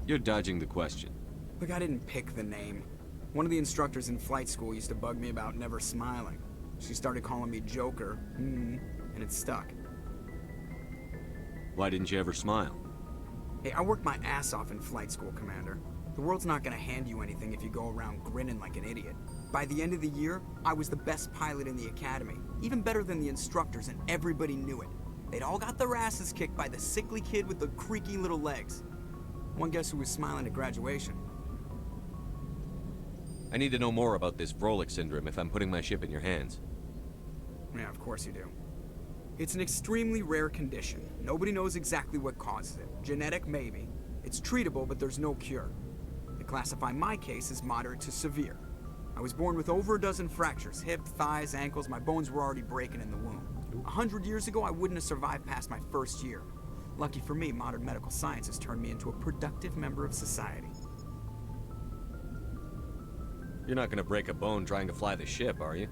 You're dodging the question. Look, I didn't pick the name. One of the instructors in flight school used to bug me about never smiling. She started calling me Joker, and it stuck. Why didn't you ever smile? Hey, I worked my ass off in flight school, Commander. The world's not gonna hand you anything if you go around grinning like an idiot. By the end of the year, I was the best pilot in the academy, even better than the instructors, and everybody knew it. They'd all got their asses kicked by the sickly kid with the creaky little legs. One guess who was smiling at graduation? I need to know more about this Vrolik syndrome if I'm putting my ship in your hands. Yeah, of course you do. It's an extremely rare condition. Nobody knows exactly what causes it. Genetic, maybe. It's treatable, but there's no cure. They classify my case as moderate to severe. I was born with over a dozen fractures, hip, thighs, ankles. My bones were already breaking in the womb. 100 years ago, I wouldn't have survived past my first year. Lucky for me, modern medical science has turned me into a productive member of society. You're not gonna break a bone trying to fly the ship, are you?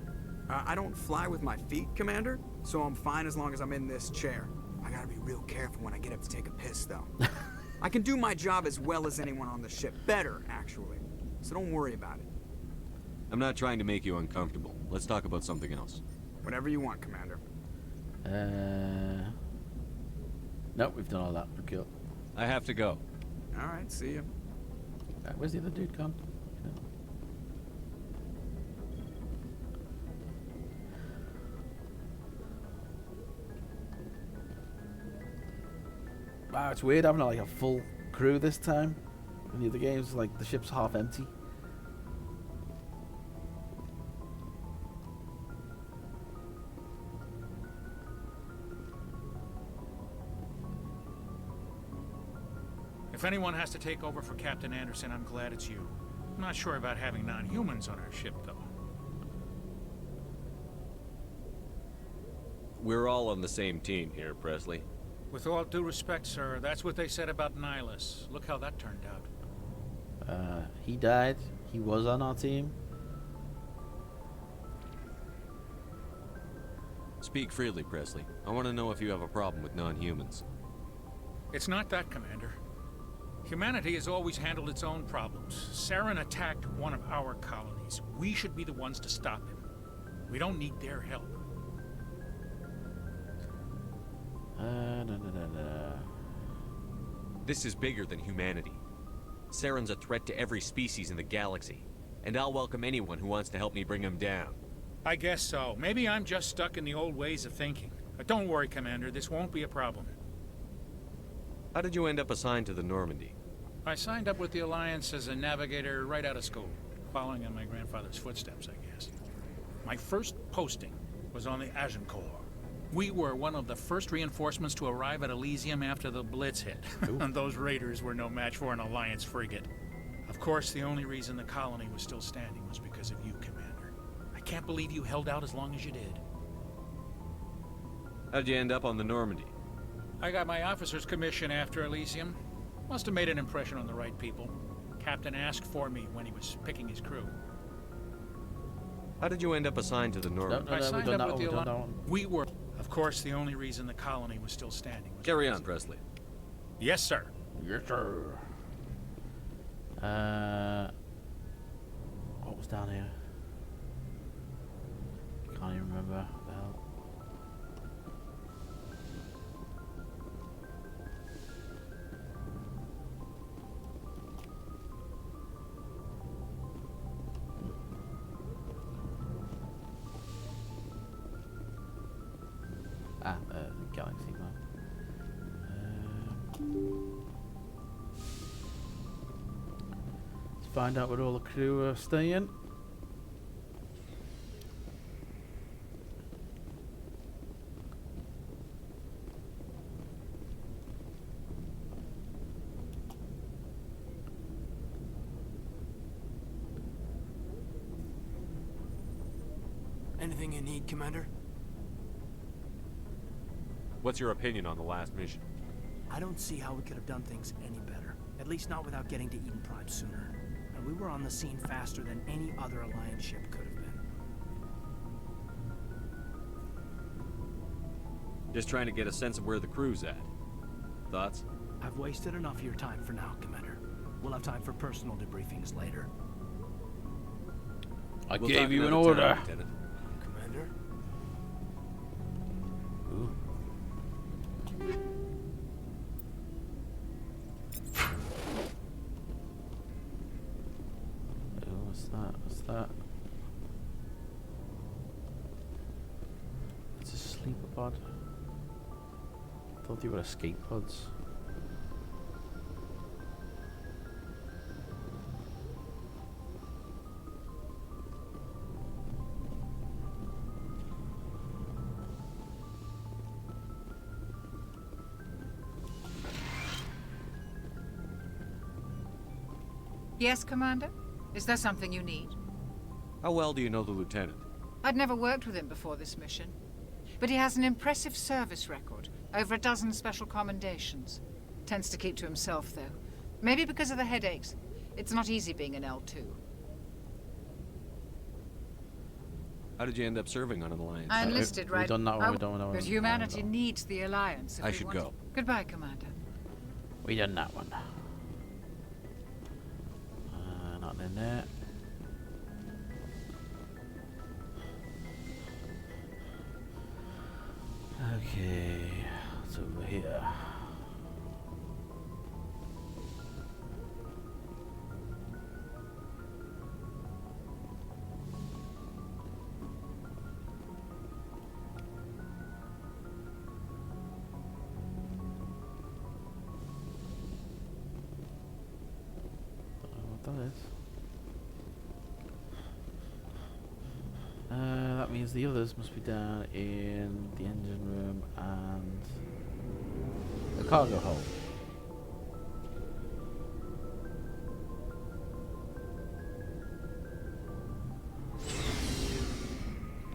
I don't fly with my feet, Commander, so I'm fine as long as I'm in this chair. I gotta be real careful when I get up to take a piss, though. I can do my job as well as anyone on the ship. Better, actually. So don't worry about it. I'm not trying to make you uncomfortable. Let's talk about something else. Whatever you want, Commander. Nope, we've done all that. We're cool. I have to go. All right, see ya. Where's the other dude gone? Wow, it's weird having like a full crew this time. In the other games, like the ship's half empty. If anyone has to take over for Captain Anderson, I'm glad it's you. I'm not sure about having non-humans on our ship, though. we're all on the same team here, Presley. With all due respect, sir, that's what they said about Nihilus. Look how that turned out. He died. He was on our team. Speak freely, Presley. I want to know if you have a problem with non-humans. It's not that, Commander. Humanity has always handled its own problems. Saren attacked one of our colonies. We should be the ones to stop him. We don't need their help. This is bigger than humanity. Saren's a threat to every species in the galaxy, and I'll welcome anyone who wants to help me bring him down. I guess so. Maybe I'm just stuck in the old ways of thinking. But don't worry, Commander. This won't be a problem. How did you end up assigned to the Normandy? I signed up with the Alliance as a navigator right out of school, following in my grandfather's footsteps, I guess. My first posting was on the Agincourt. We were one of the first reinforcements to arrive at Elysium after the Blitz hit. And those raiders were no match for an Alliance frigate. Of course, the only reason the colony was still standing was because of you, Commander. I can't believe you held out as long as you did. How'd you end up on the Normandy? I got my officer's commission after Elysium. Must have made an impression on the right people. Captain asked for me when he was picking his crew. How did you end up assigned to the Normandy? I signed up with the Alliance. We were, of course, the only reason the colony was still standing was Carry on, Presley. Yes, sir. Yes, sir. What was down here? Can't even remember. What the hell? The galaxy map. Let's find out where all the crew are staying. Anything you need, Commander? What's your opinion on the last mission? I don't see how we could have done things any better. At least not without getting to Eden Prime sooner. And we were on the scene faster than any other Alliance ship could have been. Just trying to get a sense of where the crew's at. Thoughts? I've wasted enough of your time for now, Commander. We'll have time for personal debriefings later. I We'll gave talk you an another order. time, Lieutenant. Commander? Ooh. What's that? What's that? It's a sleeper pod. I thought they were escape pods. Yes, Commander? Is there something you need? How well do you know the Lieutenant? I'd never worked with him before this mission. But he has an impressive service record. Over a dozen special commendations. Tends to keep to himself, though. Maybe because of the headaches. It's not easy being an L2. How did you end up serving on an Alliance? I enlisted, right? We done that one, we done that one. But humanity needs the Alliance. If I we should want go. it. Goodbye, Commander. We done that one. Nothing in there. Okay, what's over here? What that is? That means the others must be down in the engine room and the cargo hold.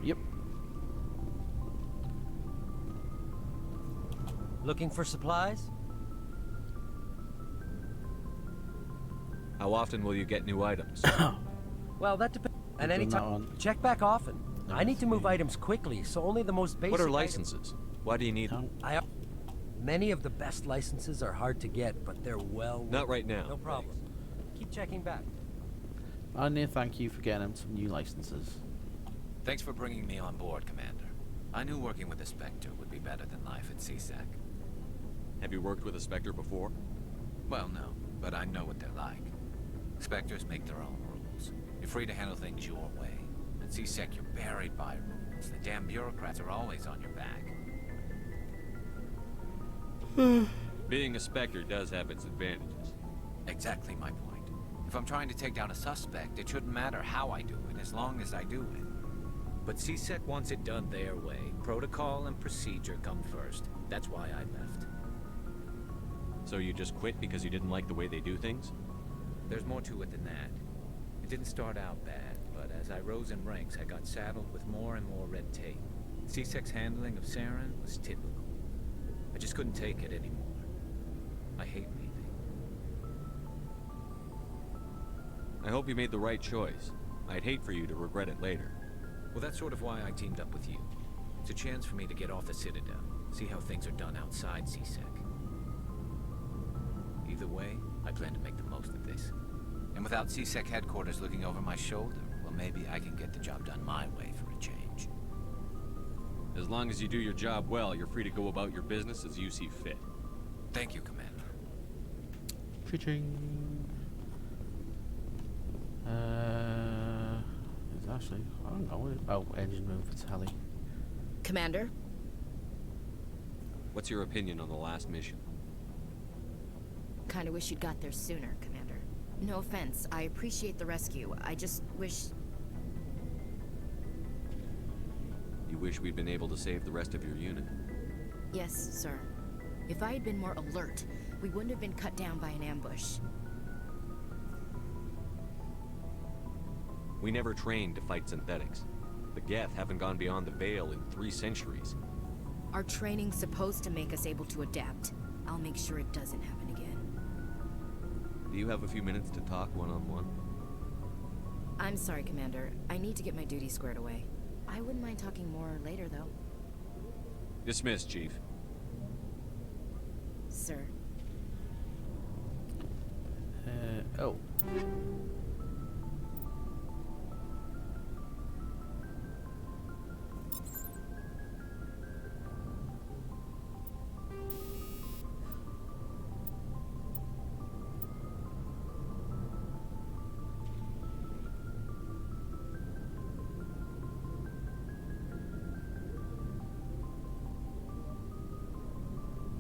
Yep. Looking for supplies? How often will you get new items? Well, that depends. And anytime. Check back often. I need to move items quickly, so only the most basic. What are licenses? Why do you need them? Many of the best licenses are hard to get, but they're well. Not right now. No problem. Keep checking back. Anya, thank you for getting him some new licenses. Thanks for bringing me on board, Commander. I knew working with a Spectre would be better than life at CSEC. Have you worked with a Spectre before? Well, no, but I know what they're like. Spectres make their own rules. You're free to handle things your way. At CSEC, you're buried by rules. The damn bureaucrats are always on your back. Being a Spectre does have its advantages. Exactly my point. If I'm trying to take down a suspect, it shouldn't matter how I do it, as long as I do it. But CSEC wants it done their way. Protocol and procedure come first. That's why I left. So you just quit because you didn't like the way they do things? There's more to it than that. It didn't start out bad, but as I rose in ranks, I got saddled with more and more red tape. CSEC's handling of Saren was typical. I just couldn't take it anymore. I hate leaving. I hope you made the right choice. I'd hate for you to regret it later. Well, that's sort of why I teamed up with you. It's a chance for me to get off the Citadel, see how things are done outside CSEC. Either way, I plan to make the most of this. And without CSEC headquarters looking over my shoulder, well, maybe I can get the job done my way for a change. As long as you do your job well, you're free to go about your business as you see fit. Thank you, Commander. Cha-ching. It's actually, I don't know. Oh, engine room for tally. Commander? What's your opinion on the last mission? Kinda wish you'd got there sooner, Commander. No offense, I appreciate the rescue. I just wish... You wish we'd been able to save the rest of your unit? Yes, sir. If I had been more alert, we wouldn't have been cut down by an ambush. We never trained to fight synthetics. The Geth haven't gone beyond the Veil in 3 centuries. Our training's supposed to make us able to adapt. I'll make sure it doesn't happen again. Do you have a few minutes to talk one-on-one? I'm sorry, Commander. I need to get my duties squared away. I wouldn't mind talking more later, though. Dismissed, Chief. Sir. Oh.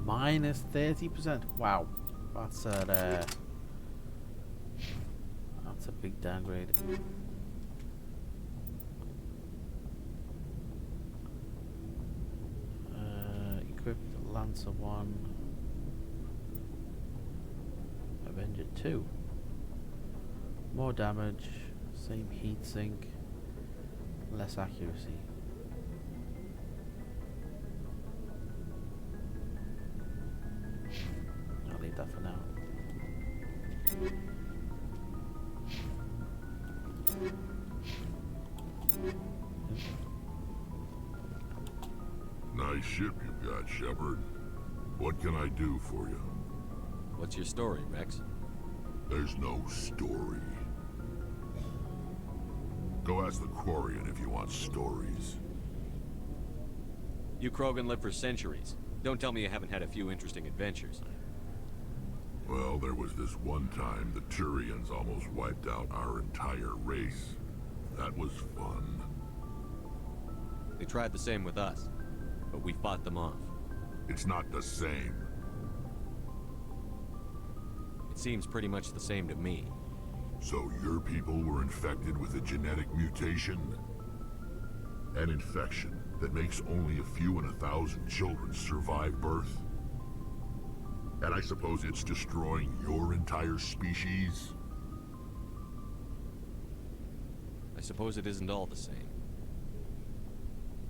Minus 30%. Wow, that's a big downgrade. Equipped Lancer 1, Avenger 2. More damage, same heat sink, less accuracy. I'll leave that for now. Nice ship you've got, Shepard. What can I do for you? What's your story, Rex? There's no story. Go ask the Quarian if you want stories. You Krogan lived for centuries. Don't tell me you haven't had a few interesting adventures. Well, there was this one time the Turians almost wiped out our entire race. That was fun. They tried the same with us, but we fought them off. It's not the same. It seems pretty much the same to me. So your people were infected with a genetic mutation? An infection that makes only a few in 1,000 children survive birth? And I suppose it's destroying your entire species? I suppose it isn't all the same.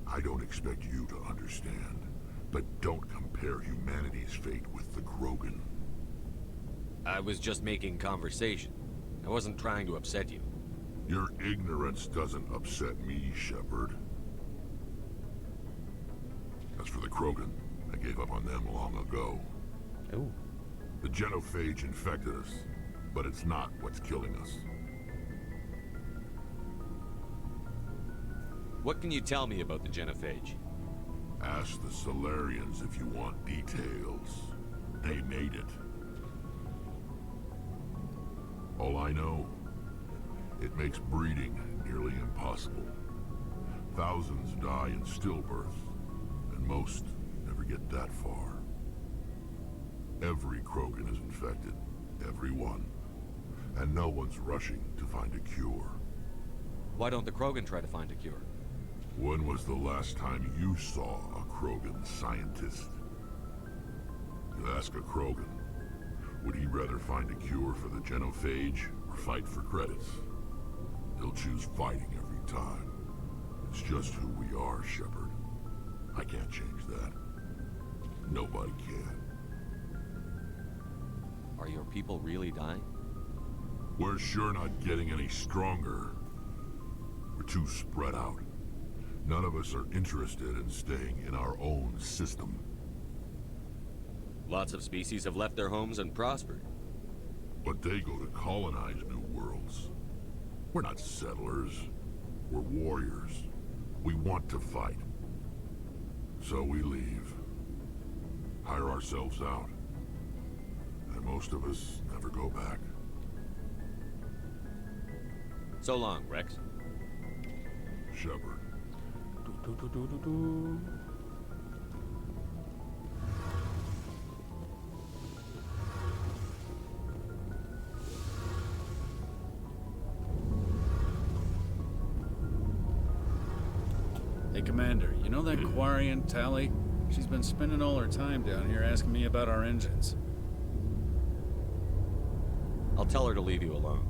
I don't expect you to understand, But don't compare humanity's fate with the Krogan. I was just making conversation. I wasn't trying to upset you. Your ignorance doesn't upset me, Shepard. As for the Krogan, I gave up on them long ago. Ooh. The genophage infected us, but it's not what's killing us. What can you tell me about the genophage? Ask the Solarians if you want details. They made it. All I know, it makes breeding nearly impossible. Thousands die in stillbirth, and most never get that far. Every Krogan is infected, every one. And no one's rushing to find a cure. Why don't the Krogan try to find a cure? When was the last time you saw a Krogan scientist? You ask a Krogan, would he rather find a cure for the genophage or fight for credits? He'll choose fighting every time. It's just who we are, Shepard. I can't change that. Nobody can. Are your people really dying? We're sure not getting any stronger. We're too spread out. None of us are interested in staying in our own system. Lots of species have left their homes and prospered. But they go to colonize new worlds. We're not settlers. We're warriors. We want to fight. So we leave. Hire ourselves out. And most of us never go back. So long, Rex. Shepard. Hey, Commander, you know that Quarian, Tally? She's been spending all her time down here asking me about our engines. I'll tell her to leave you alone.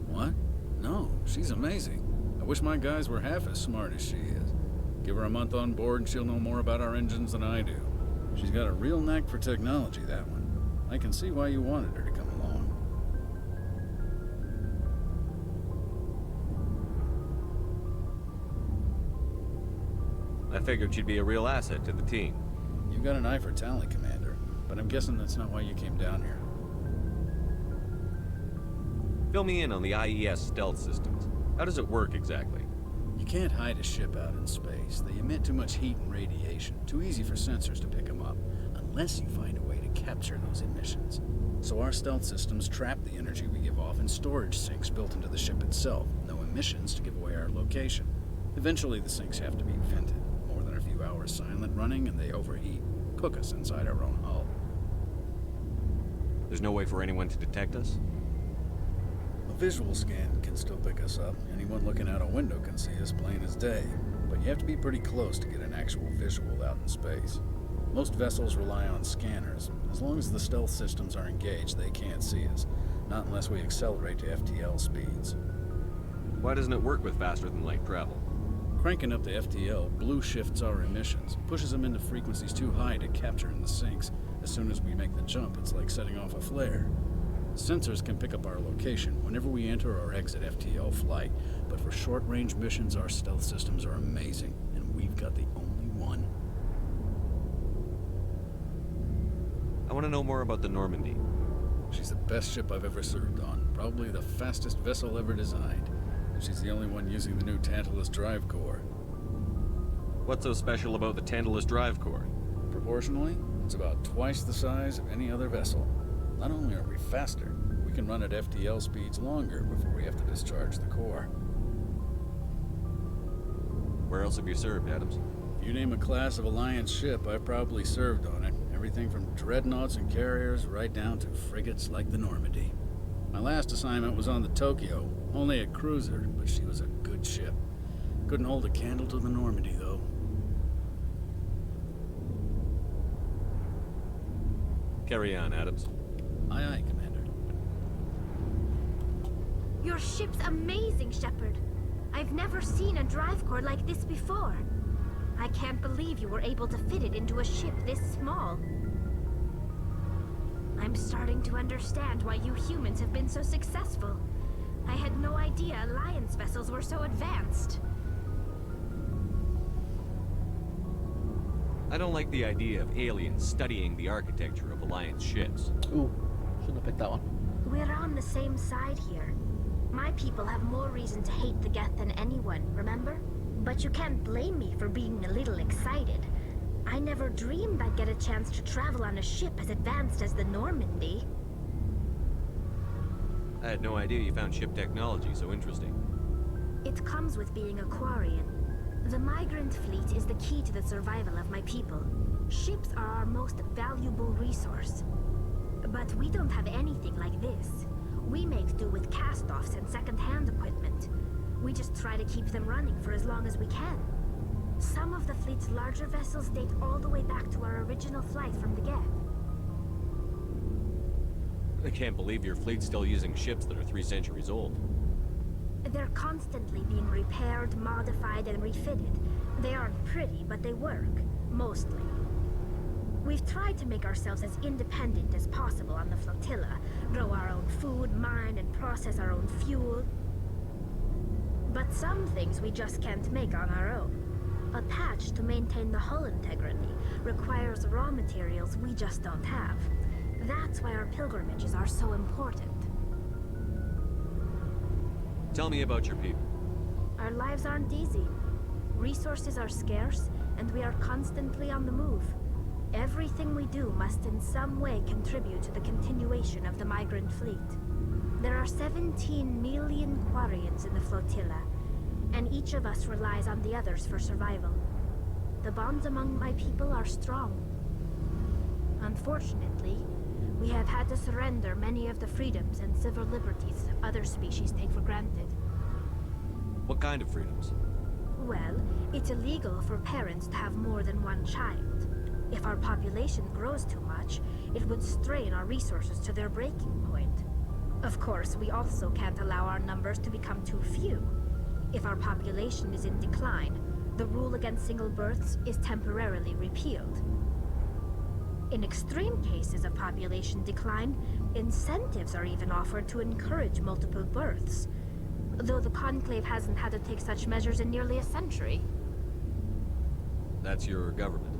What? No, she's amazing. I wish my guys were half as smart as she is. Give her a month on board and she'll know more about our engines than I do. She's got a real knack for technology, that one. I can see why you wanted her to come along. I figured she'd be a real asset to the team. You got an eye for talent, Commander, but I'm guessing that's not why you came down here. Fill me in on the IES stealth systems. How does it work exactly? You can't hide a ship out in space. They emit too much heat and radiation. Too easy for sensors to pick them up, unless you find a way to capture those emissions. So our stealth systems trap the energy we give off in storage sinks built into the ship itself. No emissions to give away our location. Eventually the sinks have to be vented. More than a few hours silent running and they overheat. Cook us inside our own hull. There's no way for anyone to detect us? A visual scan can still pick us up. Anyone looking out a window can see us plain as day. But you have to be pretty close to get an actual visual out in space. Most vessels rely on scanners. As long as the stealth systems are engaged, they can't see us. Not unless we accelerate to FTL speeds. Why doesn't it work with faster-than-light travel? Cranking up the FTL blue shifts our emissions, pushes them into frequencies too high to capture in the sinks. As soon as we make the jump, it's like setting off a flare. Sensors can pick up our location whenever we enter or exit FTL flight, but for short-range missions, our stealth systems are amazing, and we've got the only one. I want to know more about the Normandy. She's the best ship I've ever served on, probably the fastest vessel ever designed. And she's the only one using the new Tantalus drive core. What's so special about the Tantalus drive core? Proportionally, it's about twice the size of any other vessel. Not only are we faster, we can run at FTL speeds longer before we have to discharge the core. Where else have you served, Adams? If you name a class of Alliance ship, I've probably served on it. Everything from dreadnoughts and carriers right down to frigates like the Normandy. My last assignment was on the Tokyo, only a cruiser, but she was a good ship. Couldn't hold a candle to the Normandy, though. Carry on, Adams. Aye, aye, Commander. Your ship's amazing, Shepard. I've never seen a drive core like this before. I can't believe you were able to fit it into a ship this small. I'm starting to understand why you humans have been so successful. I had no idea Alliance vessels were so advanced. I don't like the idea of aliens studying the architecture of Alliance ships. Ooh, shouldn't have picked that one. We're on the same side here. My people have more reason to hate the Geth than anyone, remember? But you can't blame me for being a little excited. I never dreamed I'd get a chance to travel on a ship as advanced as the Normandy. I had no idea you found ship technology so interesting. It comes with being a Quarian. The migrant fleet is the key to the survival of my people. Ships are our most valuable resource. But we don't have anything like this. We make do with cast-offs and second-hand equipment. We just try to keep them running for as long as we can. Some of the fleet's larger vessels date all the way back to our original flight from the Geth. I can't believe your fleet's still using ships that are 3 centuries old. They're constantly being repaired, modified, and refitted. They aren't pretty, but they work. Mostly. We've tried to make ourselves as independent as possible on the flotilla. Grow our own food, mine, and process our own fuel. But some things we just can't make on our own. A patch to maintain the hull integrity requires raw materials we just don't have. That's why our pilgrimages are so important. Tell me about your people. Our lives aren't easy. Resources are scarce, and we are constantly on the move. Everything we do must in some way contribute to the continuation of the migrant fleet. There are 17 million Quarians in the flotilla, and each of us relies on the others for survival. The bonds among my people are strong. Unfortunately, we have had to surrender many of the freedoms and civil liberties other species take for granted. What kind of freedoms? Well, it's illegal for parents to have more than one child. If our population grows too much, it would strain our resources to their breaking point. Of course, we also can't allow our numbers to become too few. If our population is in decline, the rule against single births is temporarily repealed. In extreme cases of population decline, incentives are even offered to encourage multiple births, though the Conclave hasn't had to take such measures in nearly a century. That's your government.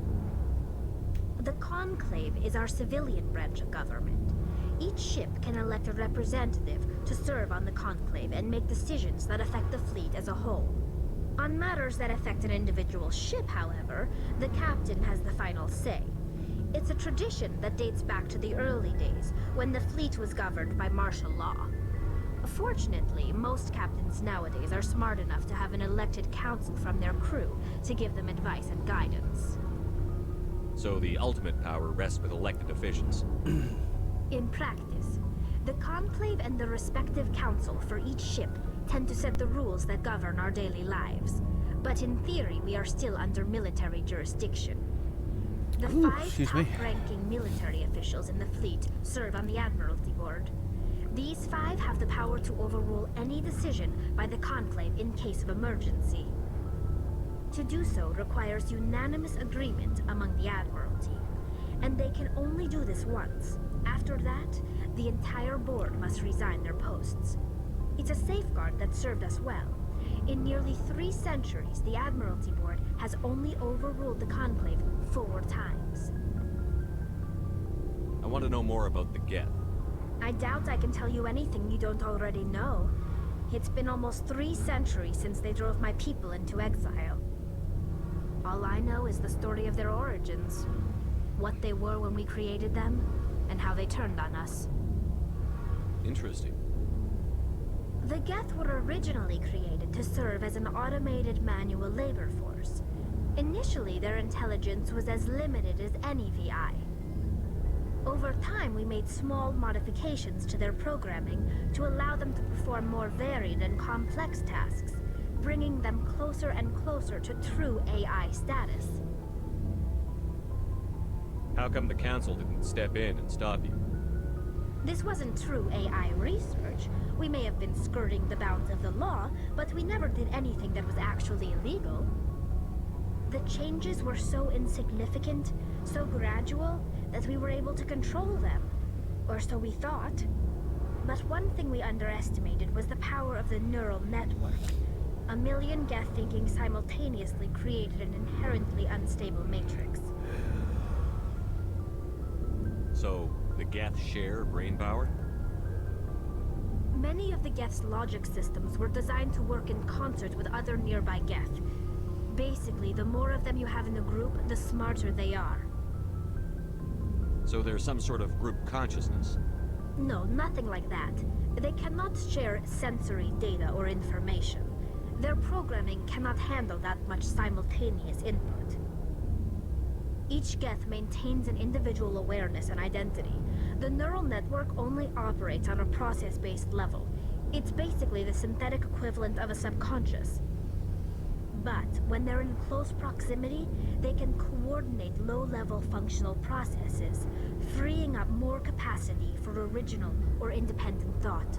The Conclave is our civilian branch of government. Each ship can elect a representative to serve on the Conclave and make decisions that affect the fleet as a whole. On matters that affect an individual ship, however, the captain has the final say. It's a tradition that dates back to the early days, when the fleet was governed by martial law. Fortunately, most captains nowadays are smart enough to have an elected council from their crew to give them advice and guidance. So the ultimate power rests with elected officials. In practice, the Conclave and the respective council for each ship tend to set the rules that govern our daily lives. But in theory, we are still under military jurisdiction. The 5 top-ranking military officials in the fleet serve on the Admiralty Board. These 5 have the power to overrule any decision by the Conclave in case of emergency. To do so requires unanimous agreement among the Admiralty, and they can only do this once. After that, the entire board must resign their posts. It's a safeguard that served us well. In nearly 3 centuries, the Admiralty Board has only overruled the Conclave 4 times. I want to know more about the Geth. I doubt I can tell you anything you don't already know. It's been almost 3 centuries since they drove my people into exile. All I know is the story of their origins, what they were when we created them, and how they turned on us. Interesting. The Geth were originally created to serve as an automated manual labor force. Initially, their intelligence was as limited as any VI. Over time, we made small modifications to their programming to allow them to perform more varied and complex tasks, bringing them closer and closer to true AI status. How come the Council didn't step in and stop you? This wasn't true AI research. We may have been skirting the bounds of the law, but we never did anything that was actually illegal. The changes were so insignificant, so gradual, that we were able to control them. Or so we thought. But one thing we underestimated was the power of the neural network. A million Geth thinking simultaneously created an inherently unstable matrix. So, the Geth share brain power? Many of the Geth's logic systems were designed to work in concert with other nearby Geth. Basically, the more of them you have in a group, the smarter they are. So there's some sort of group consciousness? No, nothing like that. They cannot share sensory data or information. Their programming cannot handle that much simultaneous input. Each Geth maintains an individual awareness and identity. The neural network only operates on a process-based level. It's basically the synthetic equivalent of a subconscious. But when they're in close proximity, they can coordinate low-level functional processes, freeing up more capacity for original or independent thought.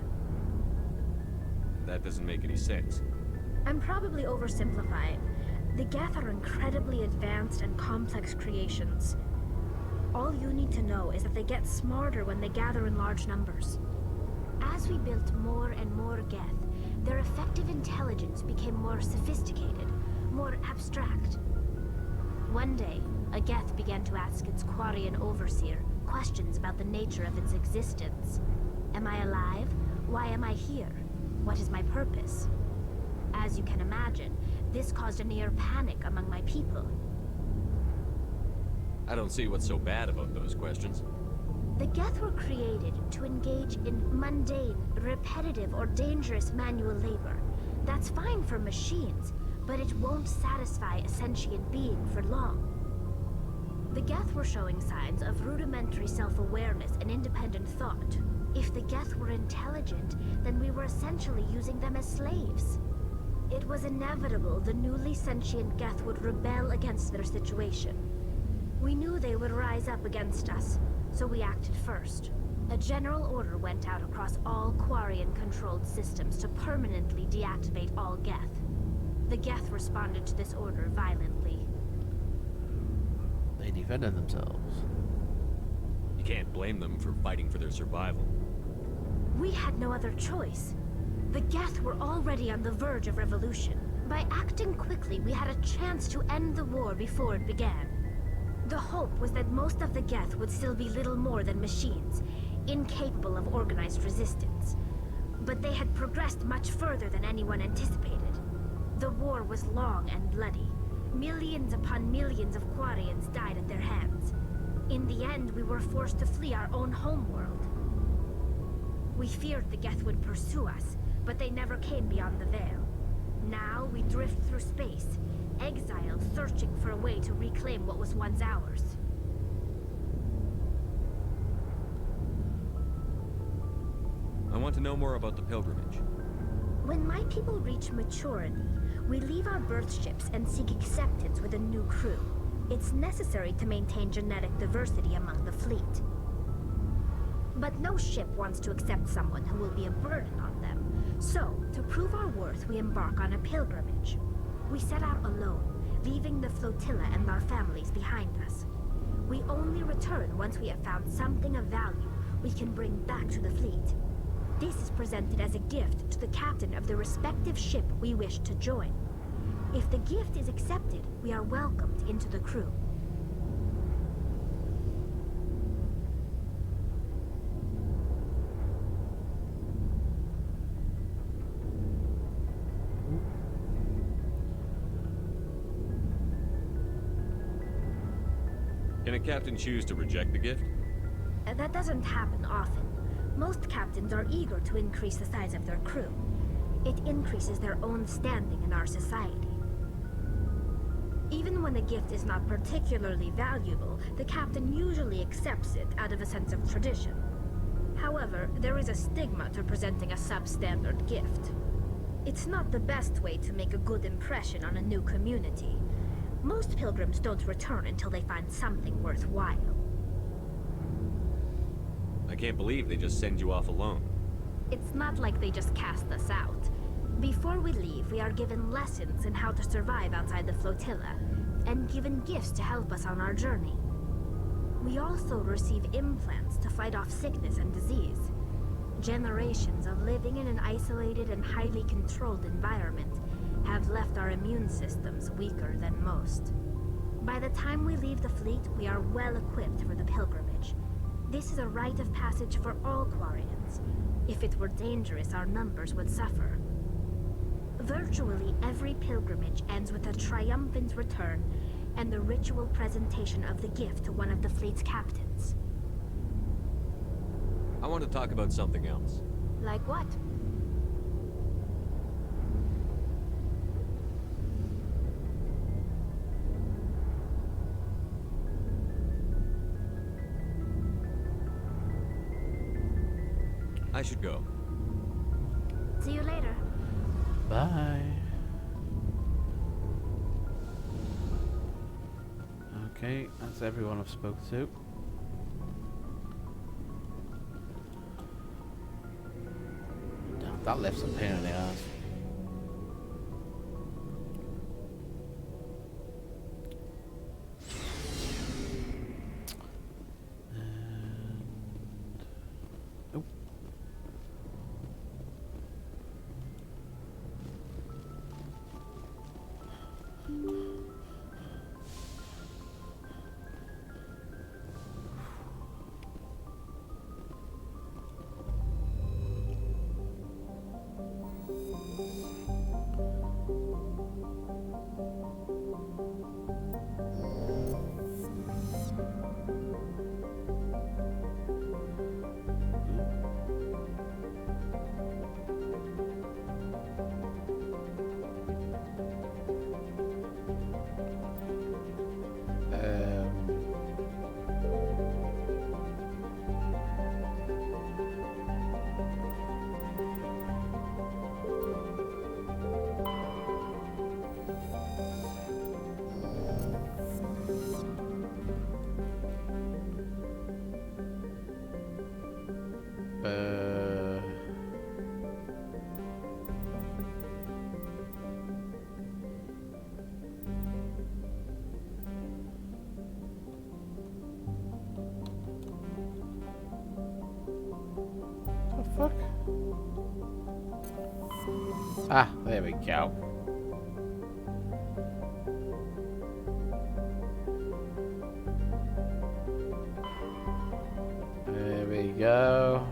That doesn't make any sense. I'm probably oversimplifying. The Geth are incredibly advanced and complex creations. All you need to know is that they get smarter when they gather in large numbers. As we built more and more Geth, their effective intelligence became more sophisticated, more abstract. One day, a Geth began to ask its Quarian overseer questions about the nature of its existence. Am I alive? Why am I here? What is my purpose? As you can imagine, this caused a near panic among my people. I don't see what's so bad about those questions. The Geth were created to engage in mundane, repetitive, or dangerous manual labor. That's fine for machines, but it won't satisfy a sentient being for long. The Geth were showing signs of rudimentary self-awareness and independent thought. If the Geth were intelligent, then we were essentially using them as slaves. It was inevitable the newly sentient Geth would rebel against their situation. We knew they would rise up against us, so we acted first. A general order went out across all Quarian-controlled systems to permanently deactivate all Geth. The Geth responded to this order violently. They defended themselves. You can't blame them for fighting for their survival. We had no other choice. The Geth were already on the verge of revolution. By acting quickly, we had a chance to end the war before it began. The hope was that most of the Geth would still be little more than machines, incapable of organized resistance. But they had progressed much further than anyone anticipated. The war was long and bloody. Millions upon millions of Quarians died at their hands. In the end, we were forced to flee our own homeworld. We feared the Geth would pursue us, but they never came beyond the Veil. Now we drift through space, exiled, searching for a way to reclaim what was once ours. I want to know more about the pilgrimage. When my people reach maturity, we leave our birth ships and seek acceptance with a new crew. It's necessary to maintain genetic diversity among the fleet. But no ship wants to accept someone who will be a burden on them. So, to prove our worth, we embark on a pilgrimage. We set out alone, leaving the flotilla and our families behind us. We only return once we have found something of value we can bring back to the fleet. This is presented as a gift to the captain of the respective ship we wish to join. If the gift is accepted, we are welcomed into the crew. Can a captain choose to reject the gift? That doesn't happen often. Most captains are eager to increase the size of their crew. It increases their own standing in our society. Even when a gift is not particularly valuable, the captain usually accepts it out of a sense of tradition. However, there is a stigma to presenting a substandard gift. It's not the best way to make a good impression on a new community. Most pilgrims don't return until they find something worthwhile. I can't believe they just send you off alone. It's not like they just cast us out. Before we leave, we are given lessons in how to survive outside the flotilla. and given gifts to help us on our journey. We also receive implants to fight off sickness and disease. Generations of living in an isolated and highly controlled environment have left our immune systems weaker than most. By the time we leave the fleet, we are well equipped for the pilgrimage. This is a rite of passage for all Quarians. If it were dangerous, our numbers would suffer. Virtually every pilgrimage ends with a triumphant return and the ritual presentation of the gift to one of the fleet's captains. I want to talk about something else. Like what? I should go. See you later. Bye. Okay, that's everyone I've spoke to. Damn, that lift's a pain in the ass. Fuck. Ah, there we go. There we go.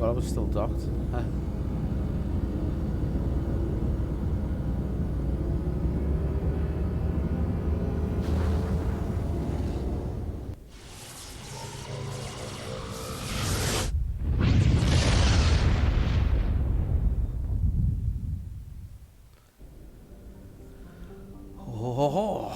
I was still docked. Huh. Oh.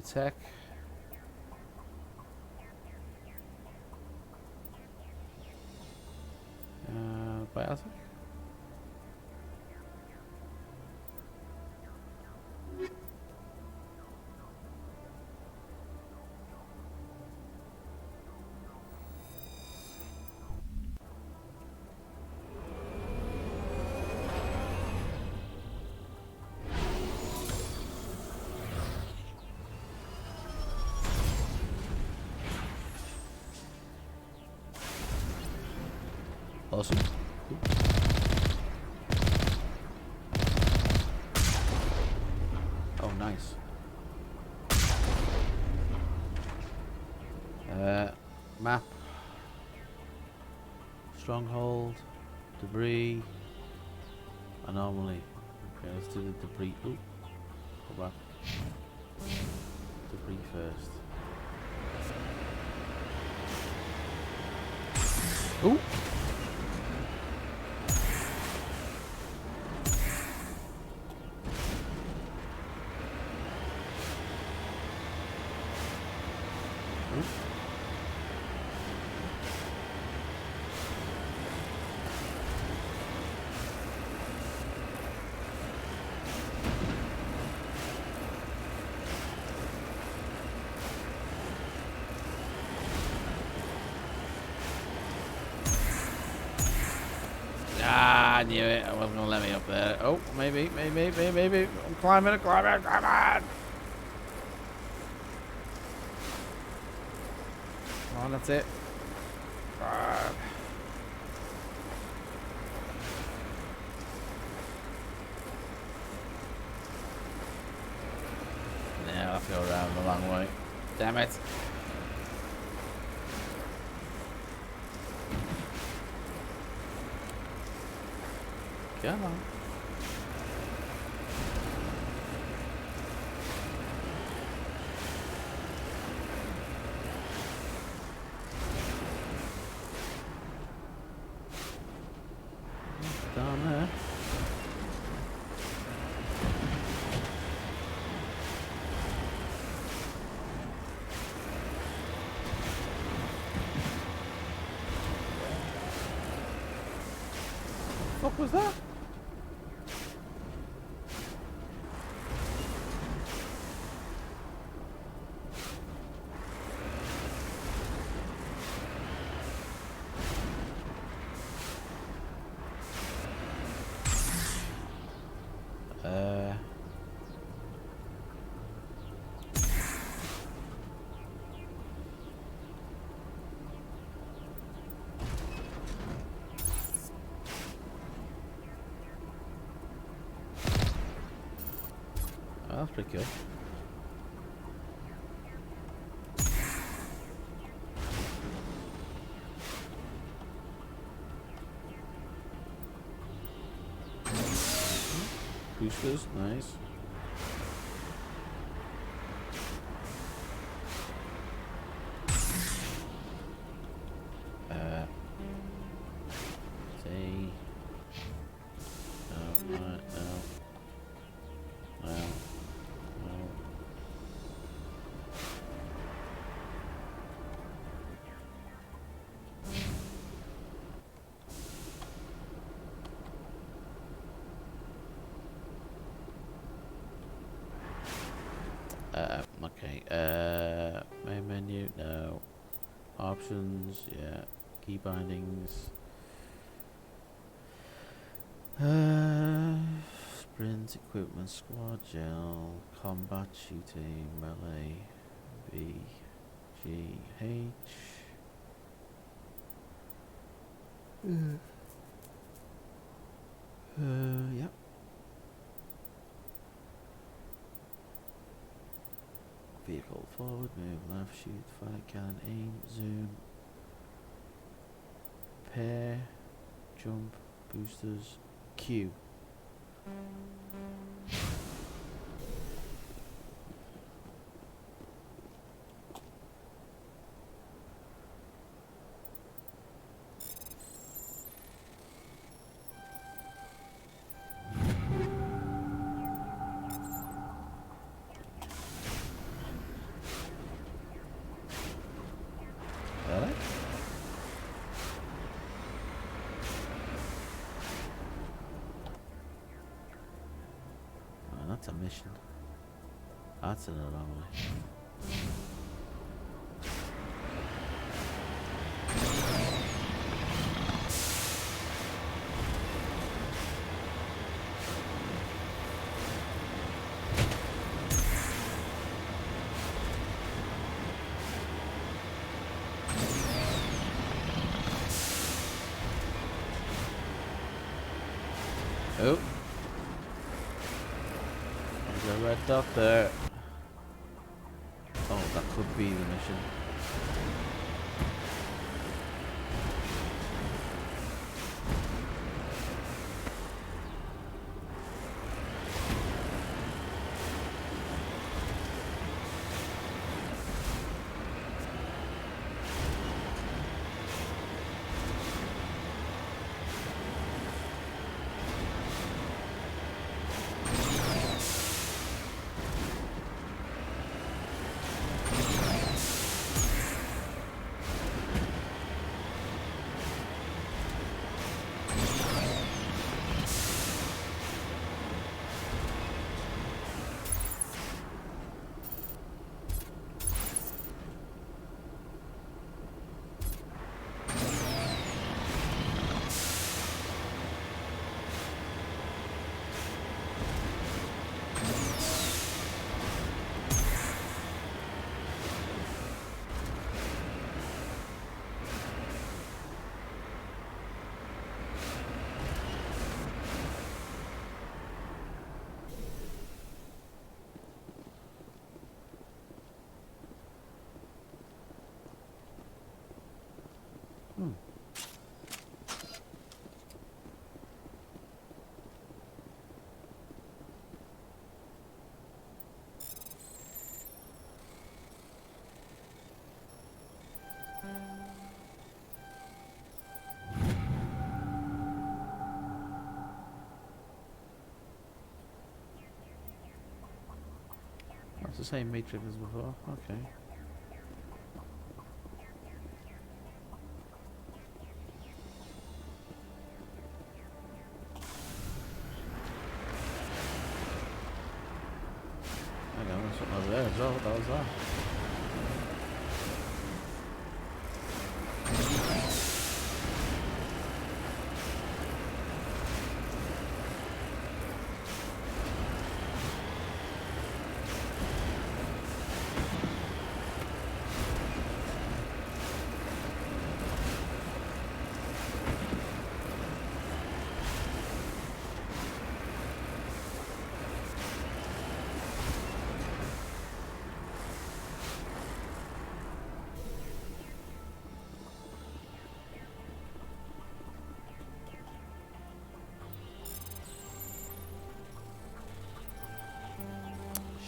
tech. Biotic. Awesome. Oh, nice. Map. Stronghold. Debris. Anomaly. Okay, let's do the debris. Ooh. Go back. Debris first. Ooh. I knew it. I wasn't gonna let me up there. Oh, maybe. I'm climbing. Come on, that's it. Now I have to go around the long way. Damn it. Come on. Down there. What was that? That's pretty cool. Boosters, nice. See. No, no. Okay, main menu, no. Options, yeah. Key bindings. Sprint, equipment, squad, gel, combat, shooting, melee, B, G, H. Yep. Vehicle forward, move left, shoot, fire, cannon, aim, zoom, pair, jump, boosters, Q. That's a mission. That's an anomaly. Oh. There's a red dot there. Oh, that could be the mission. That's the same matrix as before. Okay. Hang on, there's something over there as well. What the hell's that?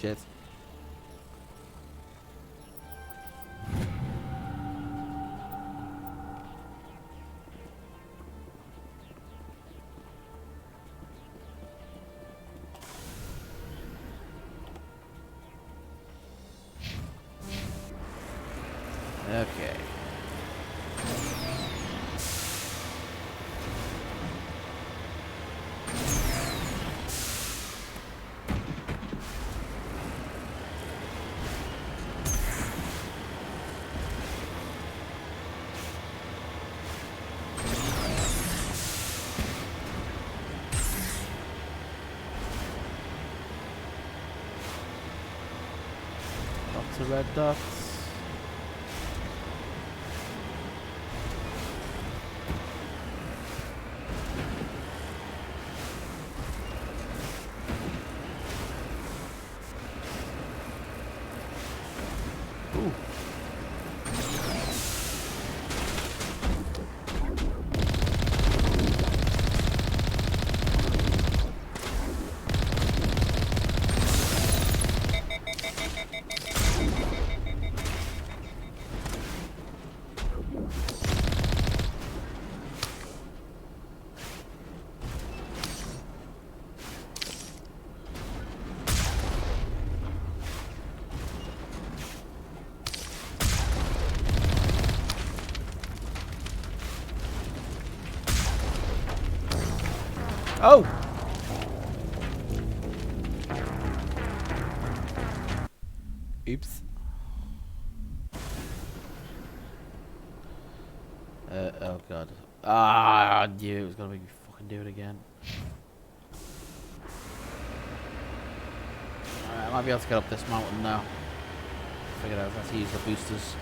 Shit. Okay. Lots of red dots. Ooh. Oh! Oops. Oh god. Ah, I knew it was gonna make me fucking do it again. Alright, I might be able to get up this mountain now. Figured out how to use the boosters.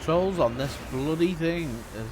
controls on this bloody thing is...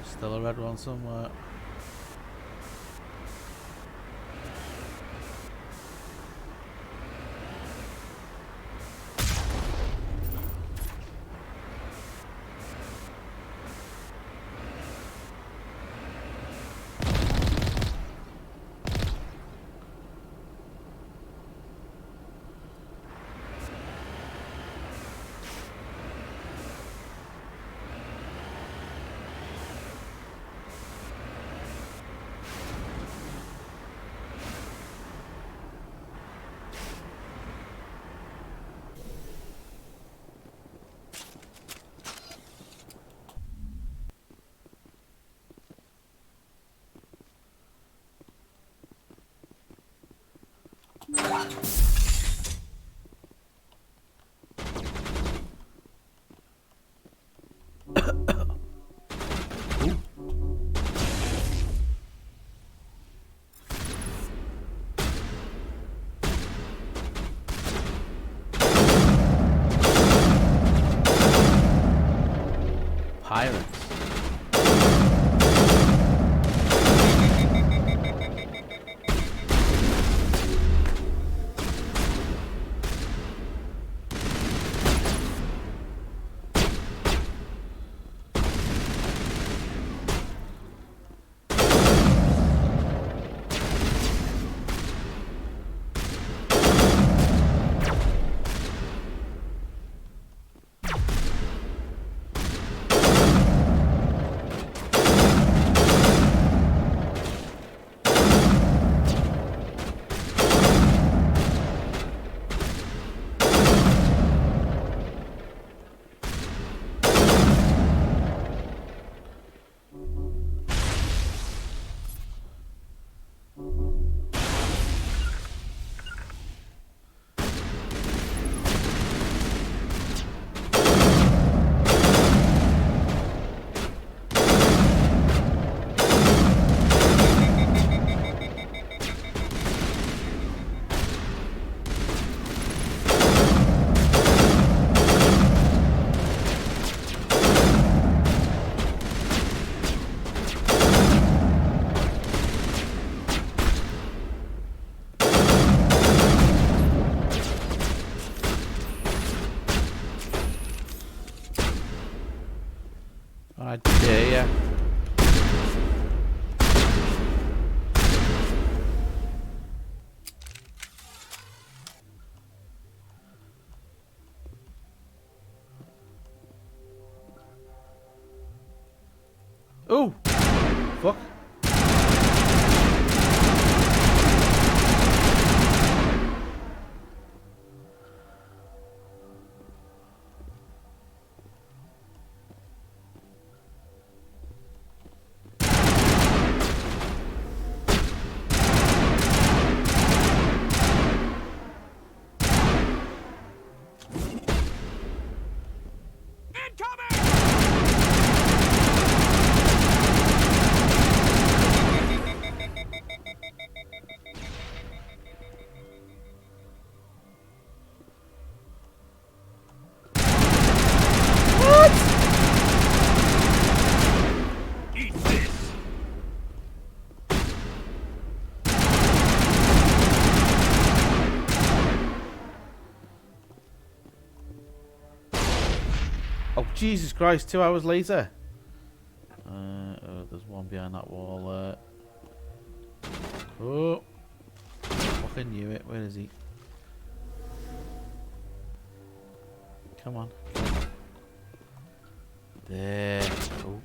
Still a red one somewhere. Pirates. I dare ya. Oh, fuck. Oh, Jesus Christ, 2 hours later. Oh, there's one behind that wall there. Oh. Fucking knew it. Where is he? Come on. There. Oh.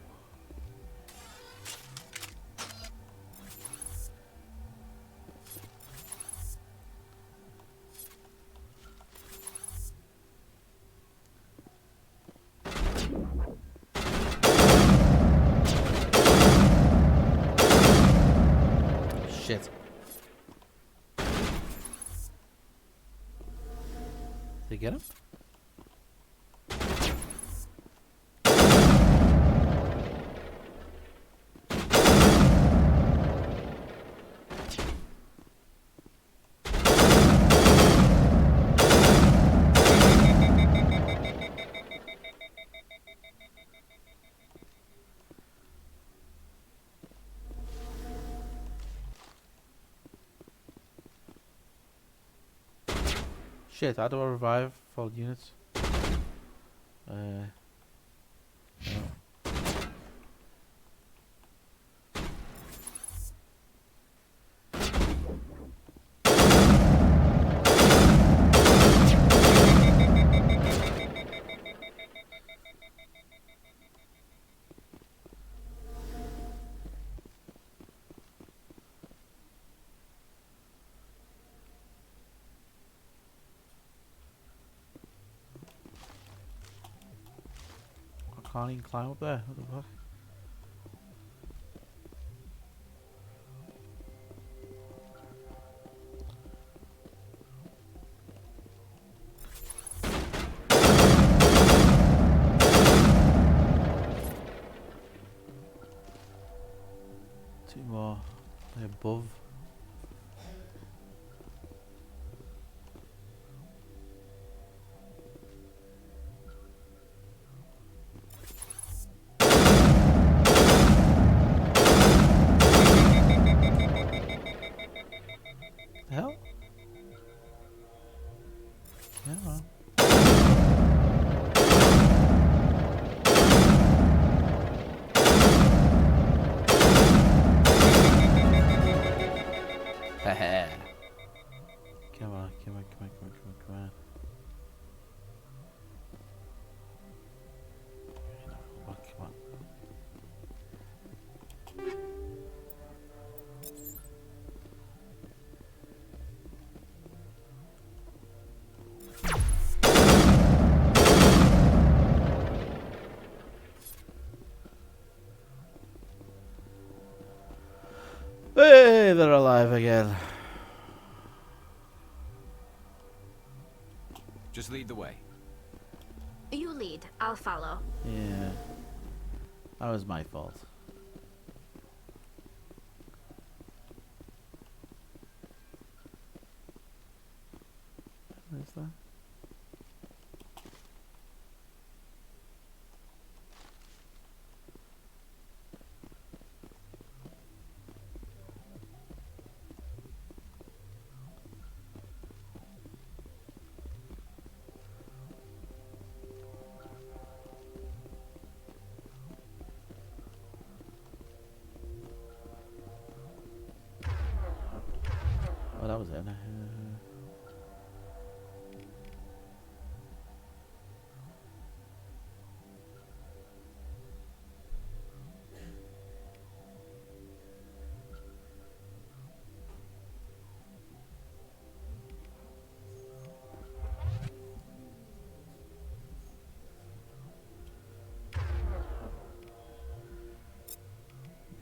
Shit. Did you get him? Shit, how do I revive fallen units? No. I can't even climb up there. What the fuck? Two more. They're above. The hell? Yeah, well. Haha. Come on, come on, come on, come on, come on, come on. Oh, come on. Hey, they're alive again. Just lead the way. You lead, I'll follow. Yeah. That was my fault. What is that? Oh, that was it.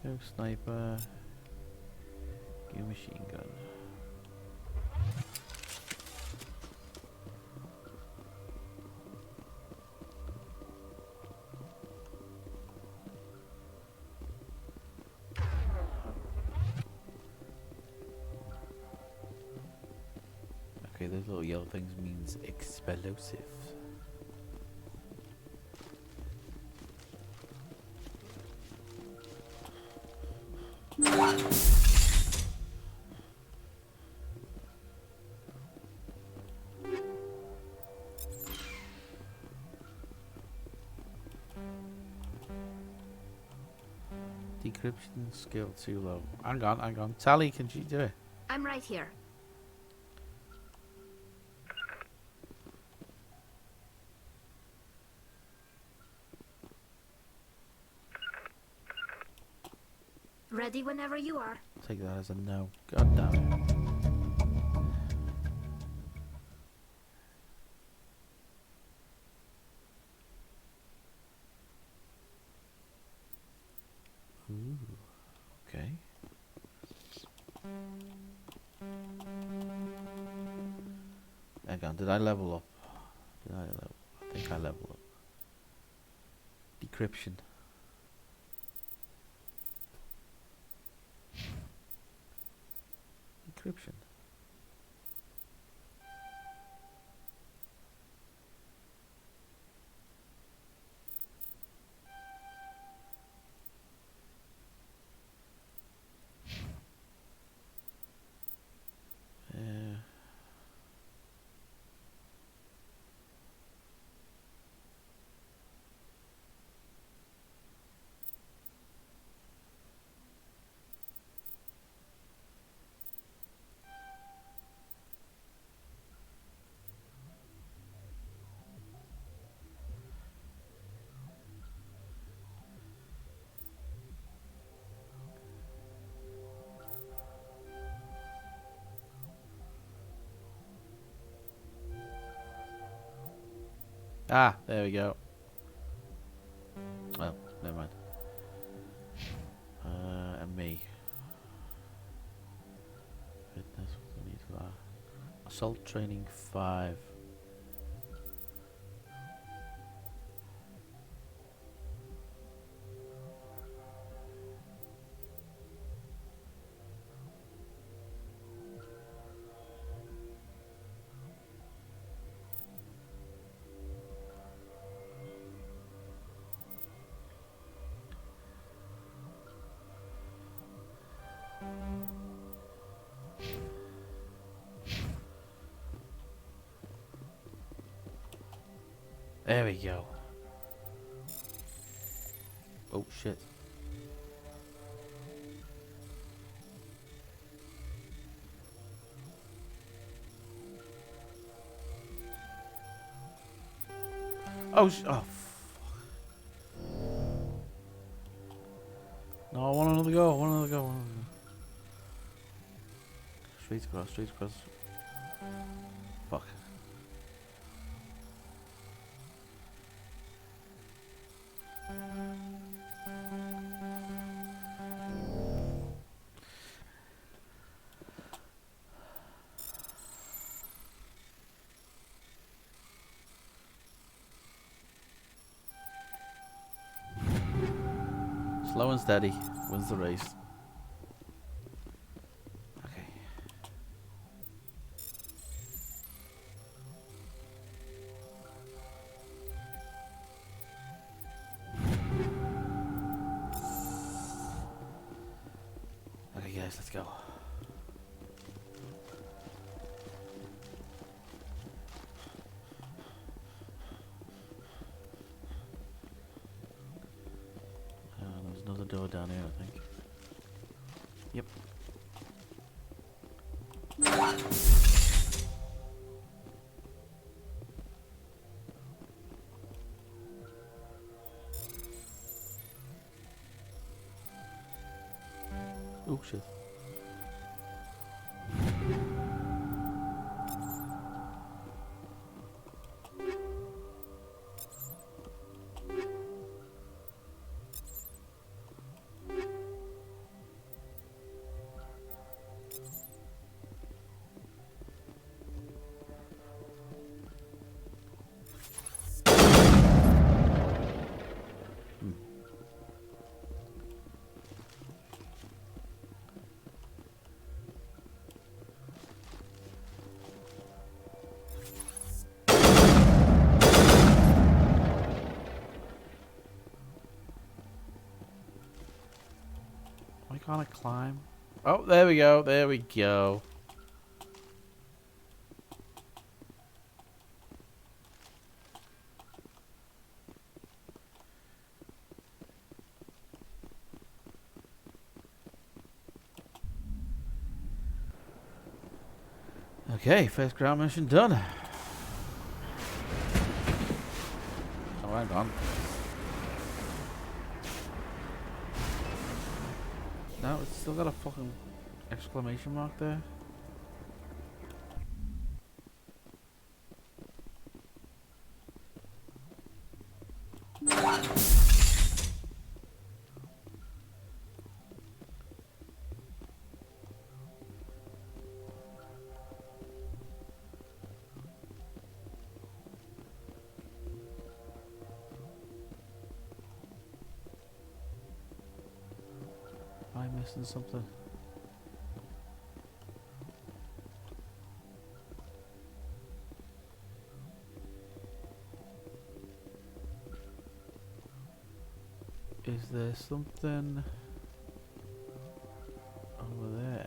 Go sniper. Go machine gun. Okay, those little yellow things means explosive. Decryption skill too low. Hang on. Tally, can she do it? I'm right here. Ready whenever you are. Take that as a no. God damn it. Ooh, okay. Hang on, did I level up? I think I leveled up. Decryption. Decryption. Ah, there we go. Well, never mind. And me. Fitness, what do I need for that? Assault training 5. There we go. Oh shit. Oh fuck. No, I want another go. Straight across. Fuck. Slow and steady wins the race. Okay. Okay guys, let's go. There's another door down here, I think. Yep. Oh shit. Why can't I climb? Oh, there we go. There we go. Okay, first ground mission done. Oh, hang on. No, it's still got a fucking exclamation mark there. Am I missing something? Is there something over there?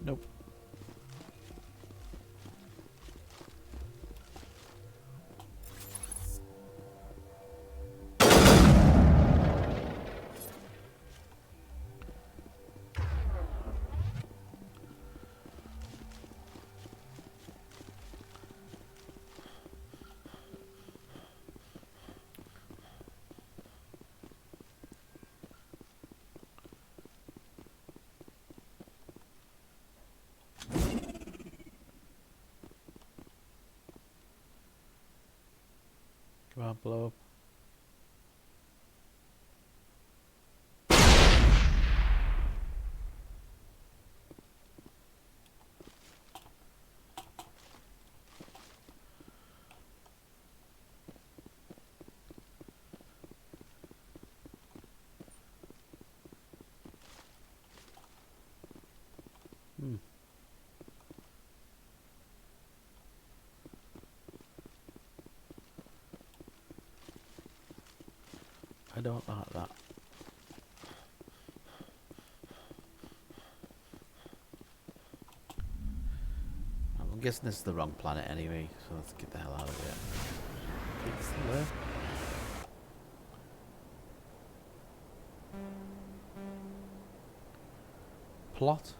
Nope. Come on, blow up. I don't like that. I'm guessing this is the wrong planet anyway, so let's get the hell out of here. It's still there. Plot.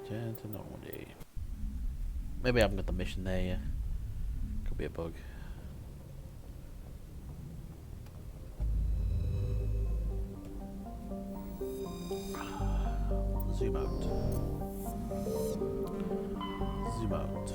Return to Normandy. Maybe I haven't got the mission there yet. Could be a bug. Zoom out. Zoom out.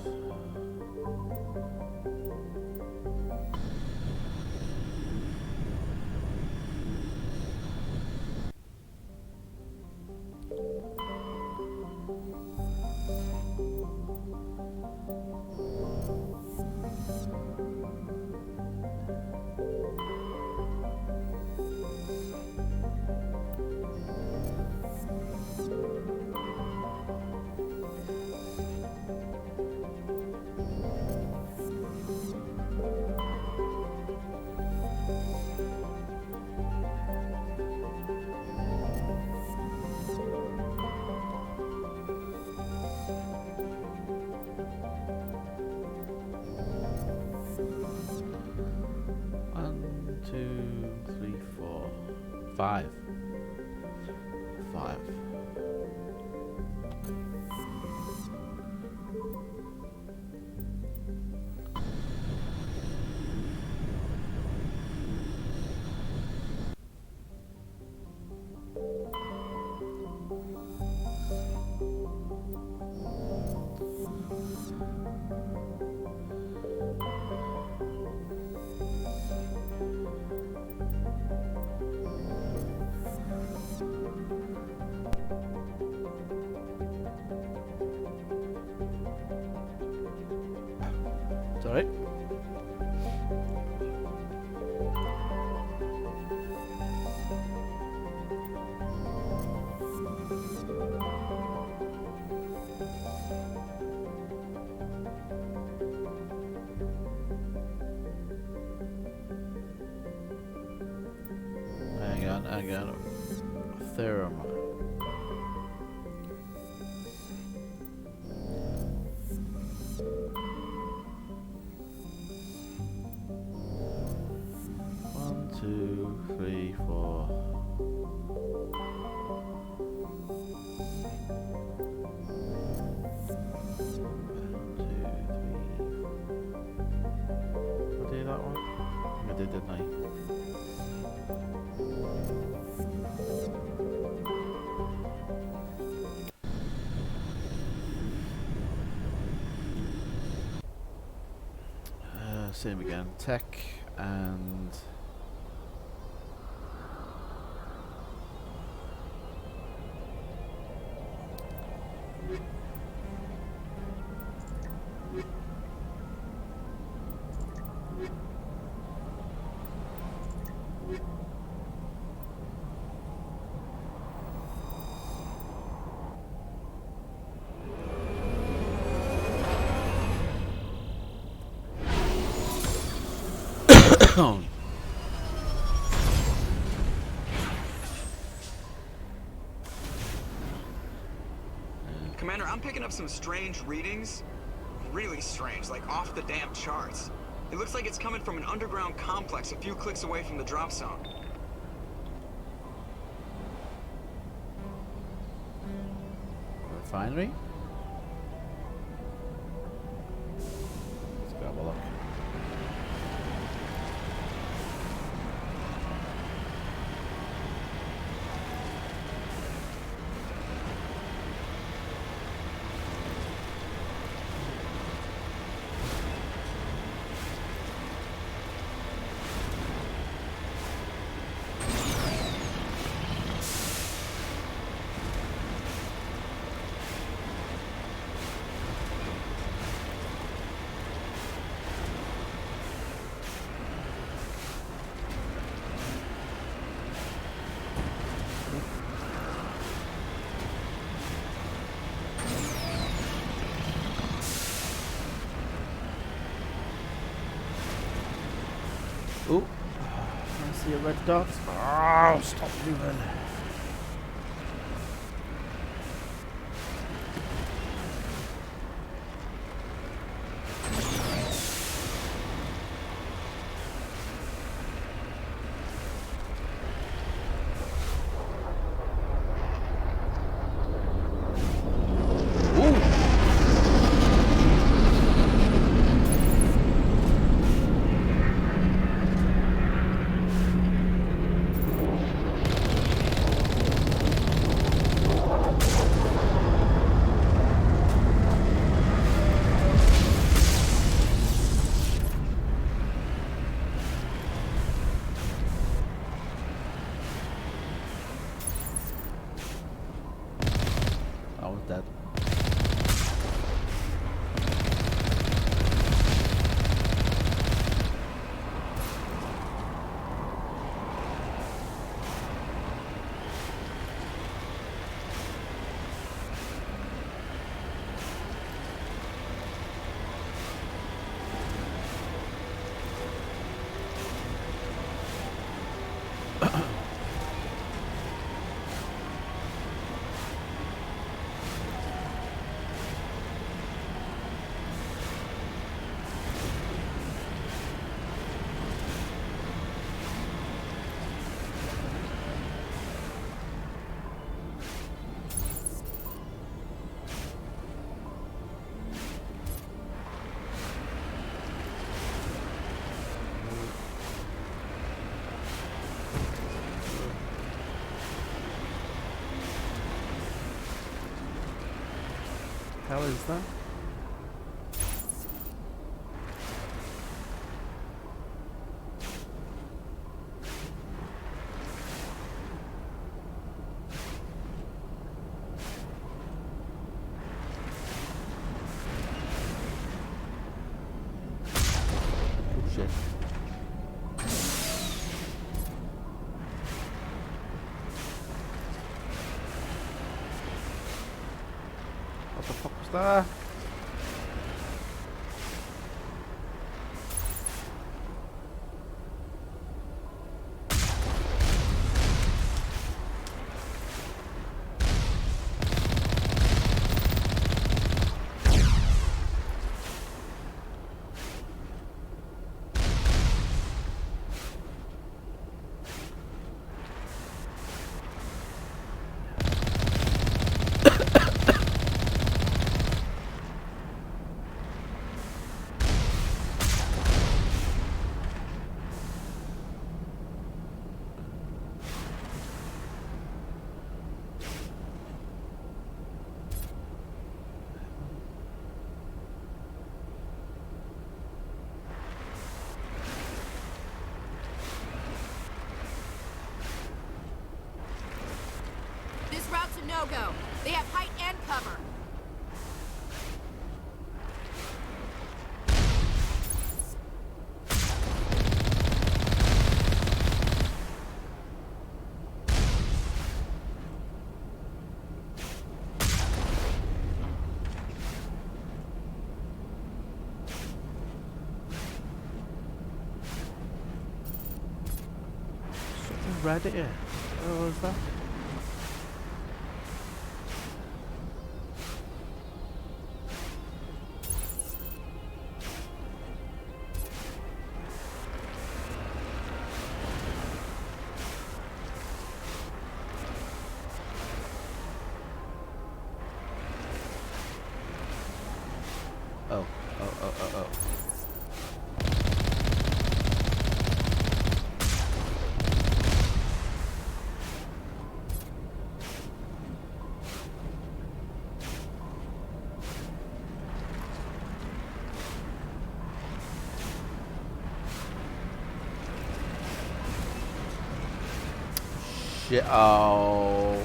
Five. Sorry. Hang on. Theorem. One, two, three, four. I did that one? I did, didn't I? Same again. Tech and Commander, I'm picking up some strange readings. Really strange, like off the damn charts. It looks like it's coming from an underground complex a few clicks away from the drop zone. refinery? Let's go have a look. Oh, I see a red dot. Oh, stop moving. I was dead. Hell is that? shit. What the fuck was that? This route's a no-go. They have height and cover. Something red here. What was that? Oh. Shit. Oh.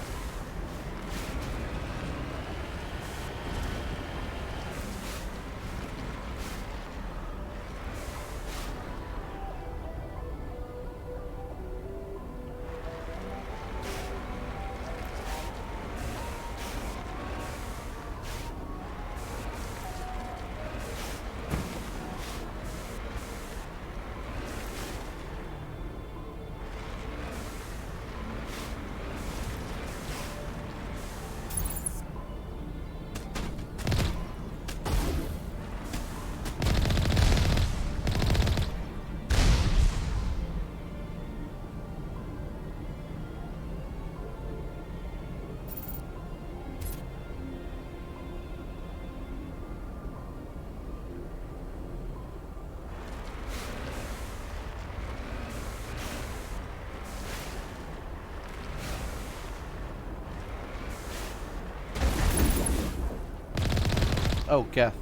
Oh, Kath.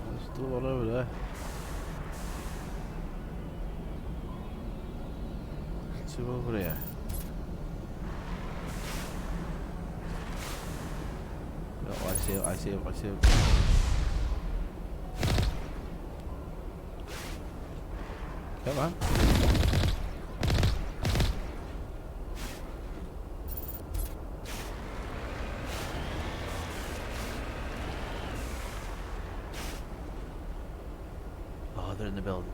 There's still one over there. There's two over here. Oh, I see him. Come on. Oh, they're in the building.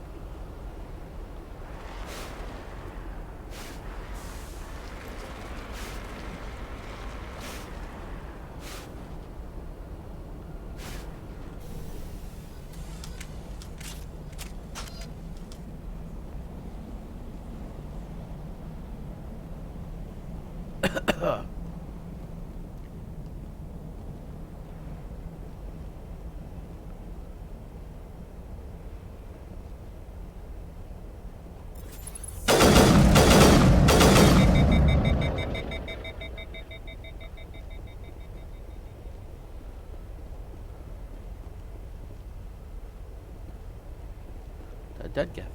A dead Gav.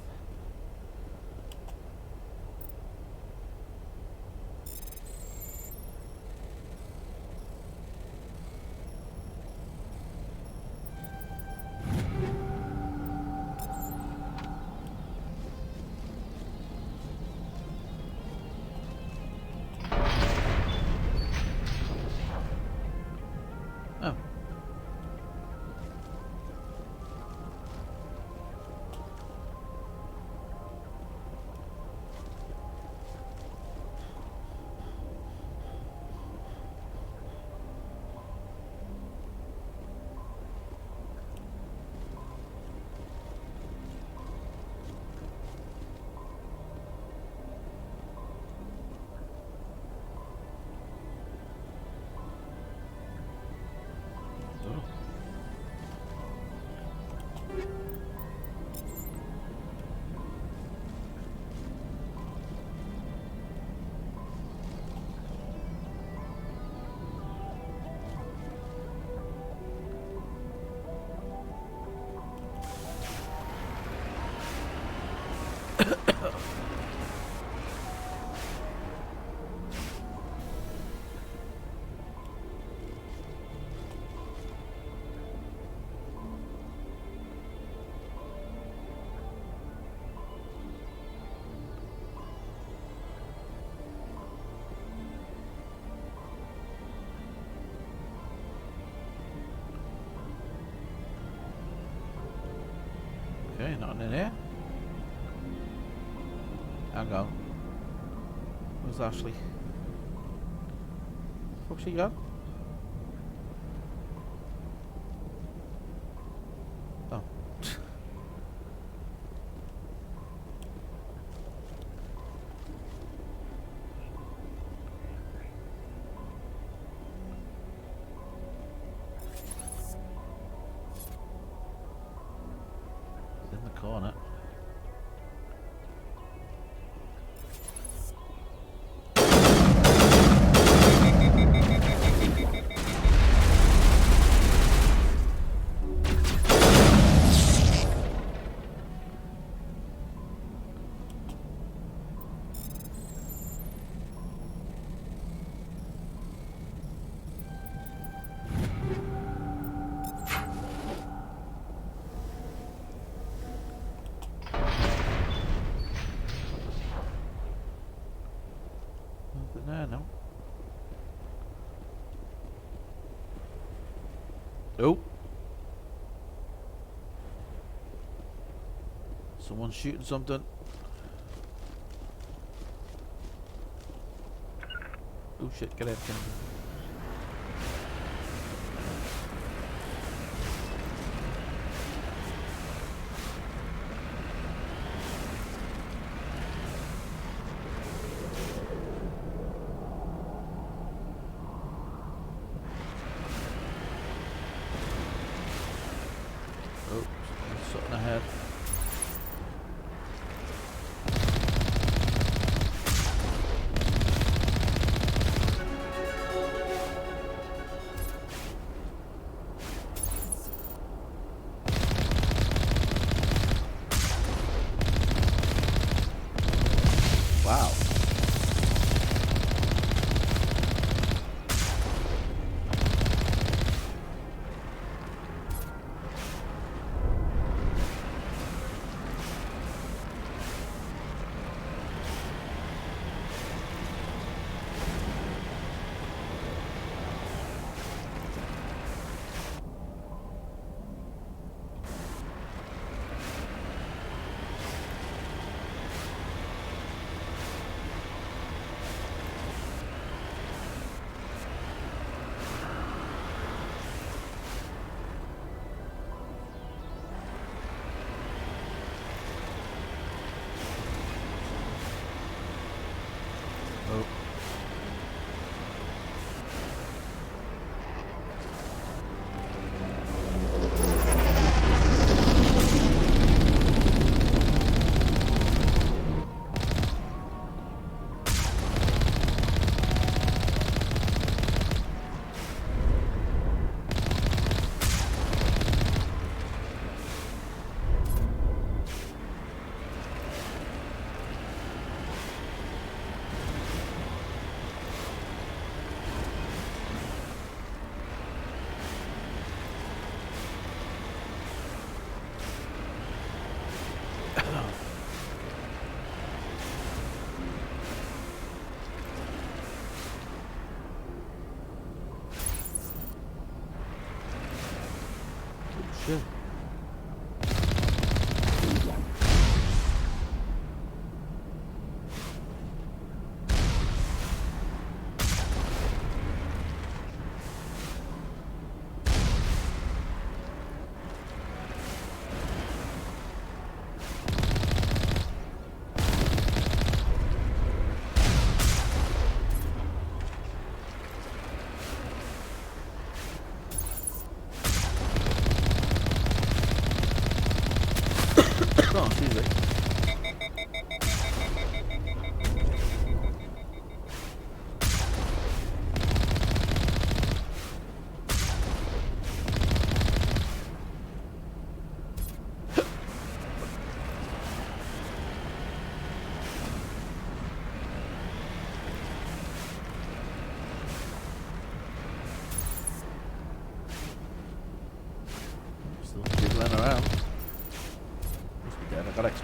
Okay, nothing in here. Hang on. Where's Ashley? Where's she gone? Oh. It's in the corner. Nothing there, no. Oh. Someone's shooting something. Oh shit, get out, get out. Oh, something ahead. Wow.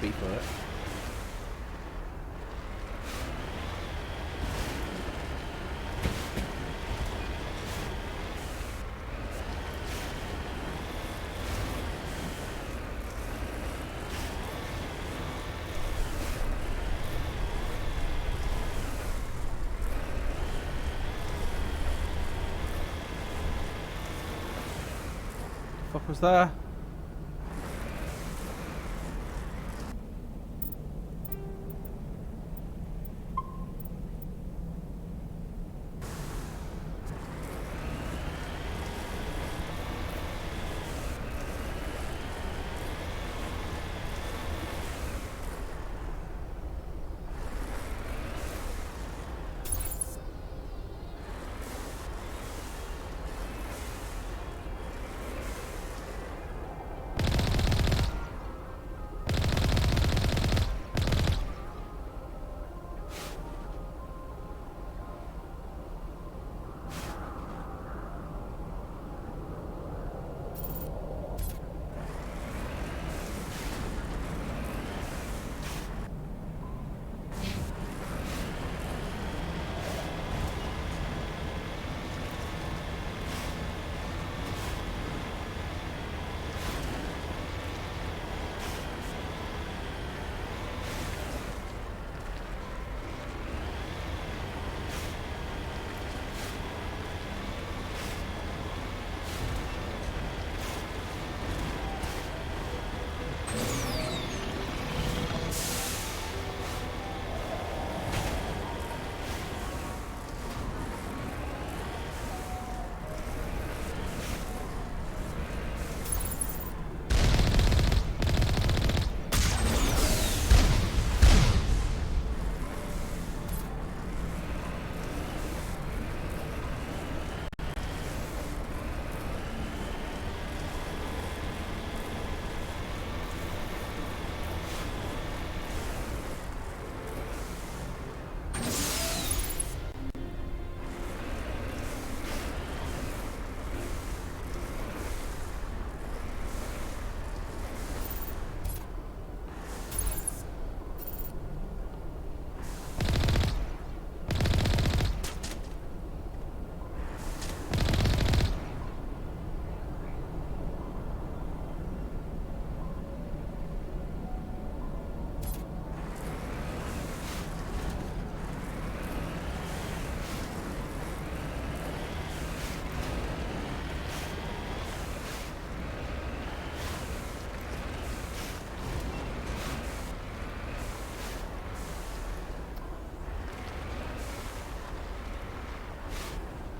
happy for it. What was that?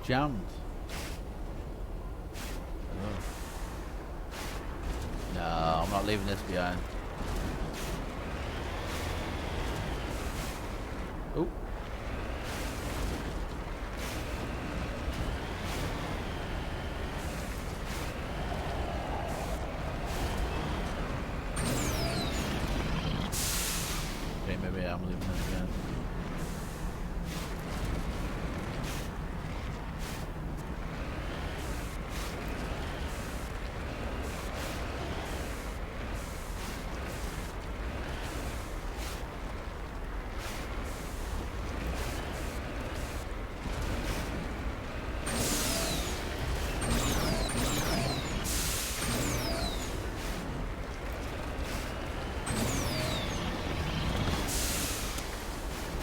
Jammed. Oh. No, I'm not leaving this behind. Oh. Okay, maybe I'm leaving this behind.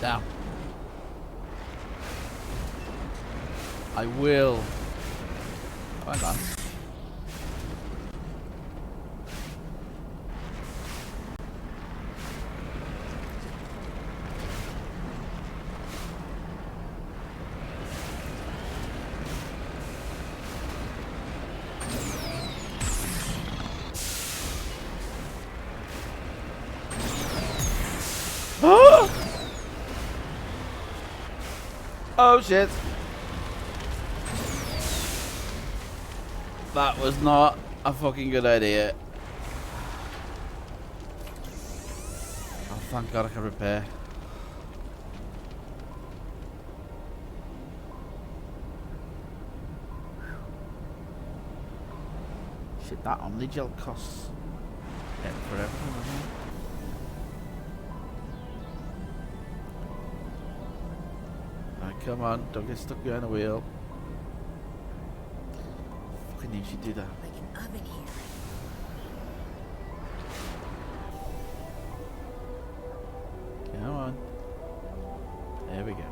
Down. I will. Oh, hang on. Oh shit. That was not a fucking good idea. Oh, thank God I can repair. Shit, that omnigel costs forever, doesn't it? Come on, don't get stuck behind the wheel. Fucking knew she'd do that. Like an oven here. Come on. There we go.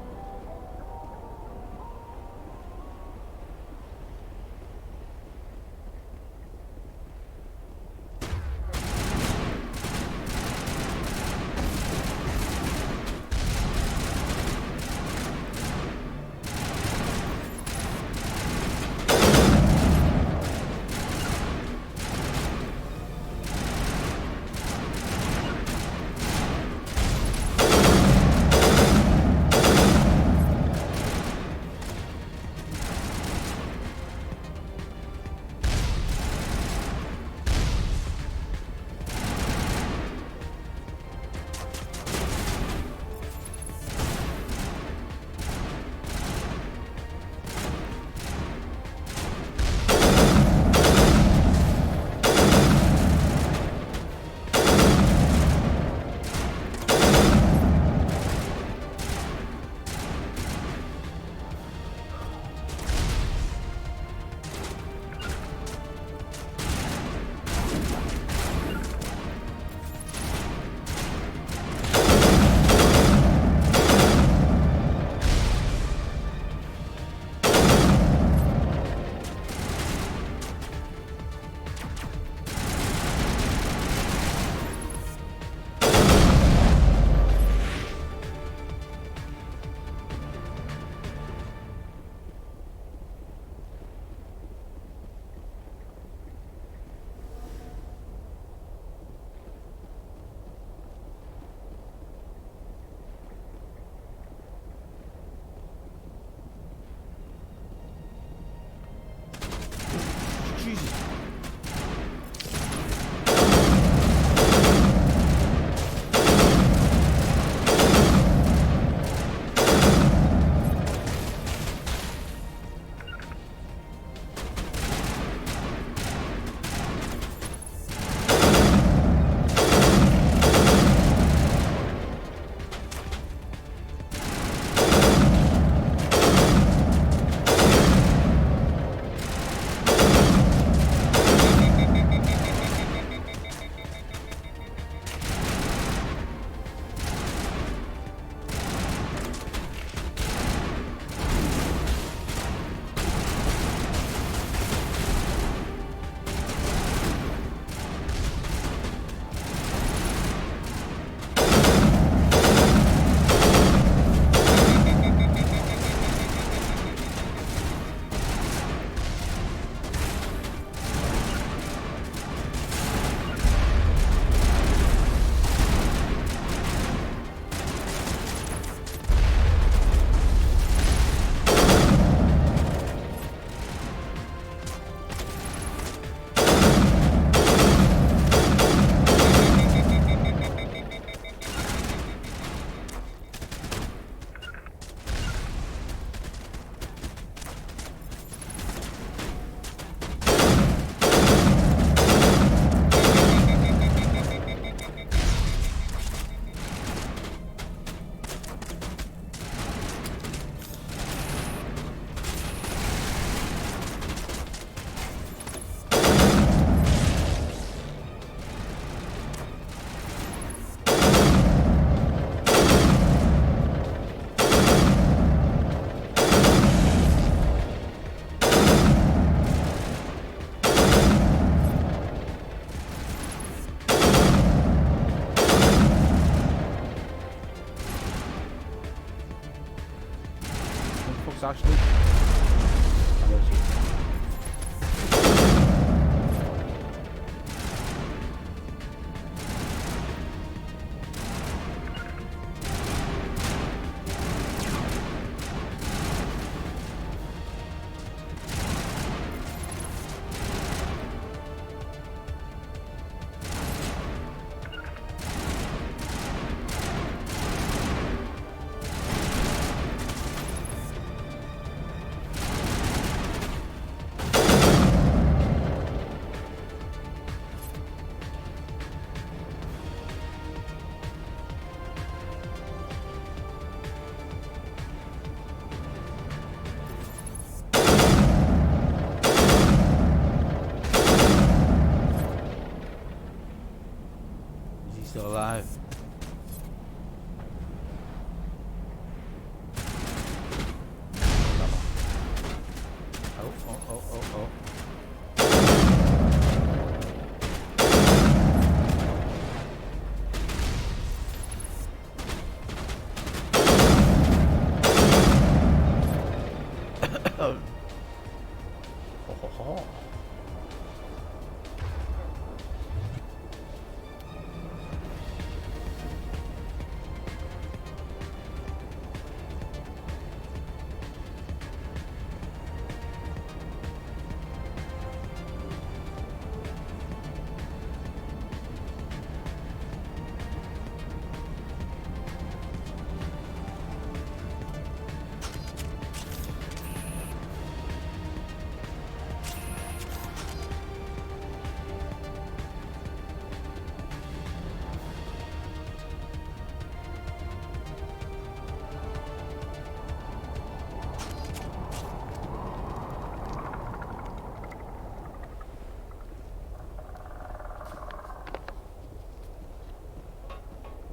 actually.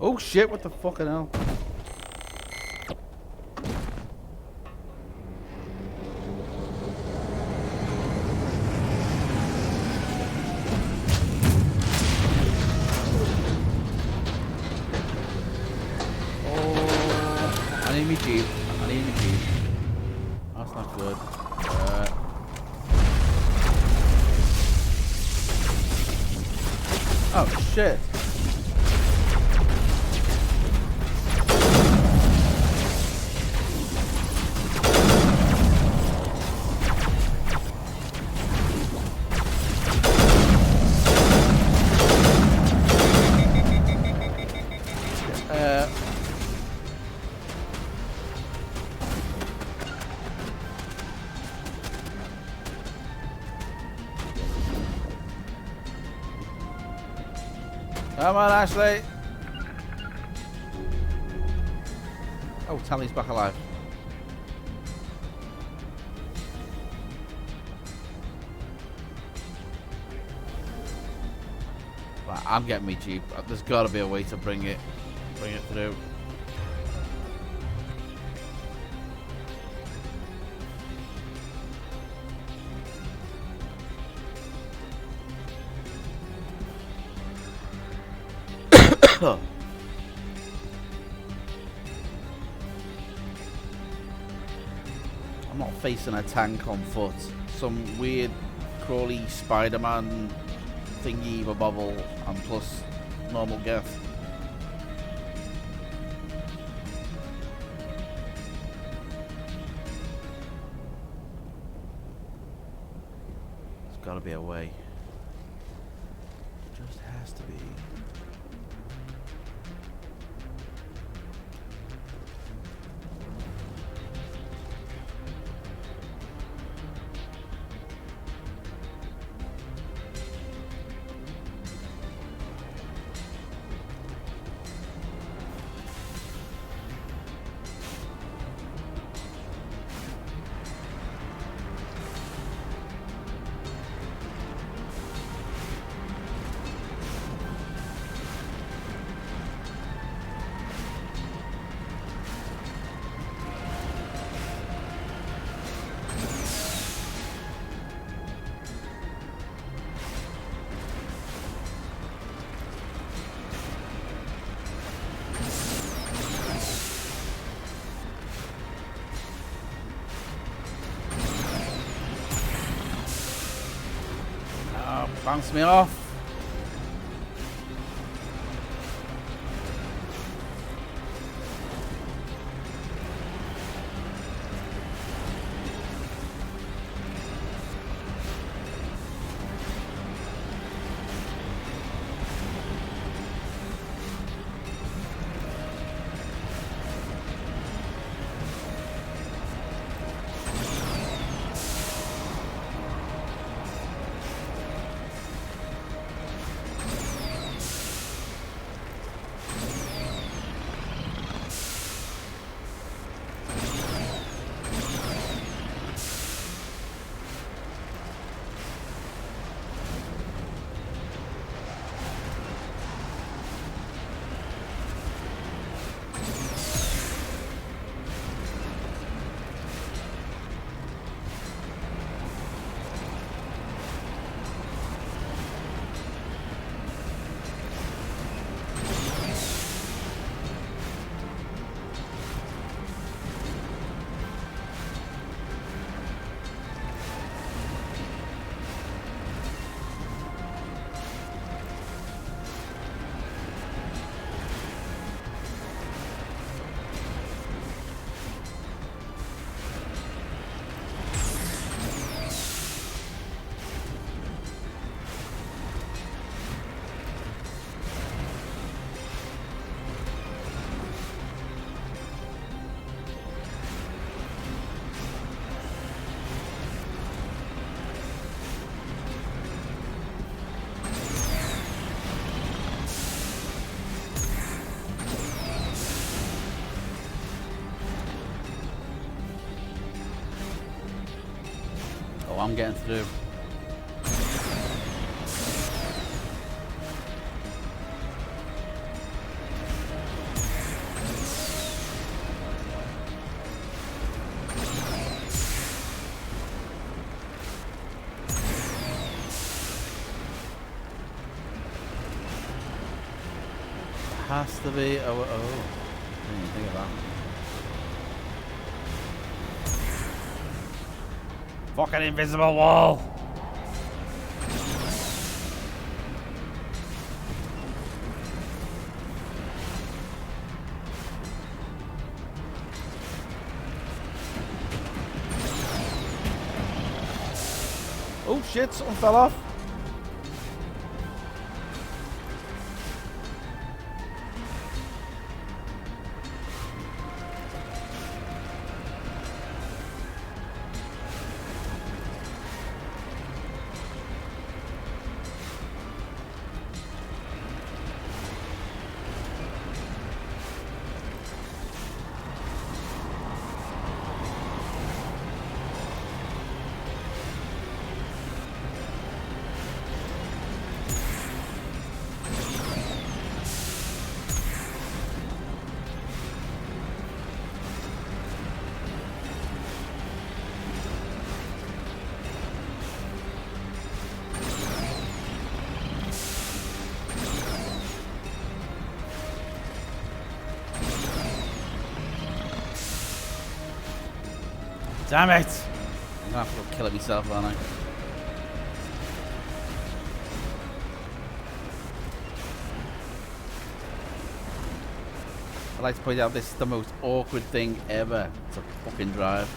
Oh shit, what the fucking hell? Oh, I need me Jeep. I need me Jeep. That's not good. Oh shit. Come on, Ashley. Oh, Tally's back alive. Right, I'm getting me Jeep. There's got to be a way to bring it through. I'm not facing a tank on foot. Some weird crawly Spider-Man thingy bubble and plus normal Geth. There's gotta be a way. Just has to be. Bounce me off. Oh, I'm getting through. has to be. Oh, didn't even think of that. Fucking invisible wall. Oh shit, something fell off. Damn it! I'm gonna have to kill it myself, aren't I? I'd like to point out this is the most awkward thing ever to fucking drive.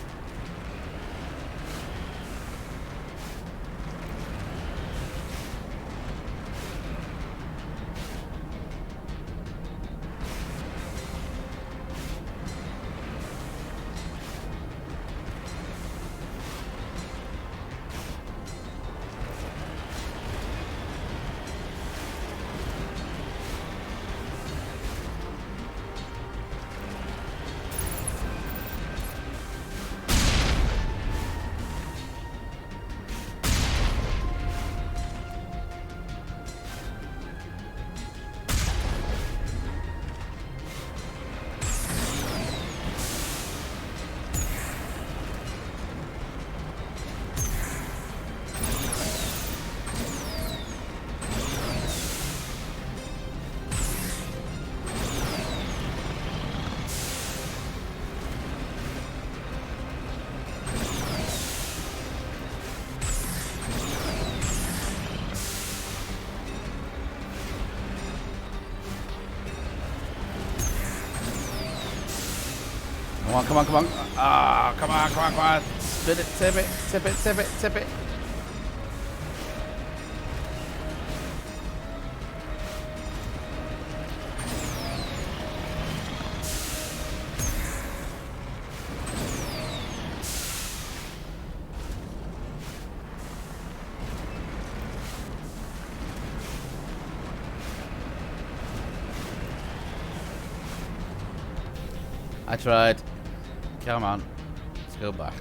Come on, come on. Ah, come on, come on, come on. Spin it, tip it, tip it, tip it, tip it. I tried. Come on. Let's go back.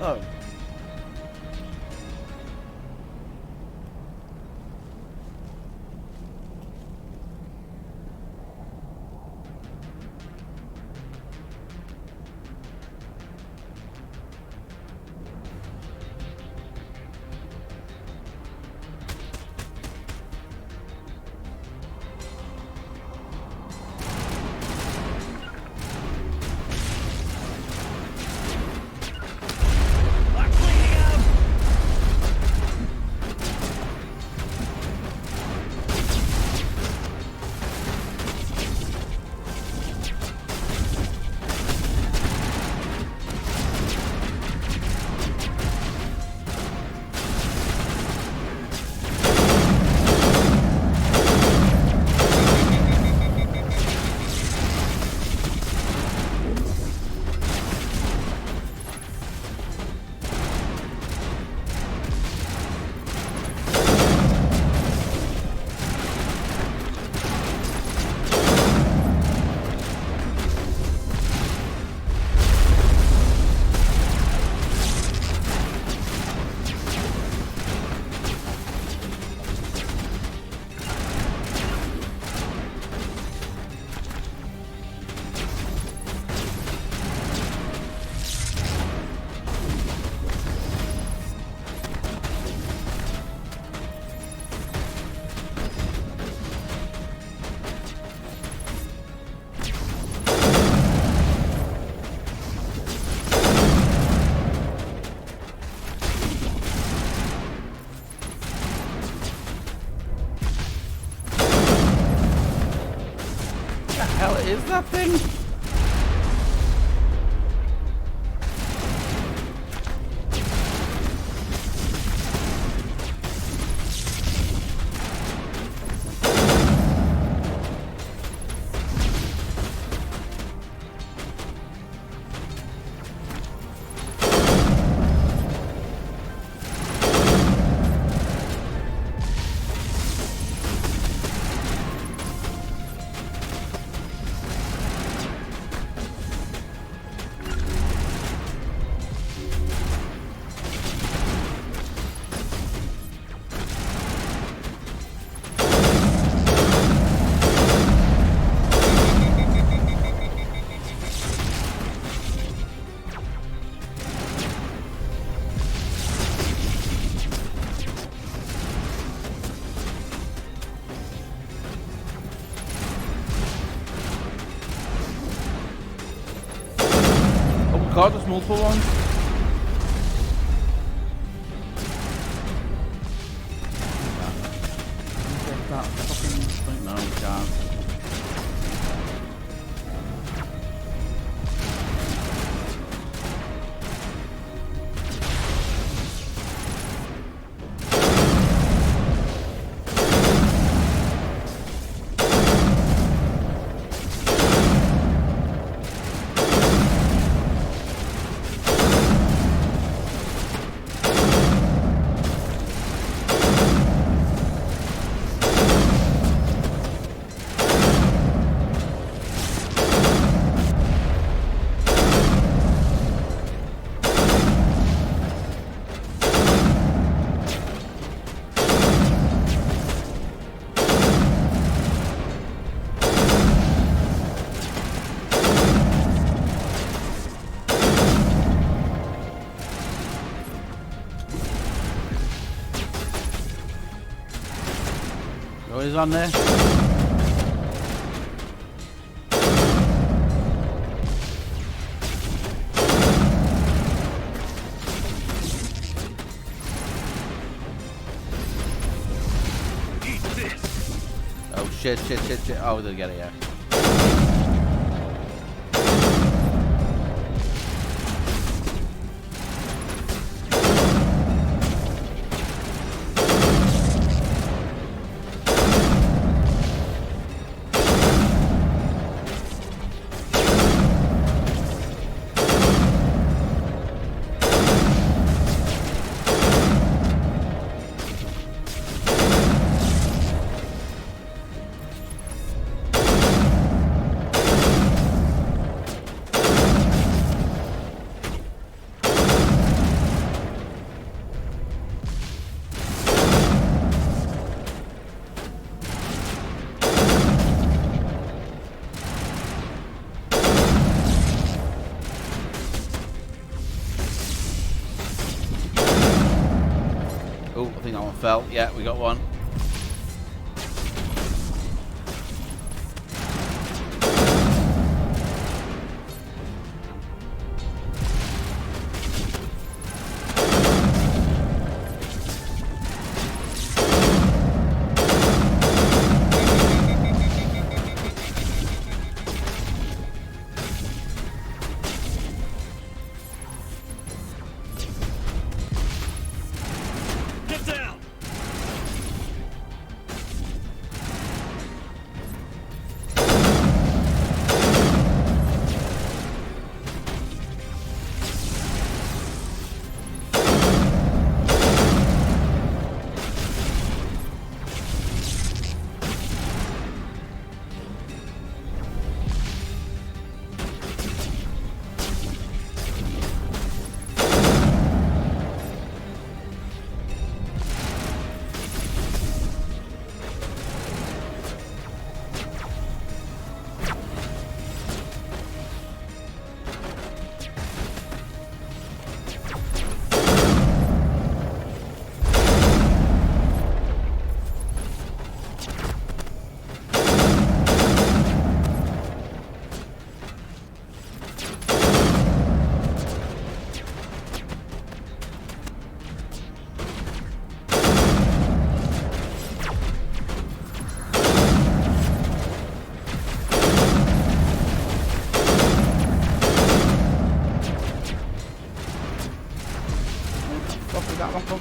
Oh. God, there's multiple ones. Get that fucking thing. No, we can't. Is on there. Eat this. Oh shit. Oh, they'll get it, yeah. Oh, I think that one fell. Yeah, we got one.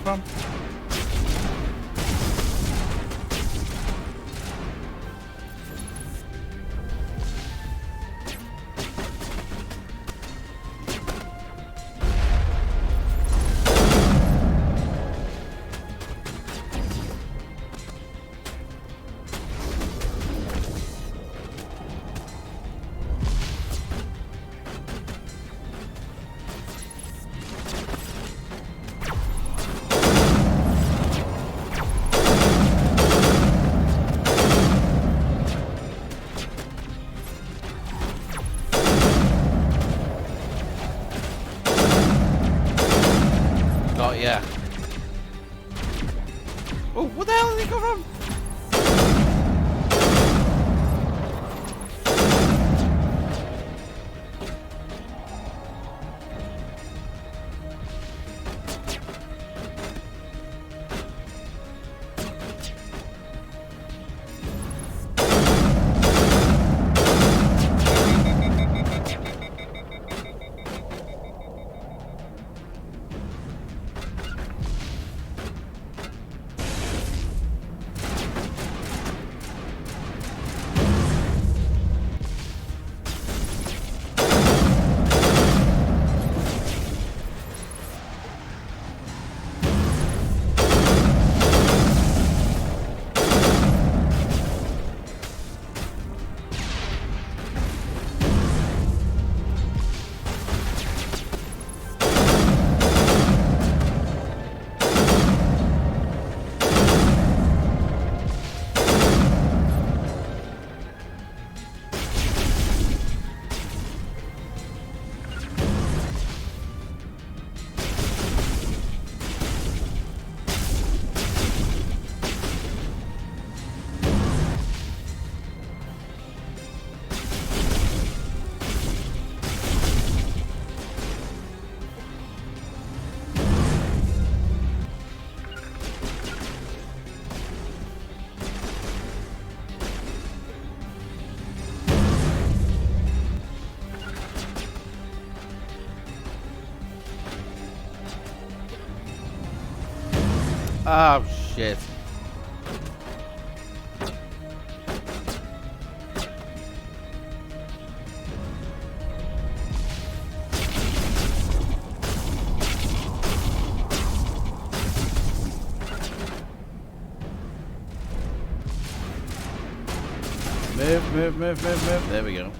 From? Yeah. Oh, what the hell did he come from? Oh, shit. Move. There we go.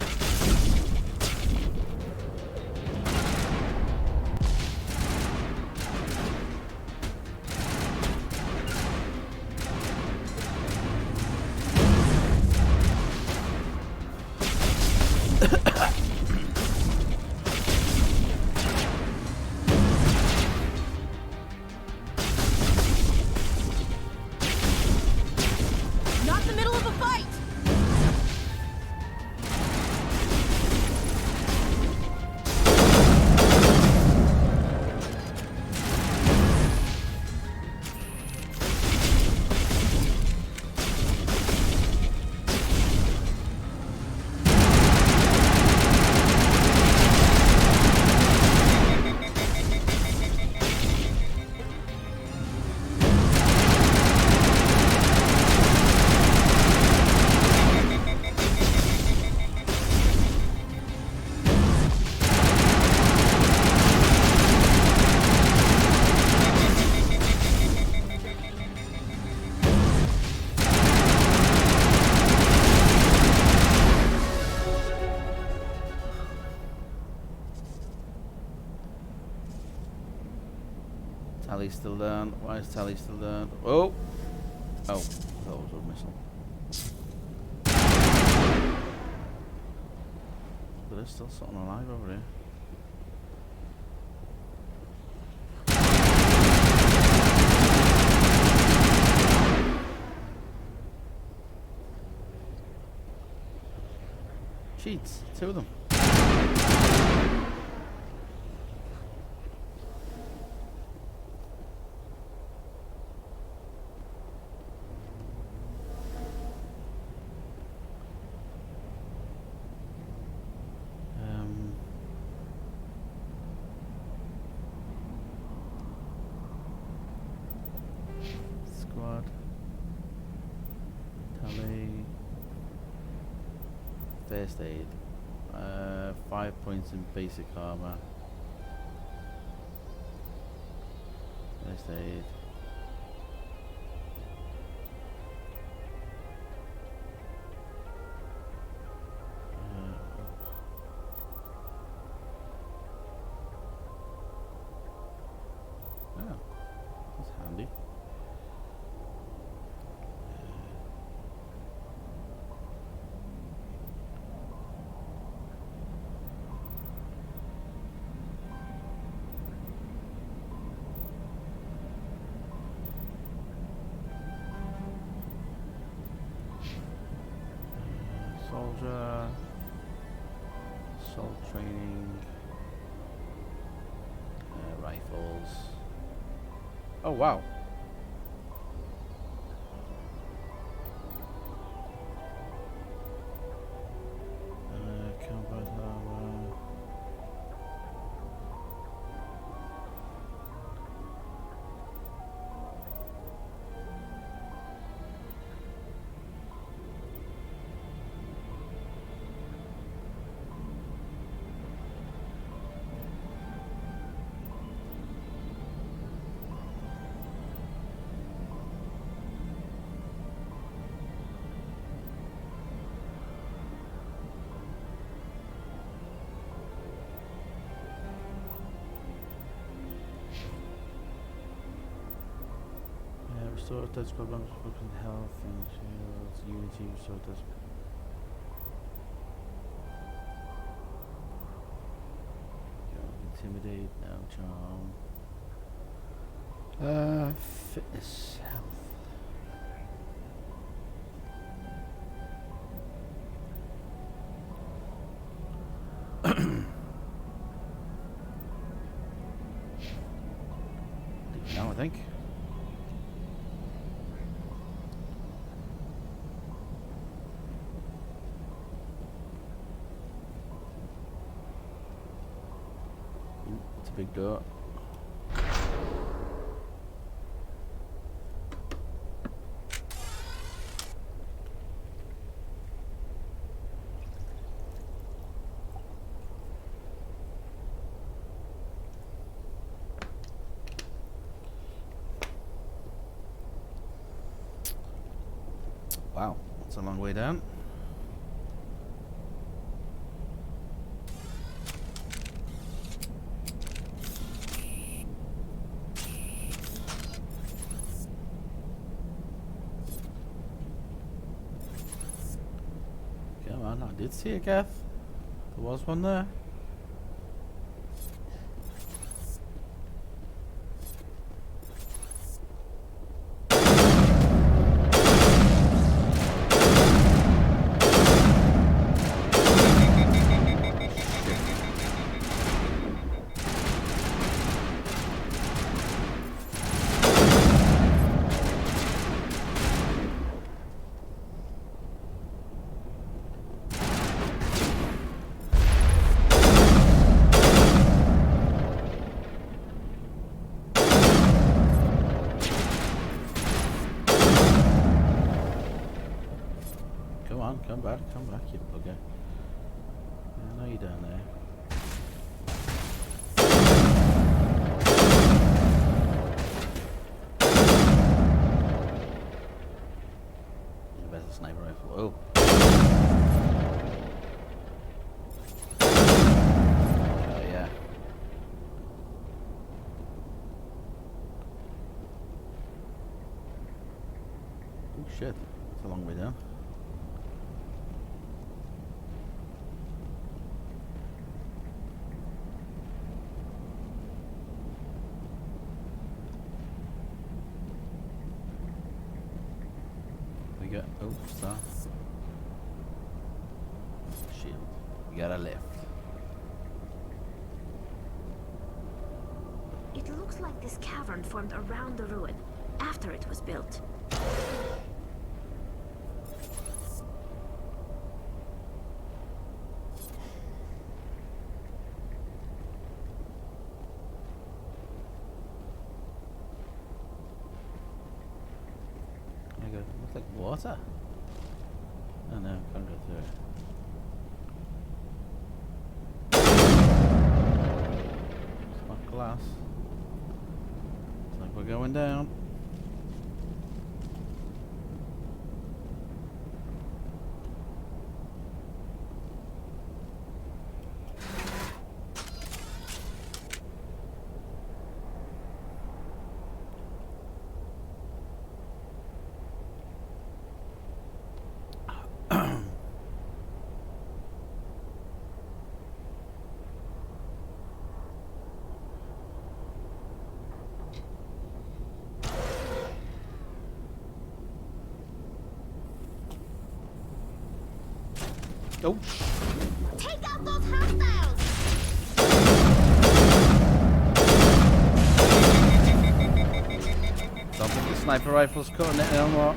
Not in the middle of a fight! Tally's still down. Why is Tally still down? Oh! Oh, that was a missile. But there's still something alive over here. Cheats, 2 of them. Squad. Tally. First aid. 5 points in basic armor. First aid. Oh, that's handy. Soldier, assault training, rifles. Oh wow. Combat armor. Restore dead squad members focus on health and shields, unity, restore dead intimidate, no charm. Fitness, health. Now I think. It's a big door. Wow, that's a long way down. Come on, I did see a Gath. There was one there. Come back, you bugger. I know you're down there. There's a sniper rifle. Oh. Oh, yeah. Oh, shit. It's a long way down. Oh, star. Shield. We got a lift. It looks like this cavern formed around the ruin, after it was built. Looks like water. Oh no, can't go through it. It's not glass. It's like we're going down. Oh. Take out those hostiles! Don't think the sniper rifle's cutting it down, what?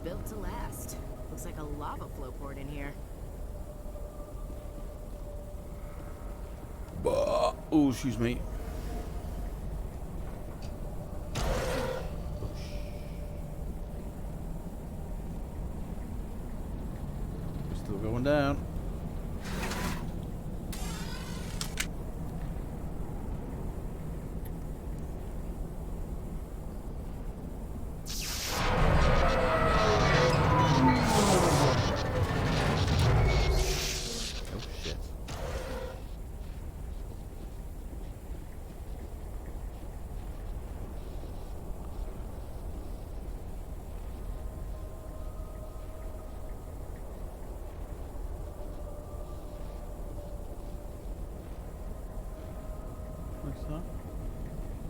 Built to last. Looks like a lava flow port in here. Oh, excuse me. Still going down.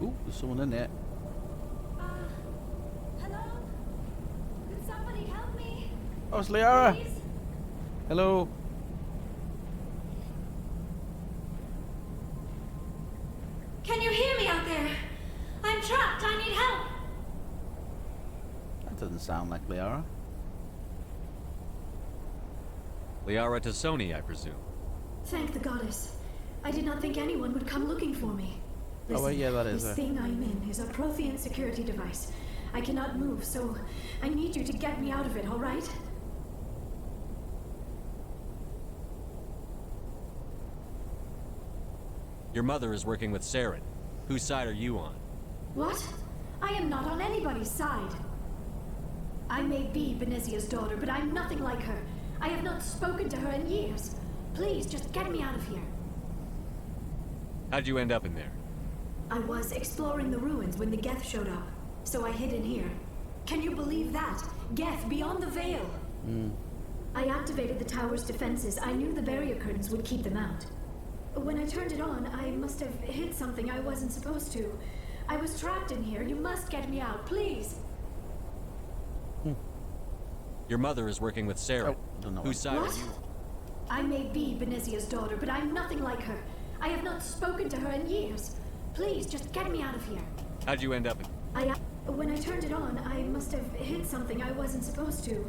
Ooh, there's someone in there. Hello? Could somebody help me? Oh, it's Liara. Please? Hello. Can you hear me out there? I'm trapped. I need help. That doesn't sound like Liara. Liara Tassoni, I presume. Thank the goddess. I did not think anyone would come looking for me. Oh wait, yeah, that is This it. thing I'm in is a Prothean security device. I cannot move, so I need you to get me out of it, all right? Your mother is working with Saren. Whose side are you on? What? I am not on anybody's side. I may be Benezia's daughter, but I'm nothing like her. I have not spoken to her in years. Please, just get me out of here. How'd you end up in there? I was exploring the ruins when the Geth showed up, so I hid in here. Can you believe that? Geth beyond the veil! I activated the tower's defenses. I knew the barrier curtains would keep them out. When I turned it on, I must have hit something I wasn't supposed to. I was trapped in here. You must get me out, please! Your mother is working with Saren. Whose side What? are you on? I may be Benezia's daughter, but I'm nothing like her. I have not spoken to her in years. Please, just get me out of here. How'd you end up in When I turned it on, I must have hit something I wasn't supposed to.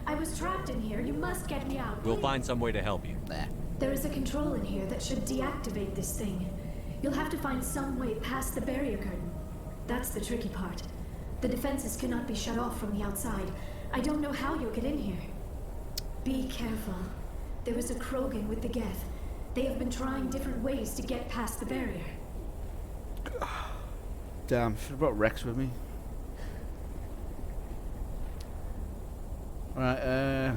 I was trapped in here. You must get me out. We'll please. find some way to help you. There is a control in here that should deactivate this thing. You'll have to find some way past the barrier curtain. That's the tricky part. The defenses cannot be shut off from the outside. I don't know how you'll get in here. Be careful. There is a Krogan with the Geth. They have been trying different ways to get past the barrier. Damn, should have brought Rex with me. Right,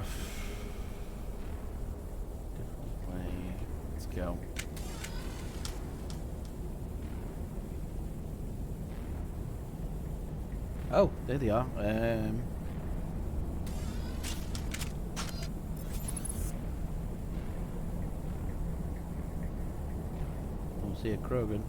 different way. Let's go. Oh, there they are. Don't see a Krogan.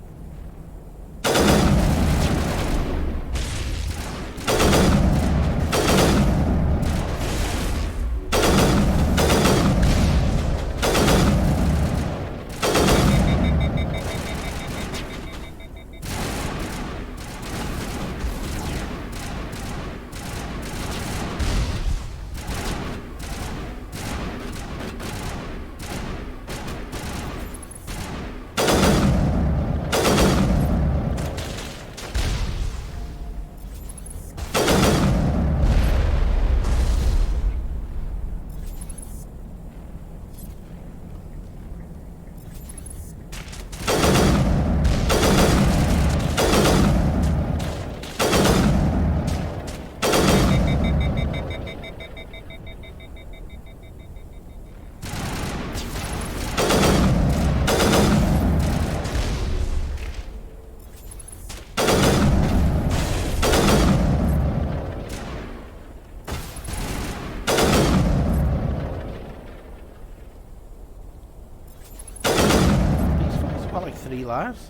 Like 3 lives.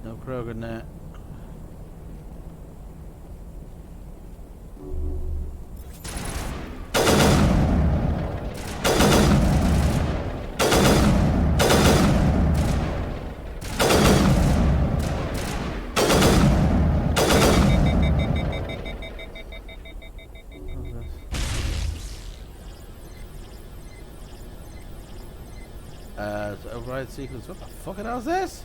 No Krogan there. Override sequence. What the fuck hell is this?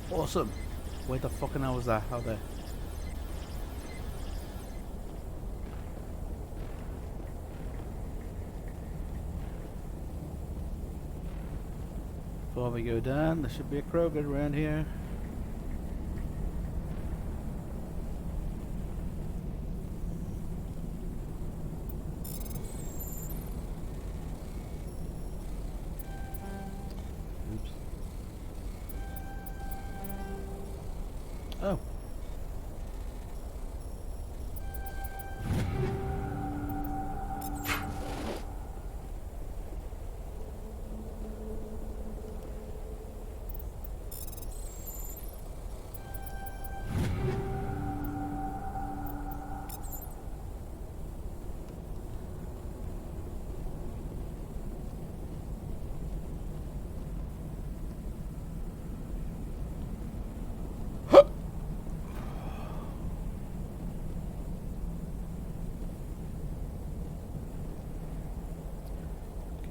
Awesome. Where the fucking hell was that? Out there. Before we go down, there should be a Krogan around here. Oh.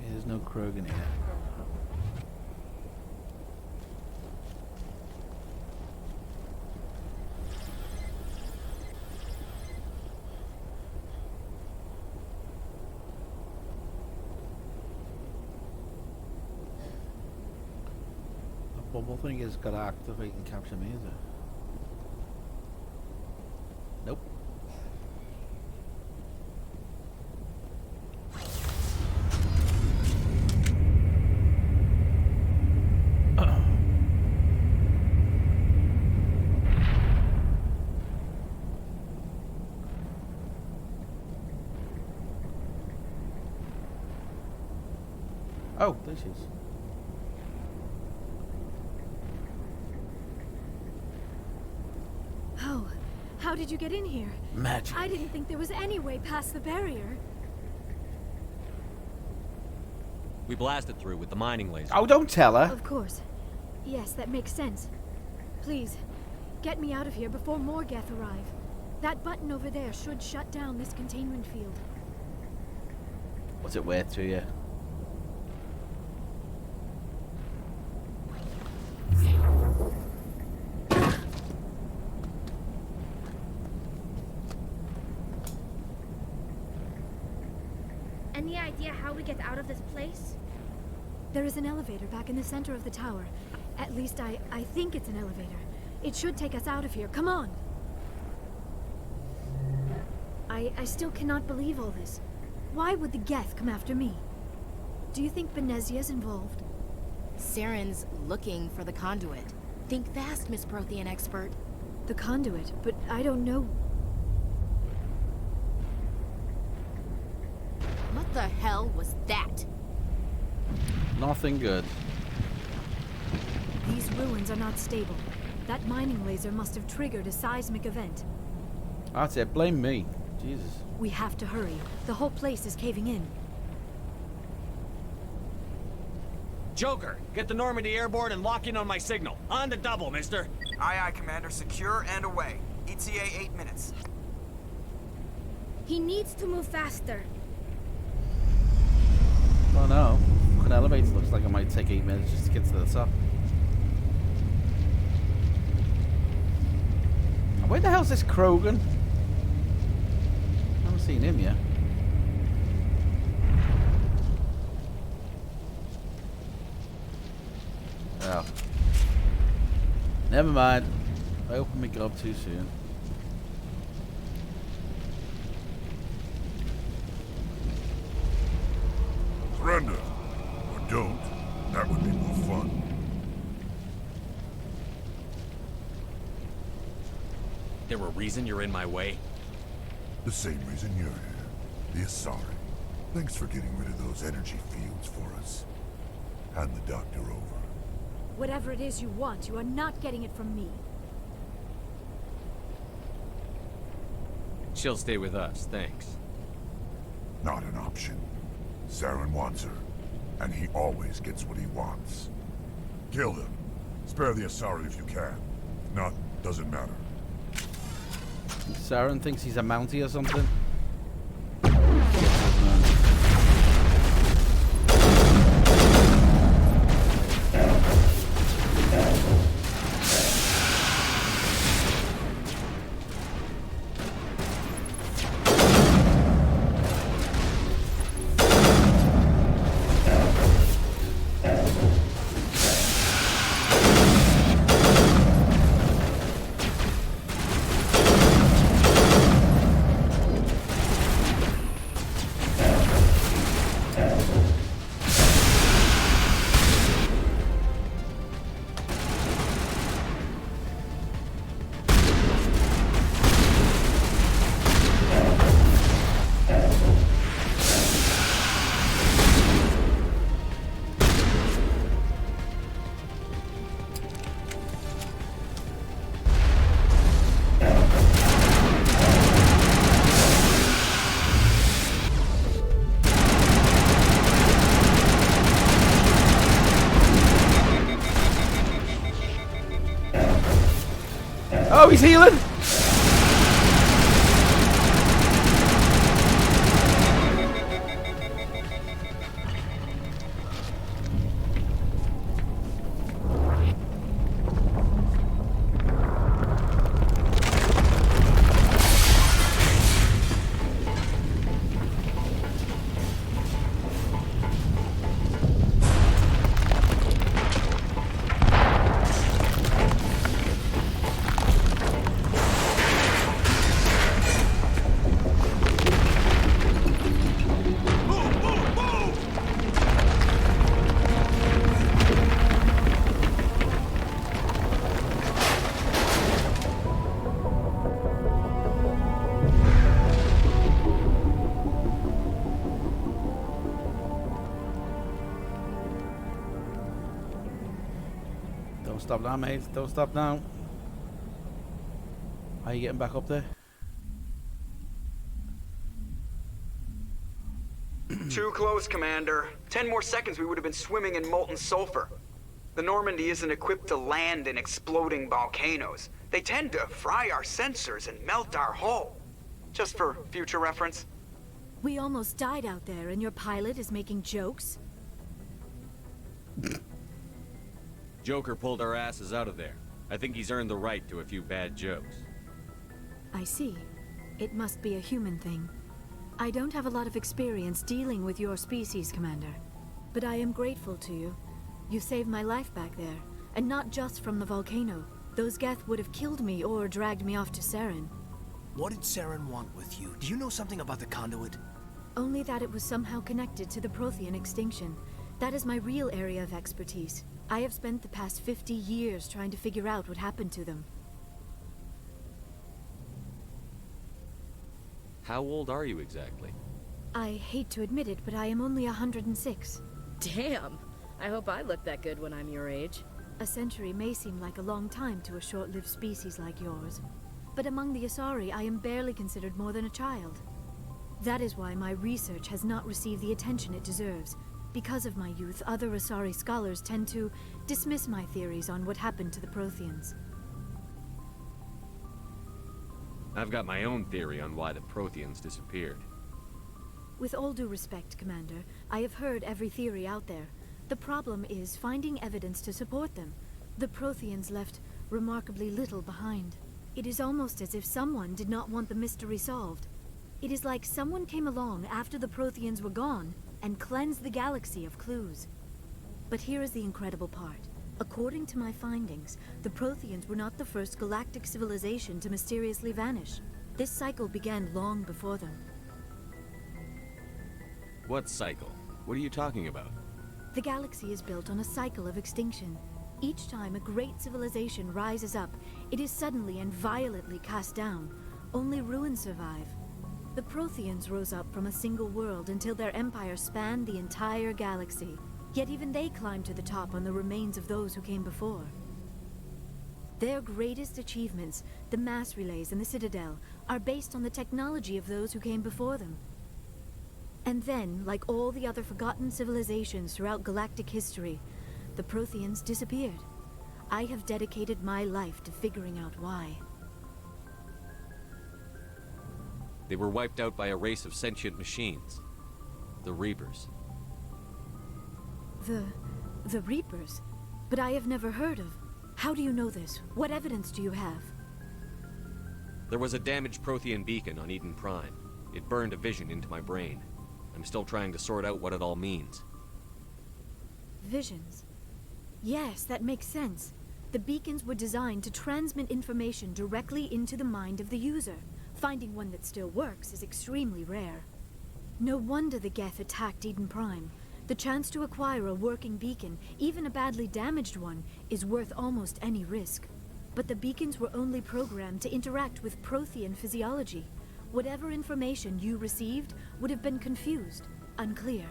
There's no Krogan here. The bubble thing is got to activate and capture me, is it? Nope. Oh, there she is. Oh, how did you get in here? Magic. I didn't think there was any way past the barrier. We blasted through with the mining laser. Oh, don't tell her. Of course. Yes, that makes sense. Please, get me out of here before more Geth arrive. That button over there should shut down this containment field. What's it worth to you? Any idea how we get out of this place? There is an elevator back in the center of the tower. At least I think it's an elevator. It should take us out of here. Come on! I still cannot believe all this. Why would the Geth come after me? Do you think Benezia's involved? Saren's looking for the conduit. Think fast, Miss Prothean expert. The conduit? But I don't know. What the hell was that? Nothing good. These ruins are not stable. That mining laser must have triggered a seismic event. That's it. Blame me. Jesus. We have to hurry. The whole place is caving in. Joker, get the Normandy airborne and lock in on my signal. On the double, mister. Aye, aye, Commander. Secure and away. ETA 8 minutes. He needs to move faster. Oh no. An elevator looks like it might take 8 minutes just to get to the top. Where the hell's this Krogan? I haven't seen him yet. Oh. Never mind. I opened my glove too soon. Surrender. Or don't. That would be more fun. There a reason you're in my way? The same reason you're here. The Asari. Thanks for getting rid of those energy fields for us. Hand the doctor over. Whatever it is you want, you are not getting it from me. She'll stay with us, thanks. Not an option. Saren wants her, and he always gets what he wants. Kill him. Spare the Asari if you can. If not, doesn't matter. Saren thinks he's a Mountie or something. Oh, he's healing! Don't stop now, mate. Don't stop now. How are you getting back up there? Too close, Commander. 10 more seconds, we would have been swimming in molten sulfur. The Normandy isn't equipped to land in exploding volcanoes. They tend to fry our sensors and melt our hull. Just for future reference. We almost died out there, and your pilot is making jokes? Joker pulled our asses out of there. I think he's earned the right to a few bad jokes. I see. It must be a human thing. I don't have a lot of experience dealing with your species, Commander. But I am grateful to you. You saved my life back there, and not just from the volcano. Those Geth would have killed me or dragged me off to Saren. What did Saren want with you? Do you know something about the conduit? Only that it was somehow connected to the Prothean extinction. That is my real area of expertise. I have spent the past 50 years trying to figure out what happened to them. How old are you exactly? I hate to admit it, but I am only 106. Damn! I hope I look that good when I'm your age. A century may seem like a long time to a short-lived species like yours. But among the Asari, I am barely considered more than a child. That is why my research has not received the attention it deserves. Because of my youth, other Asari scholars tend to dismiss my theories on what happened to the Protheans. I've got my own theory on why the Protheans disappeared. With all due respect, Commander, I have heard every theory out there. The problem is finding evidence to support them. The Protheans left remarkably little behind. It is almost as if someone did not want the mystery solved. It is like someone came along after the Protheans were gone and cleansed the galaxy of clues. But here is the incredible part. According to my findings, the Protheans were not the first galactic civilization to mysteriously vanish. This cycle began long before them. What cycle? What are you talking about? The galaxy is built on a cycle of extinction. Each time a great civilization rises up, it is suddenly and violently cast down. Only ruins survive. The Protheans rose up from a single world until their empire spanned the entire galaxy. Yet even they climbed to the top on the remains of those who came before. Their greatest achievements, the mass relays and the Citadel, are based on the technology of those who came before them. And then, like all the other forgotten civilizations throughout galactic history, the Protheans disappeared. I have dedicated my life to figuring out why. They were wiped out by a race of sentient machines. The Reapers. The Reapers? But I have never heard of. How do you know this? What evidence do you have? There was a damaged Prothean beacon on Eden Prime. It burned a vision into my brain. I'm still trying to sort out what it all means. Visions. Yes, that makes sense. The beacons were designed to transmit information directly into the mind of the user. Finding one that still works is extremely rare. No wonder the Geth attacked Eden Prime. The chance to acquire a working beacon, even a badly damaged one, is worth almost any risk. But the beacons were only programmed to interact with Prothean physiology. Whatever information you received would have been confused, unclear.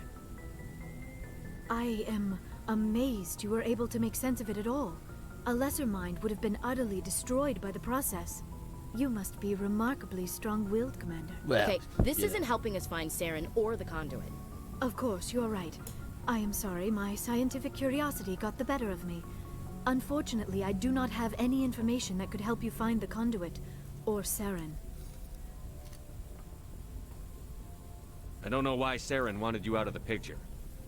I am amazed you were able to make sense of it at all. A lesser mind would have been utterly destroyed by the process. You must be remarkably strong-willed, Commander. Well, okay, this isn't helping us find Saren or the conduit. Of course, you're right. I am sorry, my scientific curiosity got the better of me. Unfortunately, I do not have any information that could help you find the conduit, or Saren. I don't know why Saren wanted you out of the picture,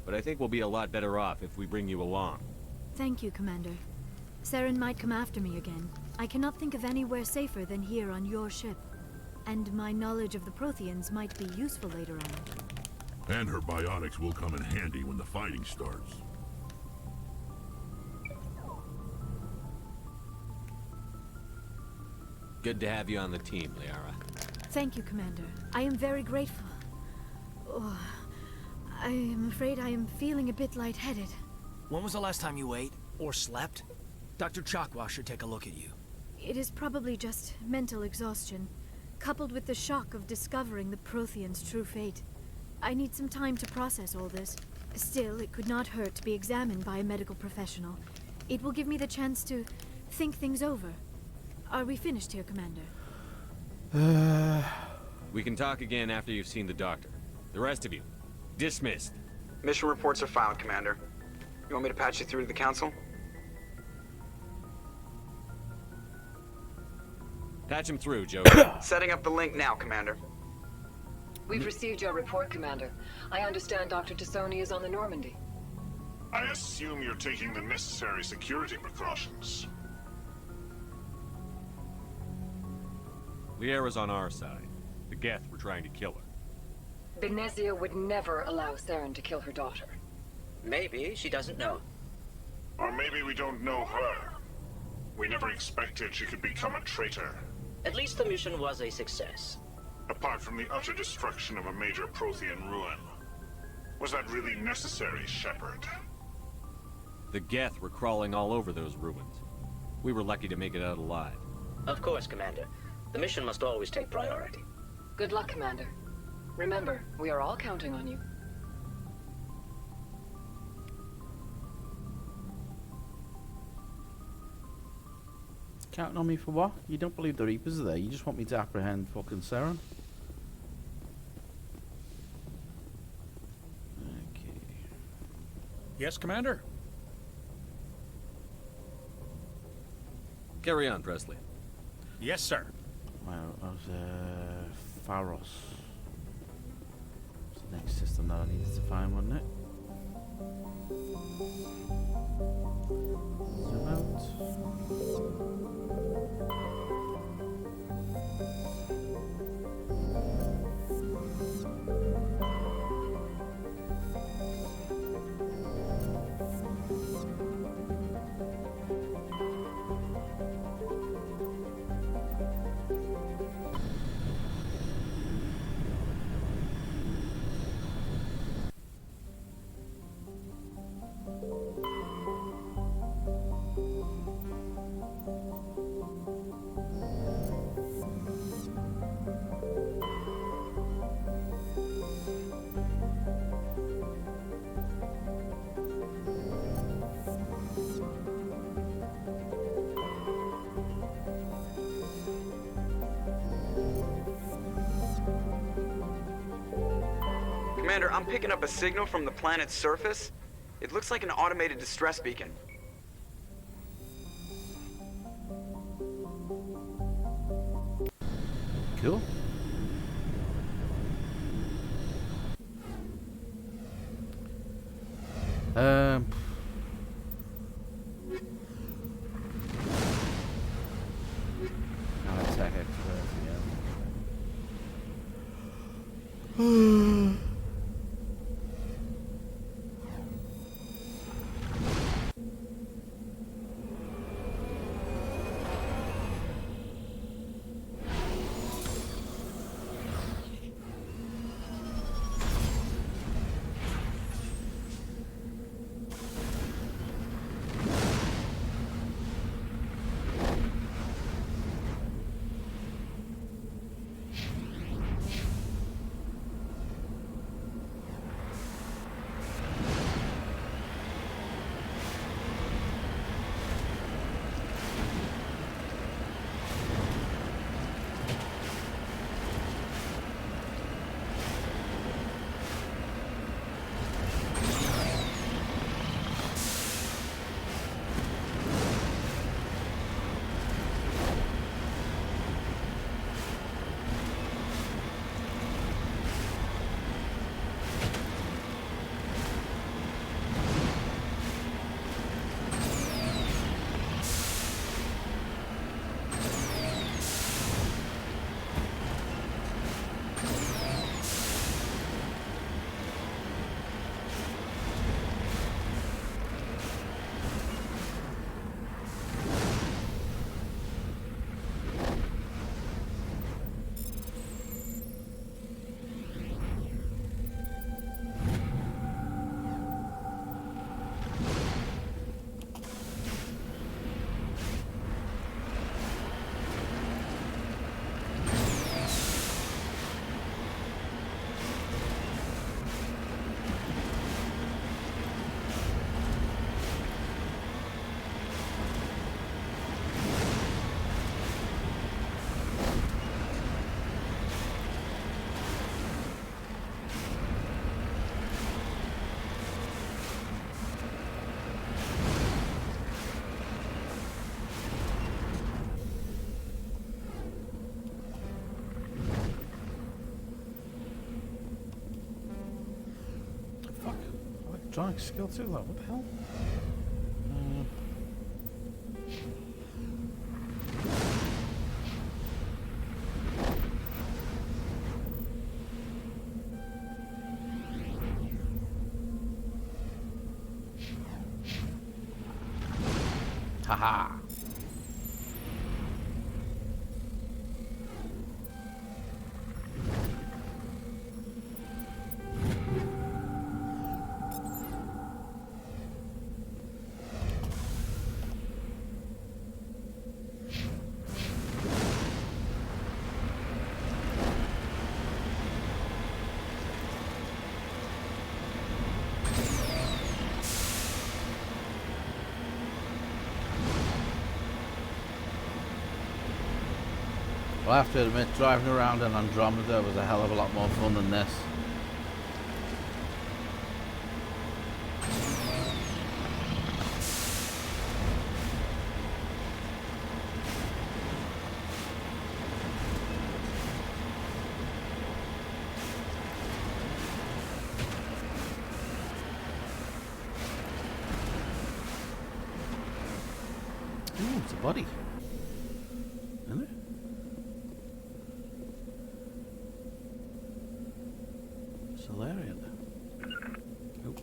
but I think we'll be a lot better off if we bring you along. Thank you, Commander. Saren might come after me again. I cannot think of anywhere safer than here on your ship. And my knowledge of the Protheans might be useful later on. And her biotics will come in handy when the fighting starts. Good to have you on the team, Liara. Thank you, Commander. I am very grateful. Oh, I am afraid I am feeling a bit lightheaded. When was the last time you ate or slept? Dr. Chakwa should take a look at you. It is probably just mental exhaustion, coupled with the shock of discovering the Protheans' true fate. I need some time to process all this. Still, it could not hurt to be examined by a medical professional. It will give me the chance to think things over. Are we finished here, Commander? We can talk again after you've seen the doctor. The rest of you, dismissed. Mission reports are filed, Commander. You want me to patch you through to the Council? Patch him through, Joe. Setting up the link now, Commander. We've received your report, Commander. I understand Dr. Tassoni is on the Normandy. I assume you're taking the necessary security precautions. Liara's on our side. The Geth were trying to kill her. Benezia would never allow Saren to kill her daughter. Maybe she doesn't know. Or maybe we don't know her. We never expected she could become a traitor. At least the mission was a success. Apart from the utter destruction of a major Prothean ruin. Was that really necessary, Shepard? The Geth were crawling all over those ruins. We were lucky to make it out alive. Of course, Commander. The mission must always take priority. Good luck, Commander. Remember, we are all counting on you. Counting on me for what? You don't believe the Reapers are there. You just want me to apprehend fucking Saren? Okay. Yes, Commander? Carry on, Presley. Yes, sir. Well, that was Pharos. It's the next system that I needed to find, wasn't it? Zoom out. Commander, I'm picking up a signal from the planet's surface. It looks like an automated distress beacon. Cool. I'll attack expert again. electronic skill too, though. What the hell? Haha. Well, I have to admit, driving around in Andromeda was a hell of a lot more fun than this. Ooh, it's a body. Isn't it? Solarian. Oh.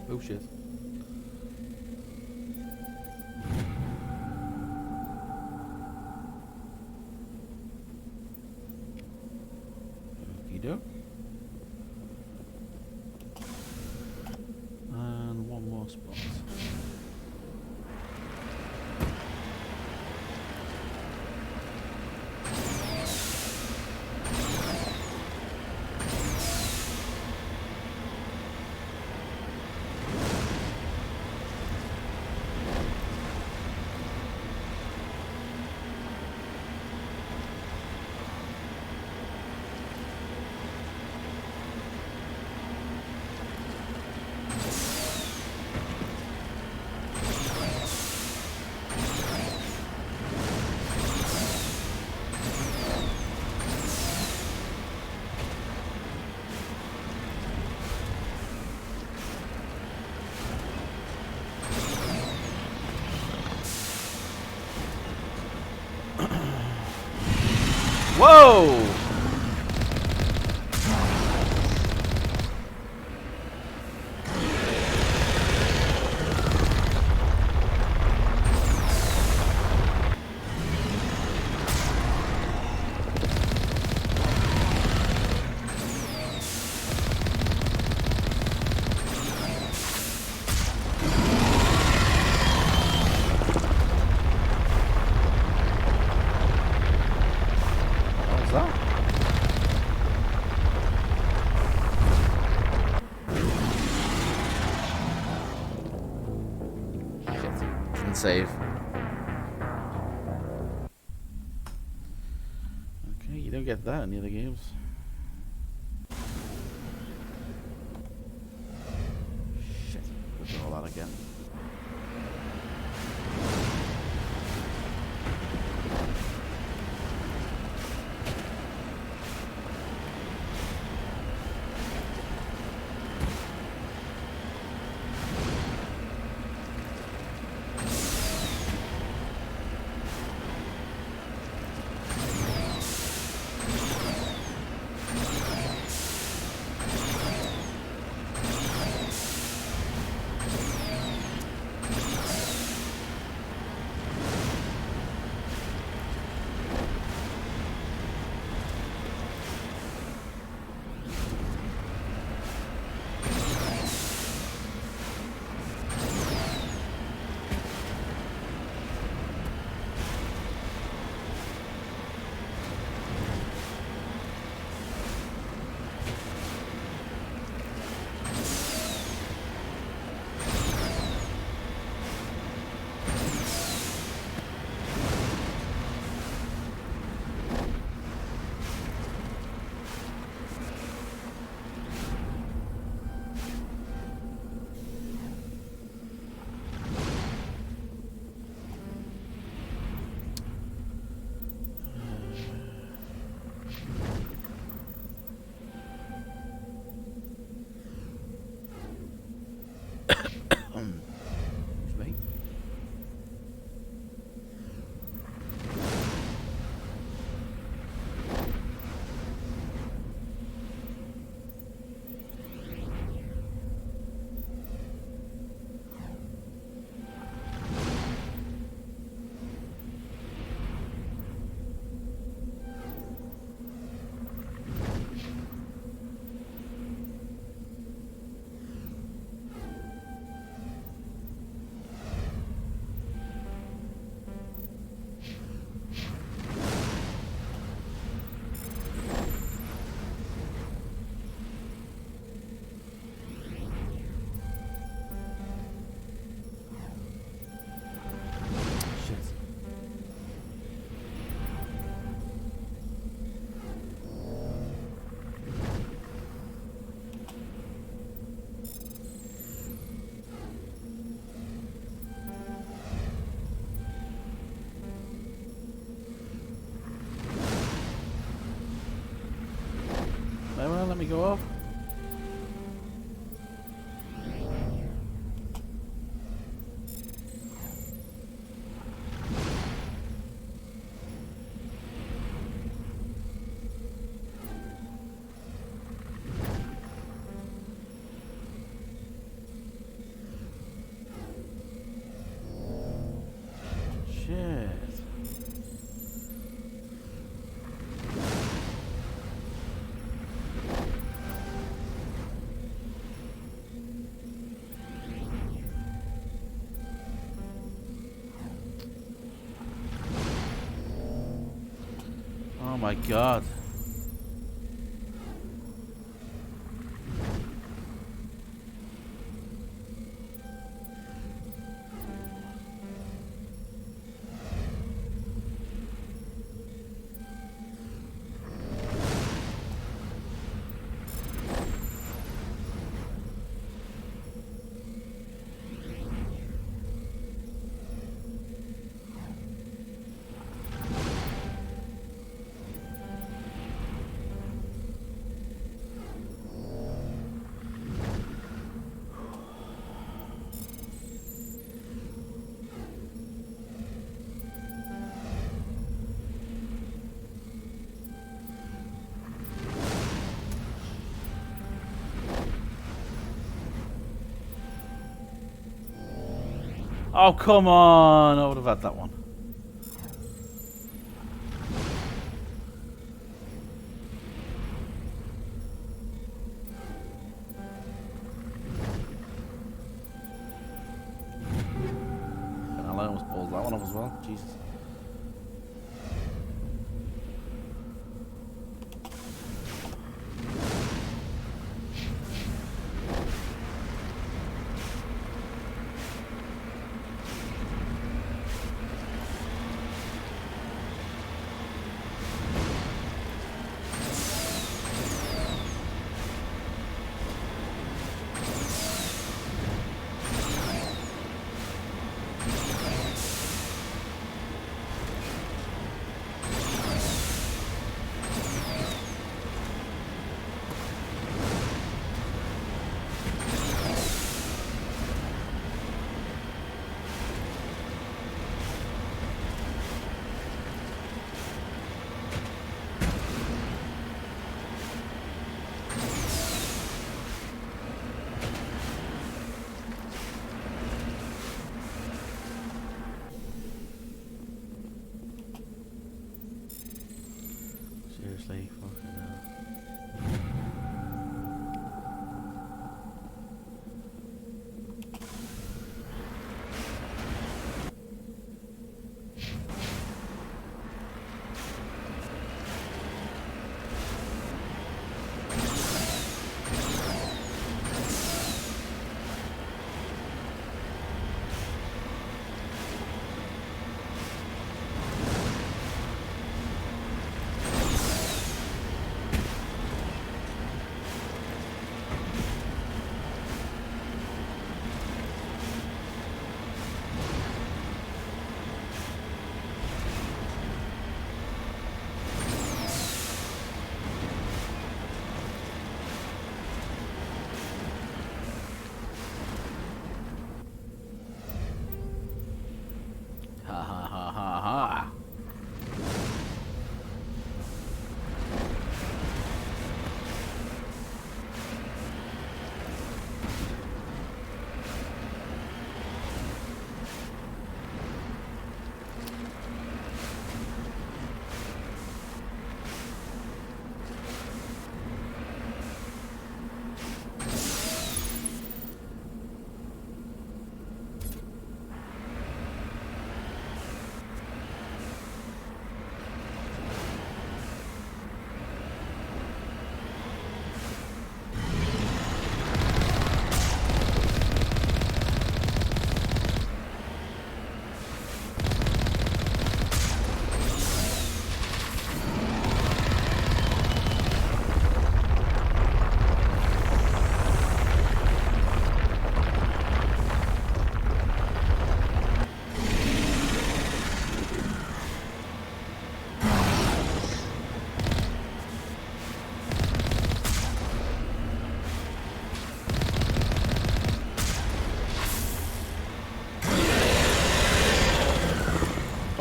Oh shit. Okey-doke. And one more spot. Whoa! Save. Okay, you don't get that in the other games. Shit, we'll do all that again. me go up. Shit. Oh my god. Oh, come on. I would have had that one. And I almost pulled that one off as well. Jesus.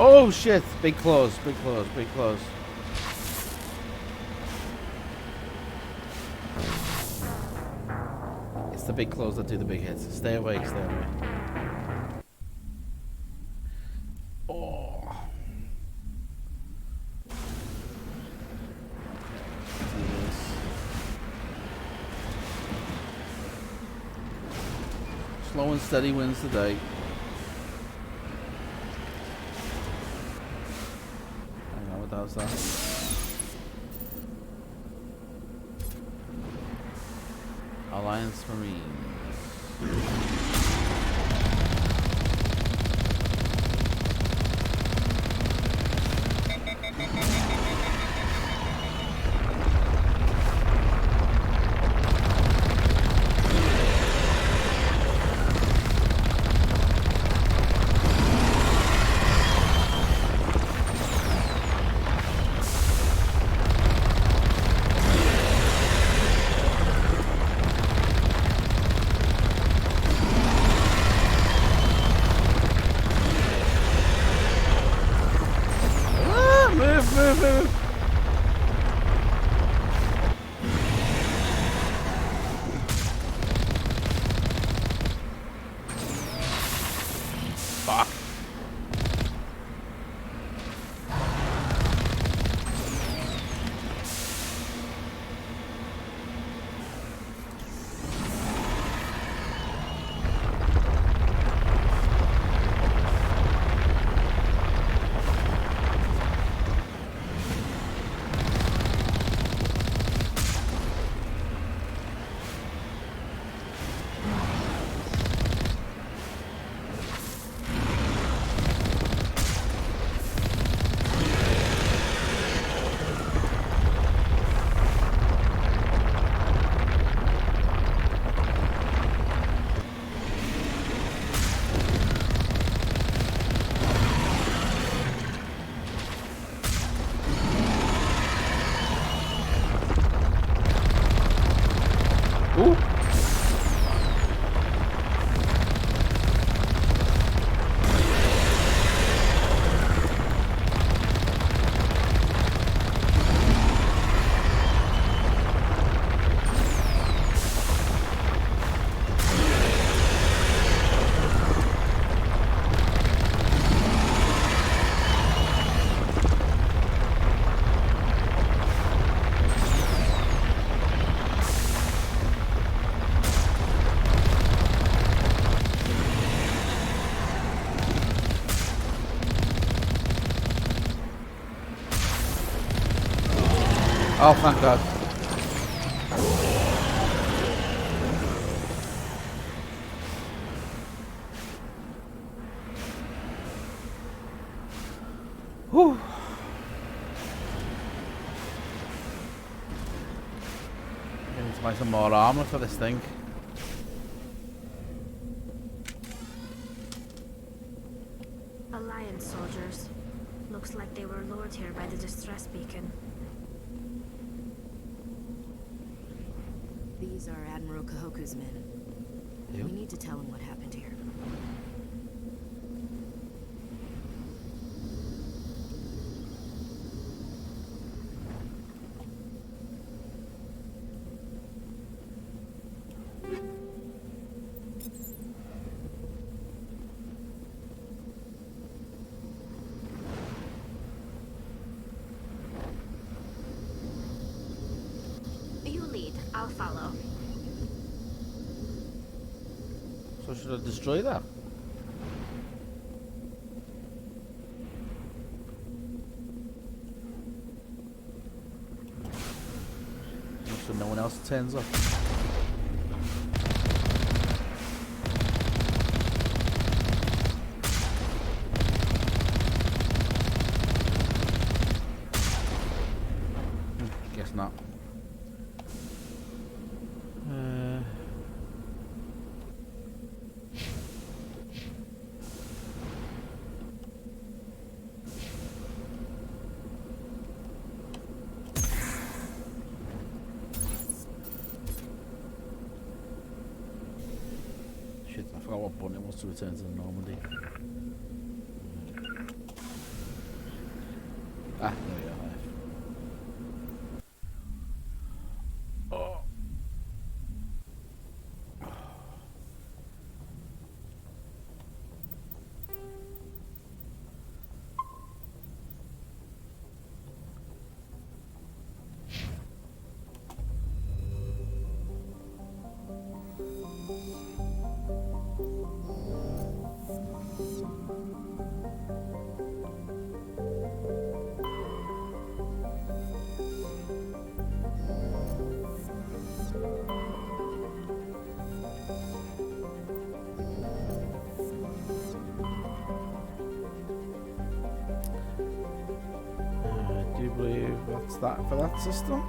Oh shit! Big claws, big claws, big claws. It's the big claws that do the big hits. Stay away, stay away. Oh. Yes. Slow and steady wins the day. Hang on, what was that? Alliance Marines. Move. Fuck. Ooh. Oh, thank God. Whew. I need to buy some more armor for this thing. Alliance soldiers. Looks like they were lured here by the distress beacon. These are Admiral Kahoku's men. Yep. We need to tell him what happened here. You lead, I'll follow. So should I destroy that? So no one else turns up. Guess not. Shit, I forgot what button it was to return to the Normandy. that for that system.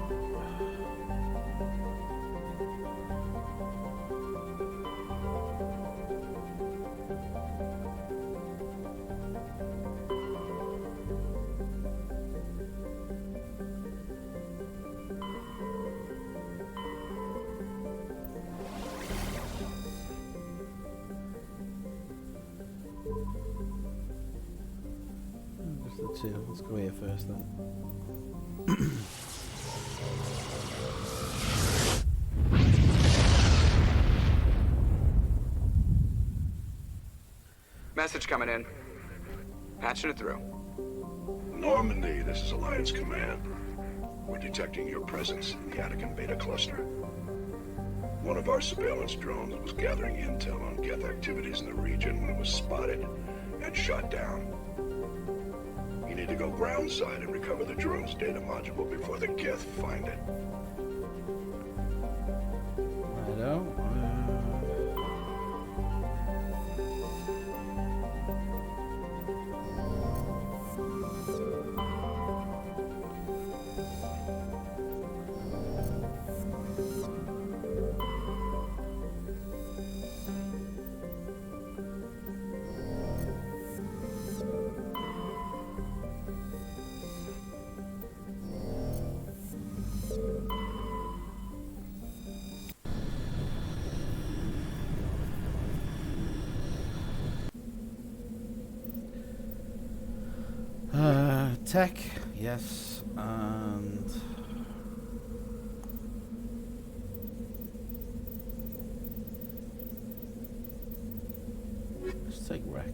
Just the two. Let's go here first then. Message coming in. Patching it through. Normandy, this is Alliance Command. We're detecting your presence in the Attican Beta Cluster. One of our surveillance drones was gathering intel on Geth activities in the region when it was spotted and shot down. You need to go groundside and recover the drone's data module before the Geth find it. Righto. Tech, yes, and let's take Rex.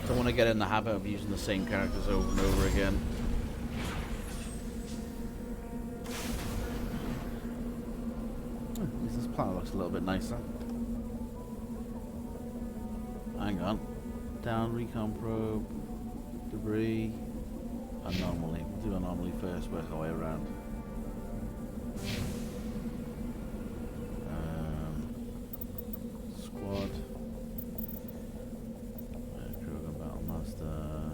Don't want to get in the habit of using the same characters over and over again. This planet looks a little bit nicer. Hang on. Down, recon probe, debris, anomaly. We'll do anomaly first, work our way around. Squad. Krogan Battlemaster.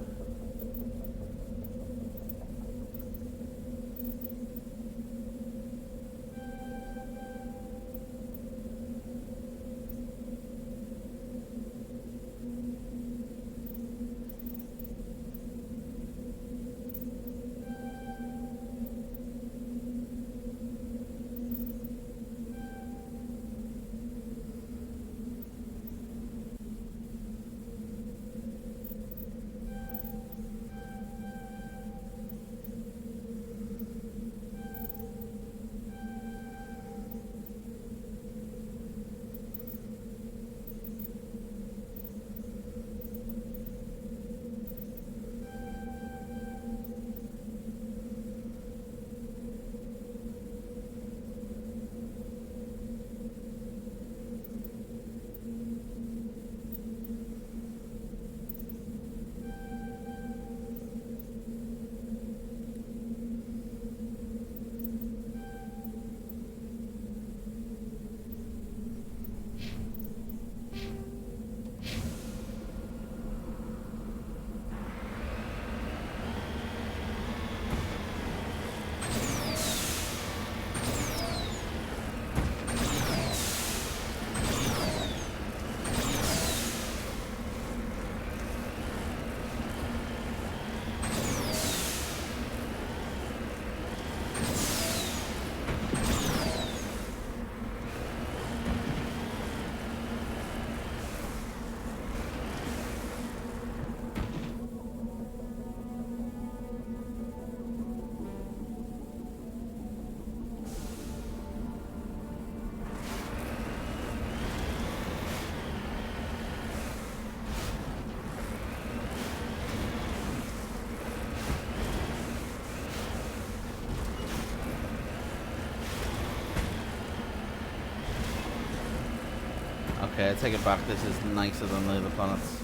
Okay, I take it back. This is nicer than the other planets.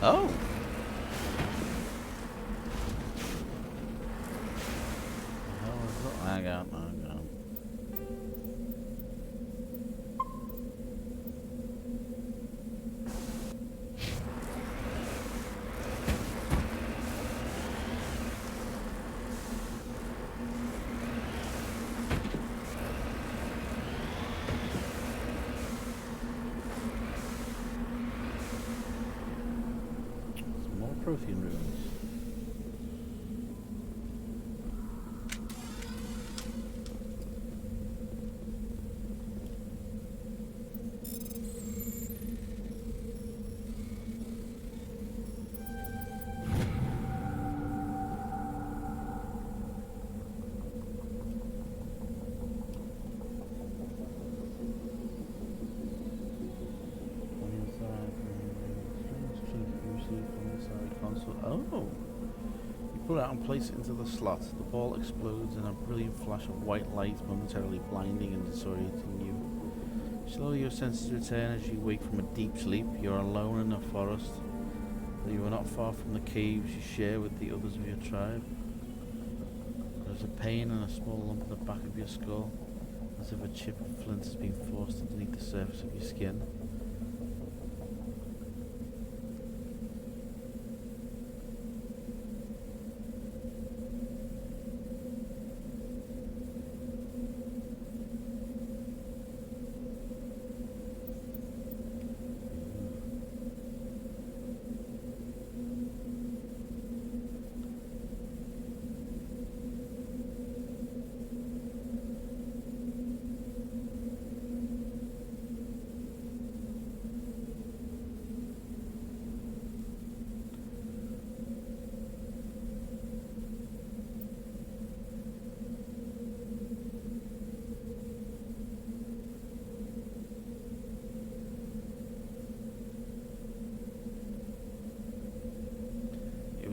Oh. Hang on. Some more Prothean ruins. Oh! You pull it out and place it into the slot. The ball explodes in a brilliant flash of white light, momentarily blinding and disorienting you. Slowly your senses return as you wake from a deep sleep. You're alone in a forest, though you are not far from the caves you share with the others of your tribe. There is a pain and a small lump in the back of your skull, as if a chip of flint has been forced underneath the surface of your skin.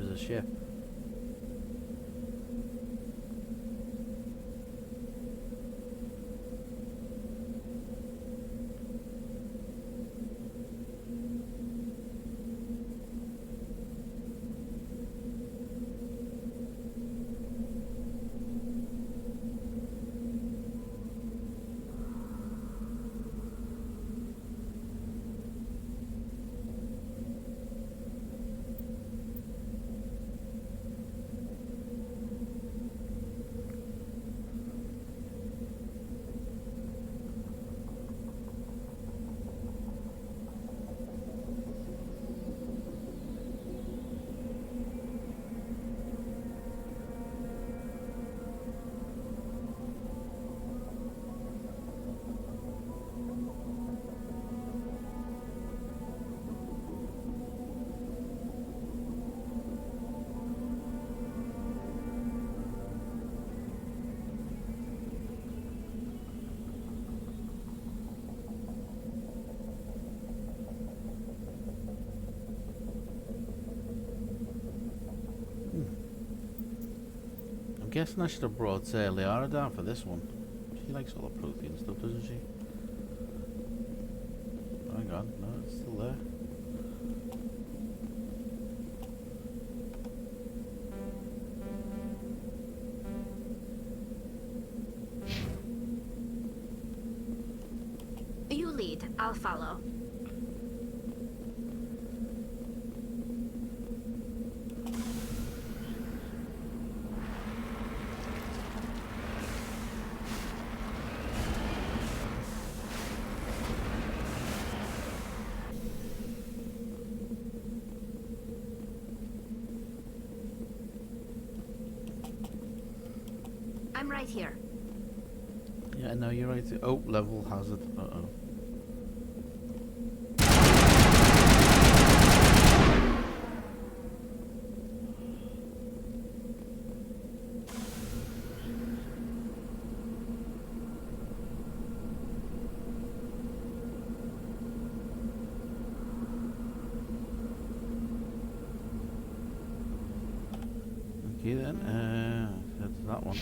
A ship. I'm guessing I should have brought Liara down for this one. She likes all the Prothean stuff, doesn't she? Hang on, no, it's still there. You lead, I'll follow. I'm right here. Yeah, no, you're right. Oh, level hazard. Uh-oh. Okay then, that's that one.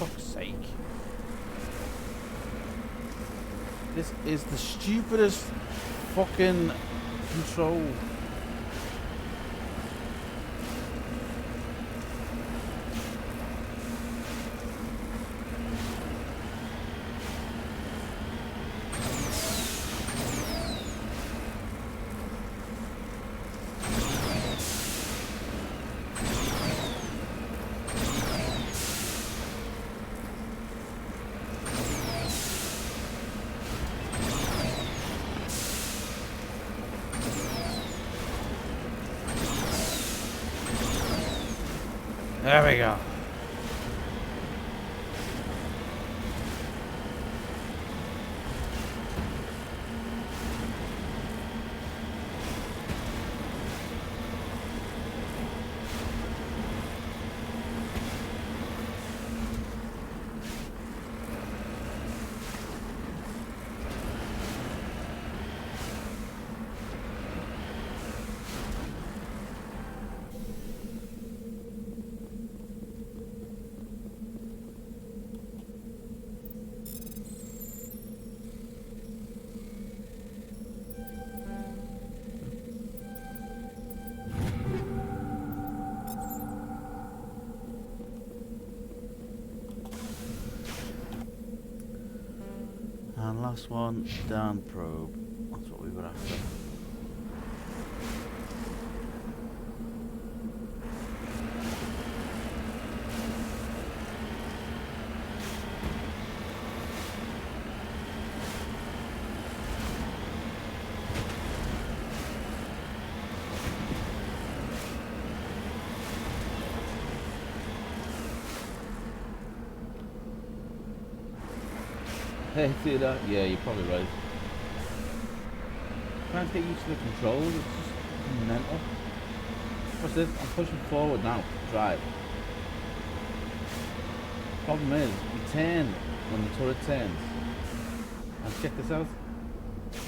fuck's sake. This is the stupidest fucking control. There we go. And last one, down probe. That's what we were after. Hey, see that? Yeah, you're probably right. Trying to get used to the controls, it's just mental. What's this? I'm pushing forward now. Drive. Problem is, you turn when the turret turns. And check this out.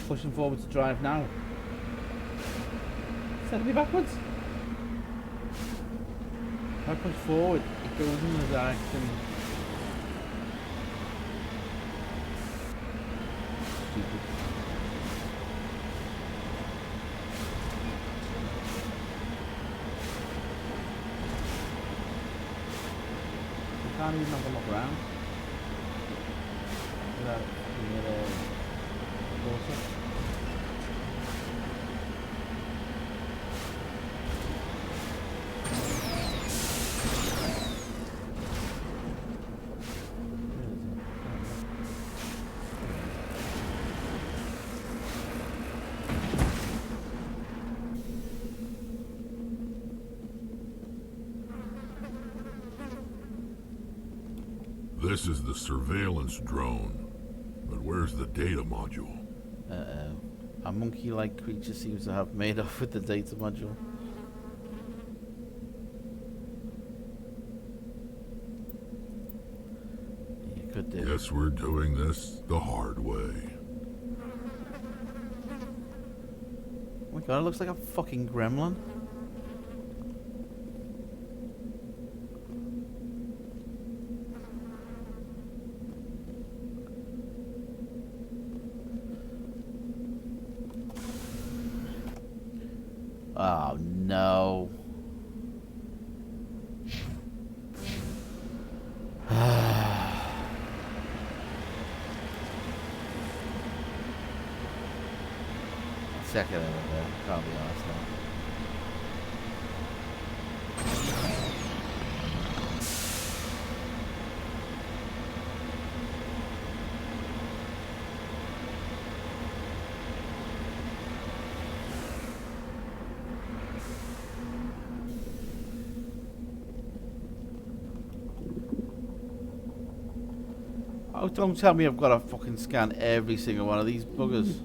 Pushing forward to drive now. Send me backwards. If I push forward, it goes in the direction. Stupid. You can't even have a look around without being at a closer. This is the surveillance drone, but where's the data module? Uh-oh. A monkey-like creature seems to have made off with the data module. You could do. Guess we're doing this the hard way. Oh my god, it looks like a fucking gremlin. Oh no. Second over there. Can't be honest now. Oh, don't tell me I've got to fucking scan every single one of these buggers.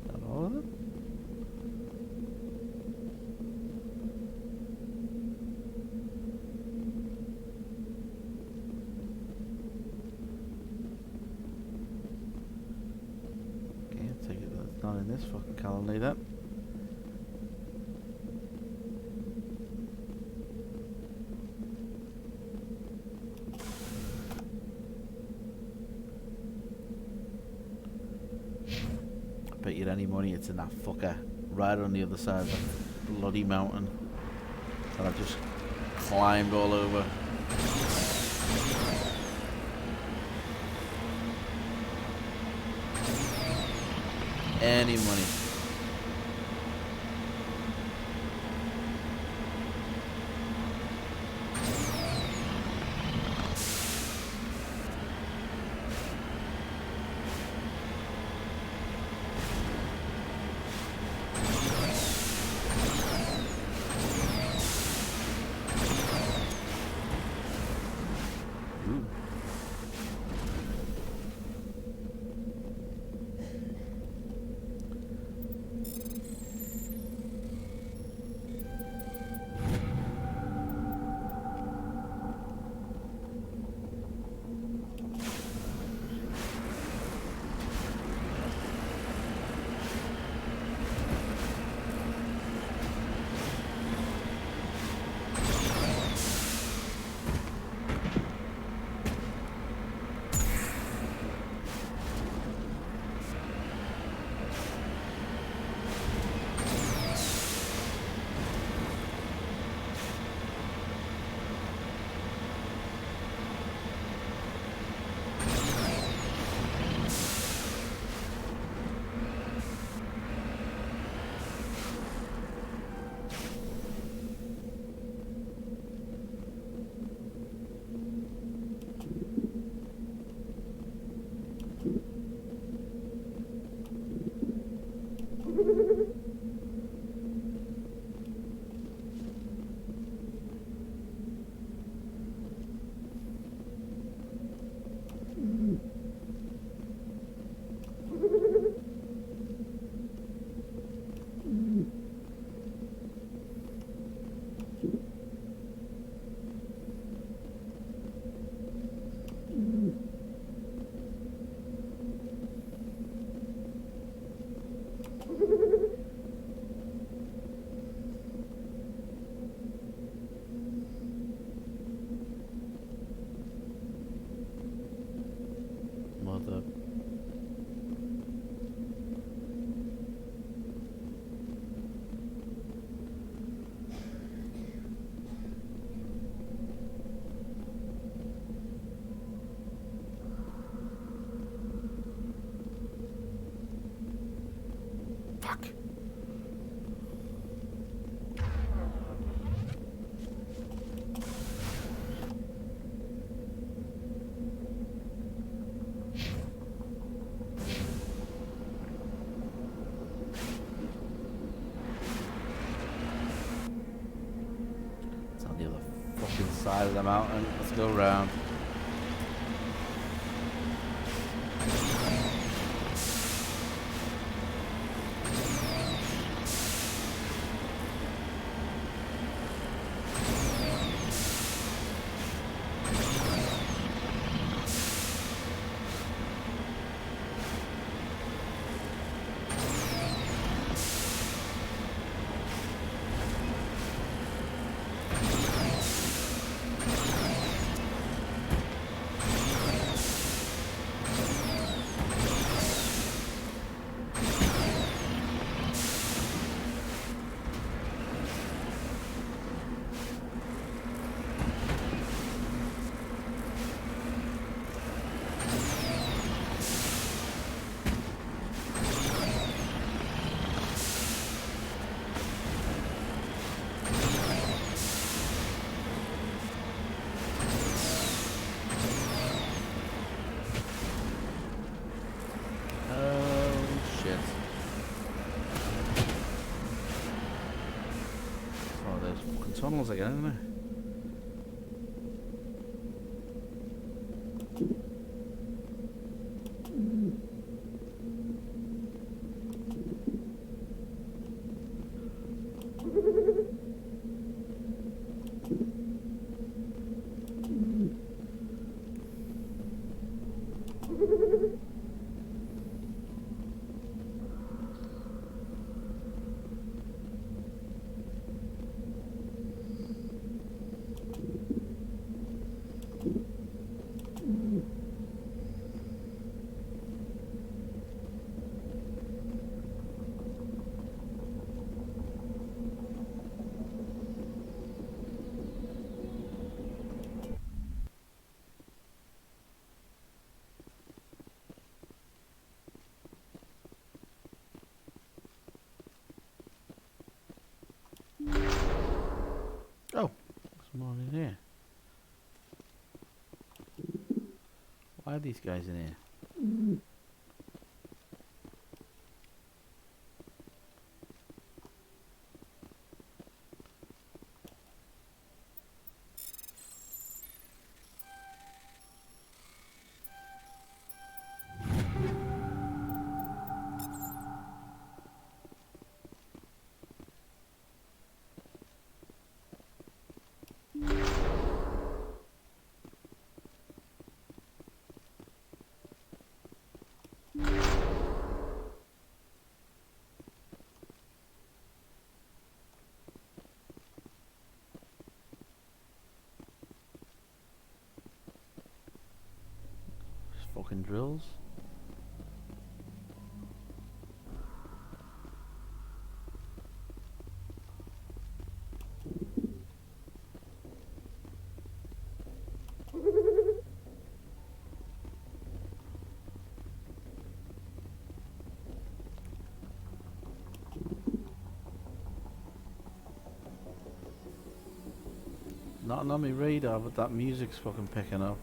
Not all of them? Okay, I'll take it that it's not in this fucking colony then. Bet you any money it's in that fucker right on the other side of the bloody mountain that I've just climbed all over. Any money. another. Fuck. It's on the other fucking side of the mountain. Let's go round. Tunnels again, isn't there? Oh, there's more in here. Why are these guys in here? Fucking drills. Nothing on my radar, but that music's fucking picking up.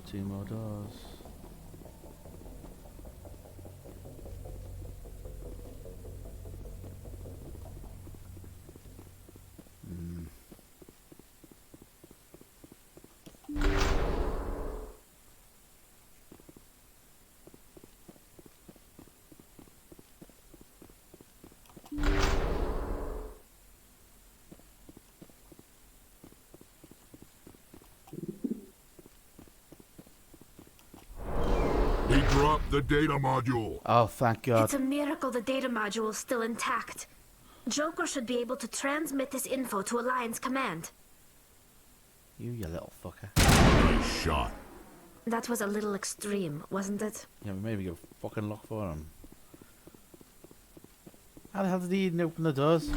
Two more doors. Drop the data module. Oh, thank God. It's a miracle the data module is still intact. Joker should be able to transmit this info to Alliance Command. You little fucker. Nice shot. That was a little extreme, wasn't it? Yeah, maybe go fucking look for him. How the hell did he even open the doors?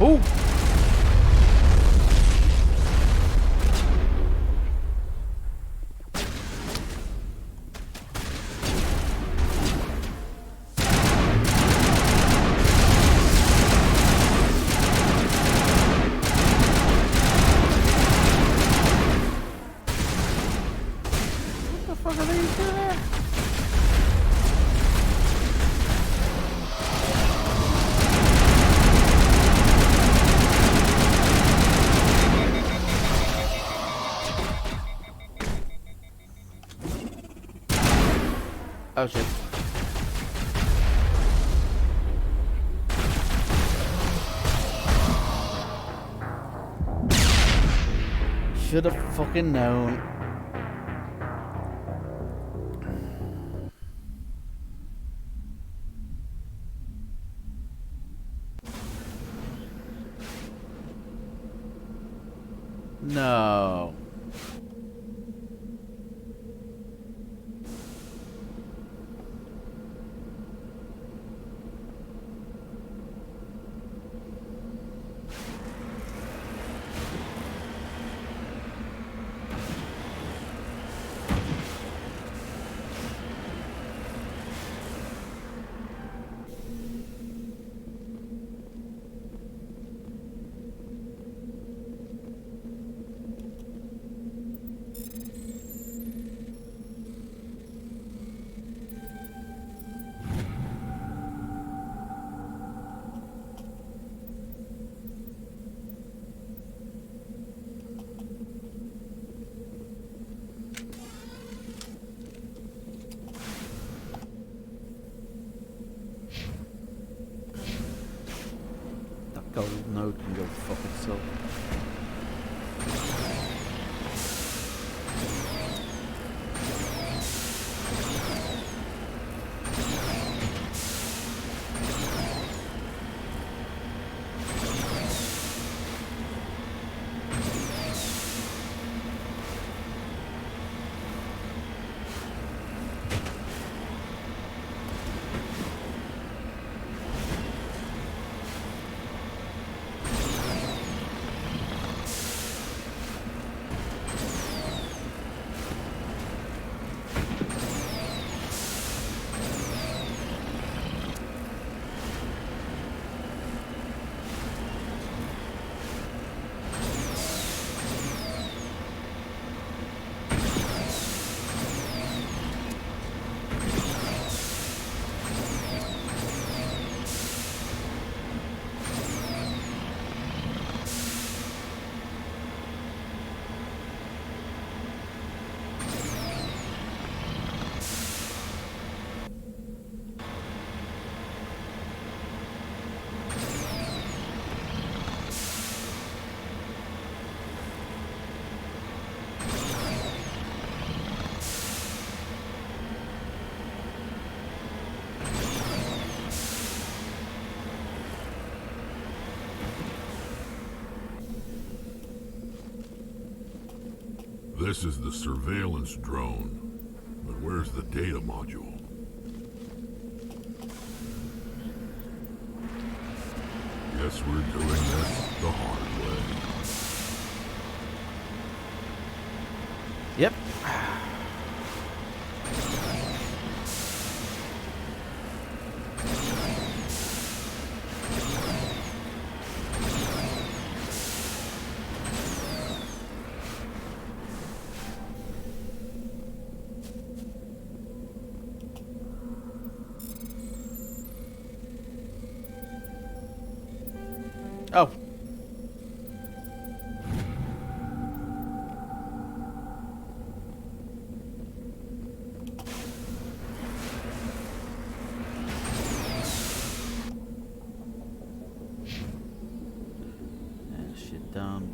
Oh! Oh shit. Should have fucking known. No. Gold node can go fuck itself. This is the surveillance drone. But where's the data module? Guess we're doing this the hard way. Yep. Oh. Shit down.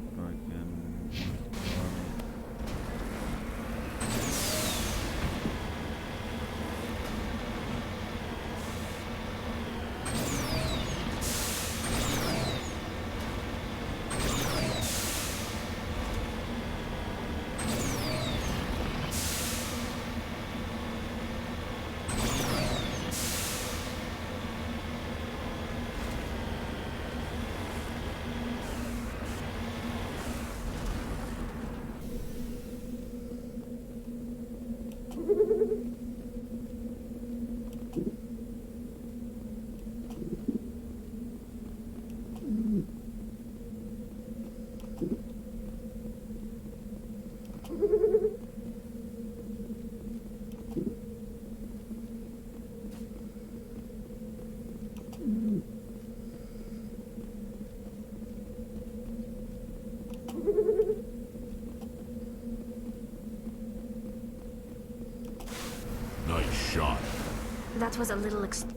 That was a little extreme,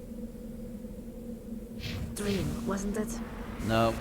wasn't it? No.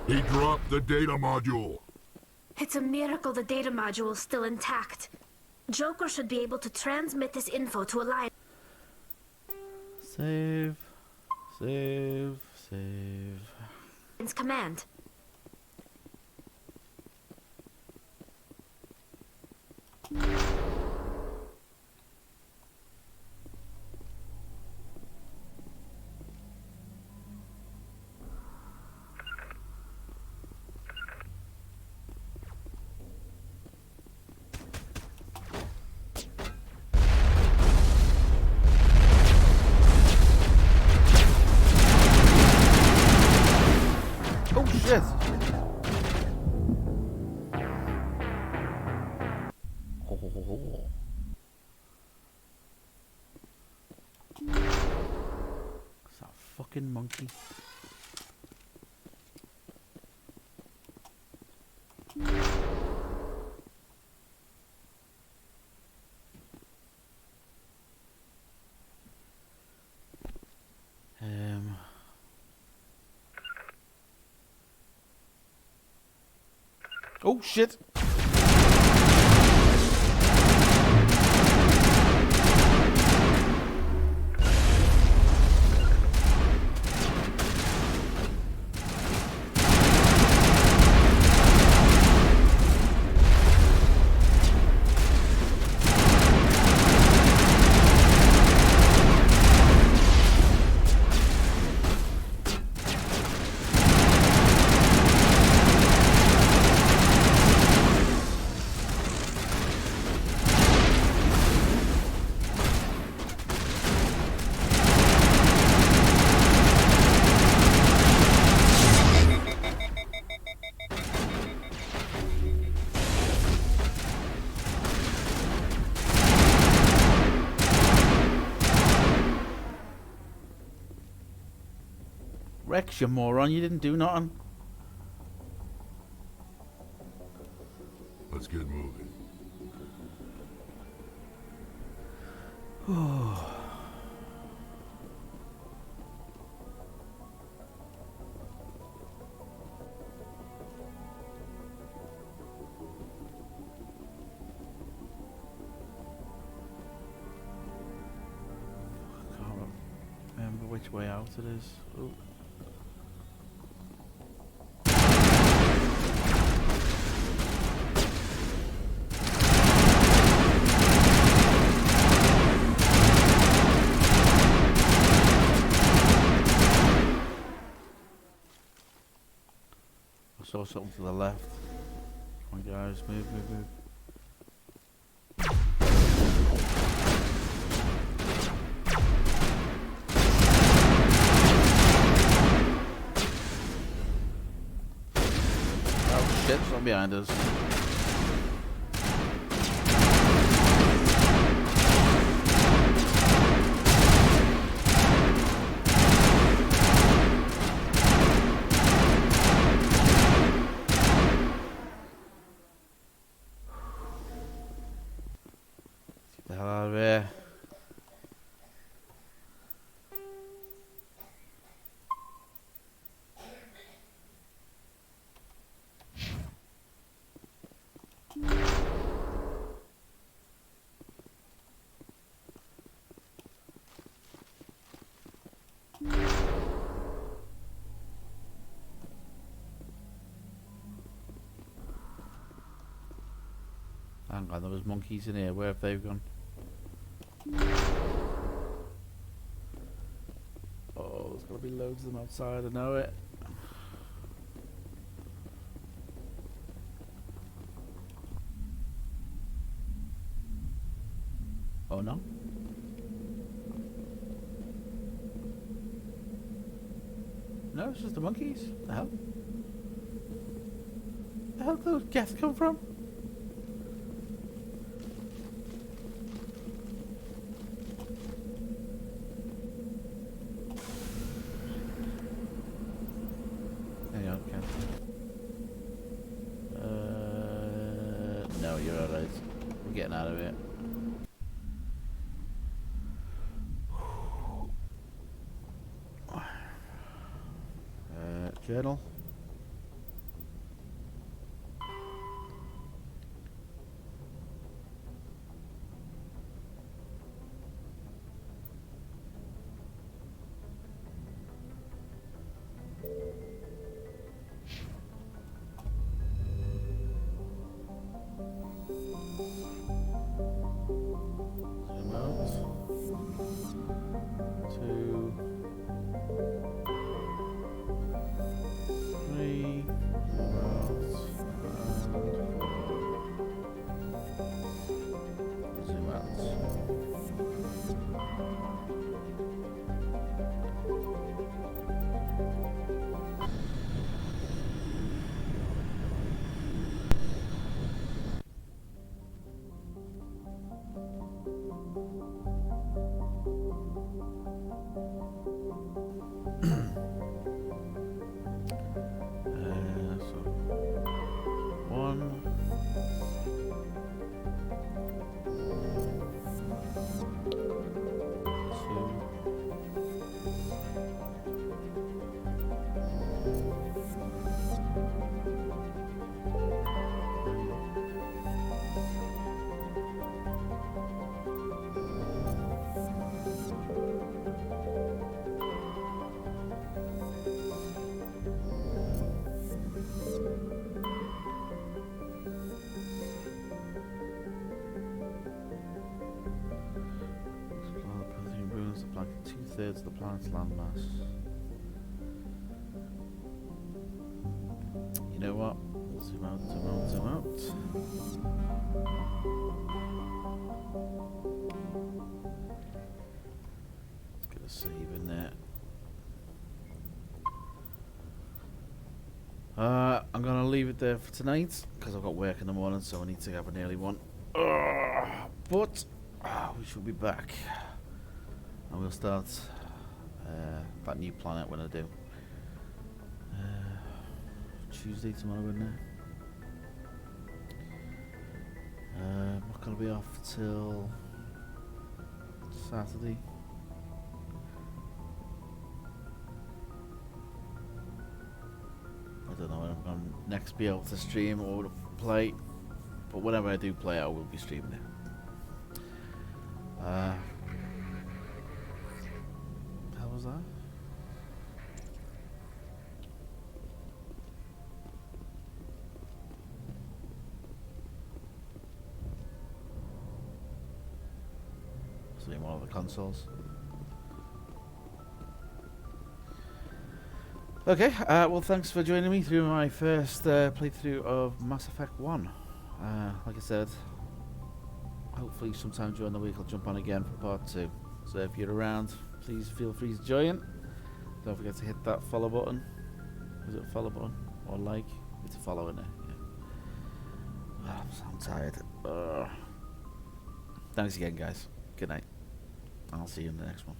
He dropped the data module. It's a miracle the data module is still intact. Joker should be able to transmit this info to Alliance. Save. Save. Save. Command. Oh shit! Oh. It's a fucking monkey. Oh shit! Rex, you moron, you didn't do nothing. Let's get moving. Remember which way out it is. Ooh. I saw something to the left. Come on guys, move. Shit, someone behind us. Get the hell out of here. Hang on, there was monkeys in here. Where have they gone? Oh, there's gotta be loads of them outside. I know it. Oh no. No, it's just the monkeys. The hell? The hell did those guests come from? Hang on, Ken. No, you're alright. We're getting out of here. Journal. Zoom out. 2, 3, zoom out, and 4. Zoom out. So 1, 2/3 of the planet's landmass. You know what? Zoom out, zoom out, zoom out. Let's get a save in there. I'm gonna leave it there for tonight because I've got work in the morning, so I need to have an early one. But we shall be back, and we'll start that new planet when I do. Tuesday tomorrow, isn't it? I'm not gonna be off till Saturday. I don't know when I'm going to next be able to stream or to play, but whenever I do play, I will be streaming it. How was that? One of the consoles. Okay, well, thanks for joining me through my first playthrough of Mass Effect 1. Like I said, hopefully sometime during the week I'll jump on again for part 2. So if you're around, please feel free to join. Don't forget to hit that follow button. Is it a follow button? Or like? It's a follow, isn't it? Yeah. I'm tired. Thanks again, guys. Good night. I'll see you in the next one.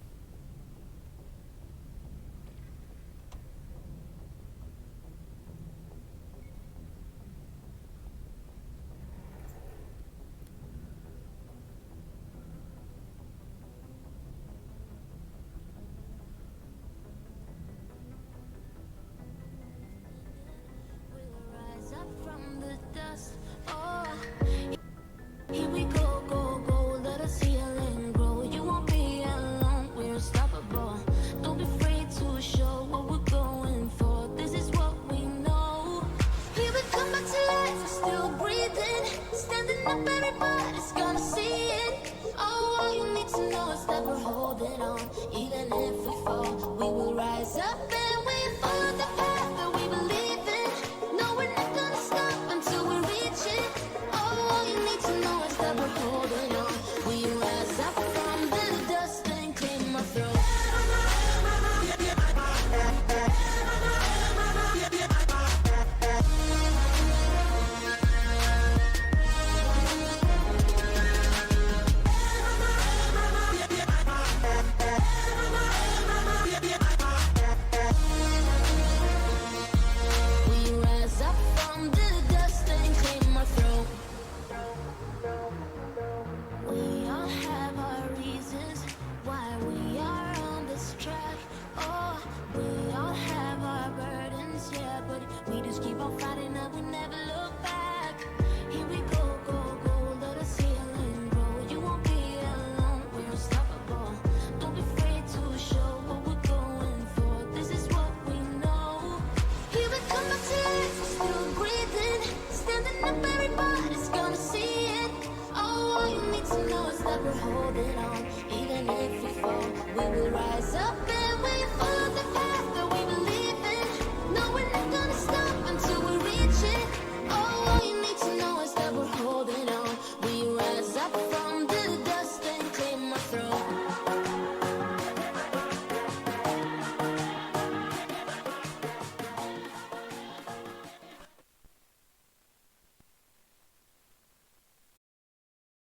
Here we go, go, go, let us heal and grow. You won't be alone, we're unstoppable. Don't be afraid to show what we're going for. This is what we know. Here we come back to life, we're still breathing. Standing up, everybody's gonna see it. Oh, all you need to know is that we're holding on. Even if we fall, we will rise up and we follow the path that we believe in. No, we're not gonna stop until we reach it. All you need to know is that we're holding on. We rise up from the dust and clear my throat. We rise up from the dust and clear my throat. We all have our reasons why we are on this track. Oh, we all have our burdens, yeah, but we just keep on fighting and we never look back. Here we go, go, go, let us heal and grow. You won't be alone, we're unstoppable. Don't be afraid to show what we're going for. This is what we know. Here we come back to life, we're still breathing. Standing up, everybody's gonna see it. Oh, all you need to know is that we're holding on. Even if we fall, we will rise up and we fall.